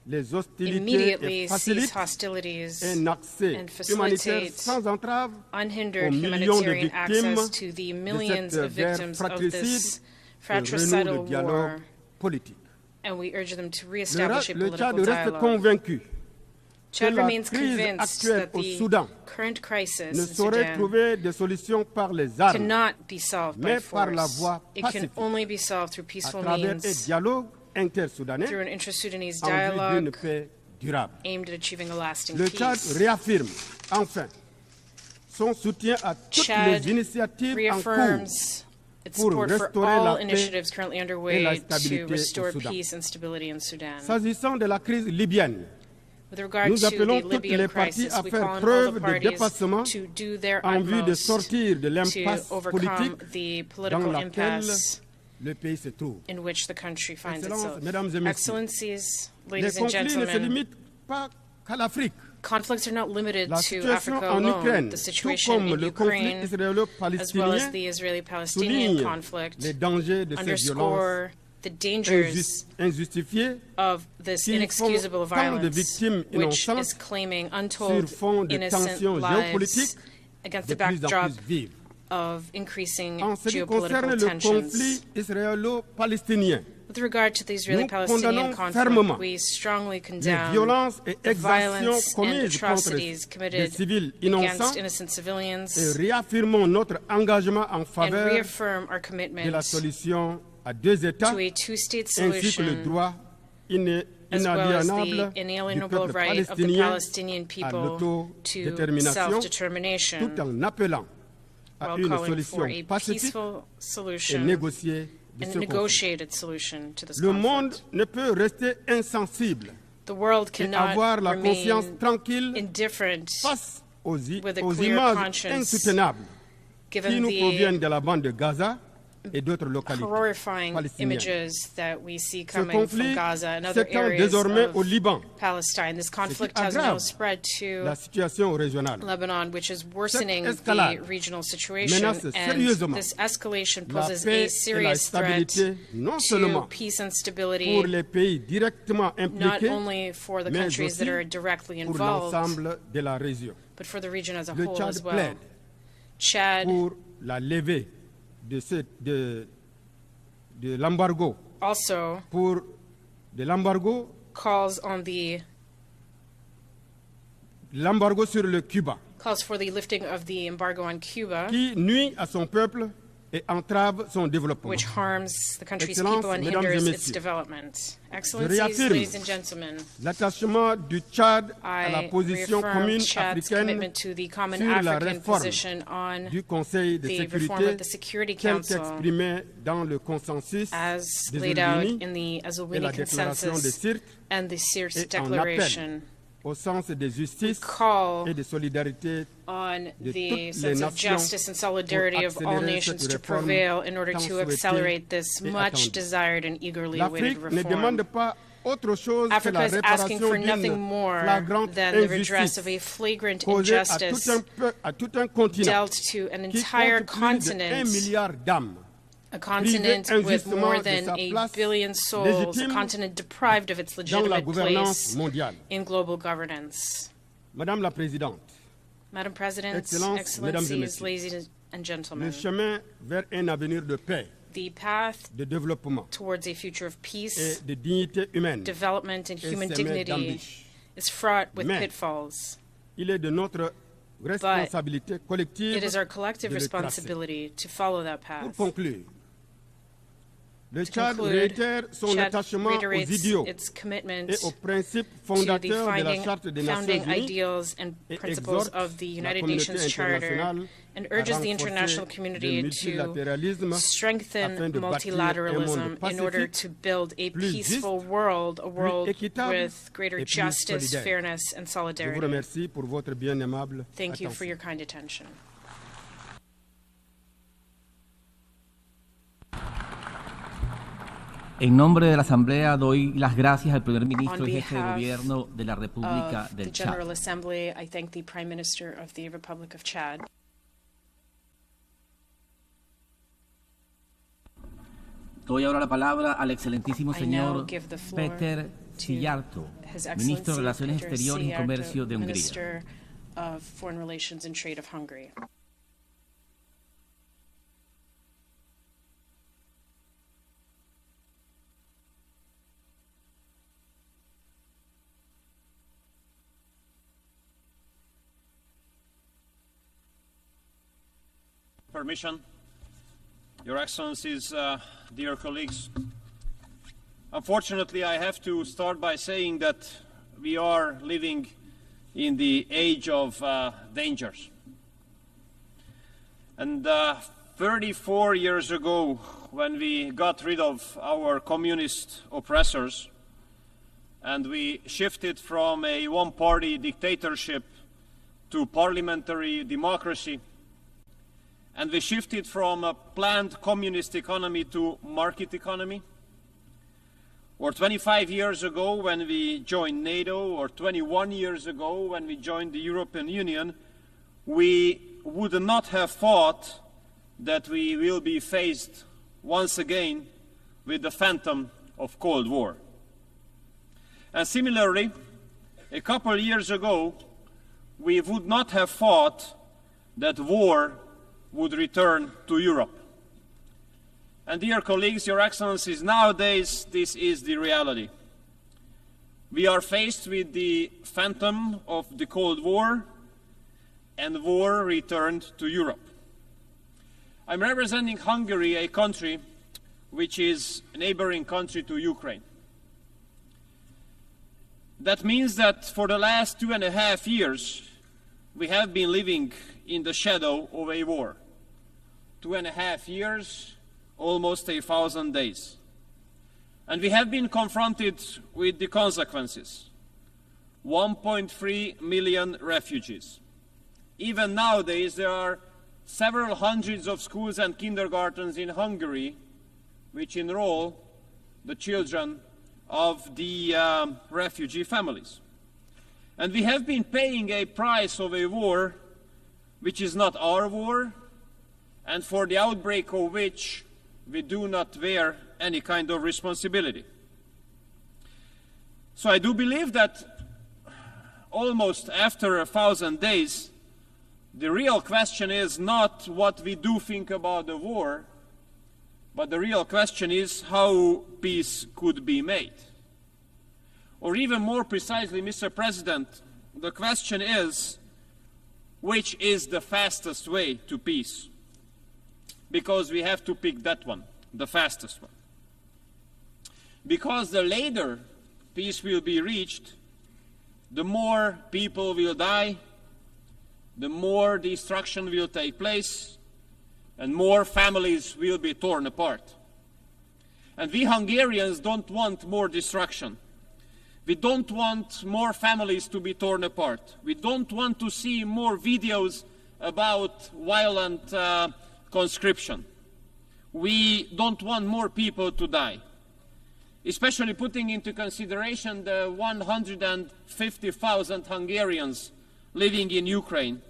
les hostilités immediately et cease facilite hostilities un accès and humanitaire facilitate sans entrave unhindered aux millions de humanitarian victimes access to the de millions cette of guerre victims of fratricide this et fratricidal renoue le dialogue war, politique. and we urge them to reestablish a Le Tchad political reste dialogue. convaincu Chad que la remains crise convinced actuelle that au the Soudan current crisis ne in saurait Sudan trouver de solution par les armes, cannot be solved by mais par la force. voie It can pacifique, only be solved through à peaceful travers un means, dialogue inter-soudanais through an inter-Sudanese en vue d'une dialogue paix durable. aimed at achieving a lasting Le Tchad peace. réaffirme enfin son soutien à toutes Chad les initiatives en cours reaffirms its pour support for restaurer all la paix initiatives currently et la underway stabilité to au restore Soudan. peace and stability in Sudan. S'agissant de la crise libyenne, With regard nous to appelons the toutes Libyan les parties crisis, à we faire call on all preuve the de parties dépassement to do their en vue de utmost sortir de to l'impasse overcome politique the dans political laquelle impasse le pays se trouve. in which the country finds Excellences, itself. Mesdames et Messieurs, Excellencies, les ladies and conflits ne se gentlemen, limitent pas qu'à l'Afrique. conflicts are not limited La to situation Africa en alone. Ukraine, The tout situation comme in le conflit Ukraine, as well as israélo-palestinien, the Israeli-Palestinian souligne conflict, les dangers de ces violences underscore the dangers injustifiées of this qui inexcusable font tant de violence, victimes which innocentes is claiming sur untold fond de innocent tensions lives géopolitiques against de the plus en backdrop plus vives. of increasing En ce qui geopolitical concerne le tensions. conflit israélo-palestinien, With regard to the nous Israeli-Palestinian condamnons conflict, fermement we strongly les condemn violences et the exactions violence and commises contre atrocities des committed civils against innocents innocent civilians, et réaffirmons notre engagement en and faveur reaffirm our de commitment la solution à deux États to a two-state ainsi que le solution, droit as well as the inaliénable du inalienable peuple right of the palestinien Palestinian à people to l'autodétermination, self-determination, tout en appelant à while une calling solution for a pacifique peaceful et solution négociée de and ce conflit. negotiated solution to this Le monde conflict. ne peut rester insensible The world et cannot avoir la conscience remain tranquille indifferent face aux with a aux clear images conscience, insoutenables qui given nous proviennent the de la bande de Gaza et d'autres localités horrifying palestiniennes. images that we see Ce coming from conflit Gaza and other s'étend areas désormais of au Liban, Palestine. This ce qui conflict has now aggrave spread to la situation régionale. Lebanon, which is worsening Cette escalade the regional situation, menace and sérieusement this escalation la poses paix a et la serious threat stabilité non to seulement peace and pour stability, les pays directement not impliqués, only for the mais countries that aussi are directly pour involved, l'ensemble de la région. but for the region as a Le whole Tchad as well. plaide Chad pour la levée de l'embargo, also pour de l'embargo calls sur le Cuba, calls for the lifting of the embargo on Cuba, qui nuit à son peuple et entrave son développement. which harms the country's Excellences, people and Mesdames et hinders its Messieurs, development. je Excellencies, réaffirme ladies and gentlemen, l'attachement du Tchad à la I position reaffirm commune Chad's africaine commitment to the common sur la African réforme position on du Conseil de the reform sécurité of the Security tel Council qu'exprimé dans le consensus as des laid out États-Unis in the et Azulini la déclaration de Consensus Sirte and the Sirte et en Declaration. appel au sens de justice Call et de solidarité on de the toutes les sense of nations justice and solidarity of all accélérer nations cette to réforme prevail in order tant to souhaitée accelerate this et much attendue. desired and eagerly awaited L'Afrique ne demande reform. pas autre chose que Africa la is asking for réparation nothing d'une more flagrante than the redress injustice of a flagrant causée injustice à tout un continent dealt to an qui entire compte plus de 1 continent, milliard d'âmes a continent privées with more injustement de than sa a place billion souls, a légitime continent deprived of its dans la legitimate gouvernance place mondiale. in global governance. Madame la Présidente, Madam President, Excellences, Mesdames et Excellencies, Messieurs, ladies and gentlemen, le chemin vers un avenir de paix, the path de développement towards a future of peace, et de dignité humaine development, and est human semé dignity d'embûches. is fraught with Mais pitfalls. il est de notre responsabilité collective It is our collective de le tracer. responsibility to follow that Pour path. conclure, le To Tchad conclude, réitère son Chad attachement aux reiterates idiots its commitment et aux principes to the fondateurs de la Charte des Nations founding Unies ideals and et principles exhorte of the la United communauté Nations Charter internationale and à urges the renforcer international le community to multilatéralisme strengthen afin de bâtir un multilateralism monde in order pacifique, to build a plus peaceful juste, world, a world équitable with greater et plus justice, solidaire. fairness, and Je vous solidarity. remercie pour votre bien aimable Thank you for attention. your kind attention. En nombre de la Asamblea doy las gracias al primer ministro On y jefe de behalf gobierno de la República of the del Chad. General Assembly, I thank the Prime Minister of the Republic of Chad. Doy ahora la palabra al excelentísimo I señor now give the floor Peter Siyarto, His Ministro de Excellency Relaciones Peter Exteriores y Comercio Szijjártó, de Hungría. Minister of Foreign Relations and Trade of Hungary. Permission, Your Excellencies, dear colleagues. Unfortunately, I have to start by saying that we are living in the age of dangers. And 34 years ago, when we got rid of our communist oppressors and we shifted from a one-party dictatorship to parliamentary democracy, and we shifted from a planned communist economy to market economy, or 25 years ago when we joined NATO, or 21 years ago when we joined the European Union, we would not have thought that we will be faced once again with the phantom of Cold War. And similarly, a couple of years ago, we would not have thought that war would return to Europe. And dear colleagues, Your Excellencies, nowadays this is the reality. We are faced with the phantom of the Cold War, and war returned to Europe. I'm representing Hungary, a country which is a neighboring country to Ukraine. That means that for the last 2.5 years, we have been living in the shadow of a war. 2.5 years, almost 1,000 days. And we have been confronted with the consequences. 1.3 million refugees. Even nowadays, there are several hundreds of schools and kindergartens in Hungary which enroll the children of the refugee families. And we have been paying a price of a war which is not our war, and for the outbreak of which we do not bear any kind of responsibility. So I do believe that almost after 1,000 days, the real question is not what we do think about the war, but the real question is how peace could be made. Or even more precisely, Mr. President, the question is, which is the fastest way to peace? Because we have to pick that one, the fastest one. Because the later peace will be reached, the more people will die, the more destruction will take place, and more families will be torn apart. And we Hungarians don't want more destruction. We don't want more families to be torn apart. We don't want to see more videos about violent conscription. We don't want more people to die, especially putting into consideration the 150,000 Hungarians living in Ukraine,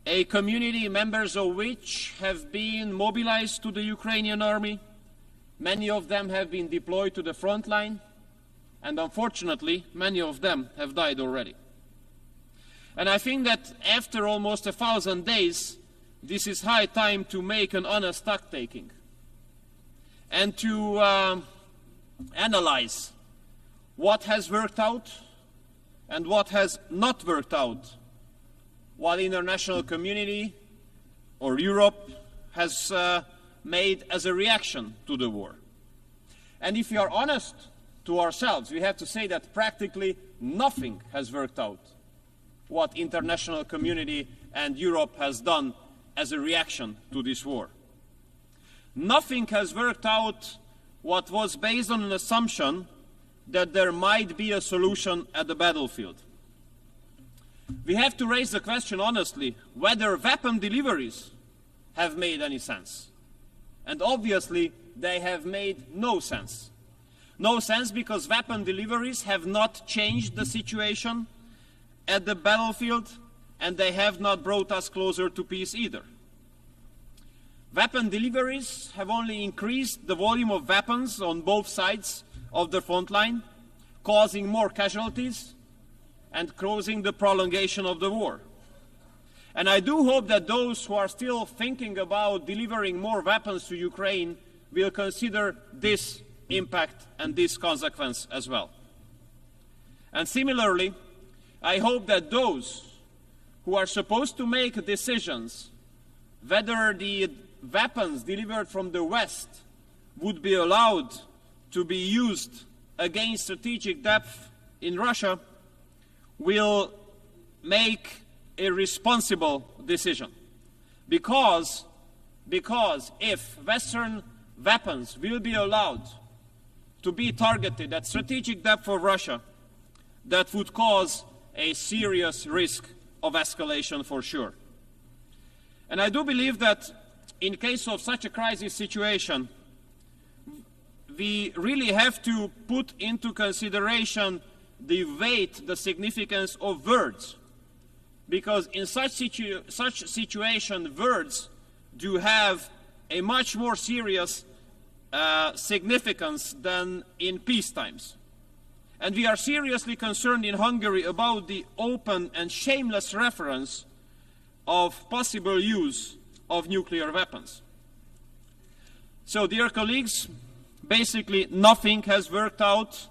a community members of which have been mobilized to the Ukrainian army. Many of them have been deployed to the front line, and unfortunately, many of them have died already. And I think that after almost 1,000 days, this is high time to make an honest stock-taking and to analyze what has worked out and what has not worked out, what the international community or Europe has made as a reaction to the war. And if we are honest to ourselves, we have to say that practically nothing has worked out what international community and Europe has done as a reaction to this war. Nothing has worked out what was based on an assumption that there might be a solution at the battlefield. We have to raise the question honestly whether weapon deliveries have made any sense. And obviously they have made no sense. No sense because weapon deliveries have not changed the situation at the battlefield, and they have not brought us closer to peace either. Weapon deliveries have only increased the volume of weapons on both sides of the front line, causing more casualties and causing the prolongation of the war. And I do hope that those who are still thinking about delivering more weapons to Ukraine will consider this impact and this consequence as well. And similarly, I hope that those who are supposed to make decisions whether the weapons delivered from the West would be allowed to be used against strategic depth in Russia will make a responsible decision. Because if Western weapons will be allowed to be targeted at strategic depth for Russia, that would cause a serious risk of escalation for sure. And I do believe that in case of such a crisis situation, we really have to put into consideration the weight, the significance of words. Because in such situation, words do have a much more serious significance than in peace times. And we are seriously concerned in Hungary about the open and shameless reference of possible use of nuclear weapons. So, dear colleagues, basically nothing has worked out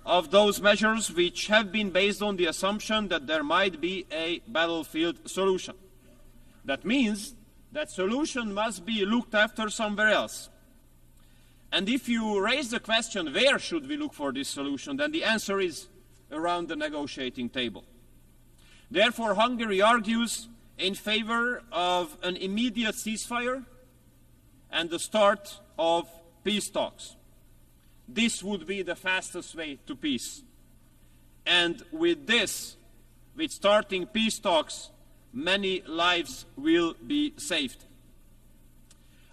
of those measures which have been based on the assumption that there might be a battlefield solution. That means that solution must be looked after somewhere else. And if you raise the question, where should we look for this solution, then the answer is around the negotiating table. Therefore, Hungary argues in favor of an immediate ceasefire and the start of peace talks. This would be the fastest way to peace. And with this, with starting peace talks, many lives will be saved.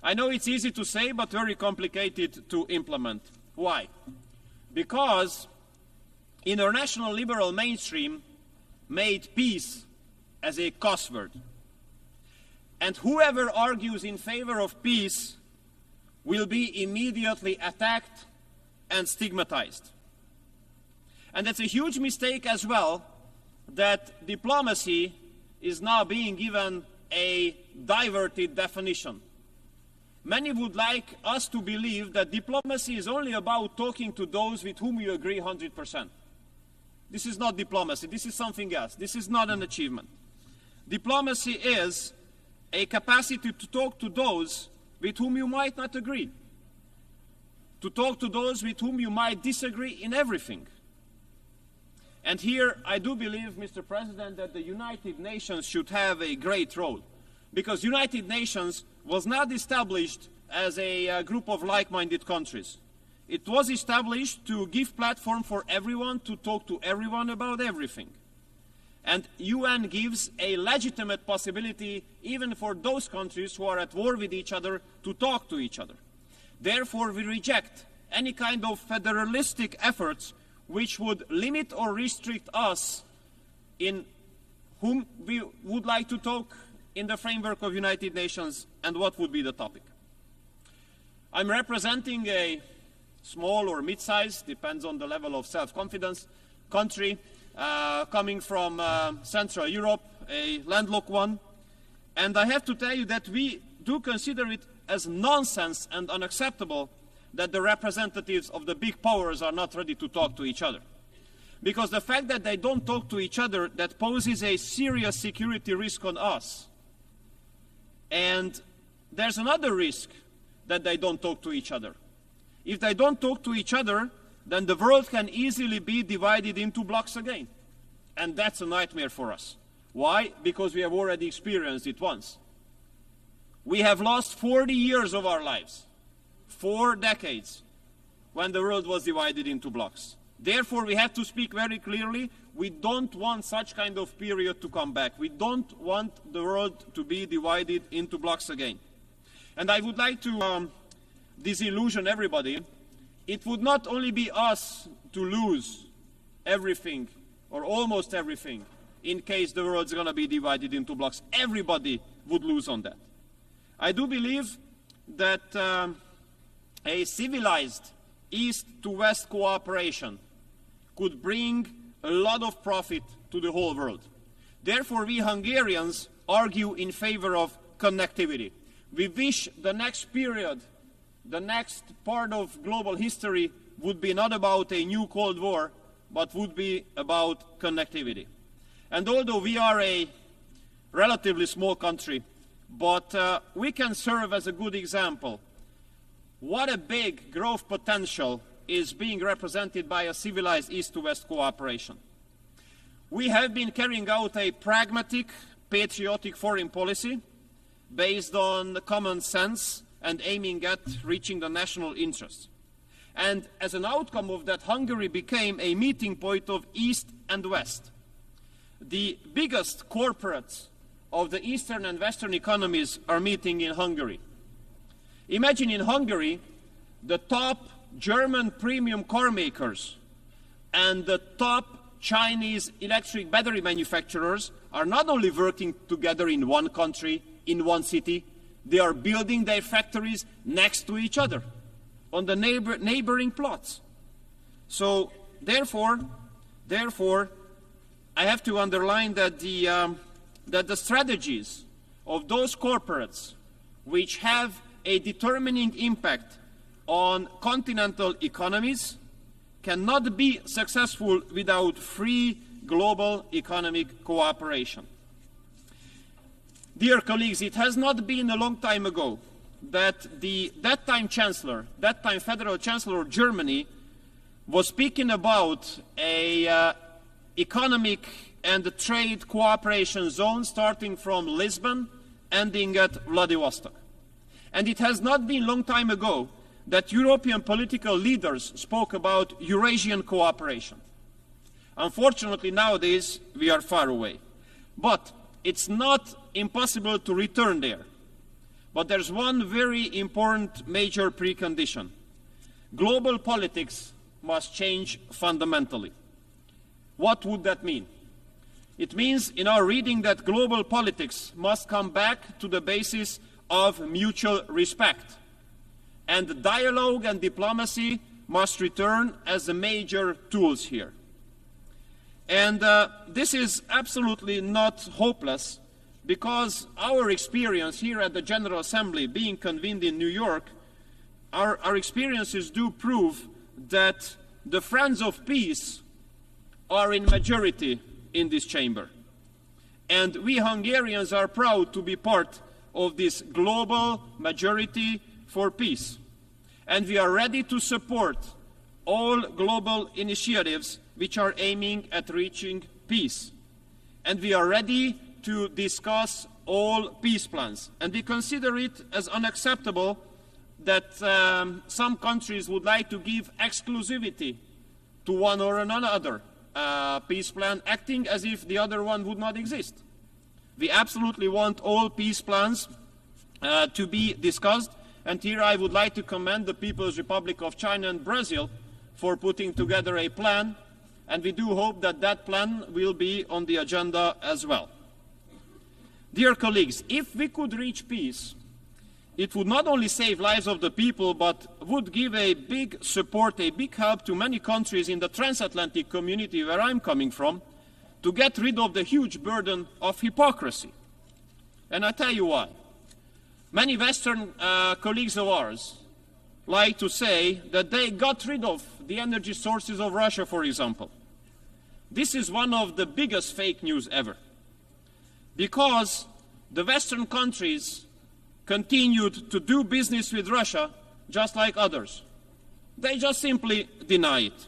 I know it's easy to say, but very complicated to implement. Why? Because international liberal mainstream made peace as a cuss word. And whoever argues in favor of peace will be immediately attacked and stigmatized. And that's a huge mistake as well, that diplomacy is now being given a diverted definition. Many would like us to believe that diplomacy is only about talking to those with whom you agree 100%. This is not diplomacy, this is something else. This is not an achievement. Diplomacy is a capacity to talk to those with whom you might not agree, to talk to those with whom you might disagree in everything. And here I do believe, Mr. President, that the United Nations should have a great role, because United Nations was not established as a group of like-minded countries. It was established to give platform for everyone to talk to everyone about everything. And UN gives a legitimate possibility even for those countries who are at war with each other to talk to each other. Therefore, we reject any kind of federalistic efforts which would limit or restrict us in whom we would like to talk in the framework of United Nations and what would be the topic. I'm representing a small or mid-sized, depends on the level of self-confidence, country coming from Central Europe, a landlocked one. And I have to tell you that we do consider it as nonsense and unacceptable that the representatives of the big powers are not ready to talk to each other. Because the fact that they don't talk to each other, that poses a serious security risk on us. And there's another risk that they don't talk to each other. If they don't talk to each other, then the world can easily be divided into blocks again. And that's a nightmare for us. Why? Because we have already experienced it once. We have lost 40 years of our lives, 4 decades, when the world was divided into blocks. Therefore, we have to speak very clearly. We don't want such kind of period to come back. We don't want the world to be divided into blocks again. And I would like to disillusion everybody. It would not only be us to lose everything, or almost everything, in case the world is going to be divided into blocks. Everybody would lose on that. I do believe that a civilized East-to-West cooperation could bring a lot of profit to the whole world. Therefore, we Hungarians argue in favor of connectivity. We wish the next period, the next part of global history would be not about a new Cold War, but would be about connectivity. And although we are a relatively small country, but we can serve as a good example. What a big growth potential is being represented by a civilized East-to-West cooperation. We have been carrying out a pragmatic, patriotic foreign policy based on common sense and aiming at reaching the national interests. And as an outcome of that, Hungary became a meeting point of East and West. The biggest corporates of the Eastern and Western economies are meeting in Hungary. Imagine in Hungary, the top German premium car makers and the top Chinese electric battery manufacturers are not only working together in one country, in one city, they are building their factories next to each other on the neighboring plots. So therefore, I have to underline that the strategies of those corporates which have a determining impact on continental economies cannot be successful without free global economic cooperation. Dear colleagues, it has not been a long time ago that that time Federal Chancellor of Germany was speaking about a economic and trade cooperation zone starting from Lisbon, ending at Vladivostok. And it has not been a long time ago that European political leaders spoke about Eurasian cooperation. Unfortunately, nowadays, we are far away. But it's not impossible to return there. But there's one very important major precondition. Global politics must change fundamentally. What would that mean? It means, in our reading, that global politics must come back to the basis of mutual respect. And dialogue and diplomacy must return as the major tools here. And this is absolutely not hopeless, because our experience here at the General Assembly, being convened in New York, our experiences do prove that the friends of peace are in majority in this chamber. And we Hungarians are proud to be part of this global majority for peace. And we are ready to support all global initiatives which are aiming at reaching peace. And we are ready to discuss all peace plans. And we consider it as unacceptable that some countries would like to give exclusivity to one or another peace plan, acting as if the other one would not exist. We absolutely want all peace plans to be discussed. And here I would like to commend the People's Republic of China and Brazil for putting together a plan. And we do hope that that plan will be on the agenda as well. Dear colleagues, if we could reach peace, it would not only save lives of the people, but would give a big support, a big help to many countries in the transatlantic community where I'm coming from, to get rid of the huge burden of hypocrisy. And I tell you why. Many Western colleagues of ours like to say that they got rid of the energy sources of Russia, for example. This is one of the biggest fake news ever, because the Western countries continued to do business with Russia just like others. They just simply deny it.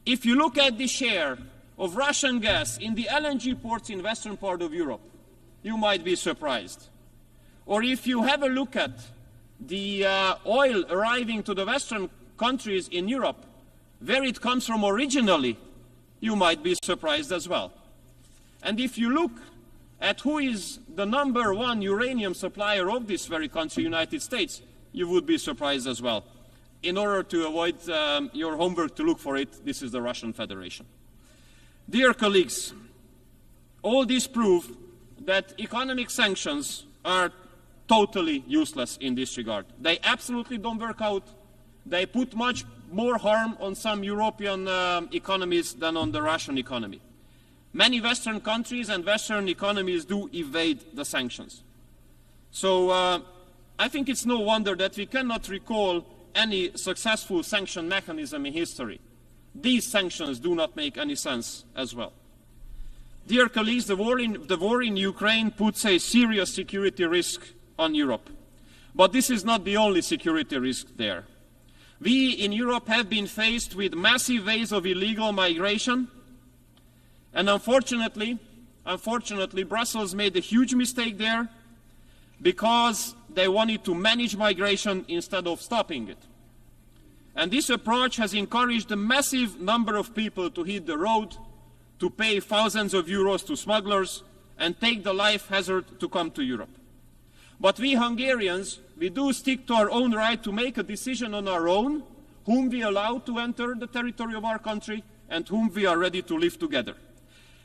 If you look at the share of Russian gas in the LNG ports in western part of Europe, you might be surprised. Or if you have a look at the oil arriving to the western countries in Europe, where it comes from originally, you might be surprised as well. And if you look at who is the #1 uranium supplier of this very country, United States, you would be surprised as well. In order to avoid your homework to look for it, this is the Russian Federation. Dear colleagues, all this prove that economic sanctions are totally useless in this regard. They absolutely don't work out. they put much more harm on some European economies than on the Russian economy. Many Western countries and Western economies do evade the sanctions. So I think it's no wonder that we cannot recall any successful sanction mechanism in history. These sanctions do not make any sense as well. Dear colleagues, the war in Ukraine puts a serious security risk on Europe. But this is not the only security risk there. We in Europe have been faced with massive waves of illegal migration, and unfortunately, Brussels made a huge mistake there because they wanted to manage migration instead of stopping it. And this approach has encouraged a massive number of people to hit the road, to pay thousands of euros to smugglers, and take the life hazard to come to Europe. But we Hungarians, we do stick to our own right to make a decision on our own, whom we allow to enter the territory of our country and whom we are ready to live together.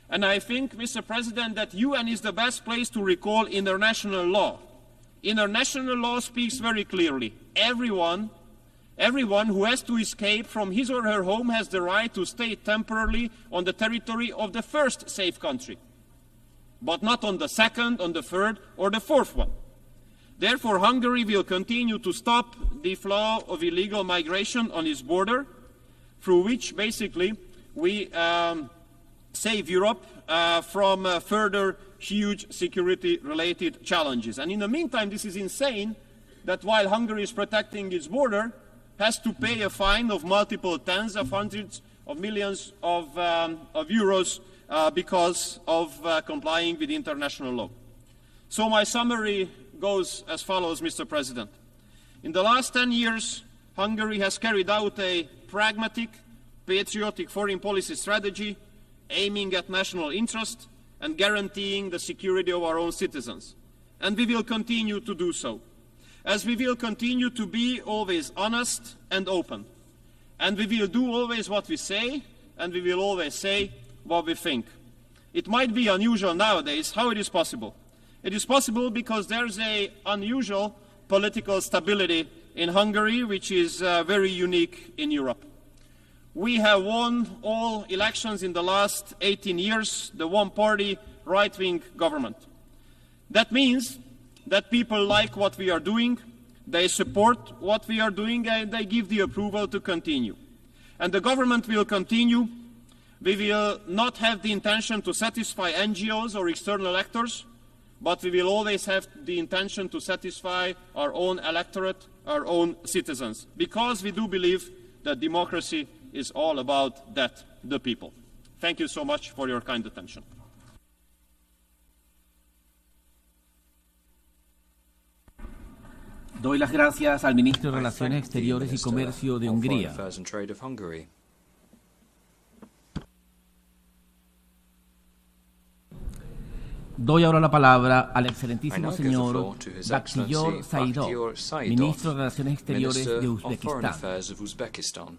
And I think, Mr. President, that UN is the best place to recall international law. International law speaks very clearly. Everyone who has to escape from his or her home has the right to stay temporarily on the territory of the first safe country, but not on the second, on the third, or the fourth one. Therefore, Hungary will continue to stop the flow of illegal migration on its border, through which basically we save Europe from further huge security-related challenges. And in the meantime, this is insane that while Hungary is protecting its border, has to pay a fine of multiple tens of hundreds of millions of euros because of complying with international law. So my summary goes as follows, Mr. President. In the last 10 years, Hungary has carried out a pragmatic, patriotic foreign policy strategy aiming at national interest and guaranteeing the security of our own citizens. And we will continue to do so, as we will continue to be always honest and open. And we will do always what we say, and we will always say what we think. It might be unusual nowadays. How it is possible? It is possible because there's an unusual political stability in Hungary, which is very unique in Europe. We have won all elections in the last 18 years, the one-party right-wing government. That means that people like what we are doing, they support what we are doing, and they give the approval to continue. And the government will continue. We will not have the intention to satisfy NGOs or external actors, but we will always have the intention to satisfy our own electorate, our own citizens, because we do believe that democracy is all about that, the people. Thank you so much for your kind attention. Doy las gracias al ministro de Relaciones Exteriores y Comercio de Hungría. Doy ahora la palabra al excelentísimo señor Bakhtiyor Saidov, ministro de Relaciones Exteriores de Uzbekistán.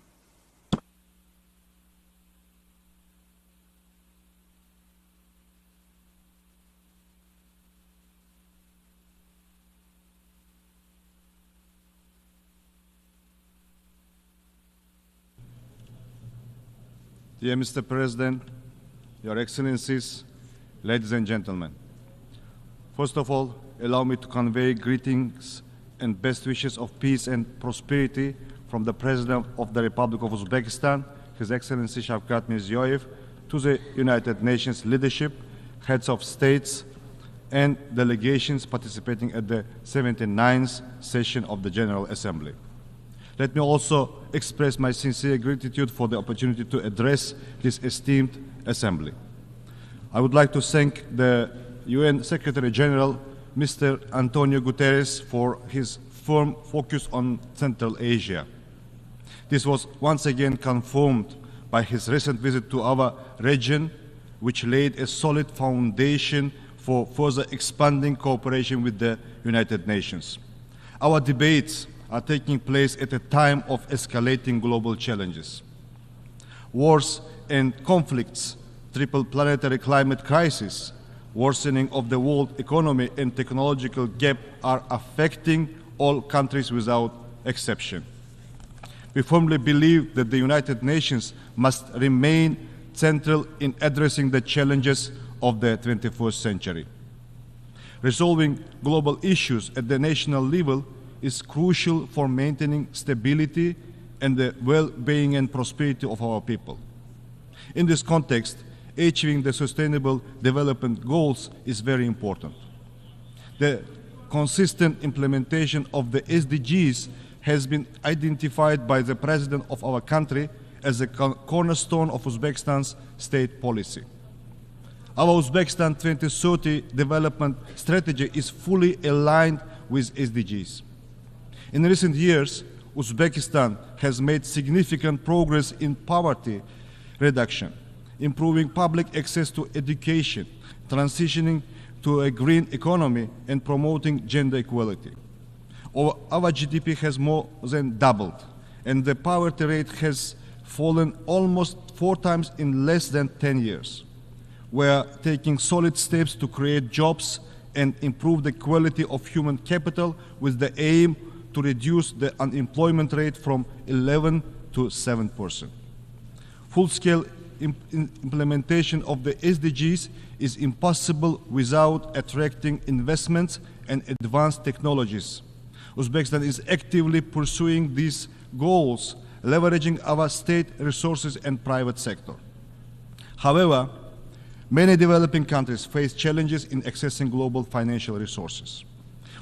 Dear Mr. President, Your Excellencies, ladies and gentlemen, first of all, allow me to convey greetings and best wishes of peace and prosperity from the President of the Republic of Uzbekistan, His Excellency Shavkat Mirziyoyev, to the United Nations leadership, heads of states, and delegations participating at the 79th session of the General Assembly. Let me also express my sincere gratitude for the opportunity to address this esteemed Assembly. I would like to thank the UN Secretary General, Mr. Antonio Guterres, for his firm focus on Central Asia. This was once again confirmed by his recent visit to our region, which laid a solid foundation for further expanding cooperation with the United Nations. Our debates are taking place at a time of escalating global challenges. Wars and conflicts, triple planetary climate crisis, worsening of the world economy and technological gap are affecting all countries without exception. We firmly believe that the United Nations must remain central in addressing the challenges of the 21st century. Resolving global issues at the national level is crucial for maintaining stability and the well-being and prosperity of our people. In this context, achieving the Sustainable Development Goals is very important. The consistent implementation of the SDGs has been identified by the President of our country as a cornerstone of Uzbekistan's state policy. Our Uzbekistan 2030 development strategy is fully aligned with SDGs. In recent years, Uzbekistan has made significant progress in poverty reduction, improving public access to education, transitioning to a green economy, and promoting gender equality. Our GDP has more than doubled, and the poverty rate has fallen almost 4 times in less than 10 years. We are taking solid steps to create jobs and improve the quality of human capital with the aim to reduce the unemployment rate from 11 to 7%. Full-scale implementation of the SDGs is impossible without attracting investments and advanced technologies. Uzbekistan is actively pursuing these goals, leveraging our state resources and private sector. However, many developing countries face challenges in accessing global financial resources.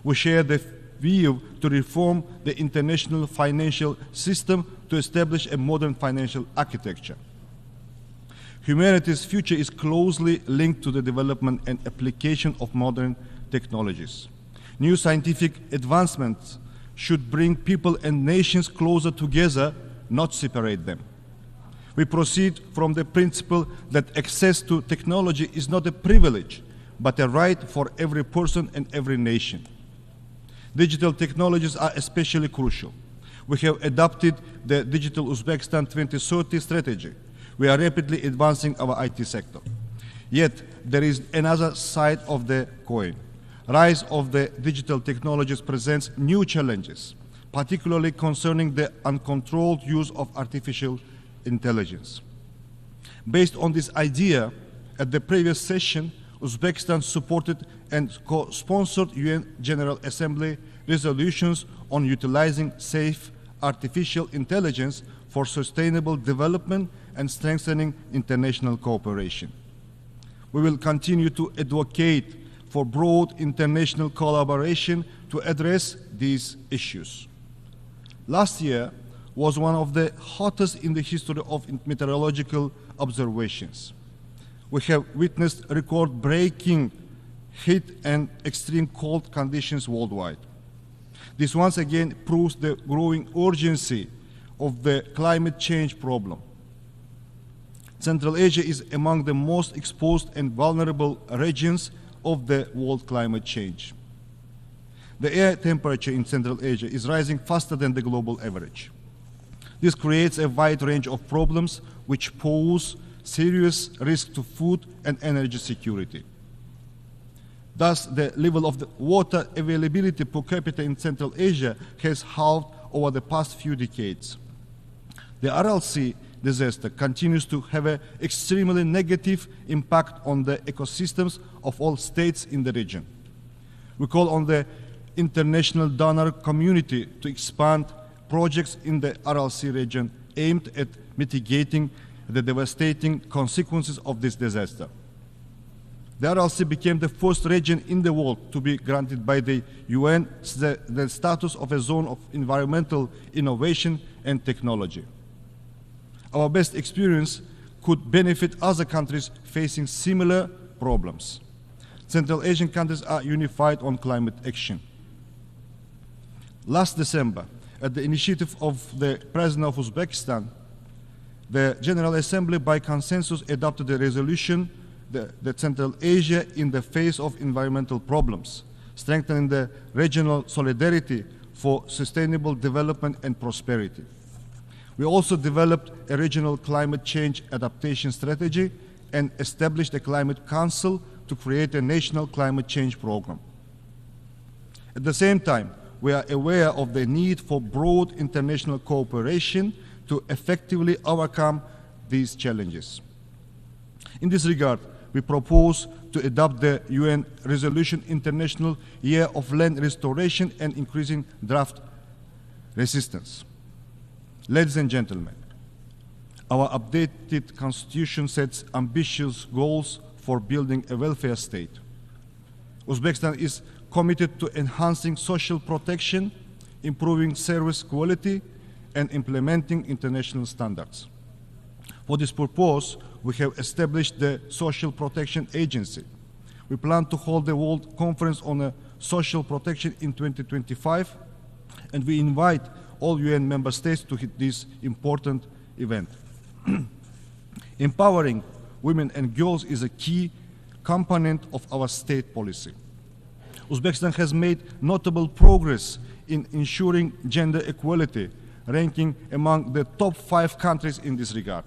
We share the view to reform the international financial system to establish a modern financial architecture. Humanity's future is closely linked to the development and application of modern technologies. New scientific advancements should bring people and nations closer together, not separate them. We proceed from the principle that access to technology is not a privilege, but a right for every person and every nation. Digital technologies are especially crucial. We have adopted the Digital Uzbekistan 2030 strategy. We are rapidly advancing our IT sector. Yet, there is another side of the coin. Rise of the digital technologies presents new challenges, particularly concerning the uncontrolled use of artificial intelligence. Based on this idea, at the previous session, Uzbekistan supported and co-sponsored UN General Assembly resolutions on utilizing safe artificial intelligence for sustainable development and strengthening international cooperation. We will continue to advocate for broad international collaboration to address these issues. Last year was one of the hottest in the history of meteorological observations. We have witnessed record-breaking heat and extreme cold conditions worldwide. This once again proves the growing urgency of the climate change problem. Central Asia is among the most exposed and vulnerable regions of the world climate change. The air temperature in Central Asia is rising faster than the global average. This creates a wide range of problems which pose serious risk to food and energy security. Thus, the level of the water availability per capita in Central Asia has halved over the past few decades. The Aral Sea disaster continues to have an extremely negative impact on the ecosystems of all states in the region. We call on the international donor community to expand projects in the Aral Sea region aimed at mitigating the devastating consequences of this disaster. The Aral Sea became the first region in the world to be granted by the UN the status of a zone of environmental innovation and technology. Our best experience could benefit other countries facing similar problems. Central Asian countries are unified on climate action. Last December, at the initiative of the President of Uzbekistan, the General Assembly by consensus adopted a resolution that Central Asia in the face of environmental problems, strengthening the regional solidarity for sustainable development and prosperity. We also developed a regional climate change adaptation strategy and established a climate council to create a national climate change program. At the same time, we are aware of the need for broad international cooperation to effectively overcome these challenges. In this regard, we propose to adopt the UN Resolution International Year of Land Restoration and Increasing Drought Resistance. Ladies and gentlemen, our updated constitution sets ambitious goals for building a welfare state. Uzbekistan is committed to enhancing social protection, improving service quality, and implementing international standards. For this purpose, we have established the Social Protection Agency. We plan to hold the World Conference on Social Protection in 2025, and we invite all UN member states to this important event. Empowering women and girls is a key component of our state policy. Uzbekistan has made notable progress in ensuring gender equality, ranking among the top 5 countries in this regard.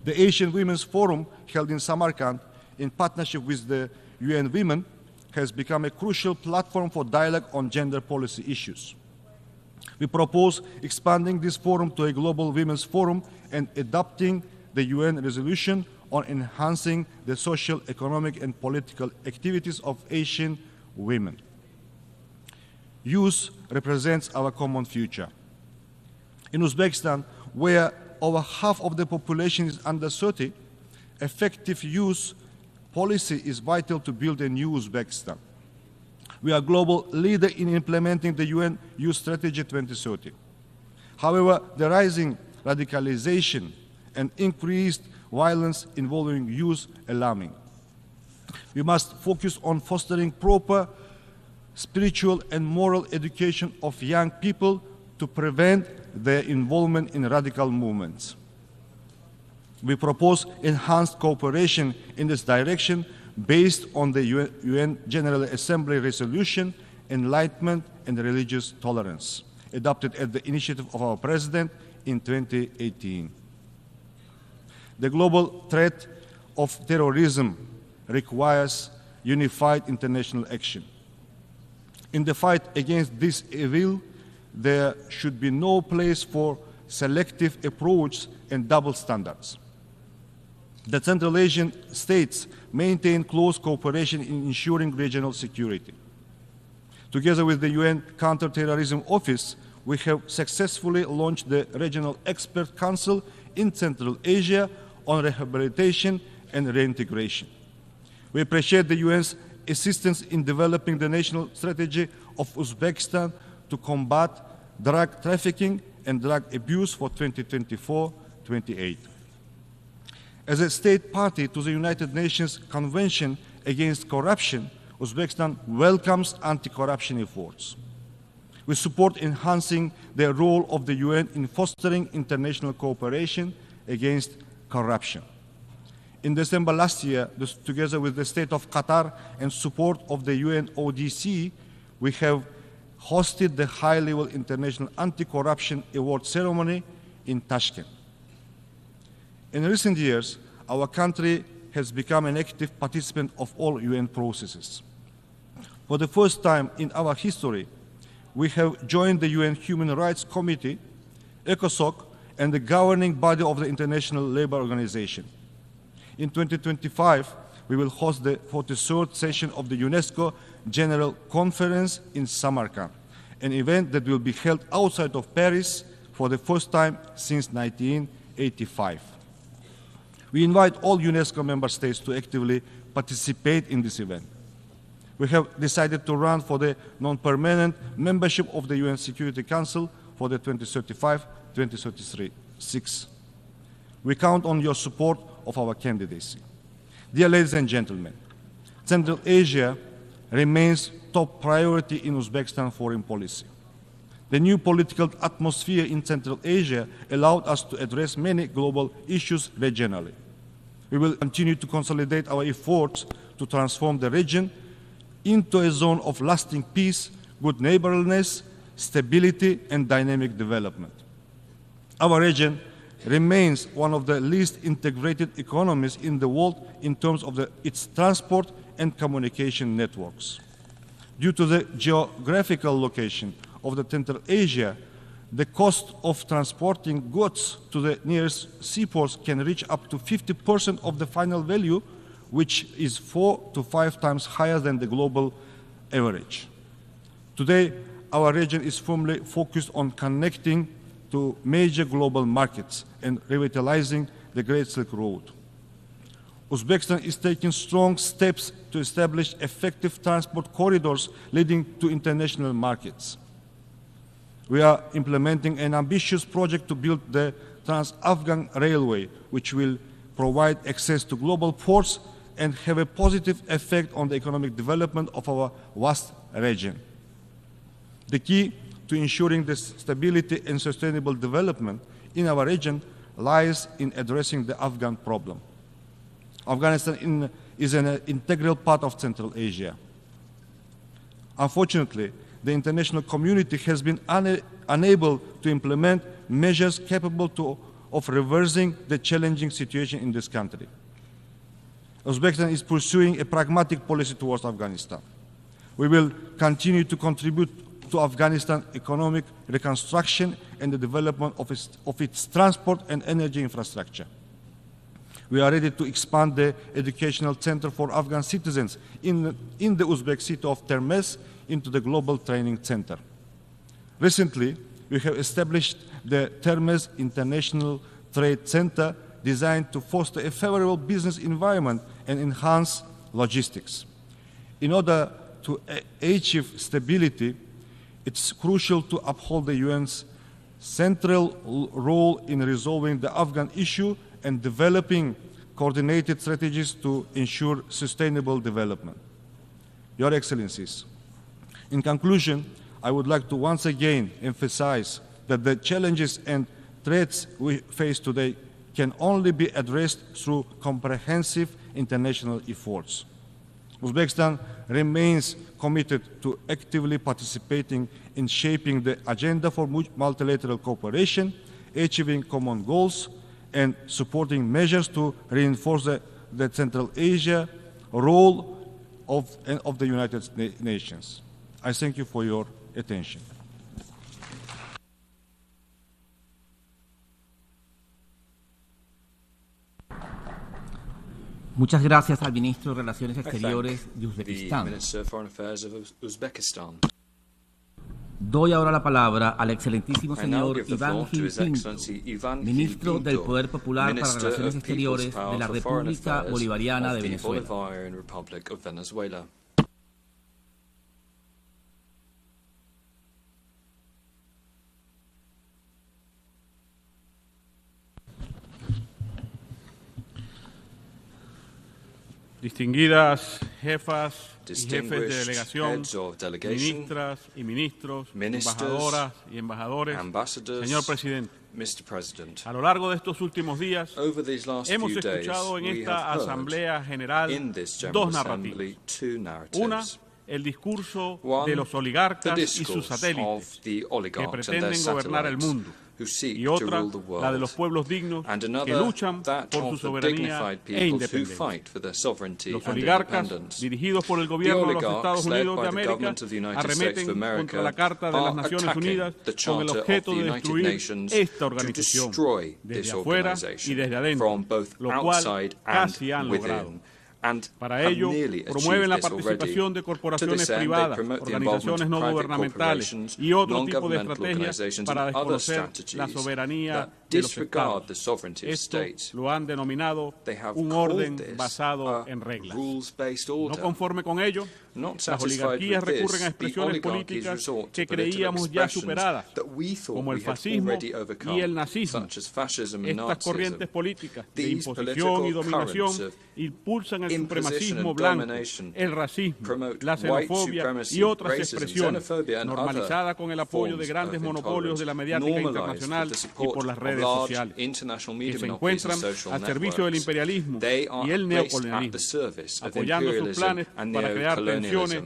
The Asian Women's Forum, held in Samarkand in partnership with the UN Women, has become a crucial platform for dialogue on gender policy issues. We propose expanding this forum to a global women's forum and adopting the UN resolution on enhancing the social, economic, and political activities of Asian women. Youth represents our common future. In Uzbekistan, where over half of the population is under 30, effective youth policy is vital to build a new Uzbekistan. We are a global leader in implementing the UN Youth Strategy 2030. However, the rising radicalization and increased violence involving youth alarming. We must focus on fostering proper spiritual and moral education of young people to prevent their involvement in radical movements. We propose enhanced cooperation in this direction based on the UN General Assembly Resolution, Enlightenment and Religious Tolerance, adopted at the initiative of our President in 2018. The global threat of terrorism requires unified international action. In the fight against this evil, there should be no place for selective approach and double standards. The Central Asian states maintain close cooperation in ensuring regional security. Together with the UN Counterterrorism Office, we have successfully launched the Regional Expert Council in Central Asia on rehabilitation and reintegration. We appreciate the UN's assistance in developing the national strategy of Uzbekistan to combat drug trafficking and drug abuse for 2024-28. As a state party to the United Nations Convention Against Corruption, Uzbekistan welcomes anti-corruption efforts. We support enhancing the role of the UN in fostering international cooperation against corruption. In December last year, together with the State of Qatar and support of the UN ODC, we have hosted the high-level International Anti-Corruption Award ceremony in Tashkent. In recent years, our country has become an active participant of all UN processes. For the first time in our history, we have joined the UN Human Rights Committee, ECOSOC, and the governing body of the International Labour Organization. In 2025, we will host the 43rd session of the UNESCO General Conference in Samarkand, an event that will be held outside of Paris for the first time since 1985. We invite all UNESCO member states to actively participate in this event. We have decided to run for the non-permanent membership of the UN Security Council for the 2035-2036. We count on your support of our candidacy. Dear ladies and gentlemen, Central Asia remains top priority in Uzbekistan foreign policy. The new political atmosphere in Central Asia allowed us to address many global issues regionally. We will continue to consolidate our efforts to transform the region into a zone of lasting peace, good neighborliness, stability, and dynamic development. Our region remains one of the least integrated economies in the world in terms of its transport and communication networks. Due to the geographical location of the Central Asia, the cost of transporting goods to the nearest seaports can reach up to 50% of the final value, which is 4 to 5 times higher than the global average. Today, our region is firmly focused on connecting to major global markets and revitalizing the Great Silk Road. Uzbekistan is taking strong steps to establish effective transport corridors leading to international markets. We are implementing an ambitious project to build the Trans-Afghan Railway, which will provide access to global ports and have a positive effect on the economic development of our vast region. The key to ensuring the stability and sustainable development in our region lies in addressing the Afghan problem. Afghanistan is an integral part of Central Asia. Unfortunately, the international community has been unable to implement measures capable of reversing the challenging situation in this country. Uzbekistan is pursuing a pragmatic policy towards Afghanistan. We will continue to contribute to Afghanistan's economic reconstruction and the development of its transport and energy infrastructure. We are ready to expand the educational center for Afghan citizens in the Uzbek city of Termez into the global training center. Recently, we have established the Termez International Trade Center, designed to foster a favorable business environment and enhance logistics. In order to achieve stability, it's crucial to uphold the UN's central role in resolving the Afghan issue and developing coordinated strategies to ensure sustainable development. Your Excellencies, in conclusion, I would like to once again emphasize that the challenges and threats we face today can only be addressed through comprehensive international efforts. Uzbekistan remains committed to actively participating in shaping the agenda for multilateral cooperation, achieving common goals, and supporting measures to reinforce the Central Asia role of the United Nations. I thank you for your attention. Muchas gracias al ministro de Relaciones Exteriores de Uzbekistán. Doy ahora la palabra al excelentísimo señor Iván Gil Pinto, ministro del Poder Popular para Relaciones Exteriores de la República Bolivariana de Venezuela. Distinguidas jefas y jefes de delegación, ministras y ministros, embajadoras y embajadores, señor presidente, a lo largo de estos últimos días hemos escuchado en esta Asamblea General dos narrativas. Una, el discurso de los oligarcas y sus satélites que pretenden gobernar el mundo. Y otra, la de los pueblos dignos que luchan por su soberanía e independencia. Los oligarcas, dirigidos por el gobierno de los Estados Unidos de América, arremeten contra la Carta de las Naciones Unidas con el objeto de destruir esta organización desde afuera y desde adentro, lo cual casi han logrado. Para ello, promueven la participación de corporaciones privadas, organizaciones no gubernamentales y otro tipo de estrategias para desconocer la soberanía de los estados. Esto lo han denominado un orden basado en reglas. No conforme con ello, las oligarquías recurren a expresiones políticas que creíamos ya superadas, como el fascismo y el nazismo. Estas corrientes políticas de imposición y dominación impulsan el supremacismo blanco, el racismo, la xenofobia y otras expresiones, normalizadas con el apoyo de grandes monopolios de la mediática internacional y por las redes sociales, que se encuentran al servicio del imperialismo y el neocolonialismo, apoyando sus planes para crear tensiones,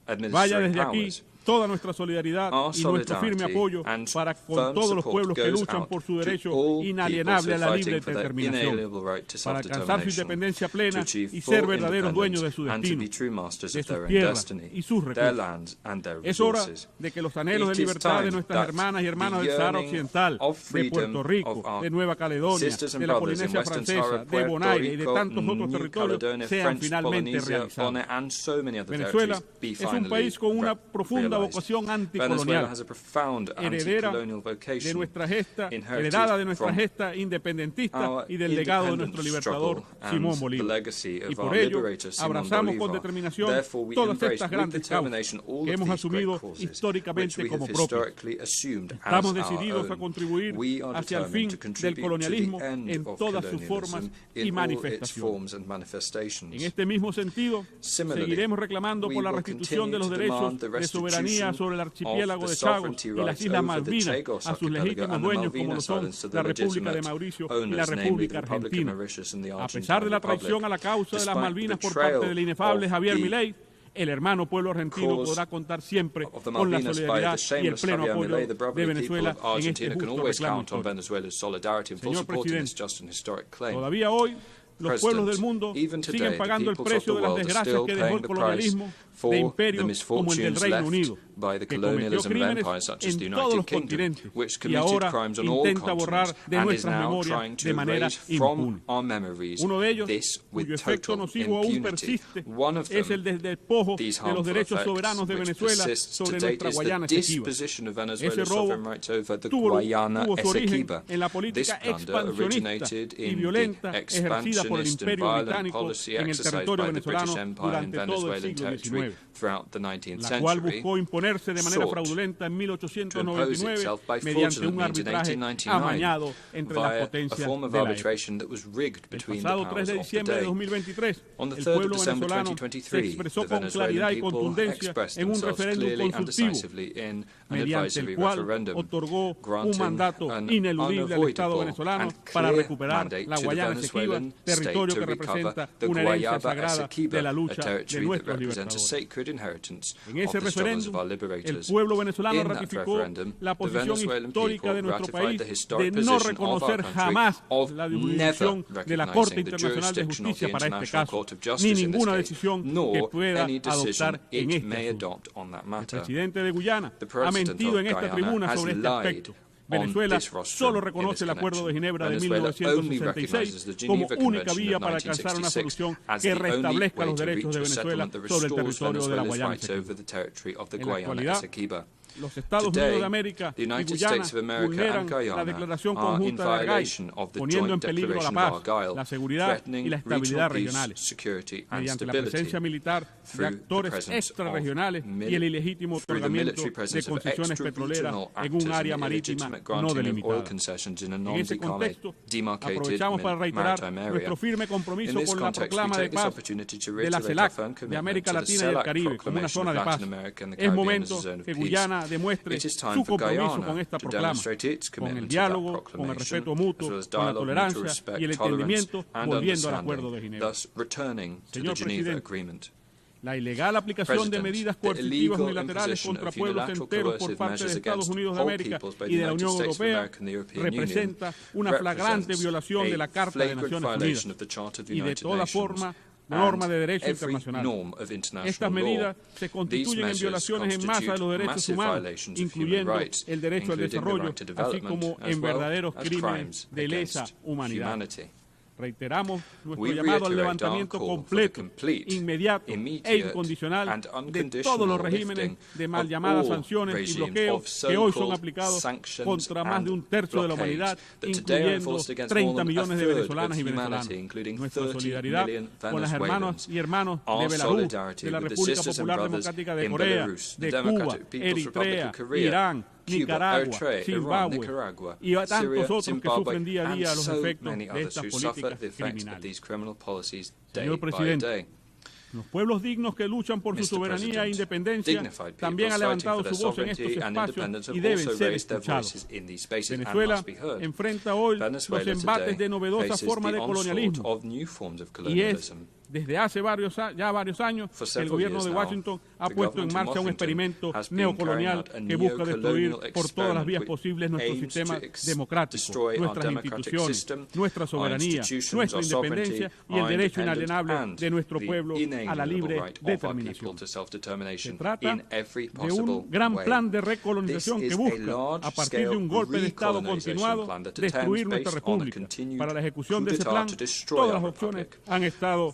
Vaya administering desde aquí powers. toda nuestra solidaridad Our y nuestro firme solidarity apoyo and para con firm todos los support pueblos que goes luchan out por su to derecho all inalienable a la peoples libre fighting for their determinación, inalienable right to para alcanzar su self-determination, independencia plena to achieve y full ser verdaderos dueños de independence su and to destino, be true masters de of sus their own tierras destiny, y sus their recursos. land and their Es hora resources. de que los anhelos de It is libertad de time nuestras that hermanas y hermanos the del Sahara yearning Occidental, of de freedom Puerto Rico, of our de Nueva Caledonia, sisters and de la brothers in Polinesia Western Francesa, Sahara, de Puerto Bonaire y de Rico, tantos otros New territorios Caledonia, sean French finalmente Polynesia, realizados. Bonaire, and so many other Venezuela territories be es un finally país con una profunda profunda vocación anticolonial, heredada de nuestra gesta independentista y del legado de nuestro libertador Simón Bolívar. Y por ello abrazamos con determinación todas estas grandes causas que hemos asumido históricamente como propias. Estamos decididos a contribuir hacia el fin del colonialismo en todas sus formas y manifestaciones. En este mismo sentido, seguiremos reclamando por la restitución de los derechos de soberanía sobre el archipiélago de Chagos y las Islas Malvinas a sus legítimos dueños, como lo son la República de Mauricio y la República Argentina. A pesar de la traición a la causa de las Malvinas por parte del inefable Javier Milei, el hermano pueblo argentino podrá contar siempre con la solidaridad y el pleno apoyo de Venezuela en este justo reclamo histórico. Señor presidente, todavía hoy los pueblos del mundo siguen pagando el precio de las desgracias que dejó el colonialismo de imperios como el del Reino Unido, que cometió crímenes en todos los continentes y ahora intenta borrar de nuestras memorias de manera impune. Uno de ellos, cuyo efecto nocivo aún persiste, es el del despojo de los derechos soberanos de Venezuela sobre nuestra Guayana Esequiba. Ese robo tuvo su origen en la política expansionista y violenta ejercida por el Imperio Británico en el territorio venezolano durante todo el siglo XIX, la cual buscó imponerse de manera fraudulenta en 1899 mediante un arbitraje amañado entre las potencias de la época. El pasado 3 de diciembre de 2023, el pueblo venezolano se expresó con claridad y contundencia en un referéndum consultivo, mediante el cual otorgó un mandato ineludible al Estado venezolano para recuperar la Guayana Esequiba, territorio que representa una herencia sagrada de la lucha de nuestros libertadores. En ese referéndum, el pueblo venezolano ratificó la posición histórica de nuestro país de no reconocer jamás la jurisdicción de la Corte Internacional de Justicia para este caso, ni ninguna decisión que pueda adoptar en este asunto. El presidente de Guyana ha mentido en esta tribuna sobre este aspecto. Venezuela solo reconoce el Acuerdo de Ginebra de 1966 como única vía para alcanzar una solución que restablezca los derechos de Venezuela sobre el territorio de la Guayana Esequiba. En la actualidad, los Estados Unidos de América y Guyana vulneran la declaración conjunta de Argyle, poniendo en peligro la paz, la seguridad y la estabilidad regionales, mediante la presencia militar de actores extrarregionales y el ilegítimo otorgamiento de concesiones petroleras en un área marítima no delimitada. En ese contexto, aprovechamos para reiterar nuestro firme compromiso con la proclama de paz de la CELAC de América Latina y el Caribe como una zona de paz. Es momento que Guyana demuestre su compromiso con esta proclama, con el diálogo, con el respeto mutuo, con la tolerancia y el entendimiento, volviendo al Acuerdo de Ginebra. Señor presidente, la ilegal aplicación de medidas coercitivas unilaterales contra pueblos enteros por parte de Estados Unidos de América y de la Unión Europea representa una flagrante violación de la Carta de Naciones Unidas y de toda forma norma de derecho internacional. Estas medidas se constituyen en violaciones en masa de los derechos humanos, incluyendo el derecho al desarrollo, así como en verdaderos crímenes de lesa humanidad. Reiteramos nuestro llamado al levantamiento completo, inmediato e incondicional de todos los regímenes de mal llamadas sanciones y bloqueos que hoy son aplicados contra más de un tercio de la humanidad, incluyendo 30 millones de venezolanas y venezolanos. Nuestra solidaridad con las hermanas y hermanos de Belarus, de la República Popular Democrática de Corea, de Cuba, Eritrea, Irán, Nicaragua, Zimbabue y a tantos otros que sufren día a día los efectos de estas políticas criminales. Señor presidente, los pueblos dignos que luchan por su soberanía e independencia también han levantado su voz en estos espacios y deben ser escuchados. Venezuela enfrenta hoy los embates de novedosas formas de colonialismo y es desde hace varios años el gobierno de Washington ha puesto en marcha un experimento neocolonial que busca destruir por todas las vías posibles nuestro sistema democrático, nuestras instituciones, nuestra soberanía, nuestra independencia y el derecho inalienable de nuestro pueblo a la libre determinación. Se trata de un gran plan de recolonización que busca, a partir de un golpe de Estado continuado, destruir nuestra república. Para la ejecución de ese plan, todas las opciones han estado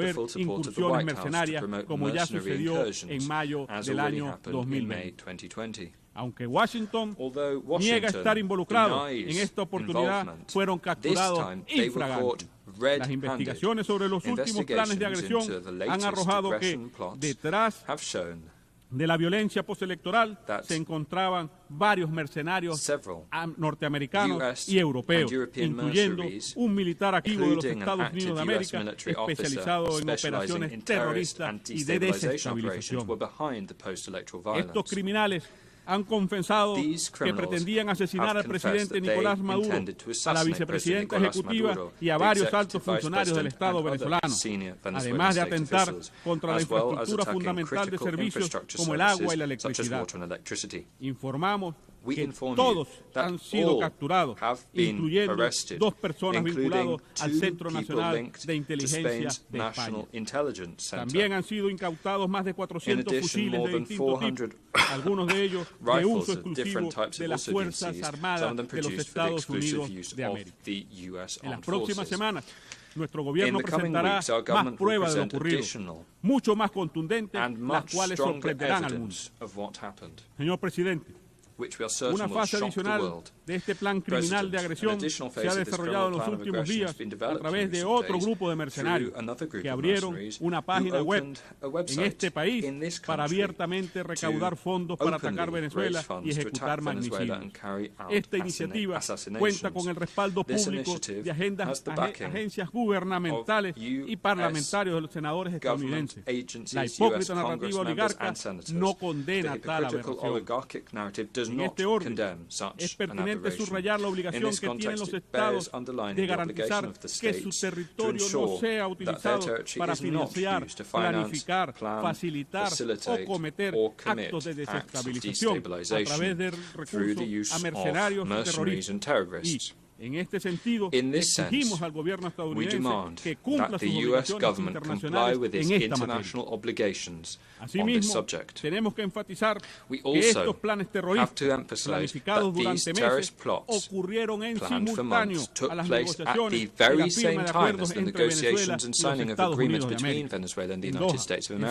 promover incursiones mercenarias, como ya sucedió en mayo del año 2020. Aunque Washington niega estar involucrado en esta oportunidad, fueron capturados infraganti. Las investigaciones sobre los últimos planes de agresión han arrojado que detrás de la violencia postelectoral se encontraban varios mercenarios norteamericanos y europeos, incluyendo un militar activo de los Estados Unidos de América especializado en operaciones terroristas y de desestabilización. Estos criminales han confesado que pretendían asesinar al presidente Nicolás Maduro, a la vicepresidenta ejecutiva y a varios altos funcionarios del Estado venezolano, además de atentar contra la infraestructura fundamental de servicios como el agua y la electricidad. Informamos que todos han sido capturados, incluyendo 2 personas vinculadas al Centro Nacional de Inteligencia de España. También han sido incautados más de 400 fusiles de distintos tipos, algunos de ellos de uso exclusivo de las Fuerzas Armadas de los Estados Unidos de América. En las próximas semanas, nuestro gobierno presentará más pruebas de lo ocurrido, mucho más contundentes, las cuales sorprenderán al mundo. Señor presidente, una fase adicional de este plan criminal de agresión se ha desarrollado en los últimos días a través de otro grupo de mercenarios que abrieron una página web en este país para abiertamente recaudar fondos para atacar Venezuela y ejecutar magnicidios. Esta iniciativa cuenta con el respaldo público de agencias gubernamentales y parlamentarios de los senadores estadounidenses. La hipócrita narrativa oligarca no condena tal aberración. En este orden, es pertinente subrayar la obligación que tienen los estados de garantizar que su territorio no sea utilizado para financiar, planificar, facilitar o cometer actos de desestabilización a través de recursos a mercenarios y terroristas. En este sentido, exigimos al gobierno estadounidense que cumpla sus obligaciones internacionales en esta materia. Asimismo, tenemos que enfatizar que estos planes terroristas planificados durante meses ocurrieron en simultáneo a las negociaciones y la firma de acuerdos entre Venezuela y los Estados Unidos de América en Doha, en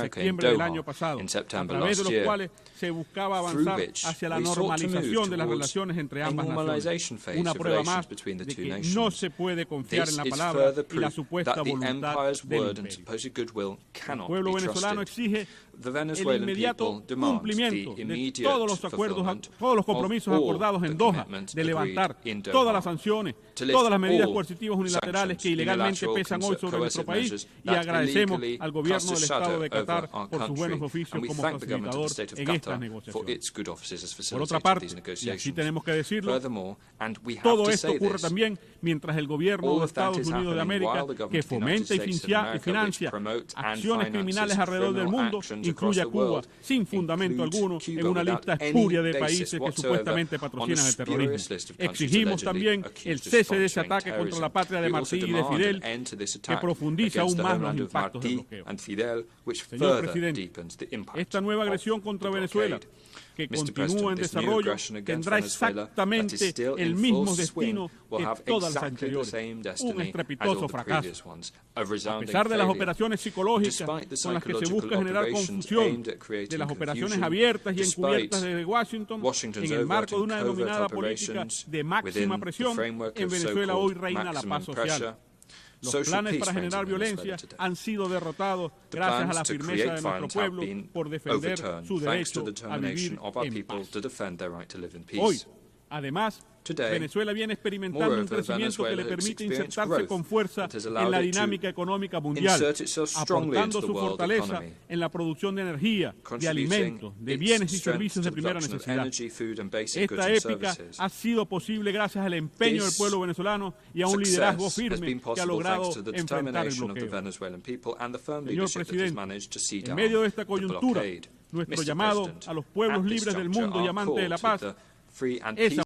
septiembre del año pasado, a través de los cuales se buscaba avanzar hacia la normalización de las relaciones entre ambas naciones. Una prueba más de que no se puede confiar en la palabra y la supuesta voluntad del imperio. El pueblo venezolano exige el inmediato cumplimiento de todos los acuerdos, todos los compromisos acordados en Doha, de levantar todas las sanciones, todas las medidas coercitivas unilaterales que ilegalmente pesan hoy sobre nuestro país, y agradecemos al gobierno del Estado de Qatar por sus buenos oficios como facilitador en estas negociaciones. Por otra parte, y así tenemos que decirlo, todo esto ocurre también mientras el gobierno de Estados Unidos de América, que fomenta y financia acciones criminales alrededor del mundo, incluye a Cuba sin fundamento alguno en una lista espuria de países que supuestamente patrocinan el terrorismo. Exigimos también el cese de ese ataque contra la patria de Martí y de Fidel, que profundiza aún más los impactos del bloqueo. Señor presidente, esta nueva agresión contra Venezuela, que continúa en desarrollo, tendrá exactamente el mismo destino que todas las anteriores, un estrepitoso fracaso. A pesar de las operaciones psicológicas con las que se busca generar confusión, de las operaciones abiertas y encubiertas desde Washington, en el marco de una denominada política de máxima presión, en Venezuela hoy reina la paz social. Los planes para generar violencia han sido derrotados gracias a la firmeza de nuestro pueblo por defender su derecho a vivir en paz. Hoy, además, Venezuela viene experimentando un crecimiento que le permite insertarse con fuerza en la dinámica económica mundial, aportando su fortaleza en la producción de energía, de alimentos, de bienes y servicios de primera necesidad. Esta épica ha sido posible gracias al empeño del pueblo venezolano y a un liderazgo firme que ha logrado enfrentar el bloqueo. Señor presidente, en medio de esta coyuntura, nuestro llamado a los pueblos libres del mundo y amantes de la paz es